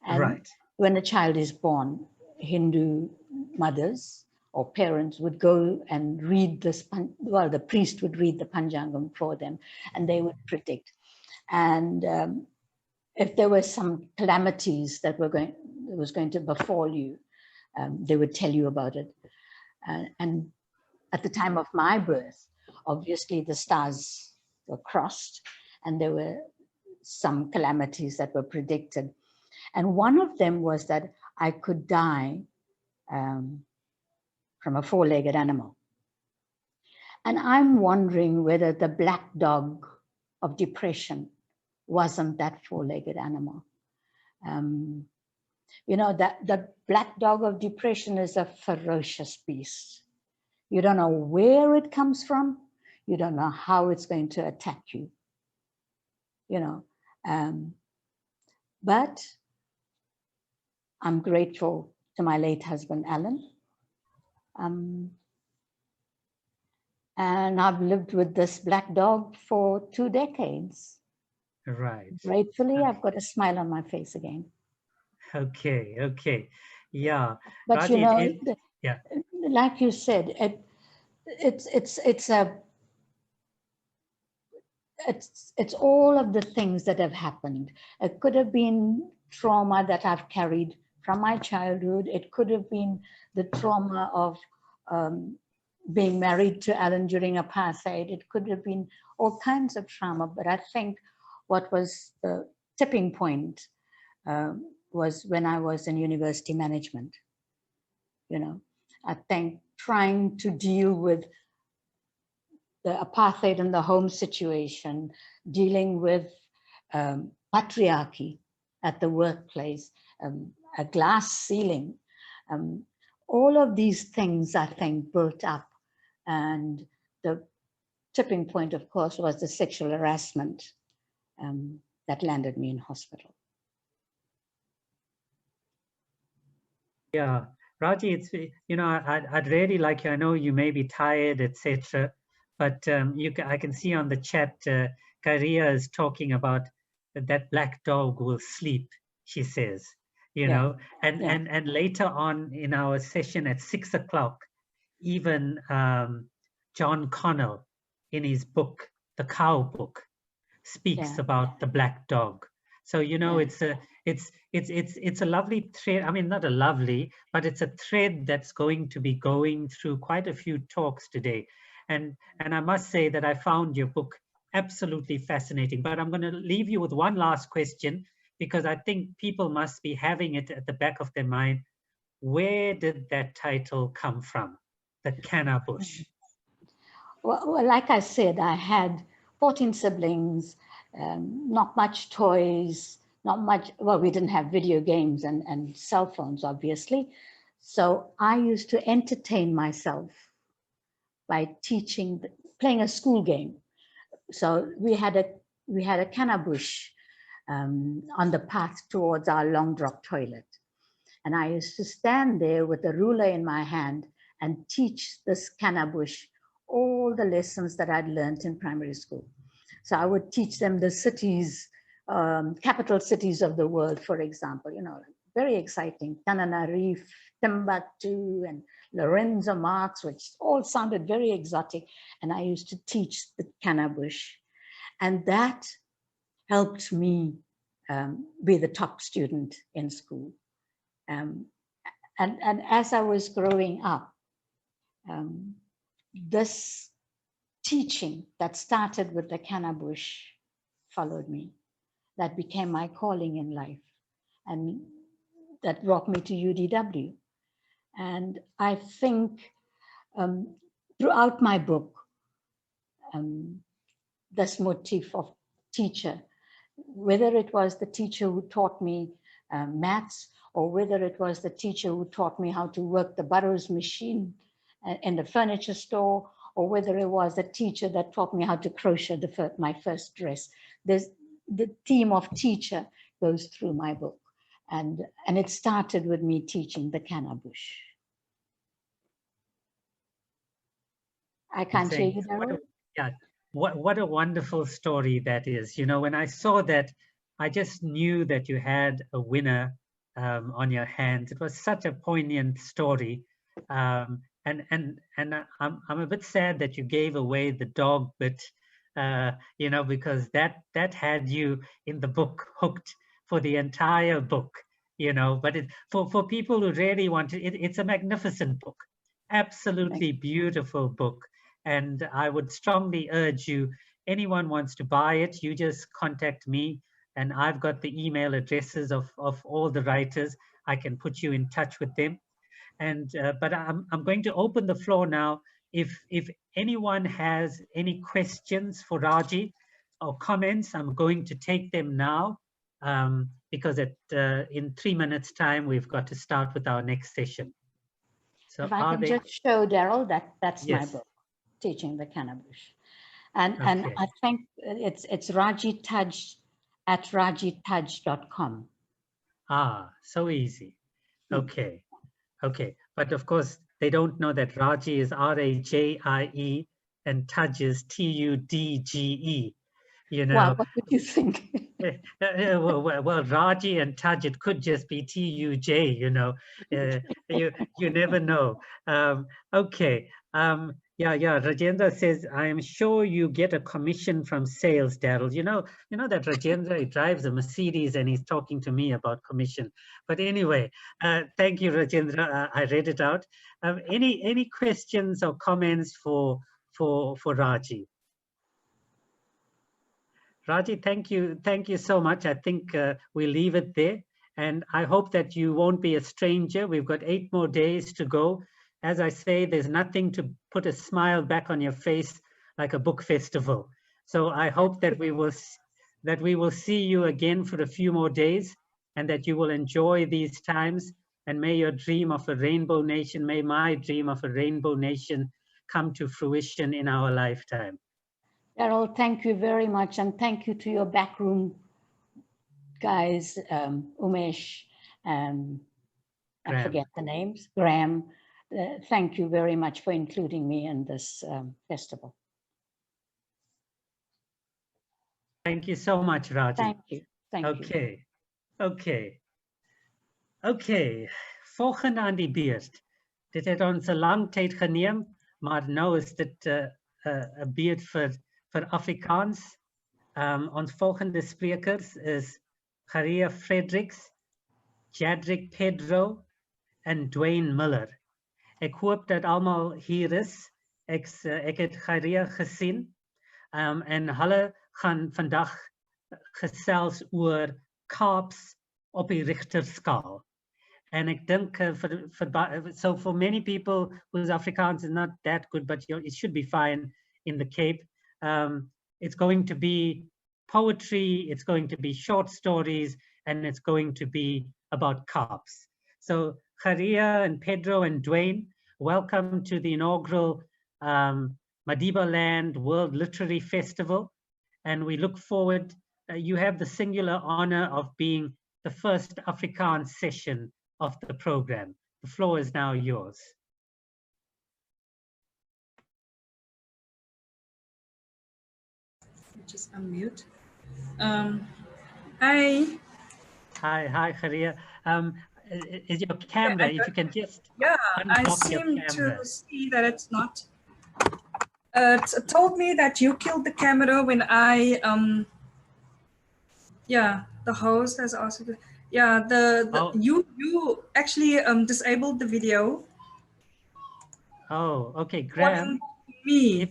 And right. When a child is born, Hindu mothers or parents would go and read this, well, the priest would read the Panjangam for them, and they would predict. And if there were some calamities that was going to befall you, they would tell you about it. And at the time of my birth, obviously the stars were crossed, and there were some calamities that were predicted. And one of them was that I could die from a four-legged animal. And I'm wondering whether the black dog of depression wasn't that four-legged animal. You know, that the black dog of depression is a ferocious beast. You don't know where it comes from. You don't know how it's going to attack you. You know, but I'm grateful to my late husband, Alan. And I've lived with this black dog for 2 decades. Right. Gratefully, I've got a smile on my face again. Okay. Okay. Yeah. But Raji, you know, yeah. Like you said, it's all of the things that have happened. It could have been trauma that I've carried from my childhood. It could have been the trauma of being married to Alan during apartheid. It could have been all kinds of trauma. But I think what was the tipping point was when I was in university management. You know, I think trying to deal with the apartheid in the home situation, dealing with patriarchy at the workplace, a glass ceiling, all of these things, I think, built up. And the tipping point, of course, was the sexual harassment that landed me in hospital. Yeah, Raji, it's, you know, I'd really like you. I know you may be tired, etc. But I can see on the chat, Karia is talking about that black dog will sleep, she says, you know, and later on in our session at 6 o'clock, even John Connell in his book, The Cow Book, speaks about the black dog. So, you know, it's a lovely thread. I mean, not a lovely, but it's a thread that's going to be going through quite a few talks today. And I must say that I found your book absolutely fascinating. But I'm going to leave you with one last question, because I think people must be having it at the back of their mind. Where did that title come from, the Canna Bush? Well, like I said, I had 14 siblings, not much toys, not much, well, we didn't have video games and cell phones, obviously. So I used to entertain myself by teaching, playing a school game. So we had a canna bush on the path towards our long drop toilet. And I used to stand there with a ruler in my hand and teach this Kannabush all the lessons that I'd learned in primary school. So I would teach them the cities, capital cities of the world, for example, you know, very exciting, Tananarive, Timbuktu, and Lorenzo Marx, which all sounded very exotic. And I used to teach the Kannabush. And that helped me be the top student in school. And as I was growing up, this teaching that started with the Kannabush followed me. That became my calling in life. And that brought me to UDW. And I think throughout my book, this motif of teacher, whether it was the teacher who taught me maths, or whether it was the teacher who taught me how to work the Burroughs machine in the furniture store, or whether it was the teacher that taught me how to crochet my first dress. The theme of teacher goes through my book. And it started with me teaching the Kannabush. I can't hear you, Darryl. Yeah, what a wonderful story that is. You know, when I saw that, I just knew that you had a winner on your hands. It was such a poignant story. And I'm a bit sad that you gave away the dog bit, you know, because that had you in the book hooked for the entire book, you know. But for people who really want it's a magnificent book, absolutely beautiful book. And I would strongly urge you, anyone wants to buy it, you just contact me, and I've got the email addresses of all the writers. I can put you in touch with them. And but I'm going to open the floor now. If anyone has any questions for Raji or comments, I'm going to take them now, because in 3 minutes time, we've got to start with our next session. So if I can just show Darryl that's my book, Teaching the Kannabush. And I think it's Raji Taj at rajitudge.com. Ah, so easy. Okay. Okay. But of course, they don't know that Raji is R-A-J-I-E and Tudge is T-U-D-G-E. You know, wow, what would you think? well, Raji and Tudge, it could just be T-U-J, you know, you never know. Okay. Yeah, Rajendra says, I am sure you get a commission from sales, Darryl. You know that Rajendra, he drives a Mercedes and he's talking to me about commission. But anyway, thank you, Rajendra. I read it out. Any questions or comments for Raji? Raji, thank you so much. I think we'll leave it there. And I hope that you won't be a stranger. We've got 8 more days to go. As I say, there's nothing to put a smile back on your face like a book festival. So I hope that we will see you again for a few more days, and that you will enjoy these times. And may your dream of a rainbow nation, may my dream of a rainbow nation come to fruition in our lifetime. Darryl, thank you very much. And thank you to your backroom guys, Umesh, I forget the names, Graham. Thank you very much for including me in this festival. Thank you so much, Raji. Thank you. Thank you. Okay. Volgende aan die beurt. Dit het ons 'n lang tyd geneem, maar nou is dit 'n beurt vir Afrikaans. Ons volgende sprekers is Garia Fredericks, Jadrick Pedro en Dwayne Miller. Ek hoop dat almal hier is. Ek het Garia gesien. En hulle gaan vandag gesels oor Kaaps op die Richterskaal. And ek dink so for many people whose Afrikaans is not that good, but it should be fine in the Cape. It's going to be poetry, it's going to be short stories, and it's going to be about Kaaps. So Garia and Pedro and Dwayne, welcome to the inaugural Madibaland World Literary Festival. And we look forward, you have the singular honor of being the first Afrikaans session of the program. The floor is now yours. just unmute. Hi. Hi, Kharia. Is your camera, if you can just Yeah, I unblock your seem camera. to see that it's not. It told me that you killed the camera when I, yeah, the host has also, yeah, you actually disabled the video. Oh, okay, Graham. Me,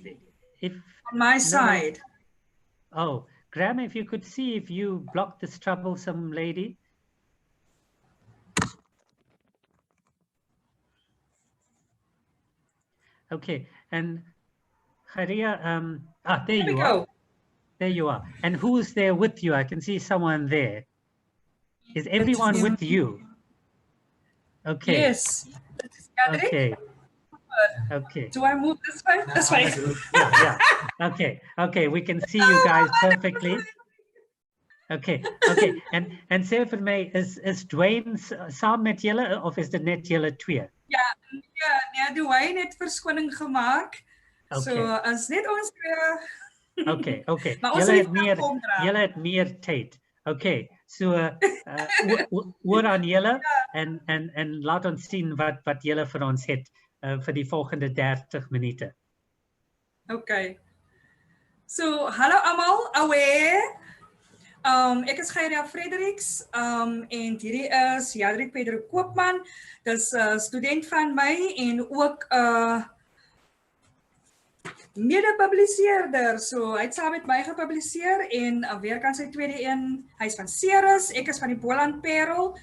if on my no, side. Oh, Graham, if you could see if you blocked this troublesome lady. Okay, and Kharia, there you are. There you are. And who's there with you? I can see someone there. Is everyone with you? Okay. Yes. Okay. Okay. Do I move this way? This way. Yeah. Okay. We can see you guys perfectly. Okay. En sê vir my, is Dwayne saam met julle of is dit net julle twee? Ja, Dwayne het verskoning gemaak. Okay. So as net ons twee. Okay. Maar ons julle het meer tyd. Okay. So oor aan julle en laat ons sien wat julle vir ons het vir die volgende 30 minute. Okay. So hallo almal, aware. Ek is Kharia Fredericks en hierdie is Jadrik Pedro Koopman. Dis 'n student van my en ook 'n mede-publiseerder. So hy het saam met my gepubliseer en werk aan sy tweede een. Hy's van Ceres, ek is van die Boland Parel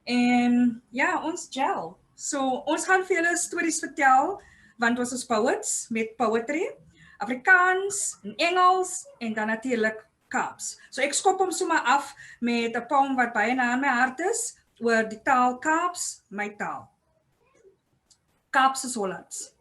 en ja, ons gel. So ons gaan vir julle stories vertel want ons is poets met poetry, Afrikaans en Engels en dan natuurlik Kaaps. So ek skop hom sommer af met 'n poem wat baie na my hart is oor die taal Kaaps, my taal. Kaaps is Hollands.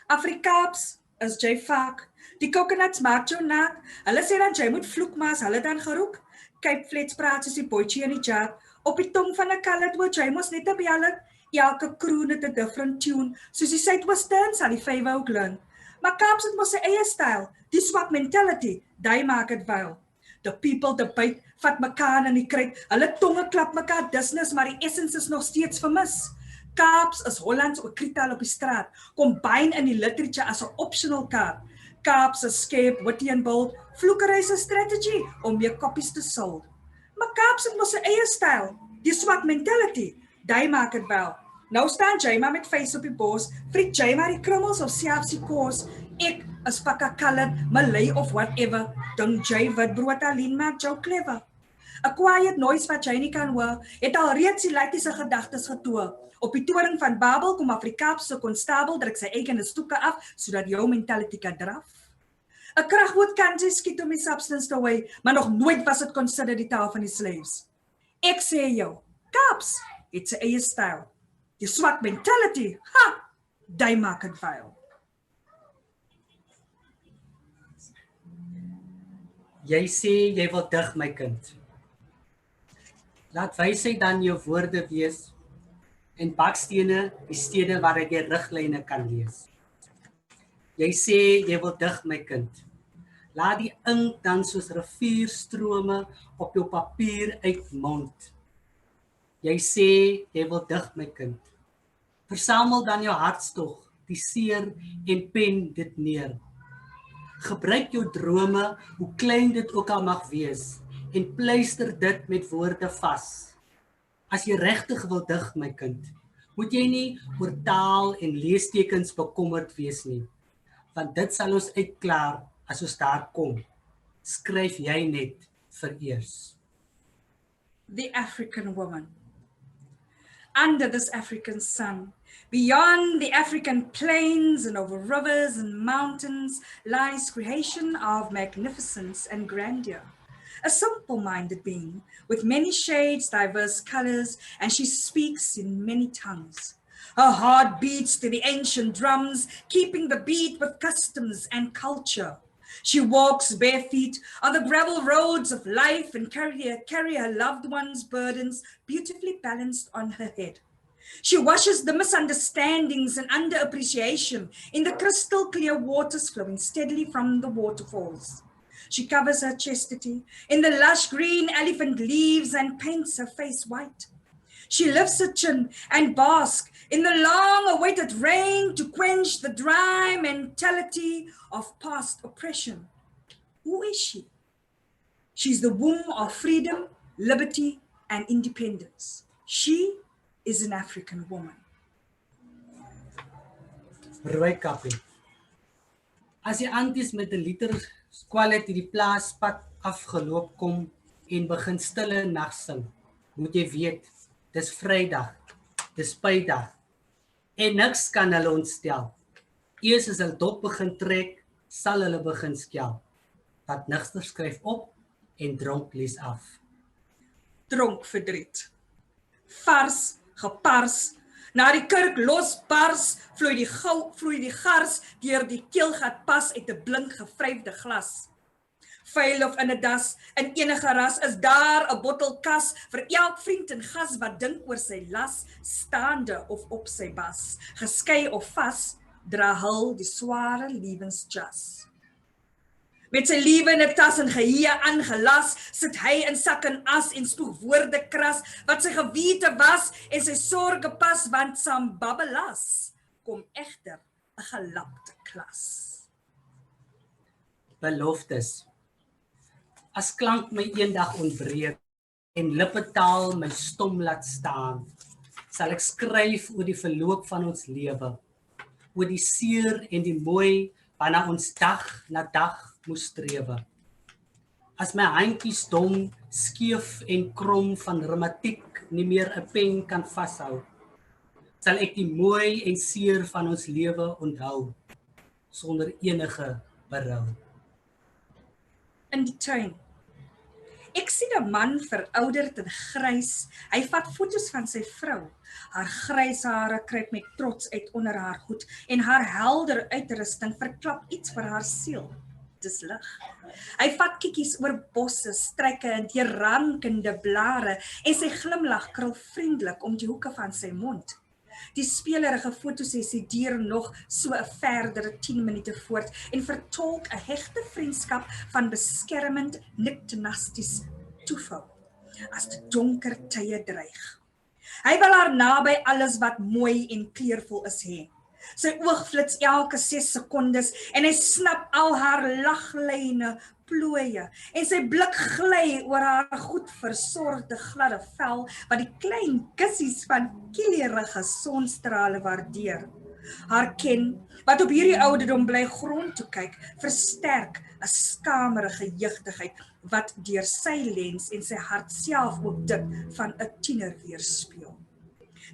Afrikaaps is jy vaak. Die coconuts maak jou nat. Hulle sê dan jy moet vloek, maar as hulle dan geroek. Cape Flats praat soos die bootjie in die jar. Op die tong van 'n colored word jy mos net 'n bjallet. Elke kroon het 'n different tune. Soos die Suidwestern sal die vywe ook learn. Maar Kaaps het mos sy eie styl. Die swak mentality, die maak het vuil. The people debate, vat mekaar in die kruit. Hulle tonge klap mekaar business, maar die essence is nog steeds vermis. Kaaps is Hollands ook krital op die straat. Combine in die literature as 'n optional kaart. Kaaps is scape, witty and bold. Vloekery is 'n strategy om meer koppies te sold. Maar Kaaps het mos sy eie styl. Die swak mentality, die maak het wel. Nou staan jy maar met face op die bos, friet jy maar die krummels of selfs die kos. Ek is pakka colored, Malay of whatever, dink jy wat brood alleen maak jou clever. 'n Quiet noise wat jy nie kan hoor, het al reeds die laities se gedagtes getoer. Op die toring van Babel kom Afrikaanse konstabel druk sy eie stoeke af, sodat jou mentality kan draf. 'n Kragwoord kan jy skiet om die substance te weigh, maar nog nooit was dit consider die taal van die slaves. Ek sê jou, Kaaps het sy eie styl. Die swak mentality, die maak het vuil. Jy sê jy wil dig my kind. Laat wysheid dan jou woorde wees en bakstene die stede waar ek die riglyne kan lees. Jy sê jy wil dig my kind. Laat die ink dan soos rivierstrome op jou papier uitmond. Jy sê jy wil dig my kind. Versamel dan jou hartstog, die seer en pen dit neer. Gebruik jou drome, hoe klein dit ook al mag wees, en pleister dit met woorde vas. As jy regtig wil dig, my kind, moet jy nie oor taal en leestekens bekommerd wees nie, want dit sal ons uitklaar as ons daar kom. Skryf jy net vereers. The African woman. Under this African sun, beyond the African plains and over rivers and mountains lies creation of magnificence and grandeur. A simple-minded being with many shades, diverse colors, and she speaks in many tongues. Her heart beats to the ancient drums, keeping the beat with customs and culture. She walks bare feet on the gravel roads of life and carry her loved ones' burdens beautifully balanced on her head. She washes the misunderstandings and underappreciation in the crystal clear waters flowing steadily from the waterfalls. She covers her chastity in the lush green elephant leaves and paints her face white. She lifts her chin and basks in the long-awaited rain to quench the dry mentality of past oppression. Who is she? She's the womb of freedom, liberty, and independence. She is an African woman. Rooi kappie. As die anties met 'n liter squalet die plaaspad afgeloop kom en begin stille nag sing, moet jy weet, dis Vrydag, dis Pydag, en niks kan hulle ontstel. Eers as hulle dop begin trek, sal hulle begin skel. Dat nigster skryf op en dronk lees af. Dronk verdriet. Vars, gepars, na die kerk losbars, vloei die gars deur die keelgat pas uit 'n blink gevryfde glas. Vuil of in 'n das, in enige ras, is daar 'n bottelkas vir elk vriend en gas wat dink oor sy las, staande of op sy bas, geskei of vas, dra hul die sware lewensjas. Met sy liewe in 'n tas en geheue aangelas, sit hy in sak en as en spoeg woorde kras, wat sy gewete was en sy sorge pas, want saam babbelas kom egter 'n gelapte klas. Beloftes. As klank my eendag ontbreek en lippetaal my stom laat staan, sal ek skryf oor die verloop van ons lewe, oor die seer en die mooi waarna ons dag na dag moes strewe. As my handjies dom, skeef en krom van reumatiek nie meer 'n pen kan vashou, sal ek die mooi en seer van ons lewe onthou, sonder enige berou. In die tuin. Ek sien 'n man verouderd en grys. Hy vat foto's van sy vrou. Haar grys hare kruip met trots uit onder haar hoed en haar helder uitrusting verklap iets vir haar siel. Dis lig. Hy vat kiekies oor bosse, struike en deur rankende blare en sy glimlag krul vriendelik om die hoeke van sy mond. Die spelerige fotosessie duur nog so 'n verdere 10 minute voort en vertolk 'n hegte vriendskap van beskermend niktenasties toeval as die donker tye dreig. Hy wil haar naby alles wat mooi en kleurvol is hê. Sy oog flits elke 6 sekondes en hy snap al haar laglyne, plooie en sy blik gly oor haar goed versorgde gladde vel wat die klein kussies van kielerige sonstrale waardeer. Haar ken, wat op hierdie ouderdom bly grond toe kyk, versterk 'n skamerige jeugdigheid wat deur sy lens en sy hart self ook dit van 'n tiener weerspieël.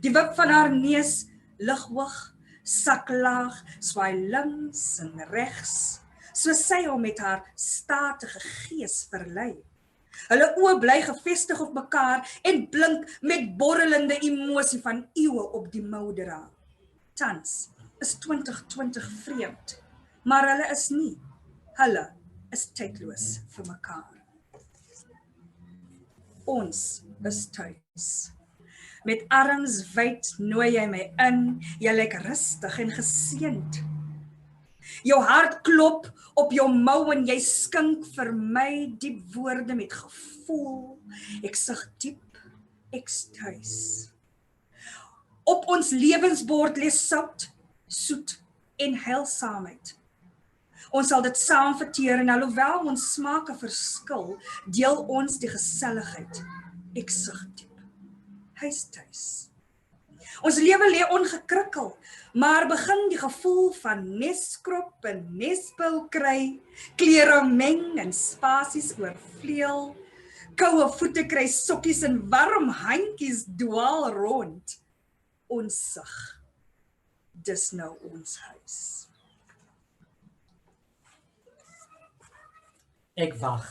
Die wip van haar neus lig hoog, saklaag, swaai links en regs, soos sy hom met haar statige gees verlei. Hulle oë bly gefestig op mekaar en blink met borrelende emosie van eeue op die moudera. Tans is 2020 vreemd, maar hulle is nie. Hulle is tydloos vir mekaar. Ons is tuis. Met arms wyd nooi jy my in, jy lyk rustig en geseënd. Jou hart klop op jou mou en jy skink vir my diep woorde met gevoel. Ek sug diep, ek's tuis. Op ons lewensbord lê sout, soet en heilsaamheid. Ons sal dit saam verteer en alhoewel ons smake verskil, deel ons die geselligheid. Ek sug diep. Hy's tuis. Ons lewe lê ongekrikkel, maar begin die gevoel van neskrop en nespil kry, klere meng en spasies oorvleuel, koue voete kry sokkies en warm handjies dwaal rond. Ons sug. Dis nou ons huis. Ek wag.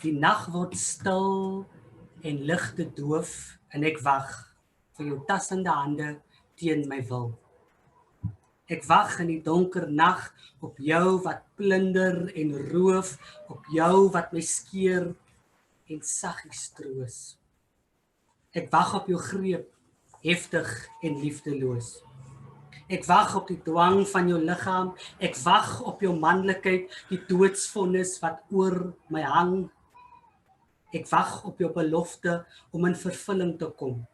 Die nag word stil en ligte doof en ek wag vir jou tassende hande teen my wil. Ek wag in die donker nag op jou wat plunder en roof, op jou wat my skeer en saggies troos. Ek wag op jou greep, heftig en liefdeloos. Ek wag op die dwang van jou liggaam. Ek wag op jou manlikheid, die doodsvonnis wat oor my hang. Ek wag op jou belofte om in vervulling te kom.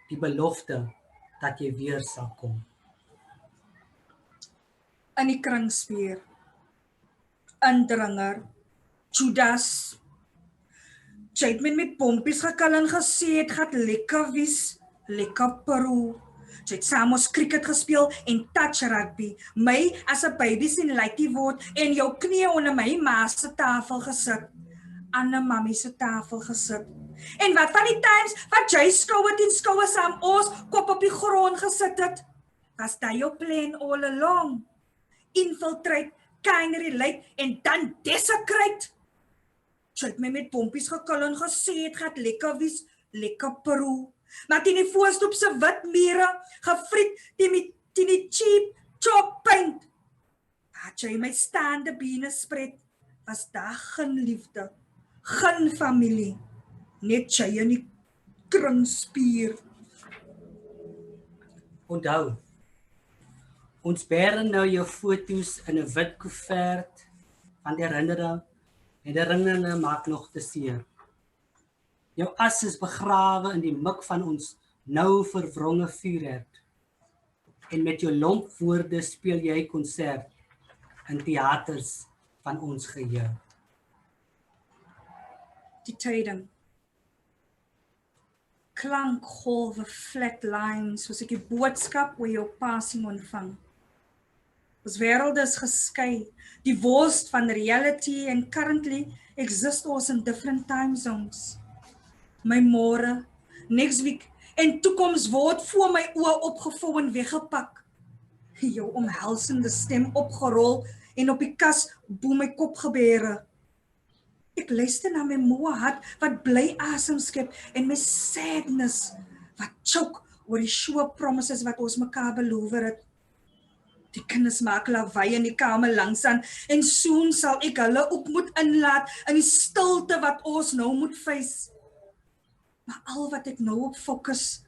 Die belofte dat jy weer sal kom. In die kringspier, indringer, Judas. Jy het met pompies gekil en gesê het gaat lekker wies, lekker Peru. Jy het saam ons cricket gespeel en touch rugby. My as 'n baby sien lykie word en jou knie onder my ma se tafel gesit. Aan 'n mammie se tafel gesit. En wat van die times wat jy skouer teen skouer saam ons kop op die grond gesit het? Was dat jou plan all along? Infiltrate, kind relate en dan desecrate. Jy het my met pompies gekil en gesê het gaat lekker wies, lekker Peru. Maar teen die voorstoep se wit mure, gefriet teen die cheap chop paint. Had jy my staande bene spread, was daar geen liefde, geen familie, net jy in die kringspier. Onthou, ons bære nou jou foto's in 'n wit koevert van herinnering en herinneringe maak nog te seer. Jou as is begrawe in die mik van ons nou verwronge vuurherd. En met jou lomp woorde speel jy konsert in teaters van ons geheue. Die tyding. Klankgolwe, flat lines, soos ek die boodskap oor jou passing ontvang. Ons wêreld is geskei, die worst van reality and currently exist ons in different time zones. My môre, next week en toekoms word voor my oë opgevou en weggepak. Jou omhelsende stem opgerol en op die kas bo my kop gebeere. Ek luister na my moe hart wat bly asem skep en my sadness wat choke oor die sure promises wat ons mekaar beloof het. Die kinders maak lawaai in die kamer langsaan en soon sal ek hulle ook moet inlaat in die stilte wat ons nou moet face. Maar al wat ek nou op fokus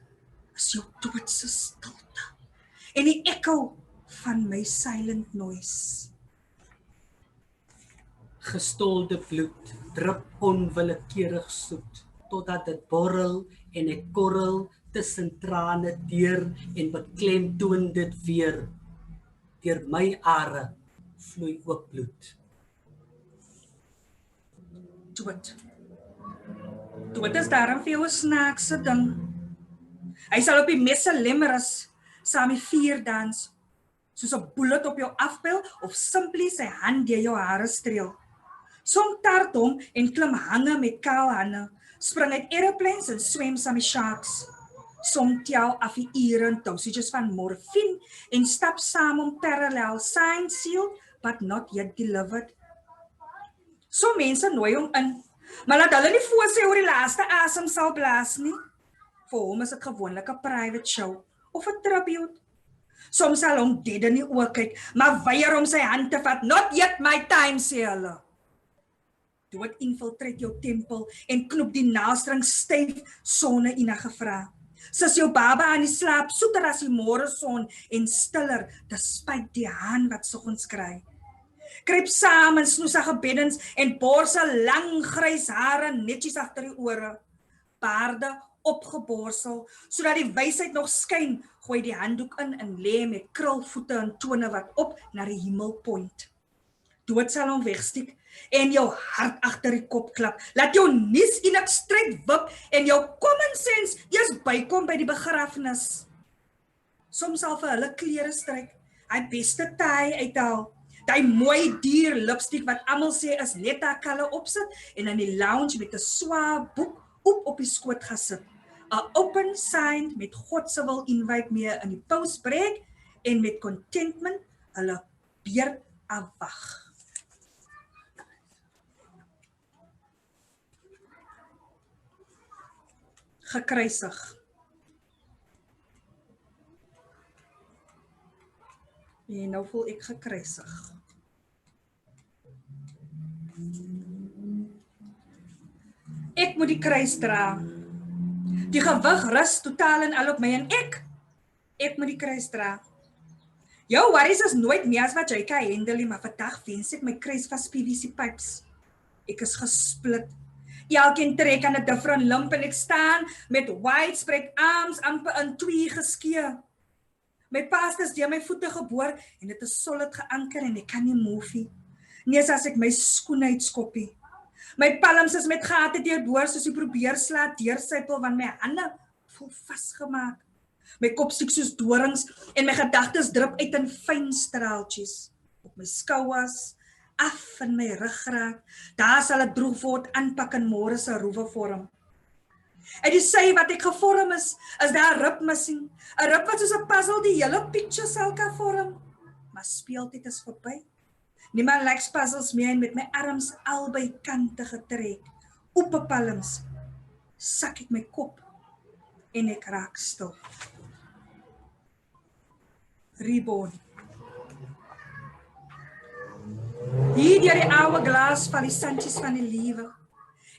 is jou doodse stilte en die echo van my silent noise. Gestolde bloed drup onwillekeurig soet, totdat dit borrel en ek korrel tussen trane deur en beklemtoon dit weer. Deur my are vloei ook bloed. Dood is daarom vir jou 'n snaakse ding. Hy sal op die messe lemmeres saam die vuur dans, soos 'n bullet op jou afpyl of simply sy hand deur jou hare streel. Som tart hom en klim hange met kaal hande, spring uit aeroplanes en swem saam die sharks. Som tel af die ure en dosages van morfine en stap saam om parallel sign sealed but not yet delivered. So mense nooi hom in, maar laat hulle nie voorsê oor die laaste asem sal blaas nie. Vir hom is dit gewoonlik 'n private show of 'n tribute. Soms sal hom dead in die oë kyk, maar weier om sy hand te vat. Not yet my time, sê hulle. Dood infiltreer jou tempel en knoop die naaldstring styf sonne enige vraag. Sis jou baba aan die slaap, soeter as die môre son en stiller, despite die haan wat soggens kry. Kruip saam in snoesige beddens en borsel lang grys hare netjies agter die ore. Baarde opgeborsel, sodat die wysheid nog skyn, gooi die handdoek in en lê met krulvoete en tone wat op na die hemel point. Dood sal hom wegstiek en jou hart agter die kop klap. Laat jou nies in 'n stryd wip en jou common sense eers bykom by die begrafnis. Soms sal vir hulle klere stryk, hy beste taai uithaal, die mooi dier lipstiek wat almal sê is net haar kalle opsit en in die lounge met 'n swaar boek op die skoot gaan sit. 'n Open sign met God se wil invite mee in die postbreek en met contentment hulle beurt afwag. Gekruisig. En nou voel ek gekruisig. Ek moet die kruis dra. Die gewig rus totaal en al op my en ek moet die kruis dra. Jou worries is nooit meer as wat jy kan handle nie, maar vandag wens ek my kruis vas PVC pipes. Ek is gesplit. Elkeen trek aan 'n different limp en ek staan met widespread arms amper in twee geskeur. My past is deur my voete geboor en dit is solid geanker en ek kan nie move nie. Nie as ek my skoene uitskoppie. My palms is met gate deurboor soos ek probeer slaat deursypel want my hande voel vasgemaak. My kop stiek soos dorings en my gedagtes drup uit in fyn straaltjies. Op my skouers, af in my ruggraat, daar sal 'n droefwoord aanpak in môre se roewe vorm. En die sy wat ek gevorm is daar 'n rib missing. 'n Rib wat soos 'n puzzle die hele picture sal kan vorm. Maar speeltyd is verby. Niemand likes puzzles meer en met my arms albei kante getrek. Op 'n palms sak ek my kop en ek raak stil. Reborn. Hier deur die oude glas van die sandjies van die lewe.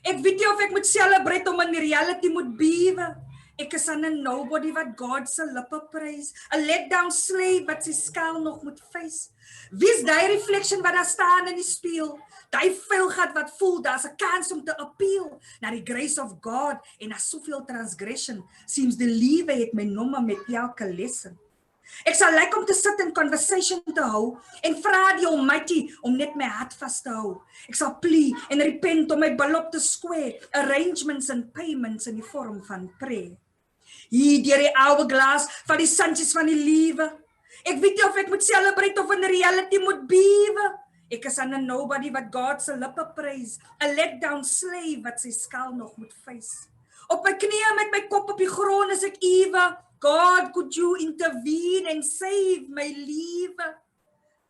Ek weet nie of ek moet celebrate om in reality moet bewe. Ek is aan 'n nobody wat God se lippe prys. 'n letdown slave wat sy skaal nog moet face. Wie's die reflection wat daar staan in die spieël? Die vuilgat wat voel daar's 'n kans om te appeal na die grace of God en na soveel transgression. Seems die lewe het my nommer met elke lesson. Ek sal like om te sit in conversation te hou en vra die Almighty om net my hart vas te hou. Ek sal plea en repent om my bil op te square, arrangements and payments in die vorm van prayer. Hier deur die oude glas van die sandjies van die lewe. Ek weet nie of ek moet celebrate of in reality moet bewe. Ek is aan 'n nobody wat God se lippe prys, 'n letdown slave wat sy skaal nog moet face. Op my knieë met my kop op die grond is ek ewe. God, could you intervene and save my lewe?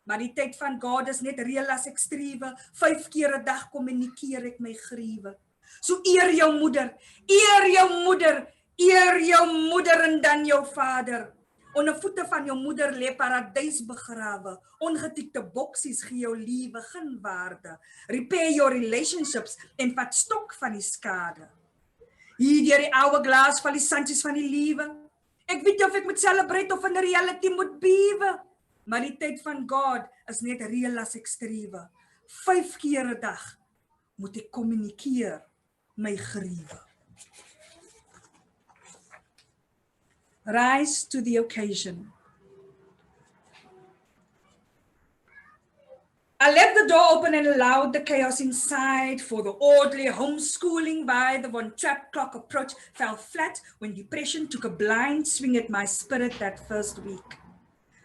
Maar die tyd van God is net reël as ek strewe. 5 keer 'n dag kommunikeer ek my griewe. So eer jou moeder, eer jou moeder, eer jou moeder en dan jou vader. Onder voete van jou moeder lê paradys begrawe. Ongetikte boksies gee jou liewe geen waarde. Repair your relationships en vat stok van die skade. Hier deur die oude glas van die sandjies van die liewe. Ek weet nie of ek moet celebrate of in reality moet bewe. Maar die tyd van God is net reël as ek strewe. 5 keer 'n dag moet ek kommunikeer my griewe. Rise to the occasion. I left the door open and allowed the chaos inside, for the orderly homeschooling by the one-trap clock approach fell flat when depression took a blind swing at my spirit that first week.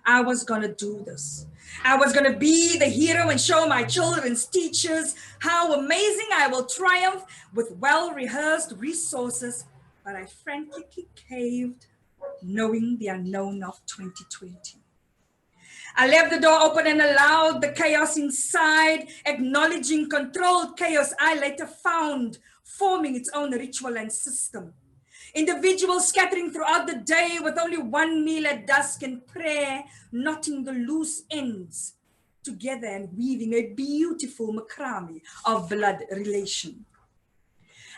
I was gonna do this. I was gonna be the hero and show my children's teachers how amazing I will triumph with well-rehearsed resources, but I frankly caved, knowing the unknown of 2020. I left the door open and allowed the chaos inside, acknowledging controlled chaos I later found, forming its own ritual and system. Individuals scattering throughout the day with only one meal at dusk and prayer, knotting the loose ends together and weaving a beautiful macrame of blood relation.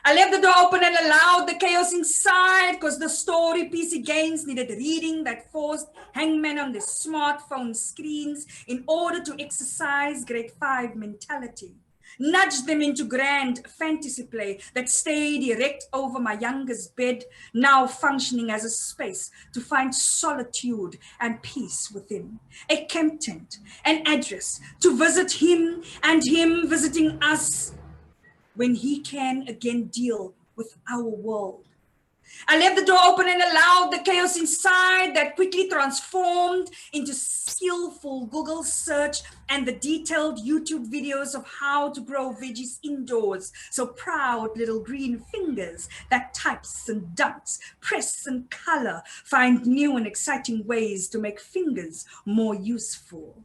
I left the door open and allowed the chaos inside because the story PC games needed reading that forced hangmen on their smartphone screens in order to exercise grade 5 mentality. Nudged them into grand fantasy play that stayed erect over my youngest bed, now functioning as a space to find solitude and peace within. A camp tent, an address to visit him and him visiting us, when he can again deal with our world. I left the door open and allowed the chaos inside that quickly transformed into skillful Google search and the detailed YouTube videos of how to grow veggies indoors. So proud little green fingers that types and dumps, press and color, find new and exciting ways to make fingers more useful.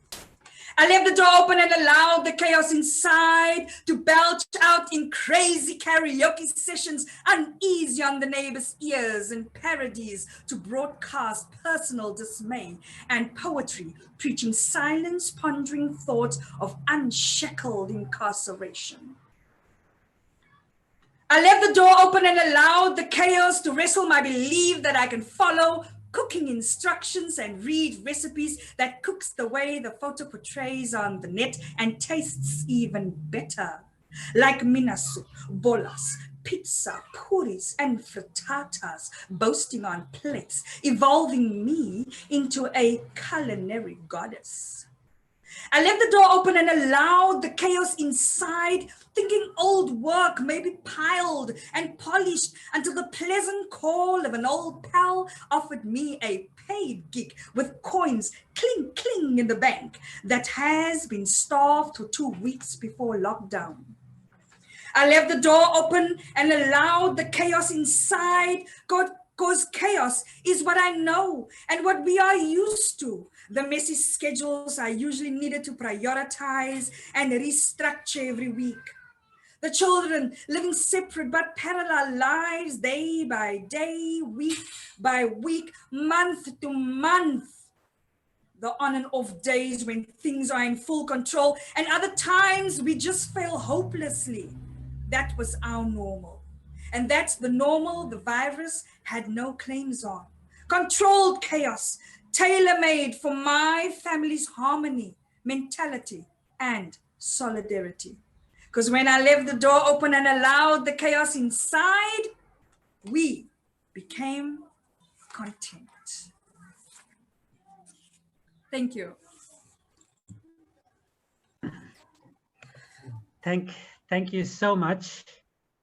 I left the door open and allowed the chaos inside to belch out in crazy karaoke sessions, uneasy on the neighbors' ears, and parodies to broadcast personal dismay and poetry, preaching silence, pondering thoughts of unshackled incarceration. I left the door open and allowed the chaos to wrestle my belief that I can follow cooking instructions and read recipes that cooks the way the photo portrays on the net and tastes even better. Like minasu, bolas, pizza, puris, and frittatas, boasting on plates, evolving me into a culinary goddess. I left the door open and allowed the chaos inside, thinking old work may be piled and polished until the pleasant call of an old pal offered me a paid gig with coins cling cling in the bank that has been starved for 2 weeks before lockdown. I left the door open and allowed the chaos inside, because chaos is what I know and what we are used to. The messy schedules I usually needed to prioritize and restructure every week. The children living separate but parallel lives day by day, week by week, month to month. The on and off days when things are in full control and other times we just fail hopelessly. That was our normal. And that's the normal the virus had no claims on. Controlled chaos, tailor-made for my family's harmony, mentality, and solidarity. Because when I left the door open and allowed the chaos inside, we became content. Thank you. Thank you so much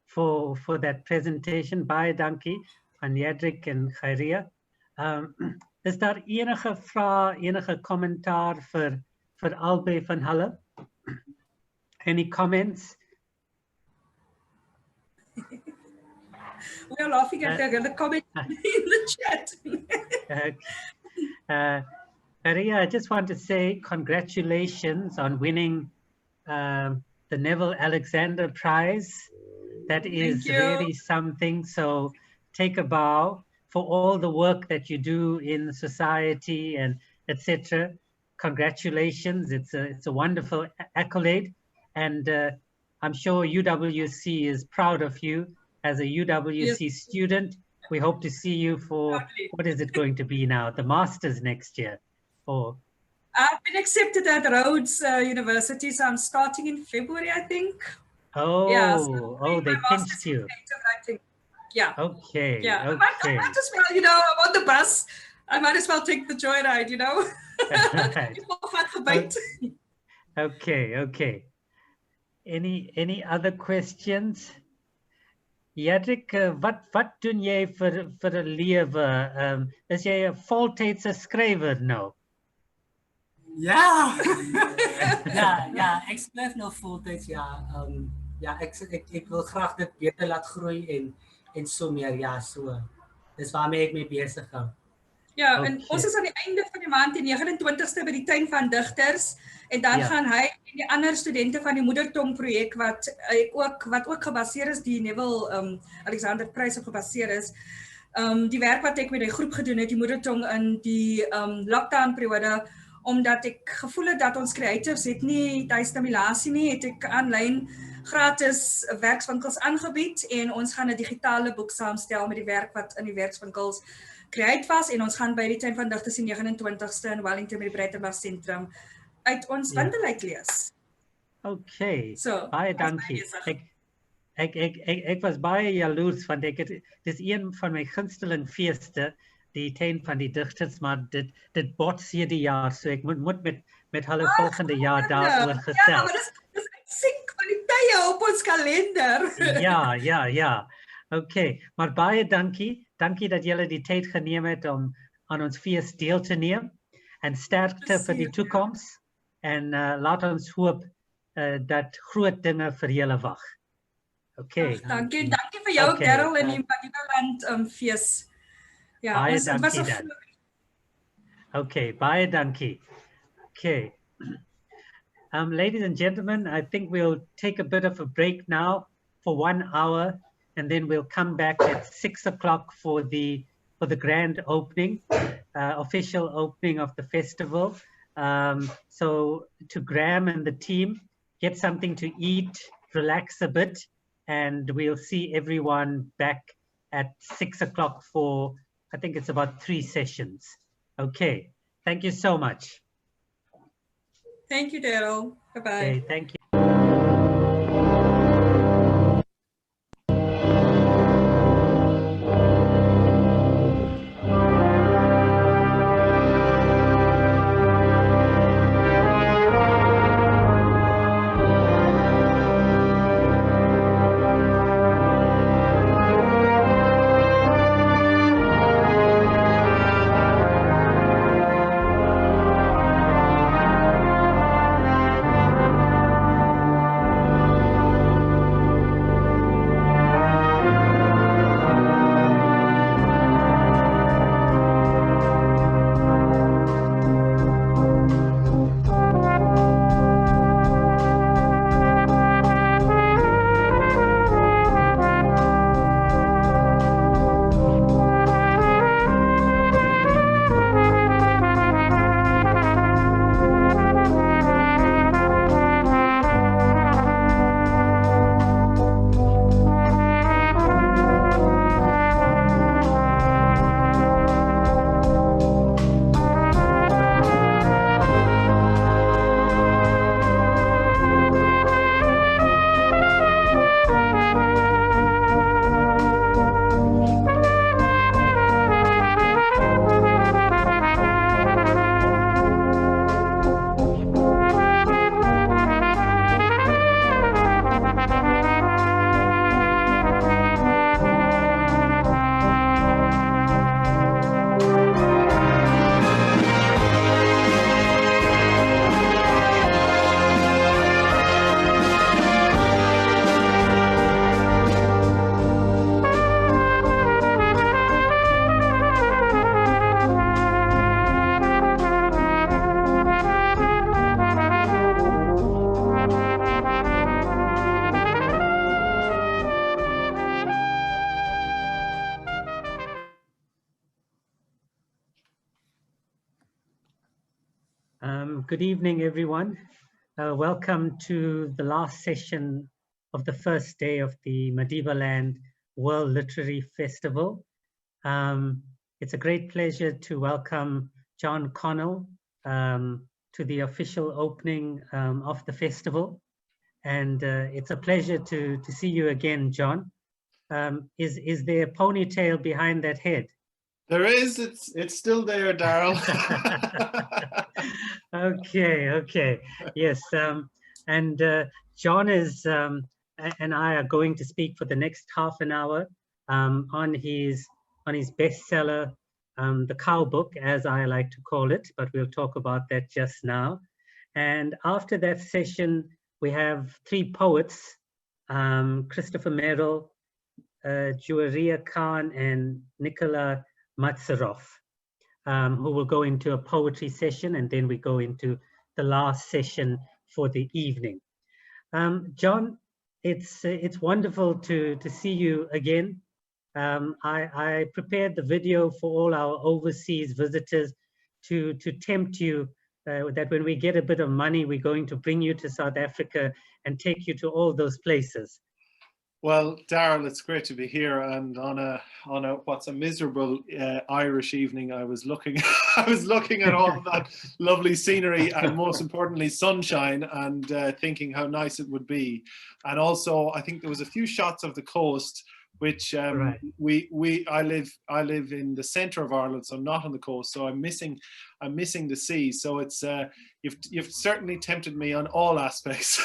for that presentation. Baie dankie aan Jedrik en Khairia. Is daar enige vrae, enige kommentaar vir albei van hulle? Any comments? We are laughing at the comment in the chat. Khairia, I just want to say congratulations on winning the Neville Alexander Prize. That is really something. So take a bow for all the work that you do in society and etc. Congratulations. It's a wonderful accolade. And I'm sure UWC is proud of you as a UWC student. We hope to see you for, what is it going to be now? The Masters next year. I've been accepted at Rhodes University, so I'm starting in February, I think. Oh, yeah, so they pinched you. Yeah. Okay. Yeah. Okay. I might as well, you know, I'm on the bus. I might as well take the joyride, you know. It's more fun for bait. Okay. Any other questions? Jedrik, wat doen jy vir 'n lewe? Is jy 'n voltydse skrywer nou? Ja. ja, ek skryf nog voltyds, ja. Ek wil graag dit beter laat groei en so meer, ja, so. Dis waarmee ek mee besig hou. Ja, en ons is aan die einde van die maand, die 29ste by die Tuin van Digters, en dan gaan hy en die ander studente van die Moedertong projek wat ook gebaseer is, die Neville Alexander Prys op gebaseer is. Die werk wat ek met die groep gedoen het, die Moedertong in die lockdown periode, omdat ek gevoel het dat ons creatives het nie thuisstimulasie nie, het ek aanlyn gratis werkswinkels aangebied en ons gaan 'n digitale boek saamstel met die werk wat in die werkswinkels create was en ons gaan by die Tuin van Digters die 29ste in Wellington met die Breitenberg Sentrum uit ons bundel lees. Okay, so, baie dankie. Ek was baie jaloers want dis een van my gunsteling feeste, die Tuin van die Digters, maar dit bots hierdie jaar, so ek moet met hulle volgende jaar daaroor gesels. Ja, maar dis sink van die tye op ons kalender. Ja. Okay, maar baie dankie. Dankie dat julle die tyd geneem het om aan ons fees deel te neem en sterkte vir die toekoms en laat ons hoop dat groot dinge vir julle wag. Okay. Dankie vir jou, Darryl, en die Madibaland fees. Ja, baie dankie dan. Okay, baie dankie. Okay. Ladies and gentlemen, I think we'll take a bit of a break now for 1 hour, and then we'll come back at 6 o'clock for the grand opening, official opening of the festival. So to Graham and the team, get something to eat, relax a bit, and we'll see everyone back at 6 o'clock for I think it's about 3 sessions. Okay, thank you so much. Thank you, Daryl. Bye-bye. Okay, thank you. Good evening, everyone. Welcome to the last session of the first day of the Madibaland World Literary Festival. It's a great pleasure to welcome John Connell to the official opening of the festival. And it's a pleasure to see you again, John. Is there a ponytail behind that head? There is. It's still there, Daryl. Okay. Yes. And John is and I are going to speak for the next half an hour on his bestseller, The Cow Book, as I like to call it, but we'll talk about that just now. And after that session, we have 3 poets, Christopher Merrill, Juwaria Khan, and Nicola Matsarov, who will go into a poetry session, and then we go into the last session for the evening. John, it's wonderful to see you again. I prepared the video for all our overseas visitors to tempt you that when we get a bit of money, we're going to bring you to South Africa and take you to all those places. Well, Daryl, it's great to be here, and on a what's a miserable Irish evening, I was looking at all of that lovely scenery and, most importantly, sunshine, and thinking how nice it would be. And also, I think there was a few shots of the coast, which Right. I live in the centre of Ireland, so not on the coast. So I'm missing the sea. So it's you've certainly tempted me on all aspects.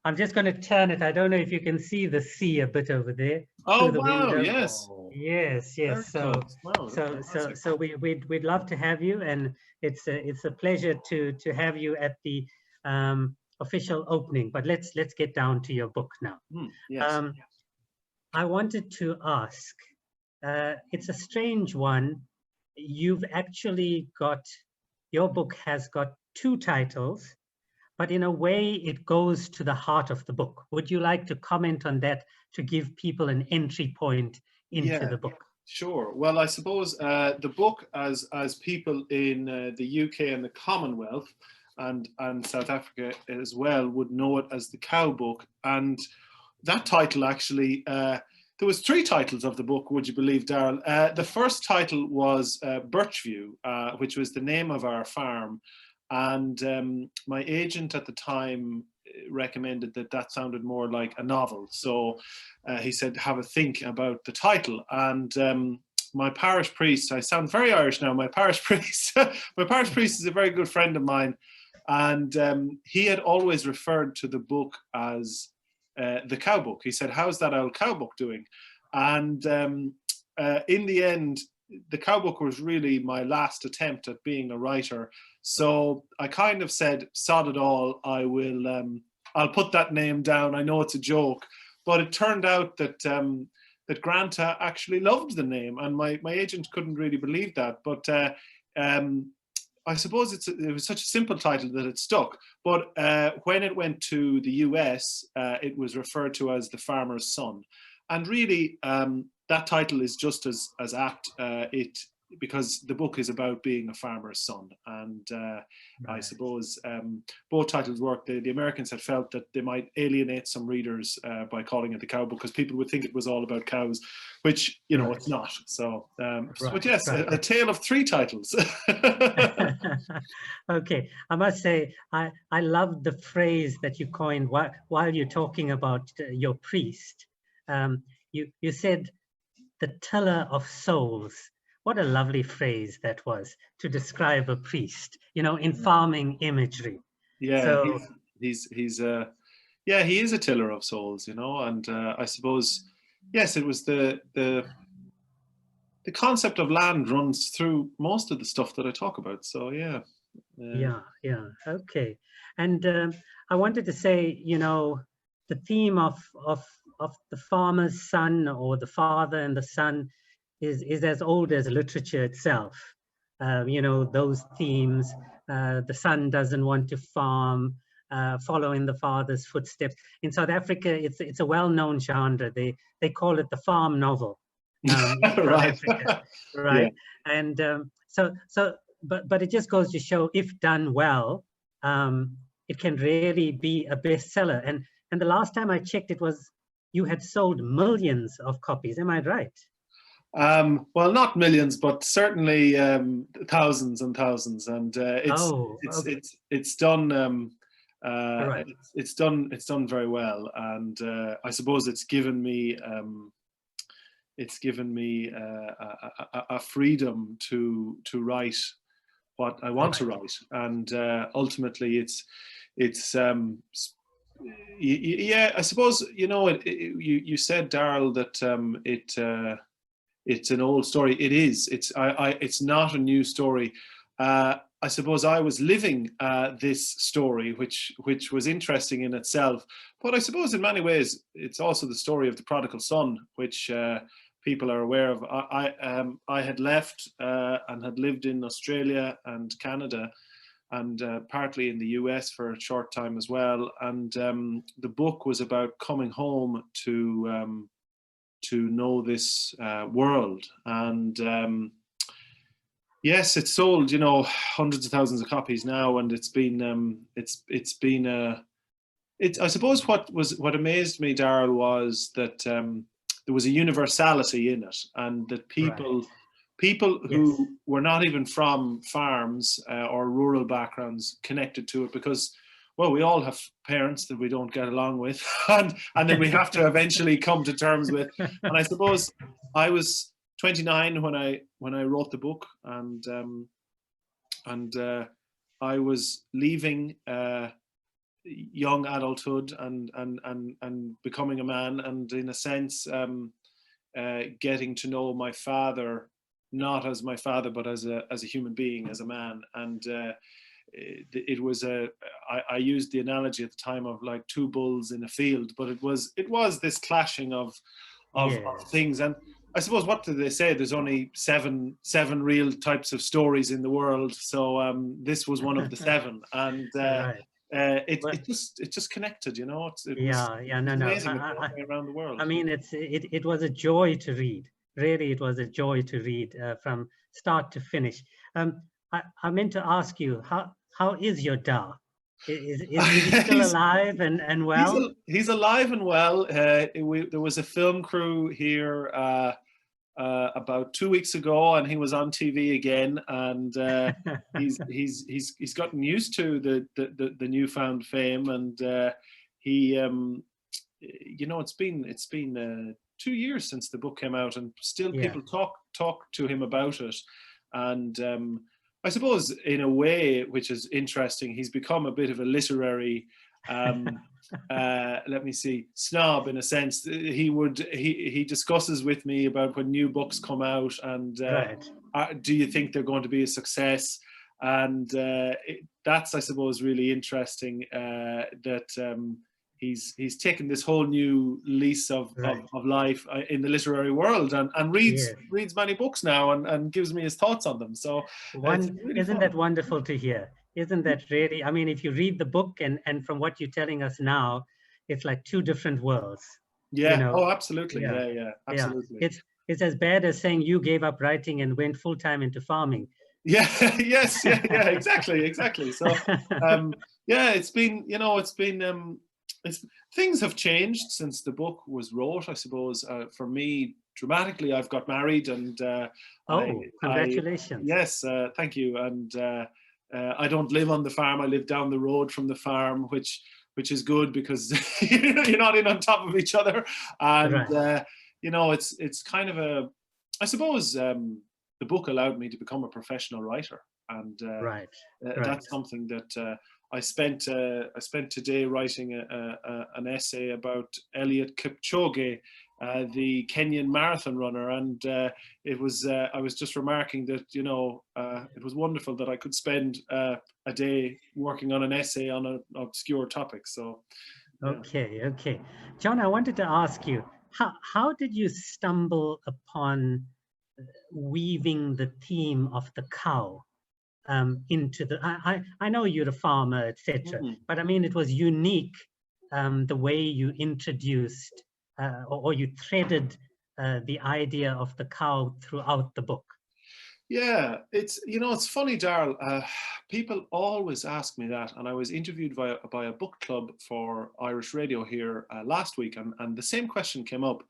I'm just going to turn it. I don't know if you can see the sea a bit over there. Oh, through the wow, window. yes. Yes. Very So close. Wow, so we'd love to have you, and it's a pleasure to have you at the official opening. But let's get down to your book now. Yes. I wanted to ask, it's a strange one. You've actually got, your book has got 2 titles, but in a way it goes to the heart of the book. Would you like to comment on that to give people an entry point into the book? Sure. Well, I suppose the book, as people in the UK and the Commonwealth and South Africa as well, would know it as The Cow Book. And that title actually there was 3 titles of the book, would you believe, Daryl? The first title was Birchview, which was the name of our farm. And my agent at the time recommended that that sounded more like a novel. So he said, have a think about the title. And my parish priest, I sound very Irish now, my parish priest is a very good friend of mine. And he had always referred to the book as the cow book. He said, how's that old cow book doing? And in the end, the cow book was really my last attempt at being a writer. So I kind of said, sod it all, I'll put that name down. I know it's a joke, but it turned out that that Granta actually loved the name, and my agent couldn't really believe that. But I suppose it was such a simple title that it stuck. But when it went to the US, it was referred to as The Farmer's Son. And really, that title is just as apt, because the book is about being a farmer's son. And I suppose both titles work. The Americans had felt that they might alienate some readers by calling it the cow book, because people would think it was all about cows, which, you know, it's not. So, but yes, a tale of 3 titles. Okay, I must say, I love the phrase that you coined while you're talking about your priest. You said the tiller of souls. What a lovely phrase that was to describe a priest, you know, in farming imagery. Yeah, so, he is a tiller of souls, you know. And I suppose, yes, it was the concept of land runs through most of the stuff that I talk about. So yeah. Yeah, okay. And I wanted to say, you know, the theme of the farmer's son, or the father and the son, is as old as literature itself. You know, those themes, the son doesn't want to farm, follow in the father's footsteps. In South Africa, it's a well-known genre. They call it the farm novel. In South Africa, right? Yeah. And but it just goes to show, if done well, it can really be a bestseller. And the last time I checked, you had sold millions of copies. Am I right? Well, not millions, but certainly thousands and thousands. And it's done. It's done very well. And I suppose it's given me a freedom to write what I want to write. And ultimately, yeah, I suppose, you know, you said, Daryl, that it's an old story. It is. It's not a new story. I suppose I was living this story, which was interesting in itself. But I suppose in many ways, it's also the story of the prodigal son, which people are aware of. I had left and had lived in Australia and Canada, and partly in the US for a short time as well. And the book was about coming home to know this world. And yes, it's sold, you know, hundreds of thousands of copies now, and it's been I suppose what amazed me, Daryl, was that there was a universality in it, and that people who were not even from farms or rural backgrounds connected to it, because, well, we all have parents that we don't get along with, and then we have to eventually come to terms with. And I suppose I was 29 when I wrote the book, and I was leaving young adulthood and becoming a man, and in a sense getting to know my father, not as my father, but as a human being, as a man. And it was I used the analogy at the time of like 2 bulls in a field, but it was this clashing of things. And I suppose, what do they say? There's only seven real types of stories in the world. So this was one of the 7, and it just connected, you know. It was amazing around the world. I mean, it was a joy to read. Really, it was a joy to read from start to finish. I meant to ask you, how is your da? Is he still alive and well? He's alive and well. There was a film crew here about 2 weeks ago, and he was on TV again, and he's gotten used to the newfound fame, and he it's been 2 years since the book came out, and still people talk to him about it, and I suppose in a way, which is interesting, he's become a bit of a literary let me see, snob in a sense. He discusses with me about when new books come out, and do you think they're going to be a success? And that's, I suppose, really interesting, that he's taken this whole new lease of life in the literary world, and reads many books now, and gives me his thoughts on them. So really isn't fun. that wonderful to hear? Isn't that really, I mean, if you read the book and from what you're telling us now, it's like two different worlds. Yeah. You know? Oh, absolutely. Yeah. Absolutely. Yeah. It's as bad as saying you gave up writing and went full time into farming. Yeah. Yes. Yeah. Exactly. So, it's been, things have changed since the book was wrote, I suppose. For me, dramatically, I've got married, and congratulations. Yes, thank you. And I don't live on the farm. I live down the road from the farm, which is good, because you're not in on top of each other. And it's kind of I suppose the book allowed me to become a professional writer, and that's something that I spent today writing an essay about Eliud Kipchoge, the Kenyan marathon runner, and it was I was just remarking that it was wonderful that I could spend a day working on an essay on an obscure topic. So okay, John, I wanted to ask you, how did you stumble upon weaving the theme of the cow into the, I know you're a farmer, etc. But I mean, it was unique, the way you introduced or you threaded the idea of the cow throughout the book. Yeah, it's funny, Darryl. People always ask me that, and I was interviewed by a book club for Irish Radio here last week, and the same question came up.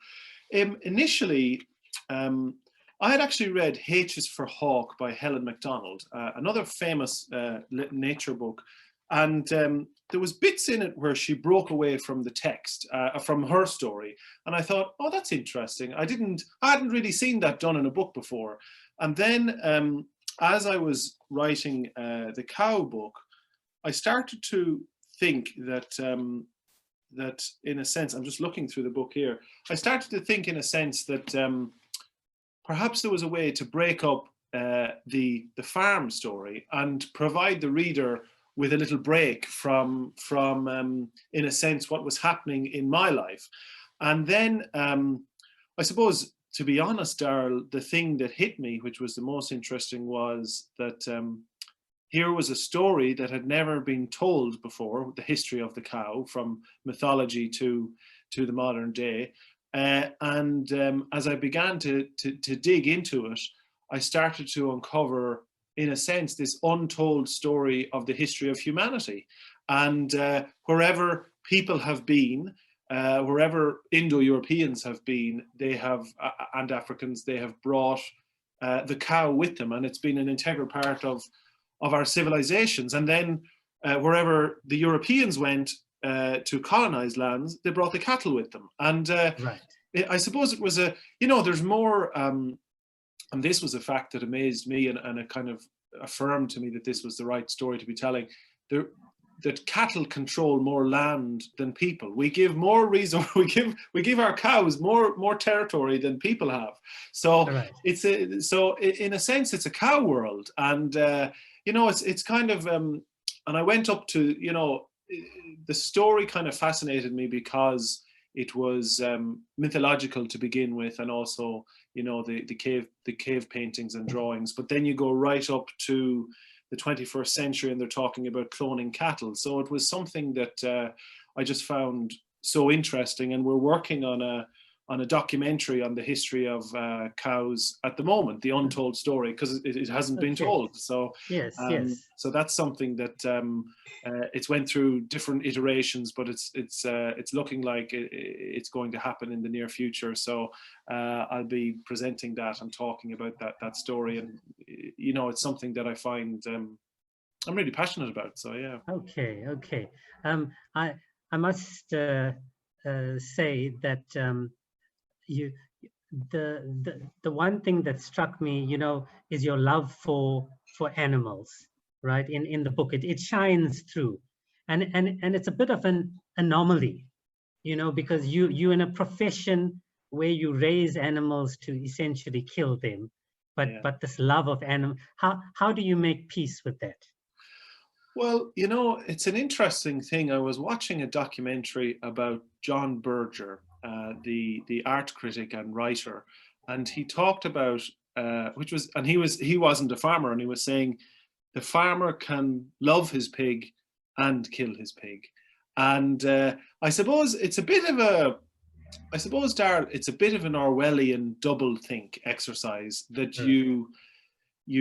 Initially, I had actually read H is for Hawk by Helen Macdonald, another famous nature book, and there was bits in it where she broke away from the text, from her story, and I thought, oh, that's interesting. I hadn't really seen that done in a book before. And then as I was writing the cow book, I started to think that that in a sense, I'm just looking through the book here, I started to think in a sense that perhaps there was a way to break up the farm story and provide the reader with a little break from in a sense, what was happening in my life. And then I suppose, to be honest, Darryl, the thing that hit me, which was the most interesting, was that here was a story that had never been told before, the history of the cow, from mythology to the modern day. And as I began to dig into it, I started to uncover, in a sense, this untold story of the history of humanity. And wherever people have been, wherever Indo-Europeans have been, they have, and Africans, they have brought the cow with them, and it's been an integral part of our civilizations. And then wherever the Europeans went to colonize lands, they brought the cattle with them. And I suppose it was there's more, and this was a fact that amazed me, and it kind of affirmed to me that this was the right story to be telling. That cattle control more land than people. We give more resource. We give our cows more territory than people have. So in a sense, it's a cow world, and it's kind of. And I went up to the story kind of fascinated me because it was mythological to begin with, and also the cave paintings and drawings. But then you go right up to the 21st century, and they're talking about cloning cattle. So it was something that I just found so interesting, and we're working on a documentary on the history of cows at the moment, the untold story, because it hasn't been told. So yes, so that's something that it's went through different iterations, but it's looking like it's going to happen in the near future. So I'll be presenting that and talking about that story, and you know, it's something that I find I'm really passionate about. So yeah. Okay. I must say that the one thing that struck me, you know, is your love for animals, right? In the book, it shines through, and it's a bit of an anomaly, you know, because you in a profession where you raise animals to essentially kill them, but this love of animals, how do you make peace with that? Well, you know, it's an interesting thing. I was watching a documentary about John Berger, the art critic and writer, and he talked about he wasn't a farmer, and he was saying the farmer can love his pig and kill his pig, and I suppose it's a bit of a, Darryl, it's a bit of an Orwellian double think exercise that you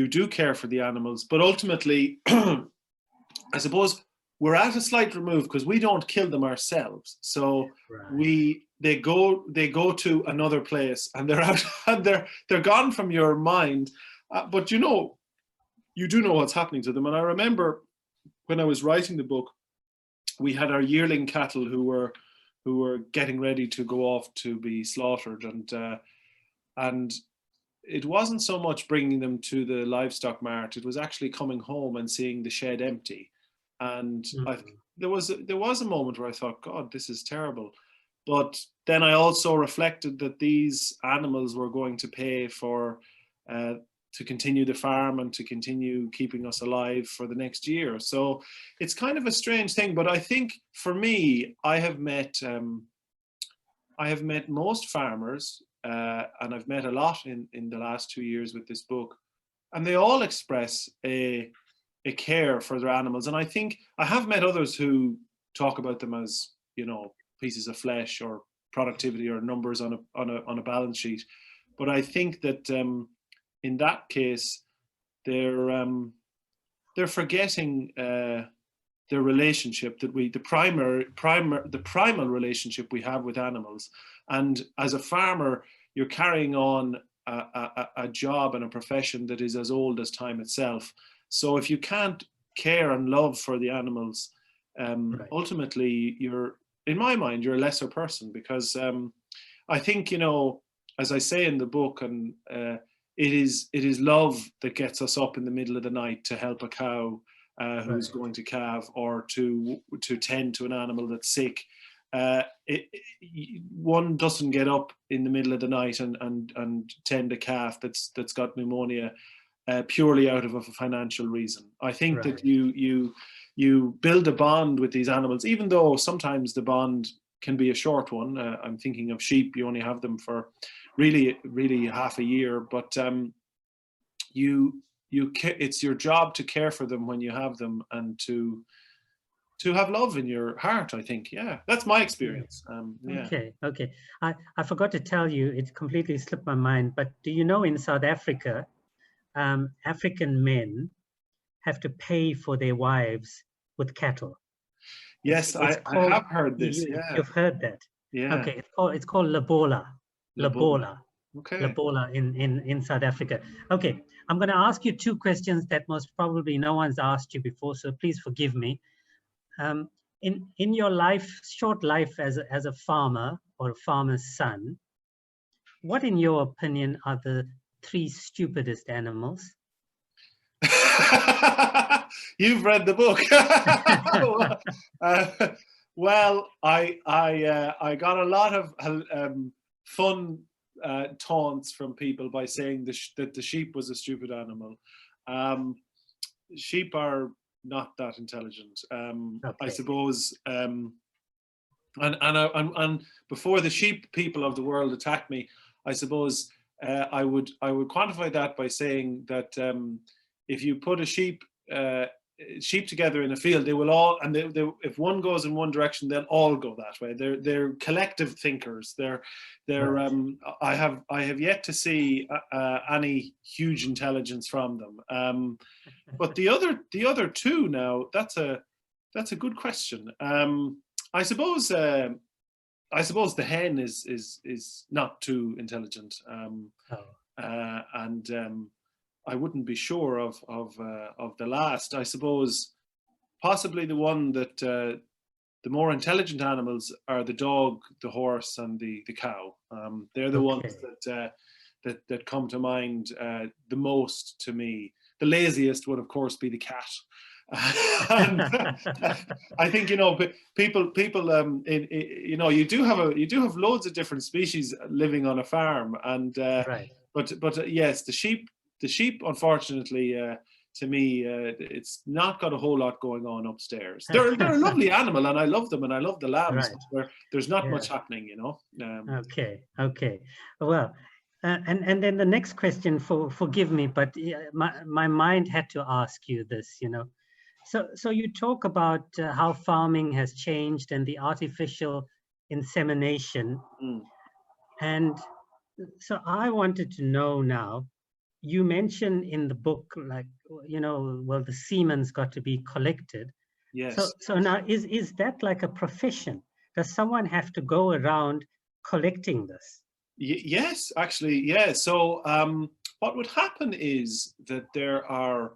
do care for the animals, but ultimately. I suppose we're at a slight remove because we don't kill them ourselves. So they go to another place and they're out and they're gone from your mind. But you know, you do know what's happening to them. And I remember when I was writing the book, we had our yearling cattle who were getting ready to go off to be slaughtered, and it wasn't so much bringing them to the livestock mart. It was actually coming home and seeing the shed empty. And there was a moment where I thought, God, this is terrible. But then I also reflected that these animals were going to pay for to continue the farm and to continue keeping us alive for the next year. So it's kind of a strange thing. But I think for me, I have met most farmers, and I've met a lot in the last 2 years with this book, and they all express a care for their animals. And I think I have met others who talk about them as, you know, pieces of flesh or productivity or numbers on a balance sheet. But I think that in that case, they're forgetting their relationship that the primal relationship we have with animals. And as a farmer, you're carrying on a job and a profession that is as old as time itself. So if you can't care and love for the animals, ultimately in my mind, you're a lesser person, because I think, you know, as I say in the book, and it is love that gets us up in the middle of the night to help a cow who's going to calve, or to tend to an animal that's sick. One doesn't get up in the middle of the night and tend a calf that's got pneumonia purely out of a financial reason. I think that you build a bond with these animals, even though sometimes the bond can be a short one. I'm thinking of sheep; you only have them for really half a year, but it's your job to care for them when you have them, and to have love in your heart. I think, that's my experience. Okay. I forgot to tell you; it completely slipped my mind. But do you know, in South Africa, African men have to pay for their wives with cattle? Yes, I have heard this. You've heard that? Yeah. Okay, it's called Lobola. Okay. Lobola in South Africa. Okay, I'm going to ask you two questions that most probably no one's asked you before, so please forgive me. In your short life as a farmer or a farmer's son, what, in your opinion, are the 3 stupidest animals? You've read the book. Well, I got a lot of fun taunts from people by saying that the sheep was a stupid animal. Sheep are not that intelligent, I suppose. And before the sheep people of the world attack me, I suppose I would quantify that by saying that if you put a sheep sheep together in a field, they will all, and if one goes in one direction, they'll all go that way. They're collective thinkers. Right. I have yet to see any huge intelligence from them. But the other two now, that's a good question. I suppose the hen is not too intelligent, and I wouldn't be sure of the last. I suppose possibly the one that the more intelligent animals are the dog, the horse, and the cow. They're the ones that come to mind the most to me. The laziest would, of course, be the cat. And I think, you know, people you know, you do have loads of different species living on a farm, and right. But yes, the sheep, unfortunately, to me, it's not got a whole lot going on upstairs. They're a lovely animal, and I love them, and I love the lambs. Right. But there's not much happening, you know. Okay. Well, and then the next question, forgive me, but my mind had to ask you this, you know. So you talk about how farming has changed and the artificial insemination, and so I wanted to know now. You mentioned in the book, like, you know, well, the semen's got to be collected. Yes. So now is that like a profession? Does someone have to go around collecting this? Yes, actually, yeah. So what would happen is that there are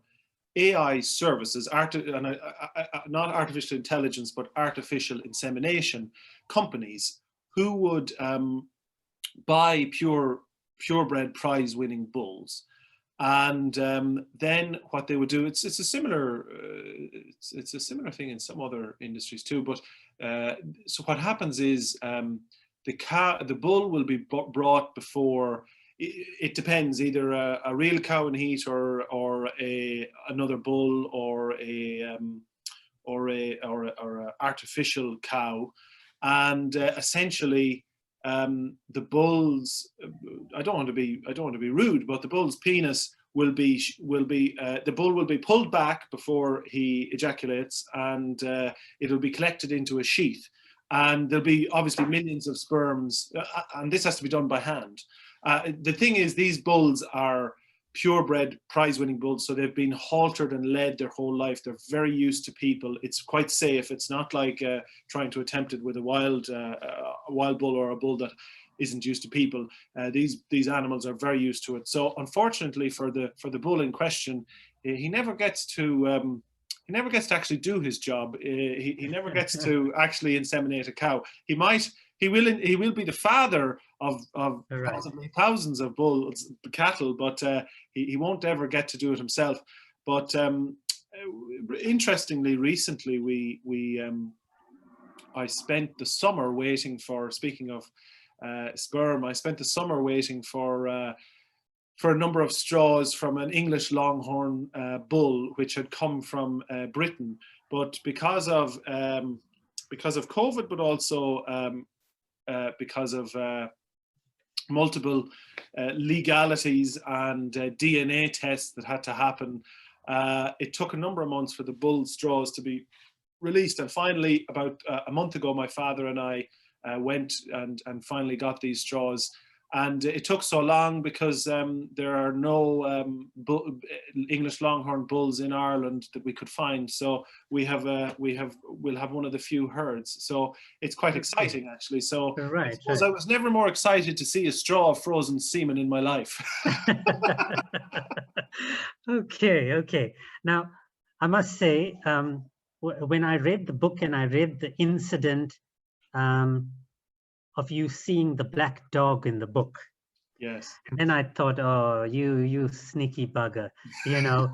AI services, not artificial intelligence, but artificial insemination companies who would buy purebred prize-winning bulls. And then what they would do, it's a similar thing in some other industries too. But so what happens is the bull will be brought before. It depends, either a real cow in heat or another bull or a artificial cow, and essentially. The bull's, I don't want to be rude, but the bull's penis will be the bull will be pulled back before he ejaculates, and it'll be collected into a sheath, and there'll be obviously millions of sperms, and this has to be done by hand. The thing is, these bulls are purebred prize-winning bulls, so they've been haltered and led their whole life. They're very used to people. It's quite safe. It's not like trying to attempt it with a wild bull or a bull that isn't used to people. These animals are very used to it. So unfortunately for the bull in question, he never gets to actually do his job. He never gets to actually inseminate a cow. He will be the father of possibly thousands of bulls, cattle, but he won't ever get to do it himself. But interestingly, recently I spent the summer waiting for. Speaking of sperm, I spent the summer waiting for a number of straws from an English Longhorn bull, which had come from Britain, but because of COVID, but also because of multiple legalities and DNA tests that had to happen, it took a number of months for the bull straws to be released. And finally, about a month ago, my father and I went and finally got these straws. And it took so long because there are no English Longhorn bulls in Ireland that we could find. So we'll have one of the few herds. So it's quite exciting, actually. So I suppose I was never more excited to see a straw of frozen semen in my life. Okay. Now, I must say, when I read the book and I read the incident of you seeing the black dog in the book. Yes. And then I thought, oh, you sneaky bugger, you know.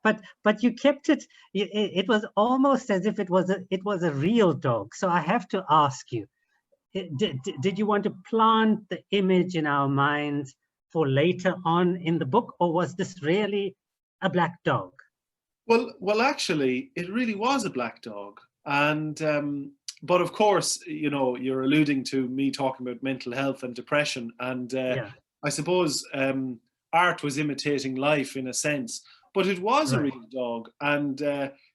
but you kept it. It was almost as if it was a real dog. So I have to ask you, did you want to plant the image in our minds for later on in the book, or was this really a black dog? Well, actually, it really was a black dog, and. But of course, you know, you're alluding to me talking about mental health and depression. And I suppose art was imitating life in a sense. but it was a Right. real dog. And,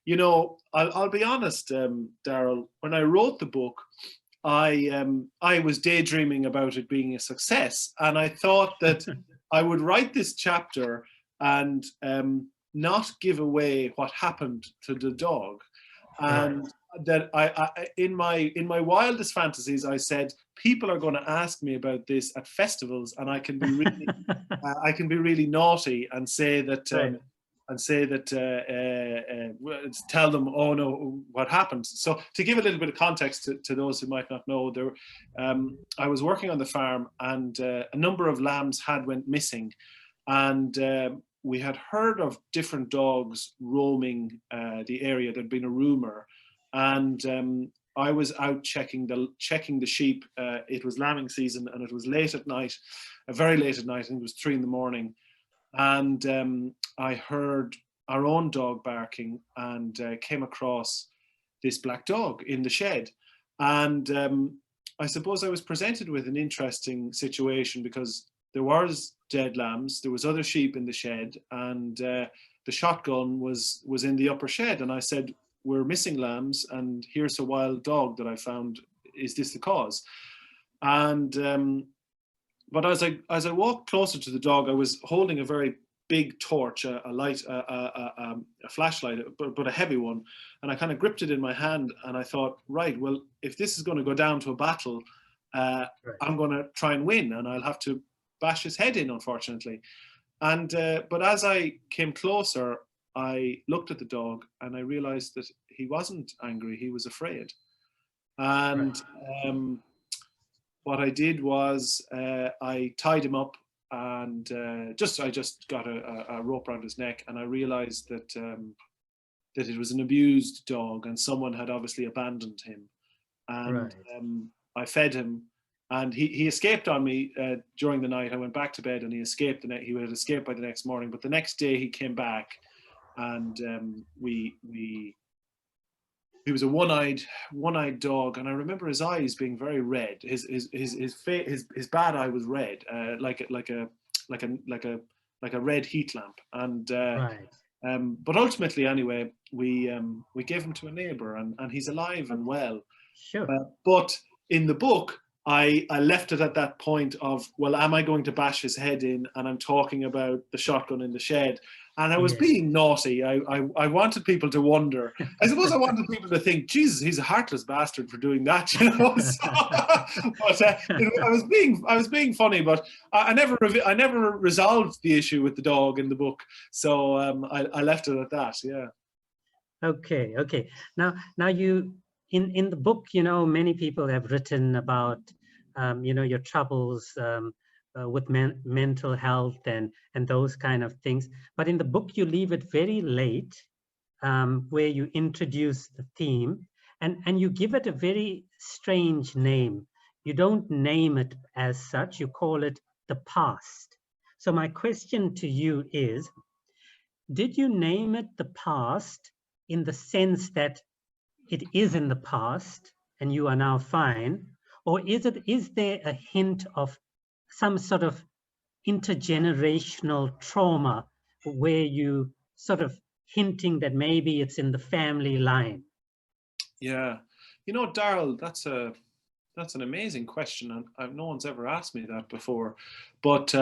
you know, I'll be honest, Daryl, when I wrote the book, I was daydreaming about it being a success. And I thought that I would write this chapter and not give away what happened to the dog. And that I in my wildest fantasies, I said, people are going to ask me about this at festivals, and I can be really I can be really naughty and say that tell them, oh no, what happened. So to give a little bit of context to those who might not know, there I was working on the farm, and a number of lambs had went missing, and we had heard of different dogs roaming the area. There'd been a rumor, and I was out checking the sheep. It was lambing season, and it was late at night, very late at night. I think it was 3 a.m, and I heard our own dog barking, and came across this black dog in the shed. And I suppose I was presented with an interesting situation, because there was dead lambs, there was other sheep in the shed, and the shotgun was in the upper shed. And I said, we're missing lambs, and here's a wild dog that I found. Is this the cause? And but as I walked closer to the dog, I was holding a very big torch, a flashlight, but a heavy one. And I kind of gripped it in my hand, and I thought, right, well, if this is going to go down to a battle, I'm going to try and win, and I'll have to bash his head in, unfortunately. And but as I came closer, I looked at the dog, and I realized that he wasn't angry, he was afraid. And what I did was I tied him up, and I just got a rope around his neck, and I realized that that it was an abused dog, and someone had obviously abandoned him. And I fed him, and he escaped on me during the night. I went back to bed, and he escaped. He would escape by the next morning, but the next day he came back, and he was a one-eyed dog, and I remember his eyes being very red. His bad eye was red, like a red heat lamp. And but ultimately, anyway, we gave him to a neighbor, and he's alive and well. Sure. But in the book, I left it at that point of, well, am I going to bash his head in? And I'm talking about the shotgun in the shed. And I was being naughty. I wanted people to wonder. I suppose I wanted people to think, Jesus, he's a heartless bastard for doing that, you know. But I was being funny, but I never resolved the issue with the dog in the book. So I left it at that. Yeah. Okay. Now you in the book, you know, many people have written about you know, your troubles with mental health and those kind of things. But in the book, you leave it very late, where you introduce the theme, and you give it a very strange name. You don't name it as such. You call it the past. So my question to you is, did you name it the past in the sense that it is in the past and you are now fine, or is there a hint of some sort of intergenerational trauma where you sort of hinting that maybe it's in the family line? Yeah, you know, Daryl, that's an amazing question, and no one's ever asked me that before. But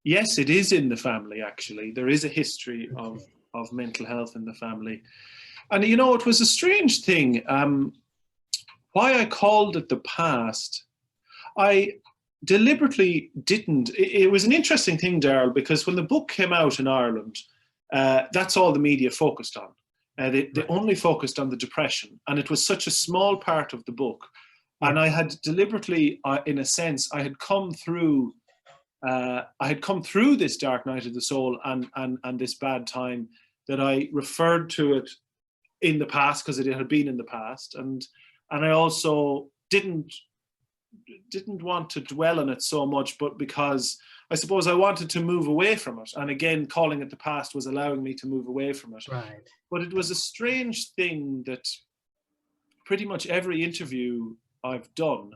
yes, it is in the family. Actually, there is a history of mental health in the family, and you know, it was a strange thing. Why I called it the past, I deliberately didn't. It was an interesting thing, Daryl, because when the book came out in Ireland, that's all the media focused on. They only focused on the depression, and it was such a small part of the book. And I had deliberately, in a sense, I had come through this dark night of the soul and this bad time, that I referred to it in the past because it had been in the past, and I also didn't want to dwell on it so much, but because I suppose I wanted to move away from it. And again, calling it the past was allowing me to move away from it. Right. But it was a strange thing that pretty much every interview I've done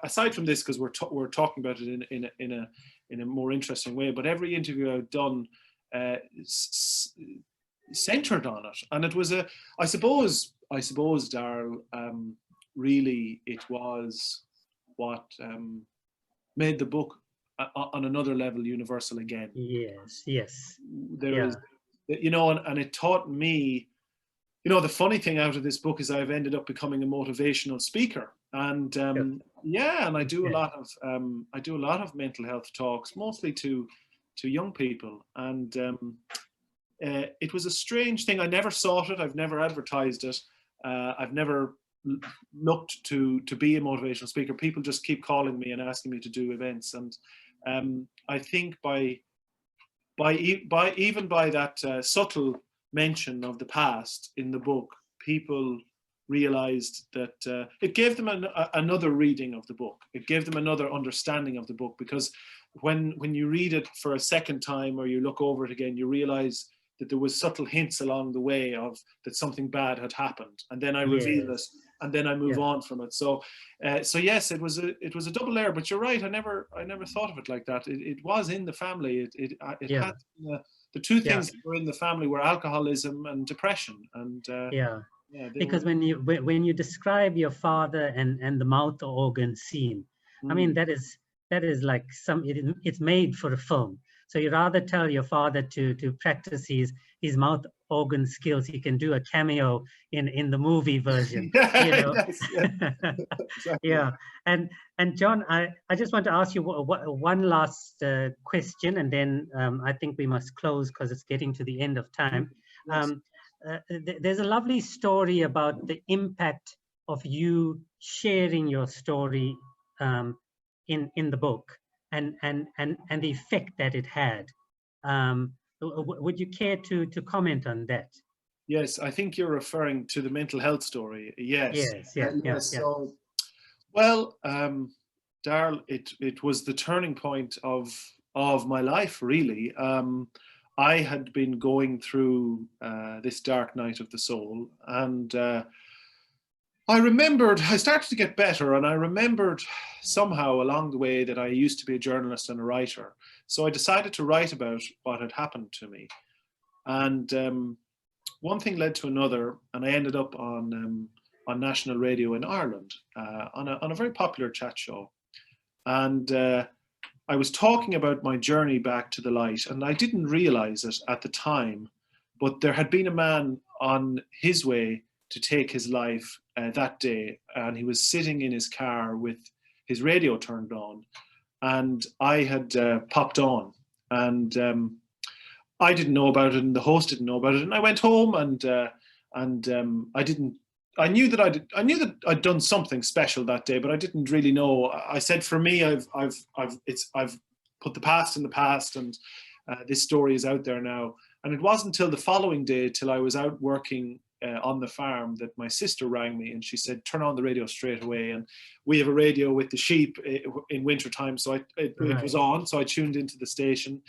aside from this, because we're talking about it in a more interesting way, but every interview I've done centered on it, and it was I suppose, Darryl, really it was what made the book on another level universal again. Yes, yes. There is, you know, and it taught me, you know, the funny thing out of this book is I've ended up becoming a motivational speaker, and yeah, and I do a lot of mental health talks, mostly to young people, and it was a strange thing. I never sought it. I've never advertised it. I've never looked to be a motivational speaker. People just keep calling me and asking me to do events, and I think by that subtle mention of the past in the book, people realized that it gave them another reading of the book. It gave them another understanding of the book, because when you read it for a second time or you look over it again, you realize that there was subtle hints along the way of that something bad had happened, and then I reveal it, and then I move on from it. So yes, it was a double layer. But you're right. I never thought of it like that. It was in the family. It had the two things that were in the family were alcoholism and depression. And because when you describe your father and the mouth organ scene, I mean that is like it's made for a film. So you rather tell your father to practice his mouth organ skills. He can do a cameo in the movie version. You know? Exactly. Yeah. And John, I just want to ask you one last question, and then I think we must close because it's getting to the end of time. There's a lovely story about the impact of you sharing your story in the book, and the effect that it had. Would you care to comment on that? Yes, I think you're referring to the mental health story. Yes. Yes. So, well, Darryl, it was the turning point of my life, really. I had been going through this dark night of the soul, and I started to get better, and I remembered somehow along the way that I used to be a journalist and a writer. So I decided to write about what had happened to me. And one thing led to another, and I ended up on national radio in Ireland on a very popular chat show. And I was talking about my journey back to the light, and I didn't realize it at the time, but there had been a man on his way to take his life that day, and he was sitting in his car with his radio turned on, and I had popped on, and I didn't know about it, and the host didn't know about it, and I went home, and I knew that I'd done something special that day, but I didn't really know. I said, for me, I've put the past in the past, and this story is out there now. And it wasn't until the following day, till I was out working on the farm, that my sister rang me, and she said, turn on the radio straight away. And we have a radio with the sheep in winter time, so it was on. So I tuned into the station,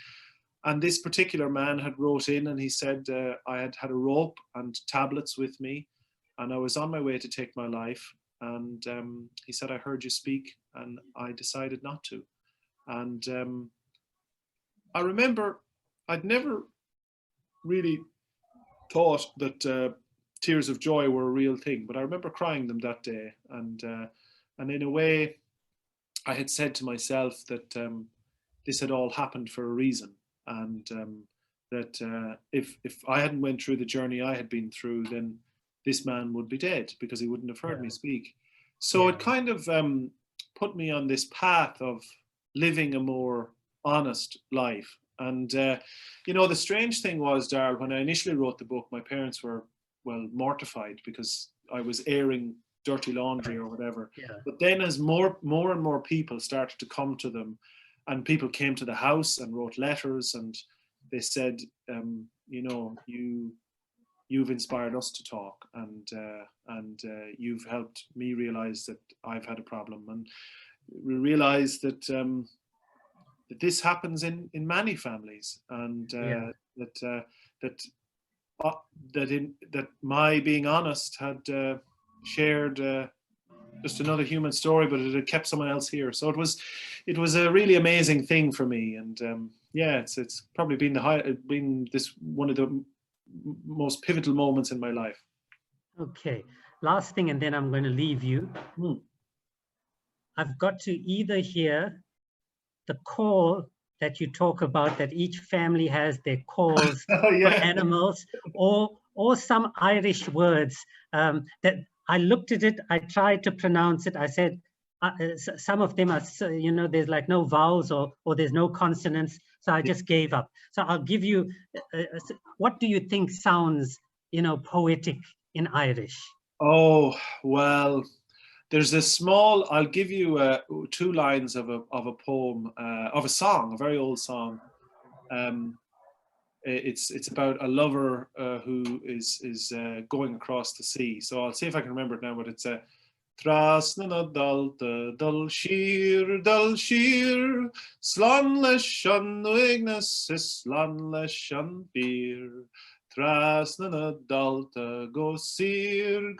and this particular man had wrote in, and he said I had had a rope and tablets with me, and I was on my way to take my life. And he said, I heard you speak, and I decided not to. And I remember I'd never really thought that tears of joy were a real thing, but I remember crying them that day. And in a way, I had said to myself that this had all happened for a reason, and that if I hadn't went through the journey I had been through, then this man would be dead, because he wouldn't have heard me speak. So it kind of put me on this path of living a more honest life. And you know, the strange thing was, Darryl, when I initially wrote the book, my parents were, well, mortified because I was airing dirty laundry or whatever. But then as more and more people started to come to them, and people came to the house and wrote letters, and they said, you know, you've inspired us to talk, and you've helped me realize that I've had a problem, and we realized that that this happens in many families, and that my being honest had shared another human story, but it had kept someone else here. So it was a really amazing thing for me. And yeah, it's probably been one of the most pivotal moments in my life. Okay, last thing, and then I'm going to leave you. I've got to either hear the call that you talk about, that each family has their calls for animals, or some Irish words that I looked at it, I tried to pronounce it. I said, some of them are, you know, there's like no vowels or there's no consonants. So I just gave up. So I'll give you, what do you think sounds, you know, poetic in Irish? Oh, well, there's this small, I'll give you 2 lines of a poem, of a song, a very old song. It's about a lover who is going across the sea. So I'll see if I can remember it now, but it's Tras na dalta dal shir, slan leis an nuignas is slan leis an beer. Tras na dalta go sir,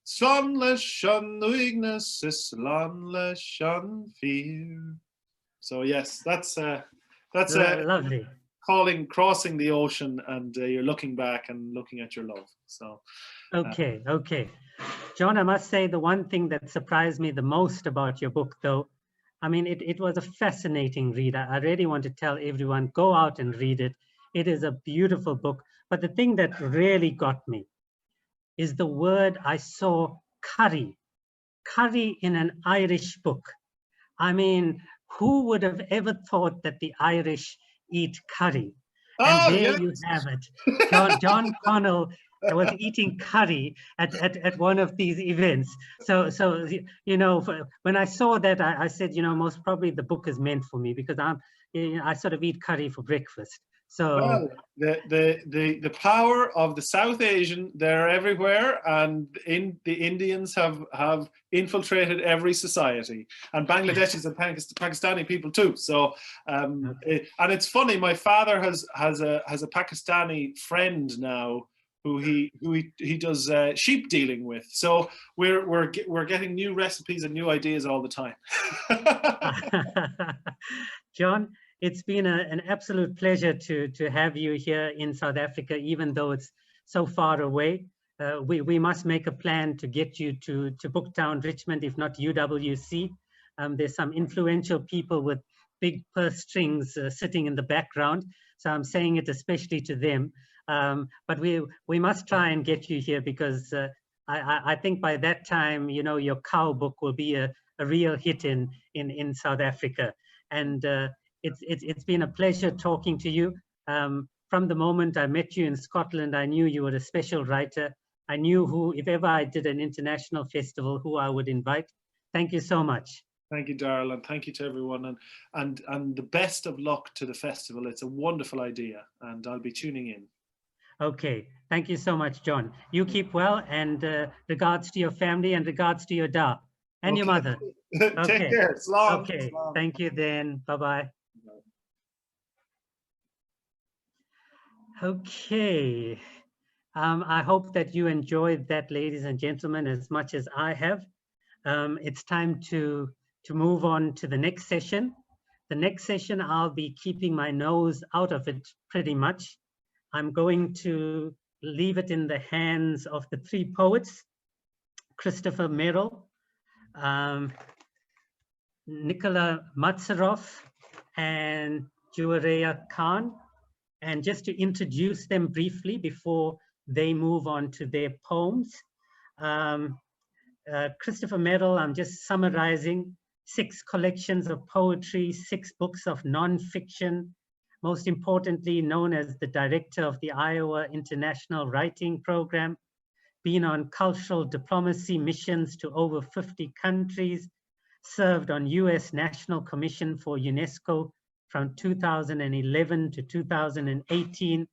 slan leis an nuignas is slan leis an fear. So yes, that's lovely. Crossing the ocean, and you're looking back and looking at your love. So okay. John, I must say the one thing that surprised me the most about your book, though, I mean, it was a fascinating read. I really want to tell everyone, go out and read it. It is a beautiful book. But the thing that really got me is the word I saw, curry. Curry in an Irish book. I mean, who would have ever thought that the Irish eat curry? And there you have it. John Connell was eating curry at one of these events. So you know, when I saw that, I said, you know, most probably the book is meant for me, because I sort of eat curry for breakfast. So well, the power of the South Asian, they're everywhere, and the Indians have infiltrated every society, and Bangladeshis and Pakistani people too. So and it's funny, my father has a Pakistani friend now who he does sheep dealing with. So we're getting new recipes and new ideas all the time. John, it's been an absolute pleasure to have you here in South Africa, even though it's so far away. We must make a plan to get you to Booktown, Richmond, if not UWC. There's some influential people with big purse strings sitting in the background, so I'm saying it especially to them. But we must try and get you here, because I think by that time, you know, your cow book will be a real hit in South Africa. And it's been a pleasure talking to you. From the moment I met you in Scotland, I knew you were a special writer. I knew if ever I did an international festival, who I would invite. Thank you so much. Thank you, Darrell, and thank you to everyone, and the best of luck to the festival. It's a wonderful idea, and I'll be tuning in. Okay, thank you so much, John. You keep well, and regards to your family and regards to your da and your mother. Okay. Take care. Slán. Okay, Slán. thank you then. Bye-bye. Okay. I hope that you enjoyed that, ladies and gentlemen, as much as I have. It's time to move on to the next session. The next session, I'll be keeping my nose out of it pretty much. I'm going to leave it in the hands of the 3 poets, Christopher Merrill, Nicola Matsaroff, and Juwareya Khan. And just to introduce them briefly before they move on to their poems. Christopher Merrill, I'm just summarizing 6 collections of poetry, 6 books of non-fiction, most importantly known as the director of the Iowa International Writing Program, been on cultural diplomacy missions to over 50 countries, served on US National Commission for UNESCO from 2011 to 2018,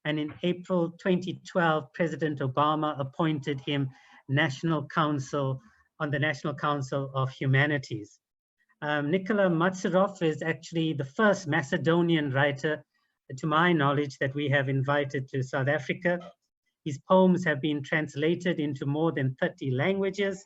and in April 2012, President Obama appointed him National Council on the National Council of Humanities. Nicola Matsaroff is actually the first Macedonian writer, to my knowledge, that we have invited to South Africa. His poems have been translated into more than 30 languages.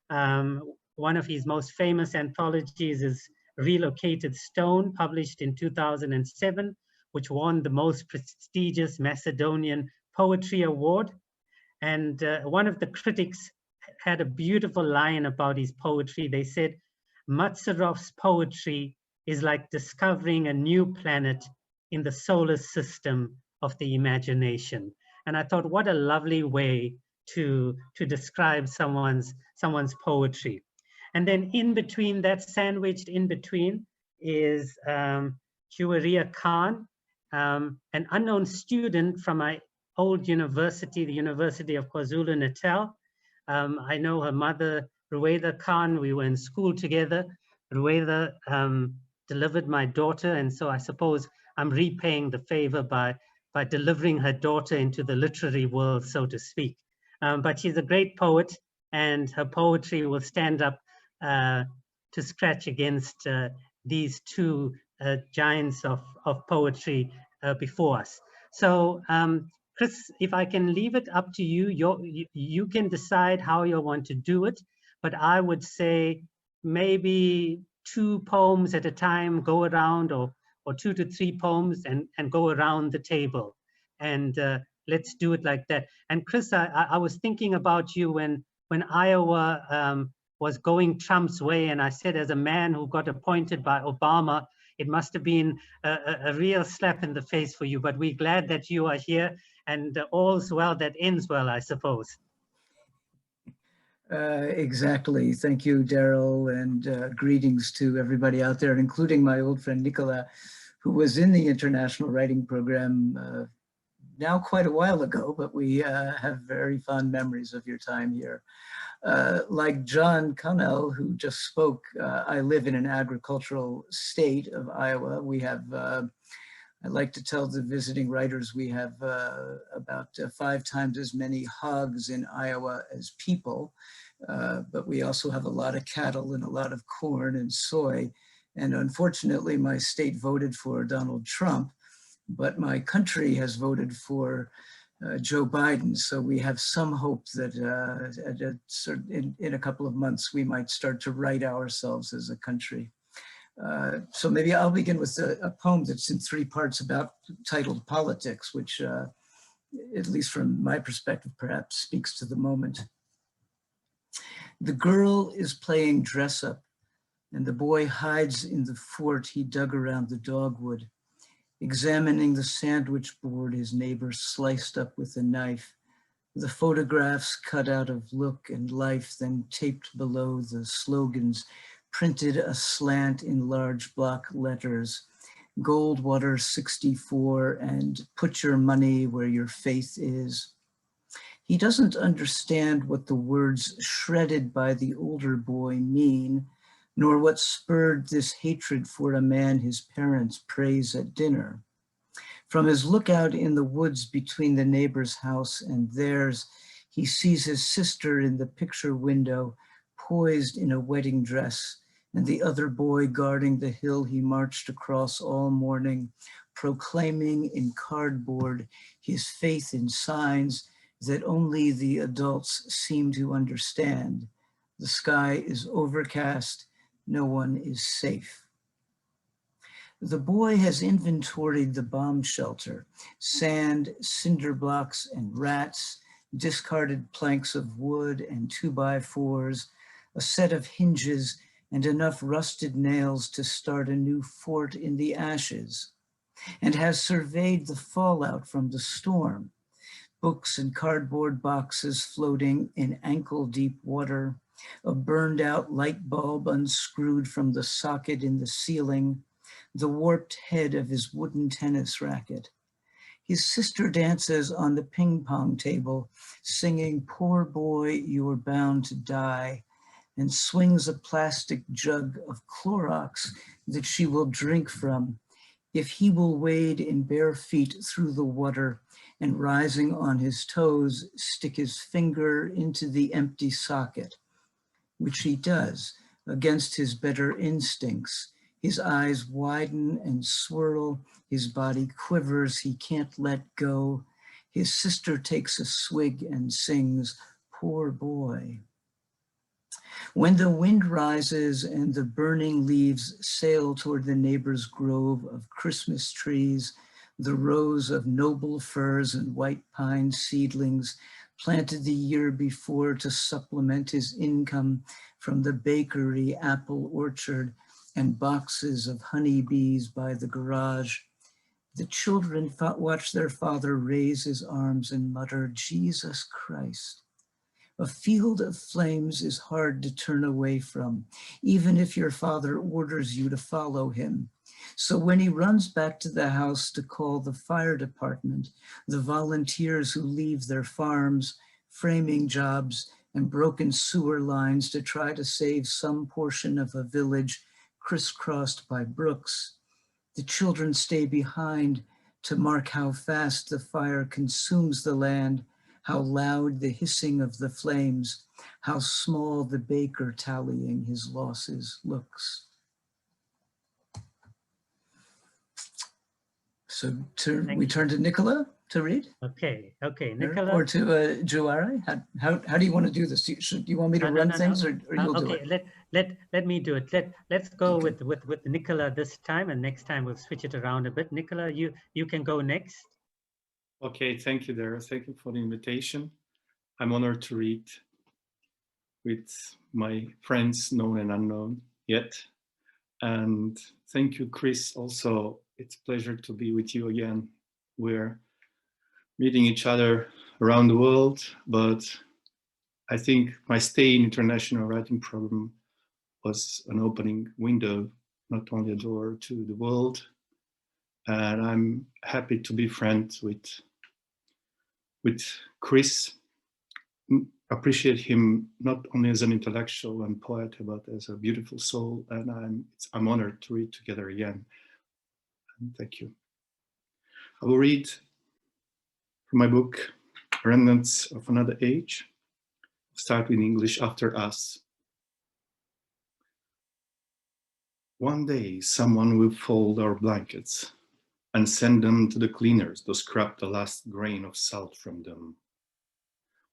One of his most famous anthologies is Relocated Stone, published in 2007, which won the most prestigious Macedonian Poetry Award. And one of the critics had a beautiful line about his poetry. They said, Matsarov's poetry is like discovering a new planet in the solar system of the imagination. And I thought, what a lovely way to describe someone's poetry. And then in between that, sandwiched in between, is Juwaria Khan, an unknown student from my old university, the University of KwaZulu-Natal. I know her mother, Rueda Khan. We were in school together. Rueda delivered my daughter, and so I suppose I'm repaying the favor by delivering her daughter into the literary world, so to speak. But she's a great poet, and her poetry will stand up to scratch against these two giants of poetry before us. So, Chris, if I can leave it up to you, you can decide how you want to do it, but I would say maybe 2 poems at a time, go around, or 2 to 3 poems and go around the table. And let's do it like that. And Chris, I was thinking about you when Iowa was going Trump's way, and I said, as a man who got appointed by Obama, it must have been a real slap in the face for you, but we're glad that you are here, and all's well that ends well, I suppose. Exactly. Thank you, Daryl, and greetings to everybody out there, including my old friend Nicola, who was in the International Writing Program now quite a while ago, but we have very fond memories of your time here. Like John Connell, who just spoke, I live in an agricultural state of Iowa. We have, I like to tell the visiting writers, we have about 5 times as many hogs in Iowa as people, but we also have a lot of cattle and a lot of corn and soy. And unfortunately, my state voted for Donald Trump, but my country has voted for Joe Biden. So we have some hope that in a couple of months, we might start to right ourselves as a country. So maybe I'll begin with a poem that's in 3 parts titled Politics, which at least from my perspective, perhaps speaks to the moment. The girl is playing dress up, and the boy hides in the fort he dug around the dogwood, examining the sandwich board his neighbor sliced up with a knife, the photographs cut out of look and life, then taped below the slogans, printed aslant in large block letters, Goldwater 64 and put your money where your faith is. He doesn't understand what the words shredded by the older boy mean, nor what spurred this hatred for a man his parents praise at dinner. From his lookout in the woods between the neighbor's house and theirs, he sees his sister in the picture window, poised in a wedding dress, and the other boy guarding the hill he marched across all morning, proclaiming in cardboard his faith in signs that only the adults seem to understand. The sky is overcast, no one is safe. The boy has inventoried the bomb shelter, sand, cinder blocks, and rats, discarded planks of wood and 2x4s, a set of hinges, and enough rusted nails to start a new fort in the ashes, and has surveyed the fallout from the storm, books and cardboard boxes floating in ankle-deep water, a burned out light bulb unscrewed from the socket in the ceiling, the warped head of his wooden tennis racket. His sister dances on the ping pong table, singing, "Poor boy, you're bound to die," and swings a plastic jug of Clorox that she will drink from if he will wade in bare feet through the water and, rising on his toes, stick his finger into the empty socket, which he does against his better instincts. His eyes widen and swirl, his body quivers, he can't let go. His sister takes a swig and sings, "Poor boy." When the wind rises and the burning leaves sail toward the neighbor's grove of Christmas trees, the rows of noble firs and white pine seedlings planted the year before to supplement his income from the bakery, apple orchard, and boxes of honeybees by the garage, the children watched their father raise his arms and mutter, "Jesus Christ." A field of flames is hard to turn away from, even if your father orders you to follow him. So when he runs back to the house to call the fire department, the volunteers who leave their farms, framing jobs, and broken sewer lines to try to save some portion of a village crisscrossed by brooks, the children stay behind to mark how fast the fire consumes the land, how loud the hissing of the flames, how small the baker tallying his losses looks. So we turn to Nicola to read? Okay, Nicola. Or to Juare? How do you want to do this? Do you want me to run things or you'll do it? Let me do it. Let's go with Nicola this time, and next time we'll switch it around a bit. Nicola, you can go next. Okay, thank you, Dara. Thank you for the invitation. I'm honored to read with my friends, known and unknown yet. And thank you, Chris. Also, it's a pleasure to be with you again. We're meeting each other around the world, but I think my stay in International Writing Program was an opening window, not only a door to the world. And I'm happy to be friends with Chris. Appreciate him not only as an intellectual and poet, but as a beautiful soul. And I'm honored to read together again. And thank you. I will read from my book, Remnants of Another Age. Start with English, After Us. One day, someone will fold our blankets and send them to the cleaners to scrub the last grain of salt from them.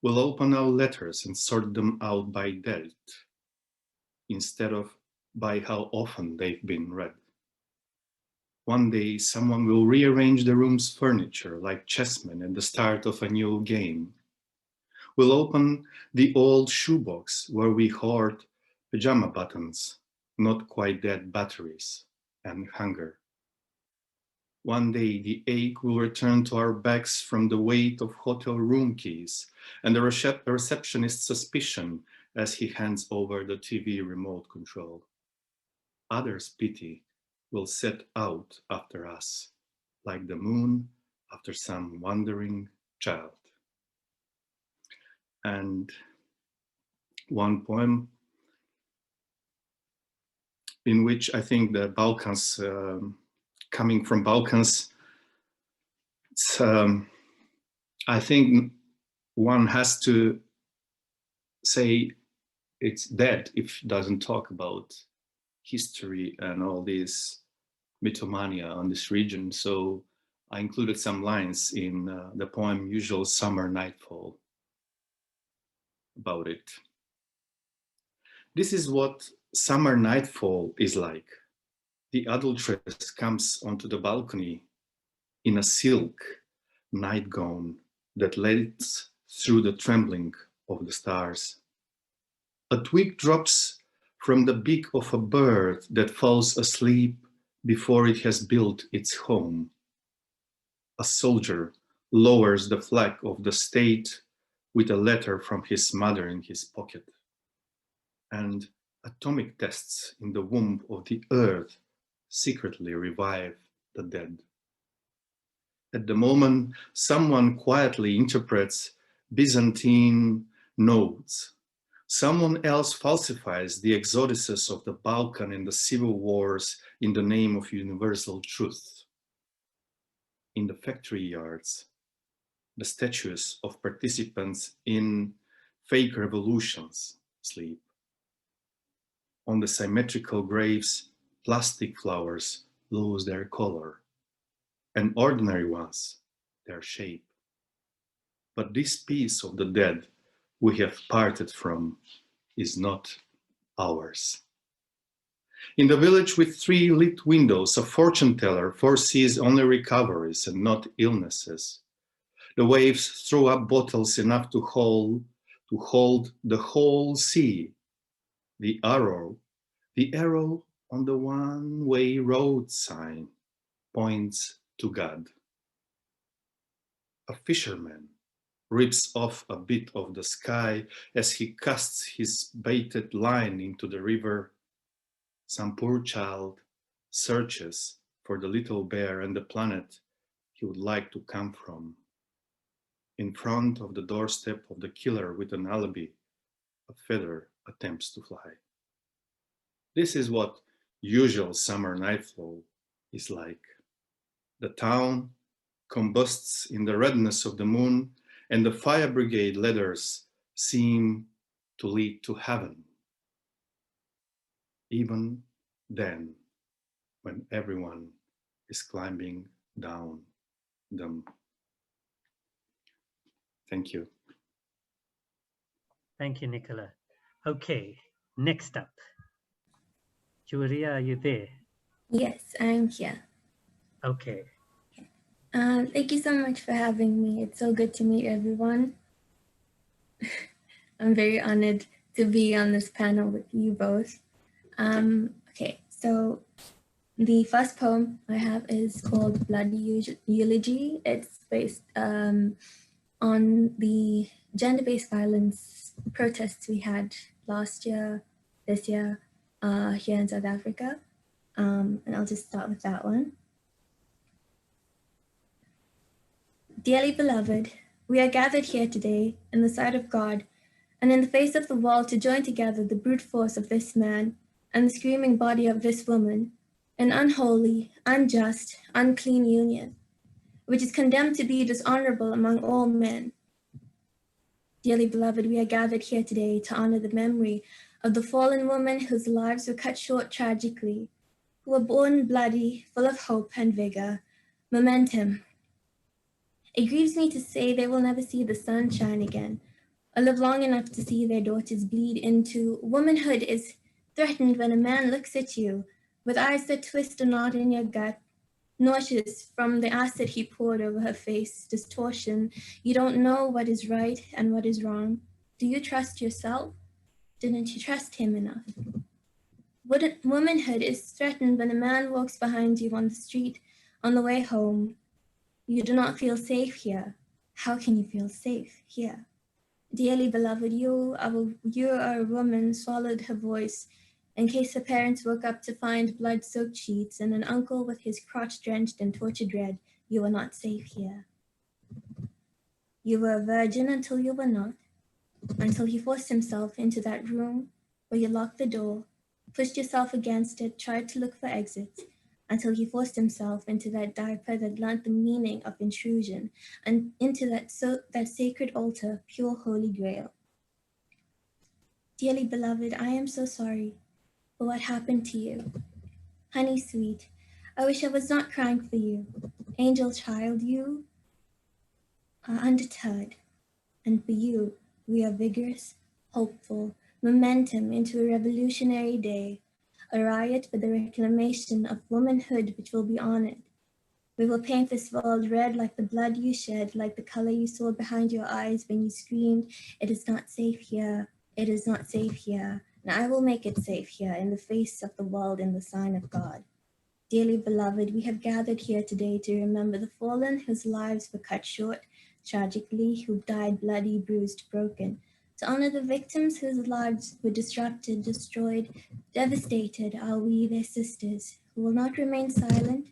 We'll open our letters and sort them out by date, instead of by how often they've been read. One day, someone will rearrange the room's furniture like chessmen at the start of a new game. We'll open the old shoebox where we hoard pajama buttons, not quite dead batteries, and hunger. One day, the ache will return to our backs from the weight of hotel room keys and the receptionist's suspicion as he hands over the TV remote control. Others' pity will set out after us, like the moon after some wandering child. And one poem in which I think the Balkans, coming from Balkans, I think one has to say it's dead if it doesn't talk about history and all this mythomania on this region. So I included some lines in the poem Usual Summer Nightfall about it. This is what summer nightfall is like. The adulteress comes onto the balcony in a silk nightgown that leads through the trembling of the stars. A twig drops from the beak of a bird that falls asleep before it has built its home. A soldier lowers the flag of the state with a letter from his mother in his pocket. And atomic tests in the womb of the earth secretly revive the dead. At the moment, someone quietly interprets Byzantine notes. Someone else falsifies the exoduses of the Balkan and the civil wars in the name of universal truth. In the factory yards, the statues of participants in fake revolutions sleep. On the symmetrical graves, plastic flowers lose their color, and ordinary ones their shape. but this piece of the dead we have parted from is not ours. In the village with 3 lit windows, a fortune teller foresees only recoveries and not illnesses. The waves throw up bottles enough to hold the whole sea. The arrow on the one-way road sign points to God. A fisherman rips off a bit of the sky as he casts his baited line into the river. Some poor child searches for the little bear and the planet he would like to come from. In front of the doorstep of the killer with an alibi, a feather attempts to fly. This is what usual summer nightfall is like. The town combusts in the redness of the moon, and the fire brigade ladders seem to lead to heaven. Even then, when everyone is climbing down them. Thank you. Thank you, Nicola. Okay, next up. Julia, are you there? Yes, I'm here. Okay. Thank you so much for having me. It's so good to meet everyone. I'm very honored to be on this panel with you both. Okay, so the first poem I have is called Bloody Eulogy. It's based on the gender-based violence protests we had last year, this year, here in South Africa. And I'll just start with that one. Dearly beloved, we are gathered here today in the sight of God and in the face of the world to join together the brute force of this man and the screaming body of this woman, an unholy, unjust, unclean union, which is condemned to be dishonorable among all men. Dearly beloved, we are gathered here today to honor the memory of the fallen women whose lives were cut short tragically, who were born bloody, full of hope and vigor, momentum. It grieves me to say they will never see the sun shine again, or live long enough to see their daughters bleed into womanhood is threatened when a man looks at you with eyes that twist a knot in your gut, nauseous from the acid he poured over her face, distortion. You don't know what is right and what is wrong. Do you trust yourself? Didn't you trust him enough? Womanhood is threatened when a man walks behind you on the street on the way home. You do not feel safe here. How can you feel safe here? Dearly beloved, you are a woman, swallowed her voice, in case her parents woke up to find blood-soaked sheets and an uncle with his crotch drenched in tortured red. You are not safe here. You were a virgin until you were not, until he forced himself into that room where you locked the door, pushed yourself against it, tried to look for exits, until he forced himself into that diaper that learned the meaning of intrusion, and into that sacred altar, pure holy grail. Dearly beloved, I am so sorry for what happened to you. Honey sweet, I wish I was not crying for you. Angel child, you are undeterred, and for you, we are vigorous, hopeful, momentum into a revolutionary day, a riot for the reclamation of womanhood which will be honored. We will paint this world red like the blood you shed, like the color you saw behind your eyes when you screamed, "It is not safe here, it is not safe here." And I will make it safe here in the face of the world in the sign of God. Dearly beloved, we have gathered here today to remember the fallen whose lives were cut short, tragically, who died bloody, bruised, broken. To honor the victims whose lives were disrupted, destroyed, devastated, are we, their sisters, who will not remain silent,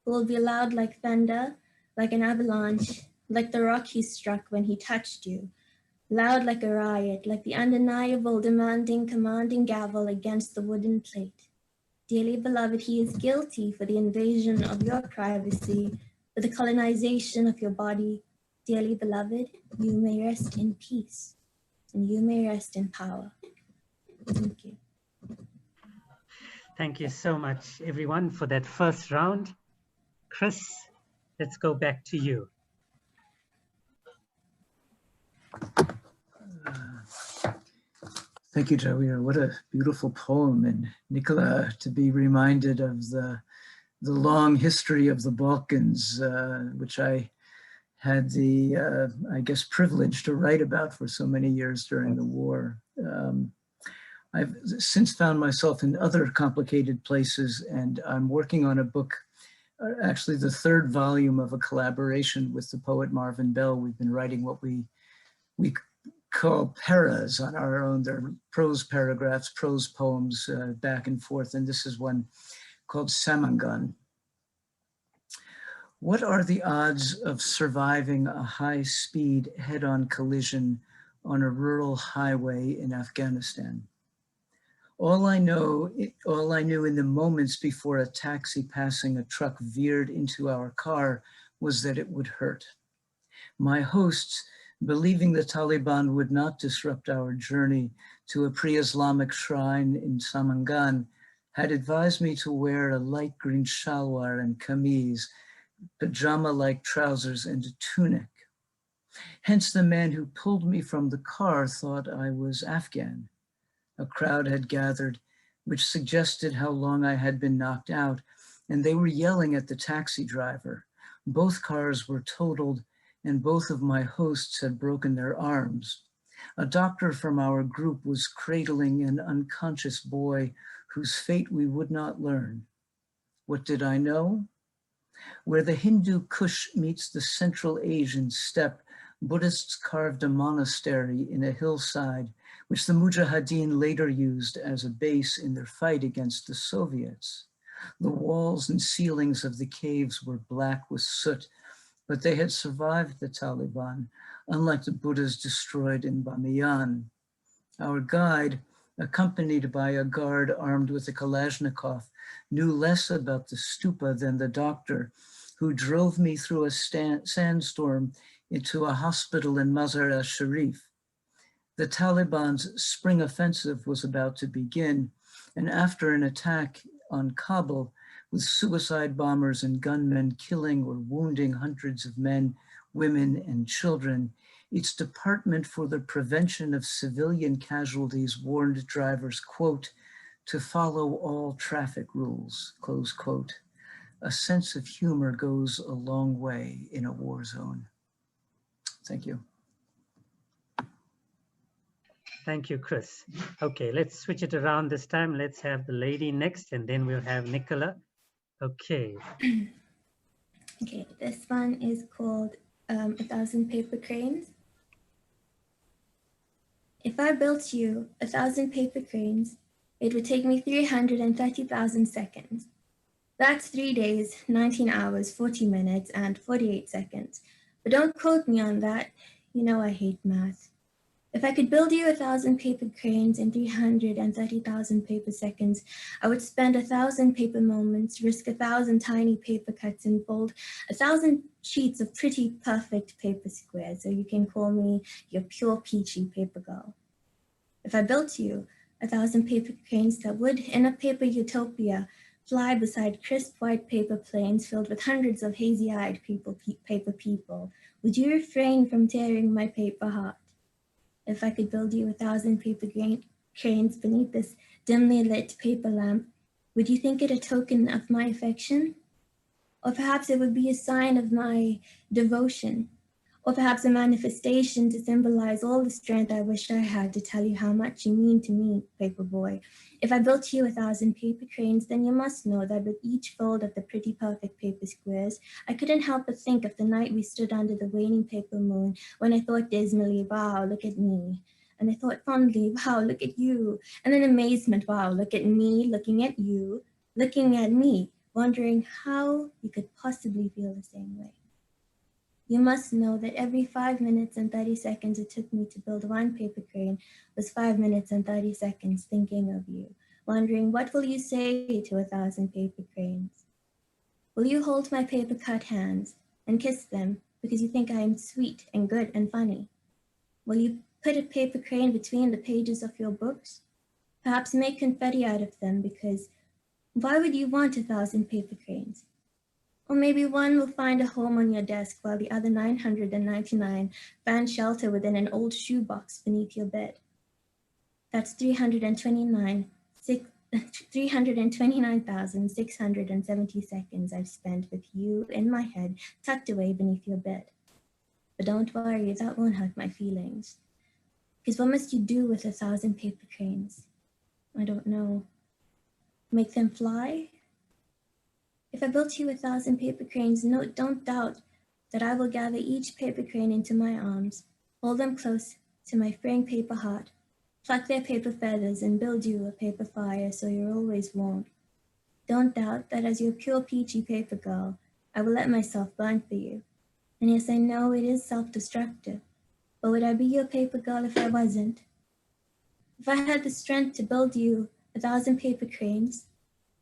who will be loud like thunder, like an avalanche, like the rock he struck when he touched you, loud like a riot, like the undeniable, demanding, commanding gavel against the wooden plate. Dearly beloved, he is guilty for the invasion of your privacy, for the colonization of your body. Dearly beloved, you may rest in peace, and you may rest in power. Thank you. Thank you so much, everyone, for that first round. Chris, let's go back to you. Thank you, Jawir. What a beautiful poem. And Nicola, to be reminded of the long history of the Balkans, which I had the, I guess, privilege to write about for so many years during the war. I've since found myself in other complicated places, and I'm working on a book, actually the third volume of a collaboration with the poet Marvin Bell. We've been writing what we call paras on our own. They're prose paragraphs, prose poems back and forth, and this is one called Samangan. What are the odds of surviving a high-speed head-on collision on a rural highway in Afghanistan? All I knew in the moments before a taxi passing a truck veered into our car was that it would hurt. My hosts, believing the Taliban would not disrupt our journey to a pre-Islamic shrine in Samangan, had advised me to wear a light green shalwar and kameez, pajama-like trousers and a tunic. Hence the man who pulled me from the car thought I was Afghan. A crowd had gathered, which suggested how long I had been knocked out, and they were yelling at the taxi driver. Both cars were totaled, and both of my hosts had broken their arms. A doctor from our group was cradling an unconscious boy whose fate we would not learn. What did I know? Where the Hindu Kush meets the Central Asian steppe, Buddhists carved a monastery in a hillside, which the Mujahideen later used as a base in their fight against the Soviets. The walls and ceilings of the caves were black with soot, but they had survived the Taliban, unlike the Buddhas destroyed in Bamiyan. Our guide, accompanied by a guard armed with a Kalashnikov, knew less about the stupa than the doctor, who drove me through a sandstorm into a hospital in Mazar al-Sharif. The Taliban's spring offensive was about to begin, and after an attack on Kabul, with suicide bombers and gunmen killing or wounding hundreds of men, women, and children, its Department for the Prevention of Civilian Casualties warned drivers, quote, to follow all traffic rules, close quote. A sense of humor goes a long way in a war zone. Thank you. Thank you, Chris. Okay, let's switch it around this time. Let's have the lady next, and then we'll have Nicola. Okay. Okay, this one is called 1,000 Paper Cranes. If I built you 1,000 paper cranes, it would take me 330,000 seconds. That's 3 days, 19 hours, 40 minutes, and 48 seconds. But don't quote me on that. You know I hate math. If I could build you 1,000 paper cranes in 330,000 paper seconds, I would spend 1,000 paper moments, risk 1,000 tiny paper cuts, and fold 1,000 sheets of pretty perfect paper squares, so you can call me your pure peachy paper girl. If I built you 1,000 paper cranes that would, in a paper utopia, fly beside crisp white paper planes filled with hundreds of hazy-eyed paper people, would you refrain from tearing my paper heart? If I could build you 1,000 paper cranes beneath this dimly lit paper lamp, would you think it a token of my affection? Or perhaps it would be a sign of my devotion, or perhaps a manifestation to symbolize all the strength I wish I had to tell you how much you mean to me, paper boy. If I built you 1,000 paper cranes, then you must know that with each fold of the pretty perfect paper squares, I couldn't help but think of the night we stood under the waning paper moon, when I thought dismally, wow, look at me. And I thought fondly, wow, look at you. And in amazement, wow, look at me, looking at you, looking at me, wondering how you could possibly feel the same way. You must know that every 5 minutes and 30 seconds it took me to build one paper crane was 5 minutes and 30 seconds thinking of you, wondering what will you say to 1,000 paper cranes? Will you hold my paper cut hands and kiss them because you think I am sweet and good and funny? Will you put a paper crane between the pages of your books? Perhaps make confetti out of them, because why would you want 1,000 paper cranes? Or maybe one will find a home on your desk while the other 999 find shelter within an old shoebox beneath your bed. That's 329,670 seconds I've spent with you in my head, tucked away beneath your bed. But don't worry, that won't hurt my feelings. Because what must you do with 1,000 paper cranes? I don't know. Make them fly? If I built you 1,000 paper cranes, no, don't doubt that I will gather each paper crane into my arms, hold them close to my fraying paper heart, pluck their paper feathers, and build you a paper fire so you're always warm. Don't doubt that as your pure peachy paper girl, I will let myself burn for you. And yes, I know it is self-destructive, but would I be your paper girl if I wasn't? If I had the strength to build you 1,000 paper cranes,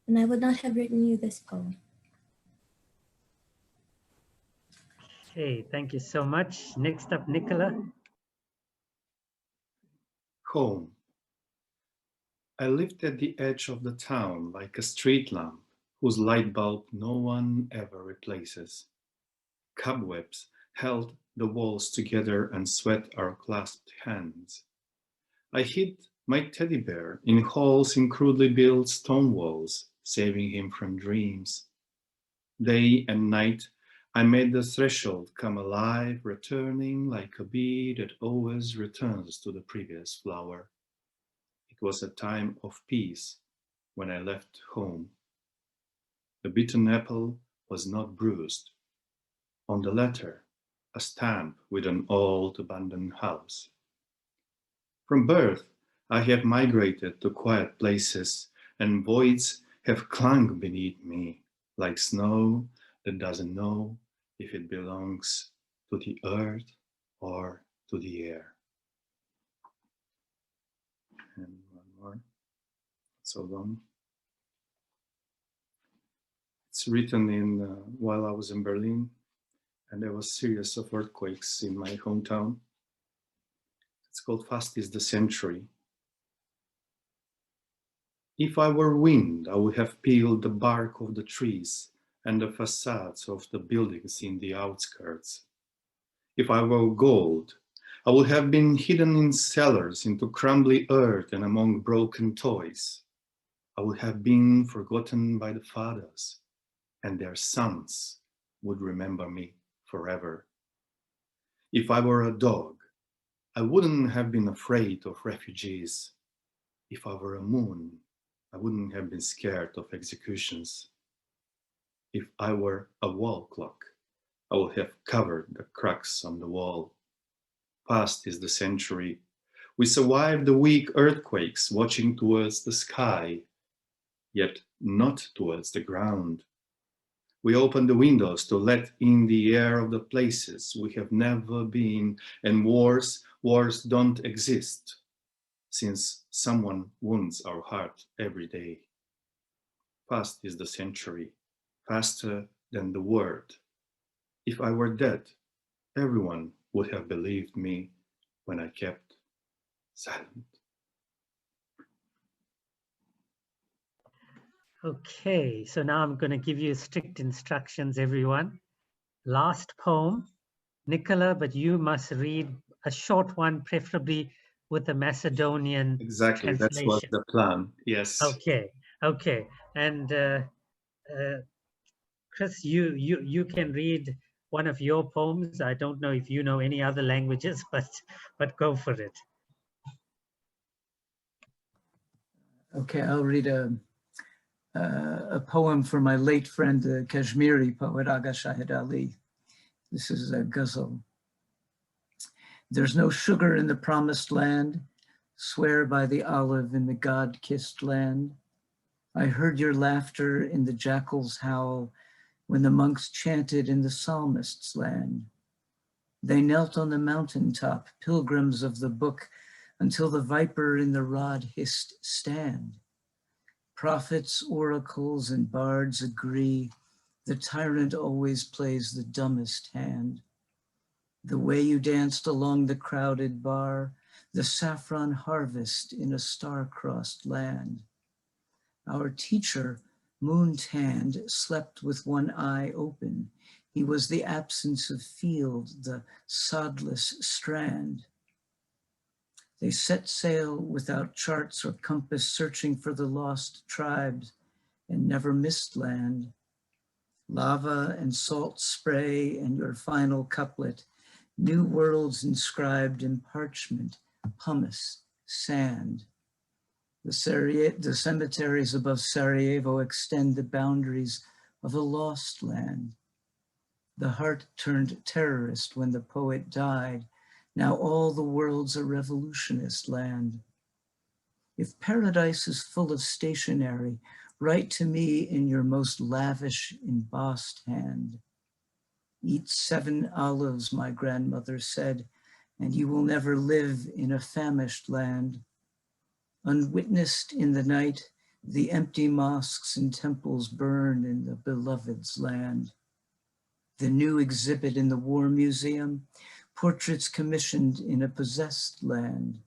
then I would not have written you this poem. Okay, thank you so much. Next up, Nicola. Home. I lived at the edge of the town like a street lamp whose light bulb no one ever replaces. Cobwebs held the walls together and sweat our clasped hands. I hid my teddy bear in holes in crudely built stone walls, saving him from dreams. Day and night, I made the threshold come alive, returning like a bee that always returns to the previous flower. It was a time of peace when I left home. The bitten apple was not bruised. On the letter, a stamp with an old abandoned house. From birth, I have migrated to quiet places, and voids have clung beneath me like snow that doesn't know if it belongs to the earth or to the air. And one more, so long. It's written in while I was in Berlin, and there was a series of earthquakes in my hometown. It's called Fast is the Century. If I were wind, I would have peeled the bark of the trees and the facades of the buildings in the outskirts. If I were gold, I would have been hidden in cellars into crumbly earth and among broken toys. I would have been forgotten by the fathers, and their sons would remember me forever. If I were a dog, I wouldn't have been afraid of refugees. If I were a moon, I wouldn't have been scared of executions. If I were a wall clock, I would have covered the cracks on the wall. Past is the century. We survived the weak earthquakes, watching towards the sky, yet not towards the ground. We opened the windows to let in the air of the places we have never been, and wars don't exist, since someone wounds our heart every day. Past is the century, faster than the word. If I were dead, everyone would have believed me when I kept silent. Okay, so now I'm going to give you strict instructions, everyone. Last poem, Nicola, but you must read a short one, preferably with a Macedonian Exactly, that was translation. the plan, yes. Okay, okay. And Chris, you can read one of your poems. I don't know if you know any other languages, but go for it. Okay, I'll read a poem for my late friend, the Kashmiri poet Agha Shahid Ali. This is a ghazal. There's no sugar in the promised land. Swear by the olive in the God-kissed land. I heard your laughter in the jackal's howl when the monks chanted in the psalmist's land. They knelt on the mountaintop, pilgrims of the book, until the viper in the rod hissed, stand. Prophets, oracles, and bards agree, the tyrant always plays the dumbest hand. The way you danced along the crowded bar, the saffron harvest in a star-crossed land. Our teacher moon-tanned, slept with one eye open. He was the absence of field, the sodless strand. They set sail without charts or compass, searching for the lost tribes, and never missed land. Lava and salt spray and your final couplet, new worlds inscribed in parchment, pumice, sand. The cemeteries above Sarajevo extend the boundaries of a lost land. The heart turned terrorist when the poet died. Now all the world's a revolutionist land. If paradise is full of stationery, write to me in your most lavish embossed hand. Eat 7 olives, my grandmother said, and you will never live in a famished land. Unwitnessed in the night, the empty mosques and temples burn in the beloved's land. The new exhibit in the War Museum, portraits commissioned in a possessed land.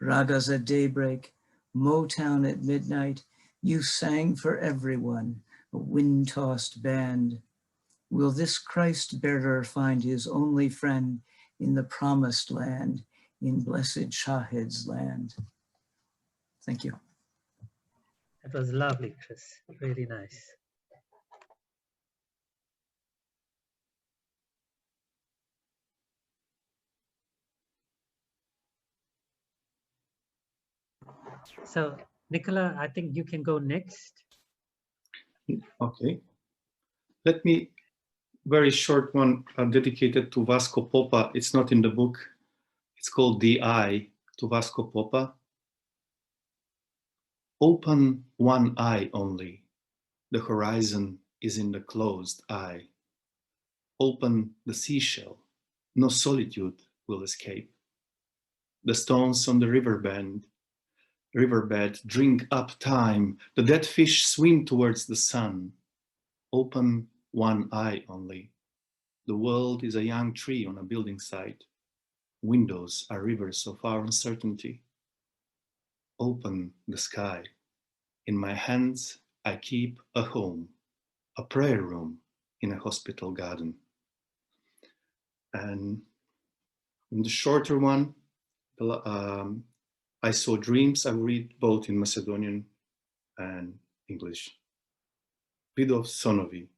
Ragas at daybreak, Motown at midnight, you sang for everyone, a wind-tossed band. Will this Christ-bearer find his only friend in the promised land, in blessed Shahid's land? Thank you. That was lovely, Chris. Really nice. So, Nicola, I think you can go next. Okay. Let me, very short one dedicated to Vasco Popa. It's not in the book. It's called The Eye, to Vasco Popa. Open one eye only. The horizon is in the closed eye. Open the seashell. No solitude will escape. The stones on the riverbed drink up time. The dead fish swim towards the sun. Open one eye only. The world is a young tree on a building site. Windows are rivers of our uncertainty. Open the sky. In my hands, I keep a home, a prayer room in a hospital garden. And in the shorter one, I saw dreams. I read both in Macedonian and English. Видов сонови.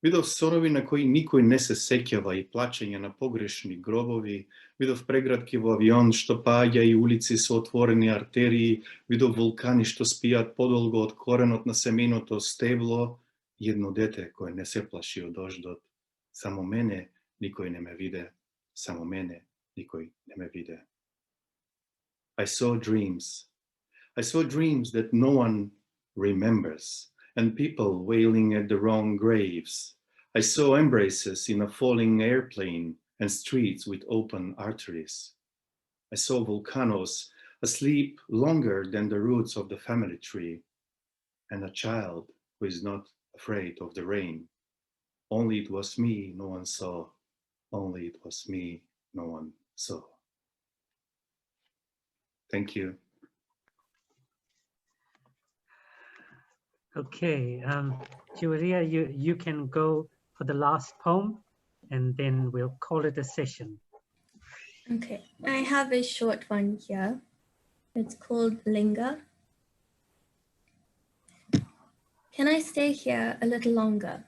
Видов сонови на кои никој не се сеќава и плачење на погрешни гробови. Видов прегратки во авион што паѓа и улици со отворени артерии. Видов вулкани што спијат подолго од коренот на семеното стебло. Едно дете кое не се плаши од дождот. Само мене никој не ме виде. Само мене никој не ме виде. I saw dreams. I saw dreams that no one remembers, and people wailing at the wrong graves. I saw embraces in a falling airplane and streets with open arteries. I saw volcanoes asleep longer than the roots of the family tree, and a child who is not afraid of the rain. Only it was me no one saw. Only it was me no one saw. Thank you. Okay, Julia, you can go for the last poem, and then we'll call it a session. Okay, I have a short one here. It's called Linger. Can I stay here a little longer?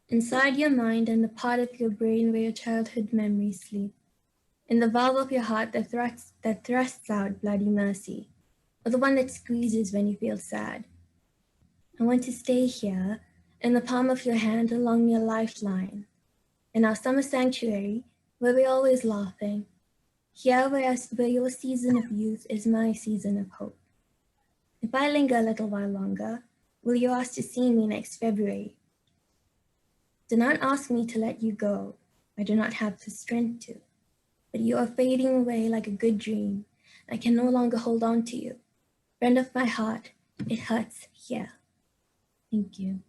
Inside your mind and the part of your brain where your childhood memories sleep. In the valve of your heart that thrusts out bloody mercy, or the one that squeezes when you feel sad. I want to stay here in the palm of your hand along your lifeline, in our summer sanctuary where we're always laughing, here where your season of youth is my season of hope. If I linger a little while longer, will you ask to see me next February? Do not ask me to let you go. I do not have the strength to. But you are fading away like a good dream. I can no longer hold on to you. Friend of my heart, it hurts here. Thank you.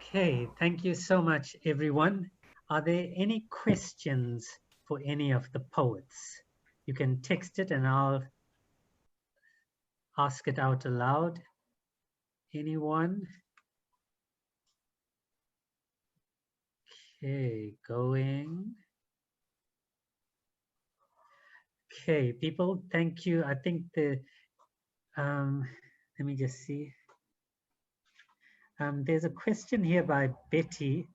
Okay, thank you so much, everyone. Are there any questions for any of the poets? You can text it and I'll ask it out aloud. Anyone? Okay, going. Okay, people, thank you. I think let me just see. There's a question here by Betty.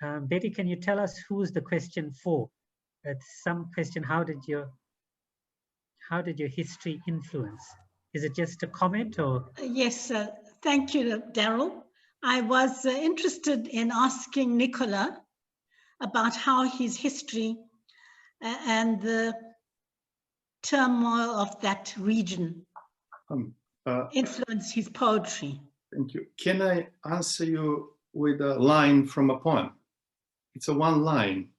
Betty, can you tell us who's the question for? It's some question, how did your history influence? Is it just a comment or? Yes, thank you, Daryl. I was interested in asking Nicola about how his history and the turmoil of that region influenced his poetry. Thank you. Can I answer you with a line from a poem? It's a one line,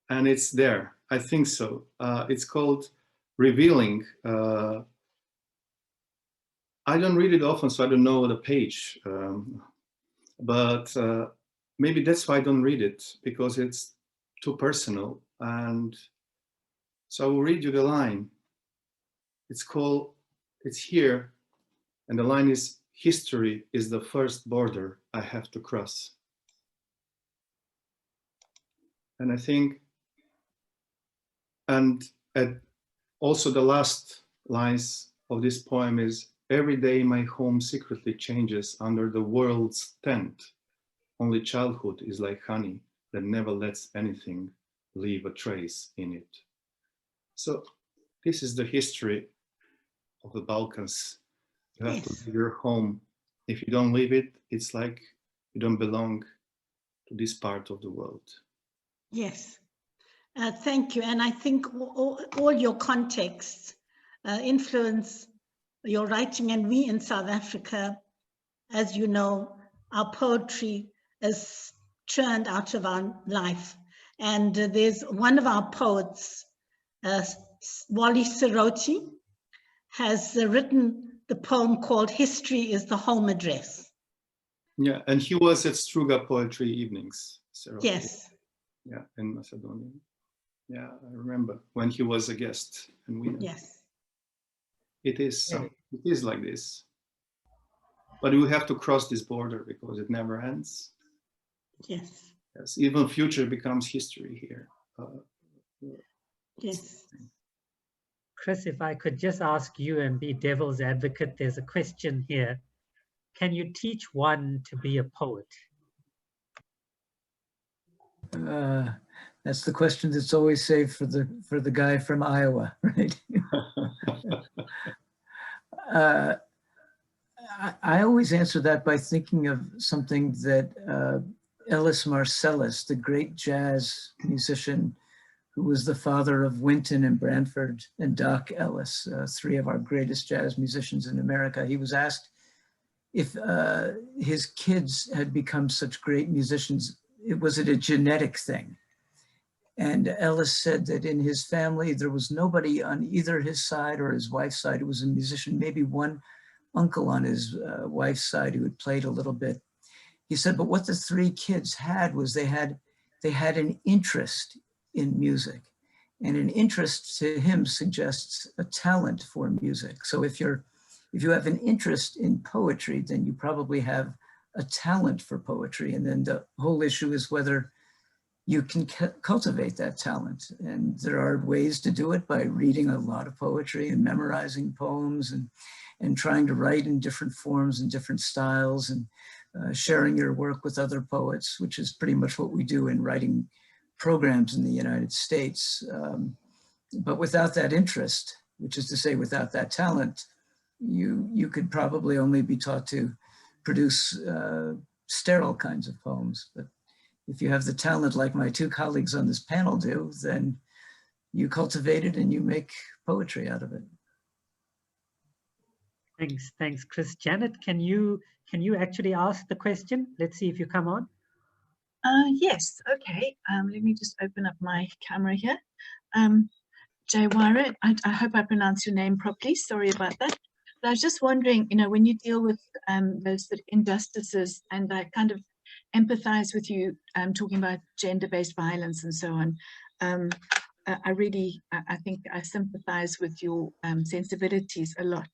and it's there. I think so. It's called Revealing. I don't read it often, so I don't know the page. But maybe that's why I don't read it, because it's too personal. And so I will read you the line. It's here, and the line is, history is the first border I have to cross. And I think, and also the last lines of this poem is, every day my home secretly changes under the world's tent. Only childhood is like honey that never lets anything leave a trace in it. So this is the history of the Balkans. You have to leave your home. If you don't leave it, it's like you don't belong to this part of the world. Yes, thank you. And I think all your contexts influence your writing, and we in South Africa, as you know, our poetry is churned out of our life. And there's one of our poets, Wally Siroti, has written the poem called History is the Home Address. Yeah, and he was at Struga Poetry Evenings. Siroti. Yes. Yeah, in Macedonia. Yeah, I remember when he was a guest. And we. Yes. It is like this. But we have to cross this border because it never ends. Yes. Yes, even future becomes history here. Yes. Chris, if I could just ask you and be devil's advocate, there's a question here. Can you teach one to be a poet? That's the question that's always saved for the guy from Iowa, right? I always answer that by thinking of something that Ellis Marsalis, the great jazz musician who was the father of Wynton and Branford and Doc Ellis, three of our greatest jazz musicians in America. He was asked if his kids had become such great musicians, was it a genetic thing? And Ellis said that in his family, there was nobody on either his side or his wife's side who was a musician, maybe one uncle on his wife's side who had played a little bit. He said, but what the three kids had was they had an interest in music, and an interest to him suggests a talent for music. So if you have an interest in poetry, then you probably have a talent for poetry. And then the whole issue is whether you can cultivate that talent. And there are ways to do it by reading a lot of poetry and memorizing poems and trying to write in different forms and different styles and sharing your work with other poets, which is pretty much what we do in writing programs in the United States. But without that interest, which is to say without that talent, you could probably only be taught to produce sterile kinds of poems. But if you have the talent like my two colleagues on this panel do, then you cultivate it and you make poetry out of it. Thanks, Chris. Janet, can you actually ask the question? Let's see if you come on. Yes, okay. Let me just open up my camera here. Jaywara, I hope I pronounced your name properly. Sorry about that. But I was just wondering, when you deal with those sort of injustices, and I kind of empathize with you talking about gender-based violence and so on. I really, I think I sympathize with your sensibilities a lot.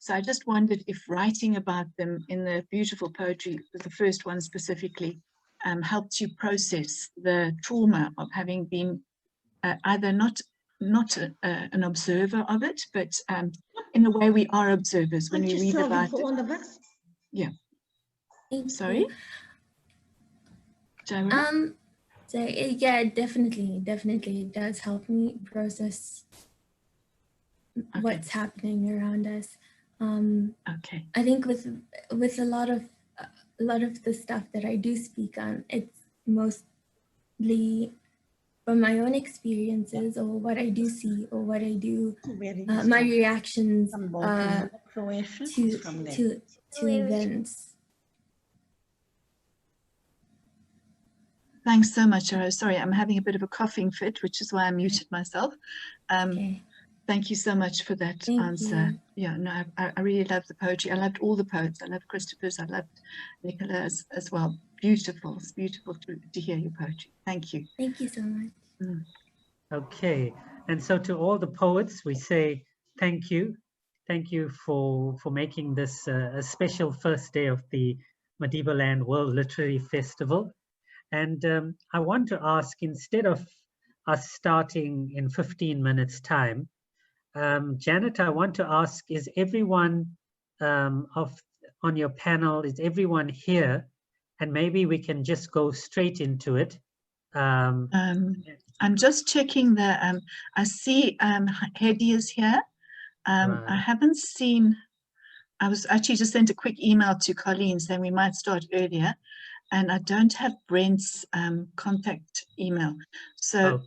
So I just wondered if writing about them in the beautiful poetry, the first one specifically, helped you process the trauma of having been either not an observer of it, but in a way we are observers when we read about it. All of us. Yeah. Sorry? Jara? So yeah, definitely it does help me process what's happening around us. Okay. I think with a lot of the stuff that I do speak on, it's mostly from my own experiences or what I do see or what I do, my reactions to events. Thanks so much, Jara. Sorry, I'm having a bit of a coughing fit, which is why I muted myself. Thank you so much for that answer. Yeah, no, I really love the poetry. I loved all the poets. I loved Christopher's. I loved Nicola's as well. Beautiful. It's beautiful to hear your poetry. Thank you. Thank you so much. Okay, and so to all the poets, we say thank you. Thank you for making this a special first day of the Madibaland World Literary Festival. And I want to ask, instead of us starting in 15 minutes time, Janet, I want to ask, is everyone on your panel, is everyone here? And maybe we can just go straight into it. I'm just checking the, I see Hedy is here. I haven't seen, I was actually just sent a quick email to Colleen saying we might start earlier. And I don't have Brent's contact email. So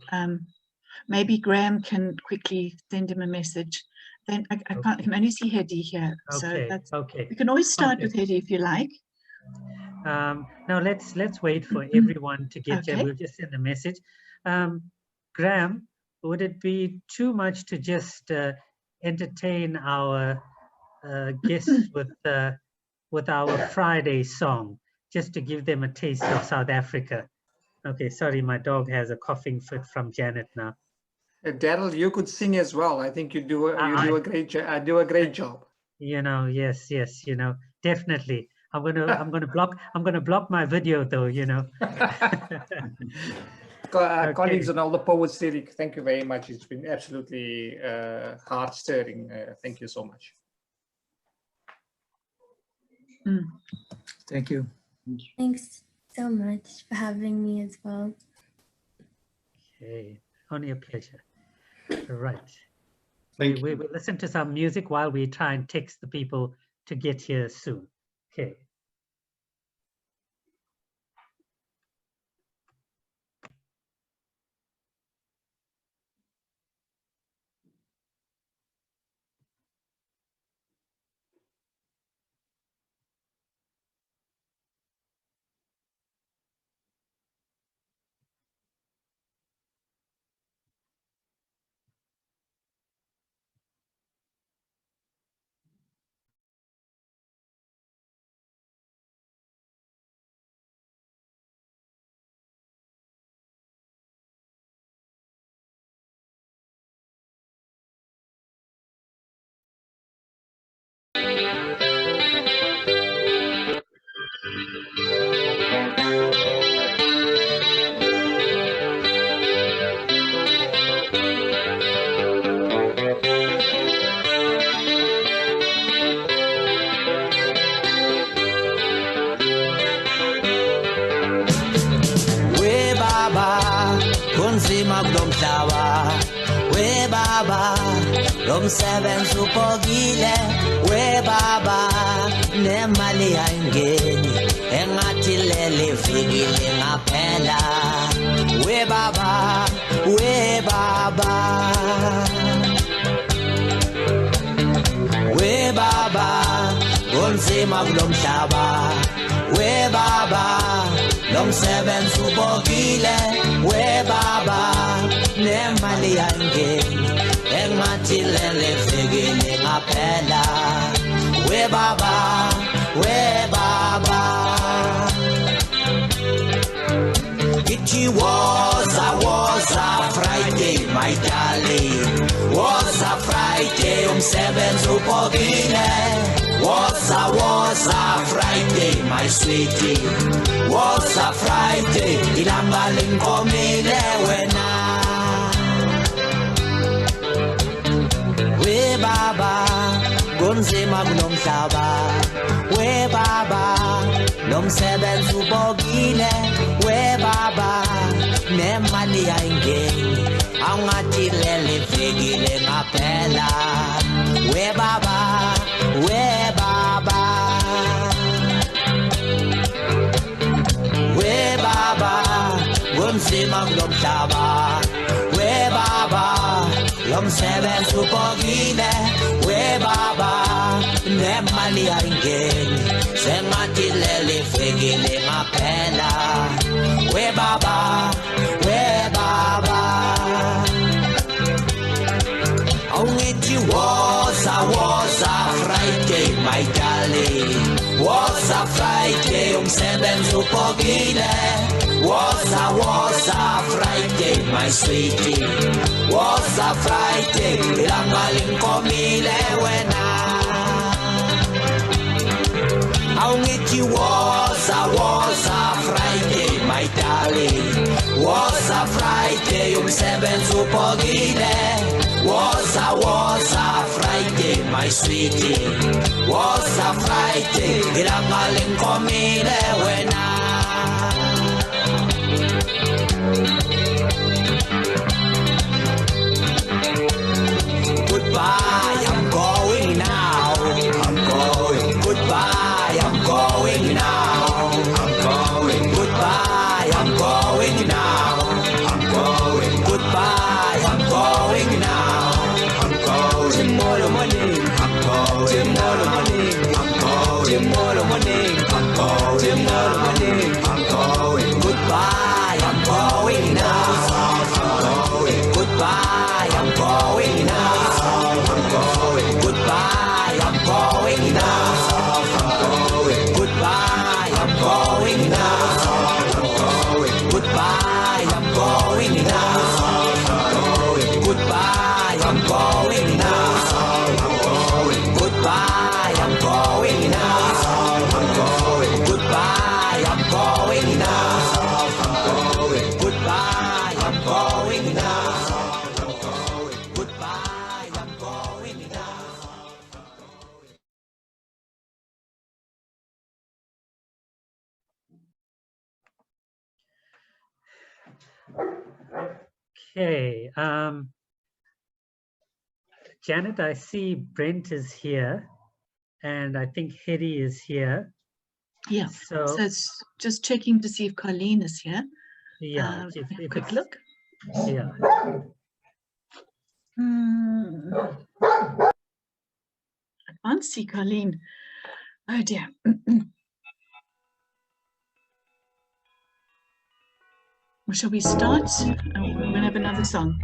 maybe Graham can quickly send him a message. Then I can only see Hedy here. So that's, we can always start with Hedy if you like. Now let's wait for everyone to get here. We'll just send a message. Graham, would it be too much to just entertain our guests with our Friday song, just to give them a taste of South Africa? Okay, sorry, my dog has a coughing fit from Janet now. Daryl, you could sing as well. I think you do a great job. You know, yes, you know, definitely. I'm gonna block my video though, you know. Colleagues and all the poets, thank you very much. It's been absolutely heart stirring. Thank you so much. Thank you. Thanks so much for having me as well. Okay, only a pleasure. All right. We listen to some music while we try and text the people to get here soon. Okay. kunzima kulomhlaba we baba lomsebenzi upokile we baba nemali ayingeni engathi lele fikile ngaphela we baba we baba we baba kunzima kulomhlaba we baba lomsebenzi upokile we baba nemali ayingeni engathi lele fikile ngaphela we baba it was a Friday my mbogile. Woza Friday, my sweetie. Woza Friday, ilanga linkomile wena. We baba, kunzima kunomhlaba. We baba, nomsebenzi ubogile. We baba, nemali ayingeni. Awungathi leli vekile ngaphela. We baba, we baba. We baba, kunzima kulomhlaba. We baba, lomsebenzi ubogile. We baba, nemali ayingeni. Sengathi leli vekile ngaphela. We baba, we baba. Awungithi woza Friday, my darling. Woza Friday, umsebenzi ubogile. Woza Friday, my sweetie. Woza Friday, ilanga linkomile wena. Awungithi woza Friday, my darling. Woza Friday, umsebenzi ubogile. Woza Friday, my sweetie. Woza Friday, ilanga linkomile wena. Goodbye, I'm going now. I'm going. Goodbye, I'm going now. I'm going. Goodbye, I'm going now. I'm going. Goodbye, I'm going now. I'm going. Tomorrow morning, I'm going. Tomorrow morning, I'm going. Tomorrow morning, I'm going. Tomorrow morning, I'm going. Goodbye, I'm going now. I'm going. Goodbye, I'm going now. I'm going. Goodbye, I'm going now. I'm going. Goodbye, I'm going now. I'm going. Goodbye, I'm going now. I'm going. Goodbye, I'm going now. I'm going. Goodbye, I'm going now. I'm going. Goodbye, I'm going now. I'm going. Goodbye, I'm going now. I'm going. Goodbye, I'm going now. Okay. Janet, I see Brent is here, and I think Hedy is here. Yeah. So it's just checking to see if Colleen is here. Yeah. Quick look. Yeah. I can't see Colleen. Oh dear. Well, shall we start? We'll have another song.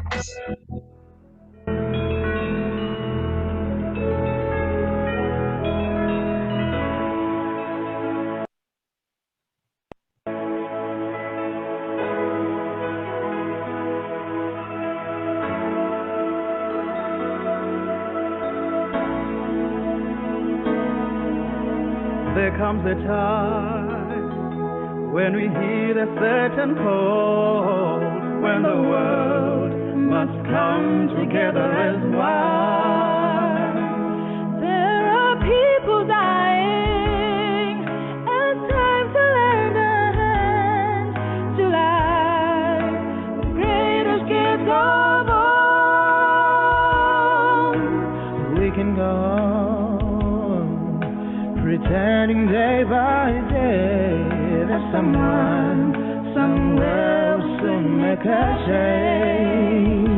There comes a time when we hear a certain call, when the world must come together as one. There are people dying, and it's time to lend a hand to life. The greatest gift of all. We can go on pretending day by day that someone somewhere will soon make a change.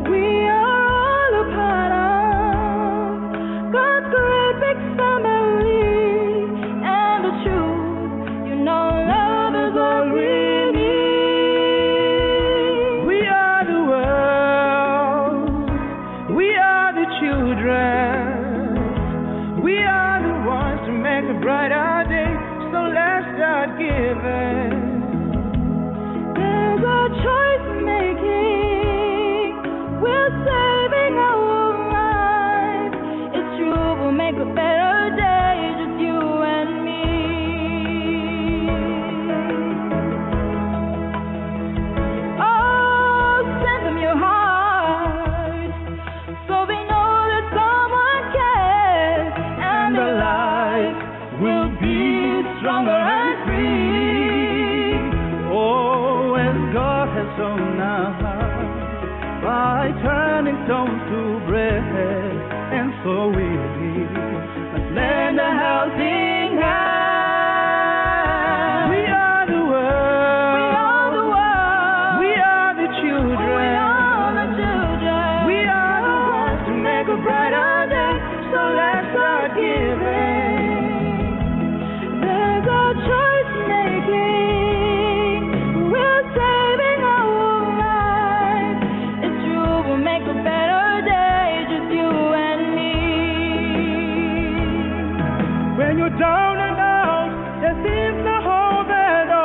We are all a part of God's great big family, and the truth, you know, love is all we need. We are the world, we are the children, we are the ones to make a brighter day, so let's start giving. There's a choice making, we're saving our lives. It's true, we'll free. Oh, as God has shown us by turning stones to bread, and so we must lend a helping hand. We are the world. We are the world. We are the children. We are the children. We are the ones to make a brighter day. So let's start giving. There's a choice making. We're saving our lives. It's true, we'll make a better day, just you and me. When you're down and out, there seems no hope at all.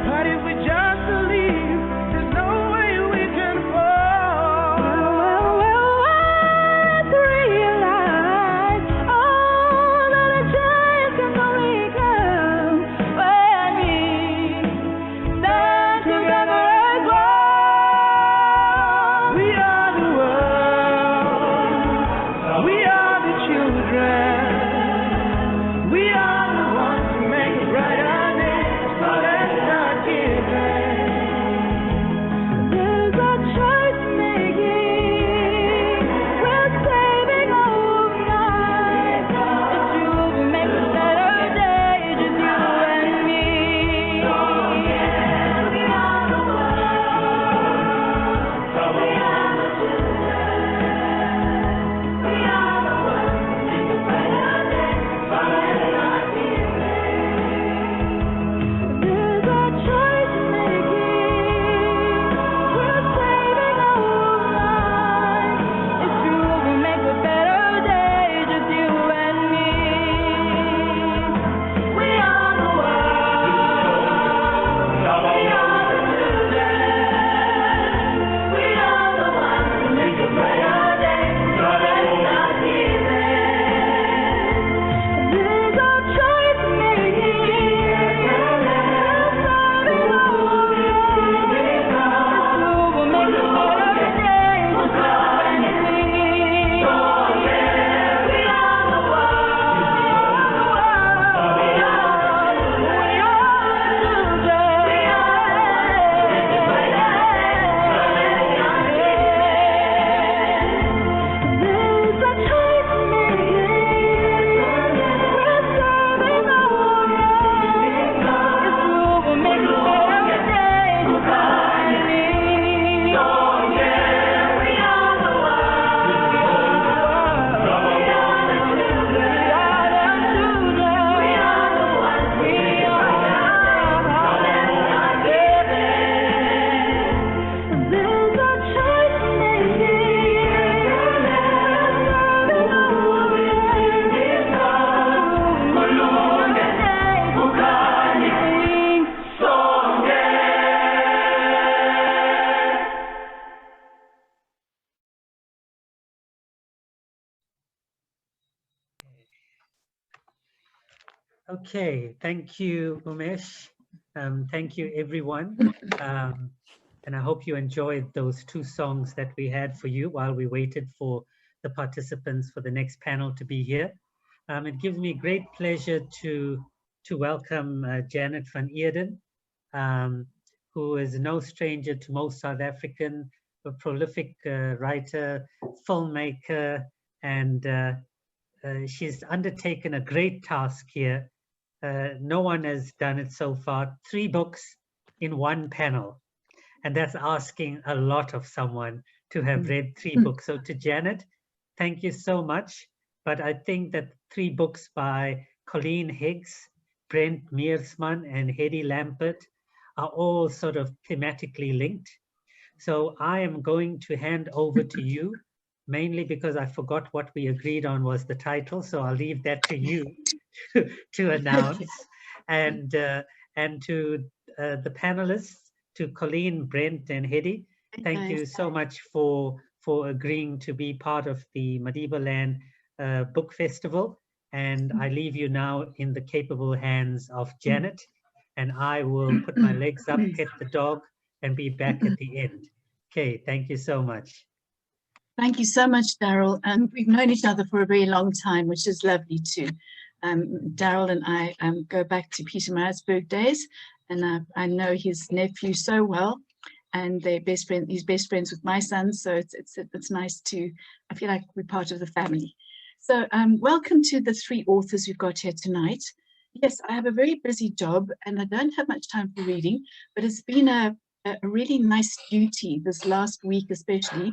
But if we just believe, there's no way we can fall. Let's realize, oh, that a change can only come when we stand together as one. We are the world. We are the children. We are the ones who make a brighter day. So let's start giving. There's a choice making. We're saving our lives. It's true, we'll make a better day, just you and me. So yeah, we are the world. So we are the children. We are the ones who make a brighter day. So let's start giving. There's a choice making. We're saving our lives. It's true, we'll make a better day, just you and me. We are the world. We are the children. We are the ones who make a brighter day. So let's start giving. There's a choice making. We're saving our lives. It's true, we'll make a better day, just you and me. So yeah, we are the world. We are Okay, thank you, Umesh. Thank you, everyone. And I hope you enjoyed those two songs that we had for you while we waited for the participants for the next panel to be here. It gives me great pleasure to welcome Janet van Eerden, who is no stranger to most South African, a prolific writer, filmmaker, and she's undertaken a great task here. No one has done it so far. 3 books in one panel. And that's asking a lot of someone to have read 3 books. So to Janet, thank you so much. But I think that 3 books by Colleen Higgs, Brent Meersman, and Hedy Lampert are all sort of thematically linked. So I am going to hand over to you, mainly because I forgot what we agreed on was the title. So I'll leave that to you to announce. And to the panelists, to Colleen, Brent, and Hedy, thank you so much for agreeing to be part of the Madibaland Book Festival. And I leave you now in the capable hands of Janet, and I will put my legs up, pet the dog, and be back at the end. Okay, thank you so much. Thank you so much, Daryl. And we've known each other for a very long time, which is lovely too. Daryl and I go back to Pietermaritzburg days, and I know his nephew so well, and they're best friend. He's best friends with my son, so it's nice to. I feel like we're part of the family. So welcome to the three authors we've got here tonight. Yes, I have a very busy job, and I don't have much time for reading, but it's been a really nice duty this last week, especially,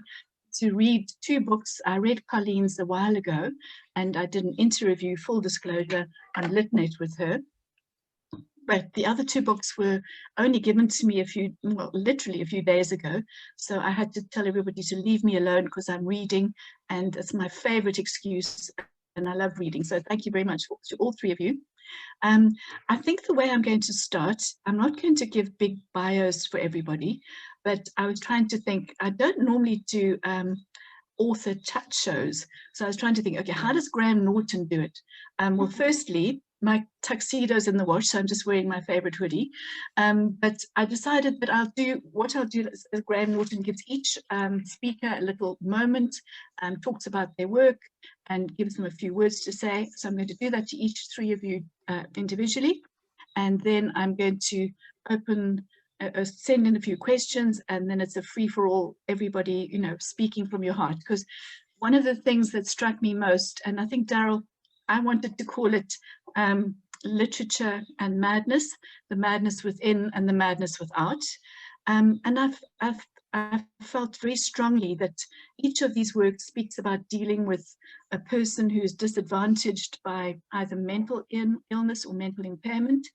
to read two books. I read Colleen's a while ago, and I did an interview, full disclosure, on LitNet with her. But the other two books were only given to me literally a few days ago. So I had to tell everybody to leave me alone because I'm reading, and it's my favorite excuse, and I love reading. So thank you very much to all three of you. I think the way I'm going to start, I'm not going to give big bios for everybody, but I was trying to think, I don't normally do author chat shows. So I was trying to think, okay, how does Graham Norton do it? Well, firstly, my tuxedo's in the wash, so I'm just wearing my favorite hoodie. But I decided that what I'll do is Graham Norton gives each speaker a little moment, talks about their work and gives them a few words to say. So I'm going to do that to each three of you individually. And then I'm going to send in a few questions, and then it's a free for all, everybody, speaking from your heart. Because one of the things that struck me most, and I think Daryl, I wanted to call it literature and madness, the madness within and the madness without. And I've felt very strongly that each of these works speaks about dealing with a person who is disadvantaged by either mental illness or mental impairment.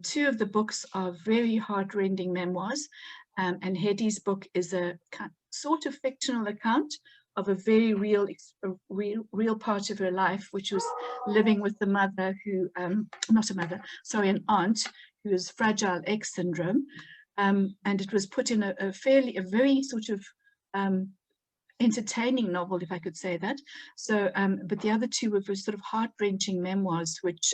Two of the books are very heartrending memoirs, and Hedi's book is a sort of fictional account of a very real part of her life, which was living with the mother who, an aunt who has Fragile X syndrome. And it was put in a very sort of entertaining novel, if I could say that. So, but the other two were sort of heart-wrenching memoirs, which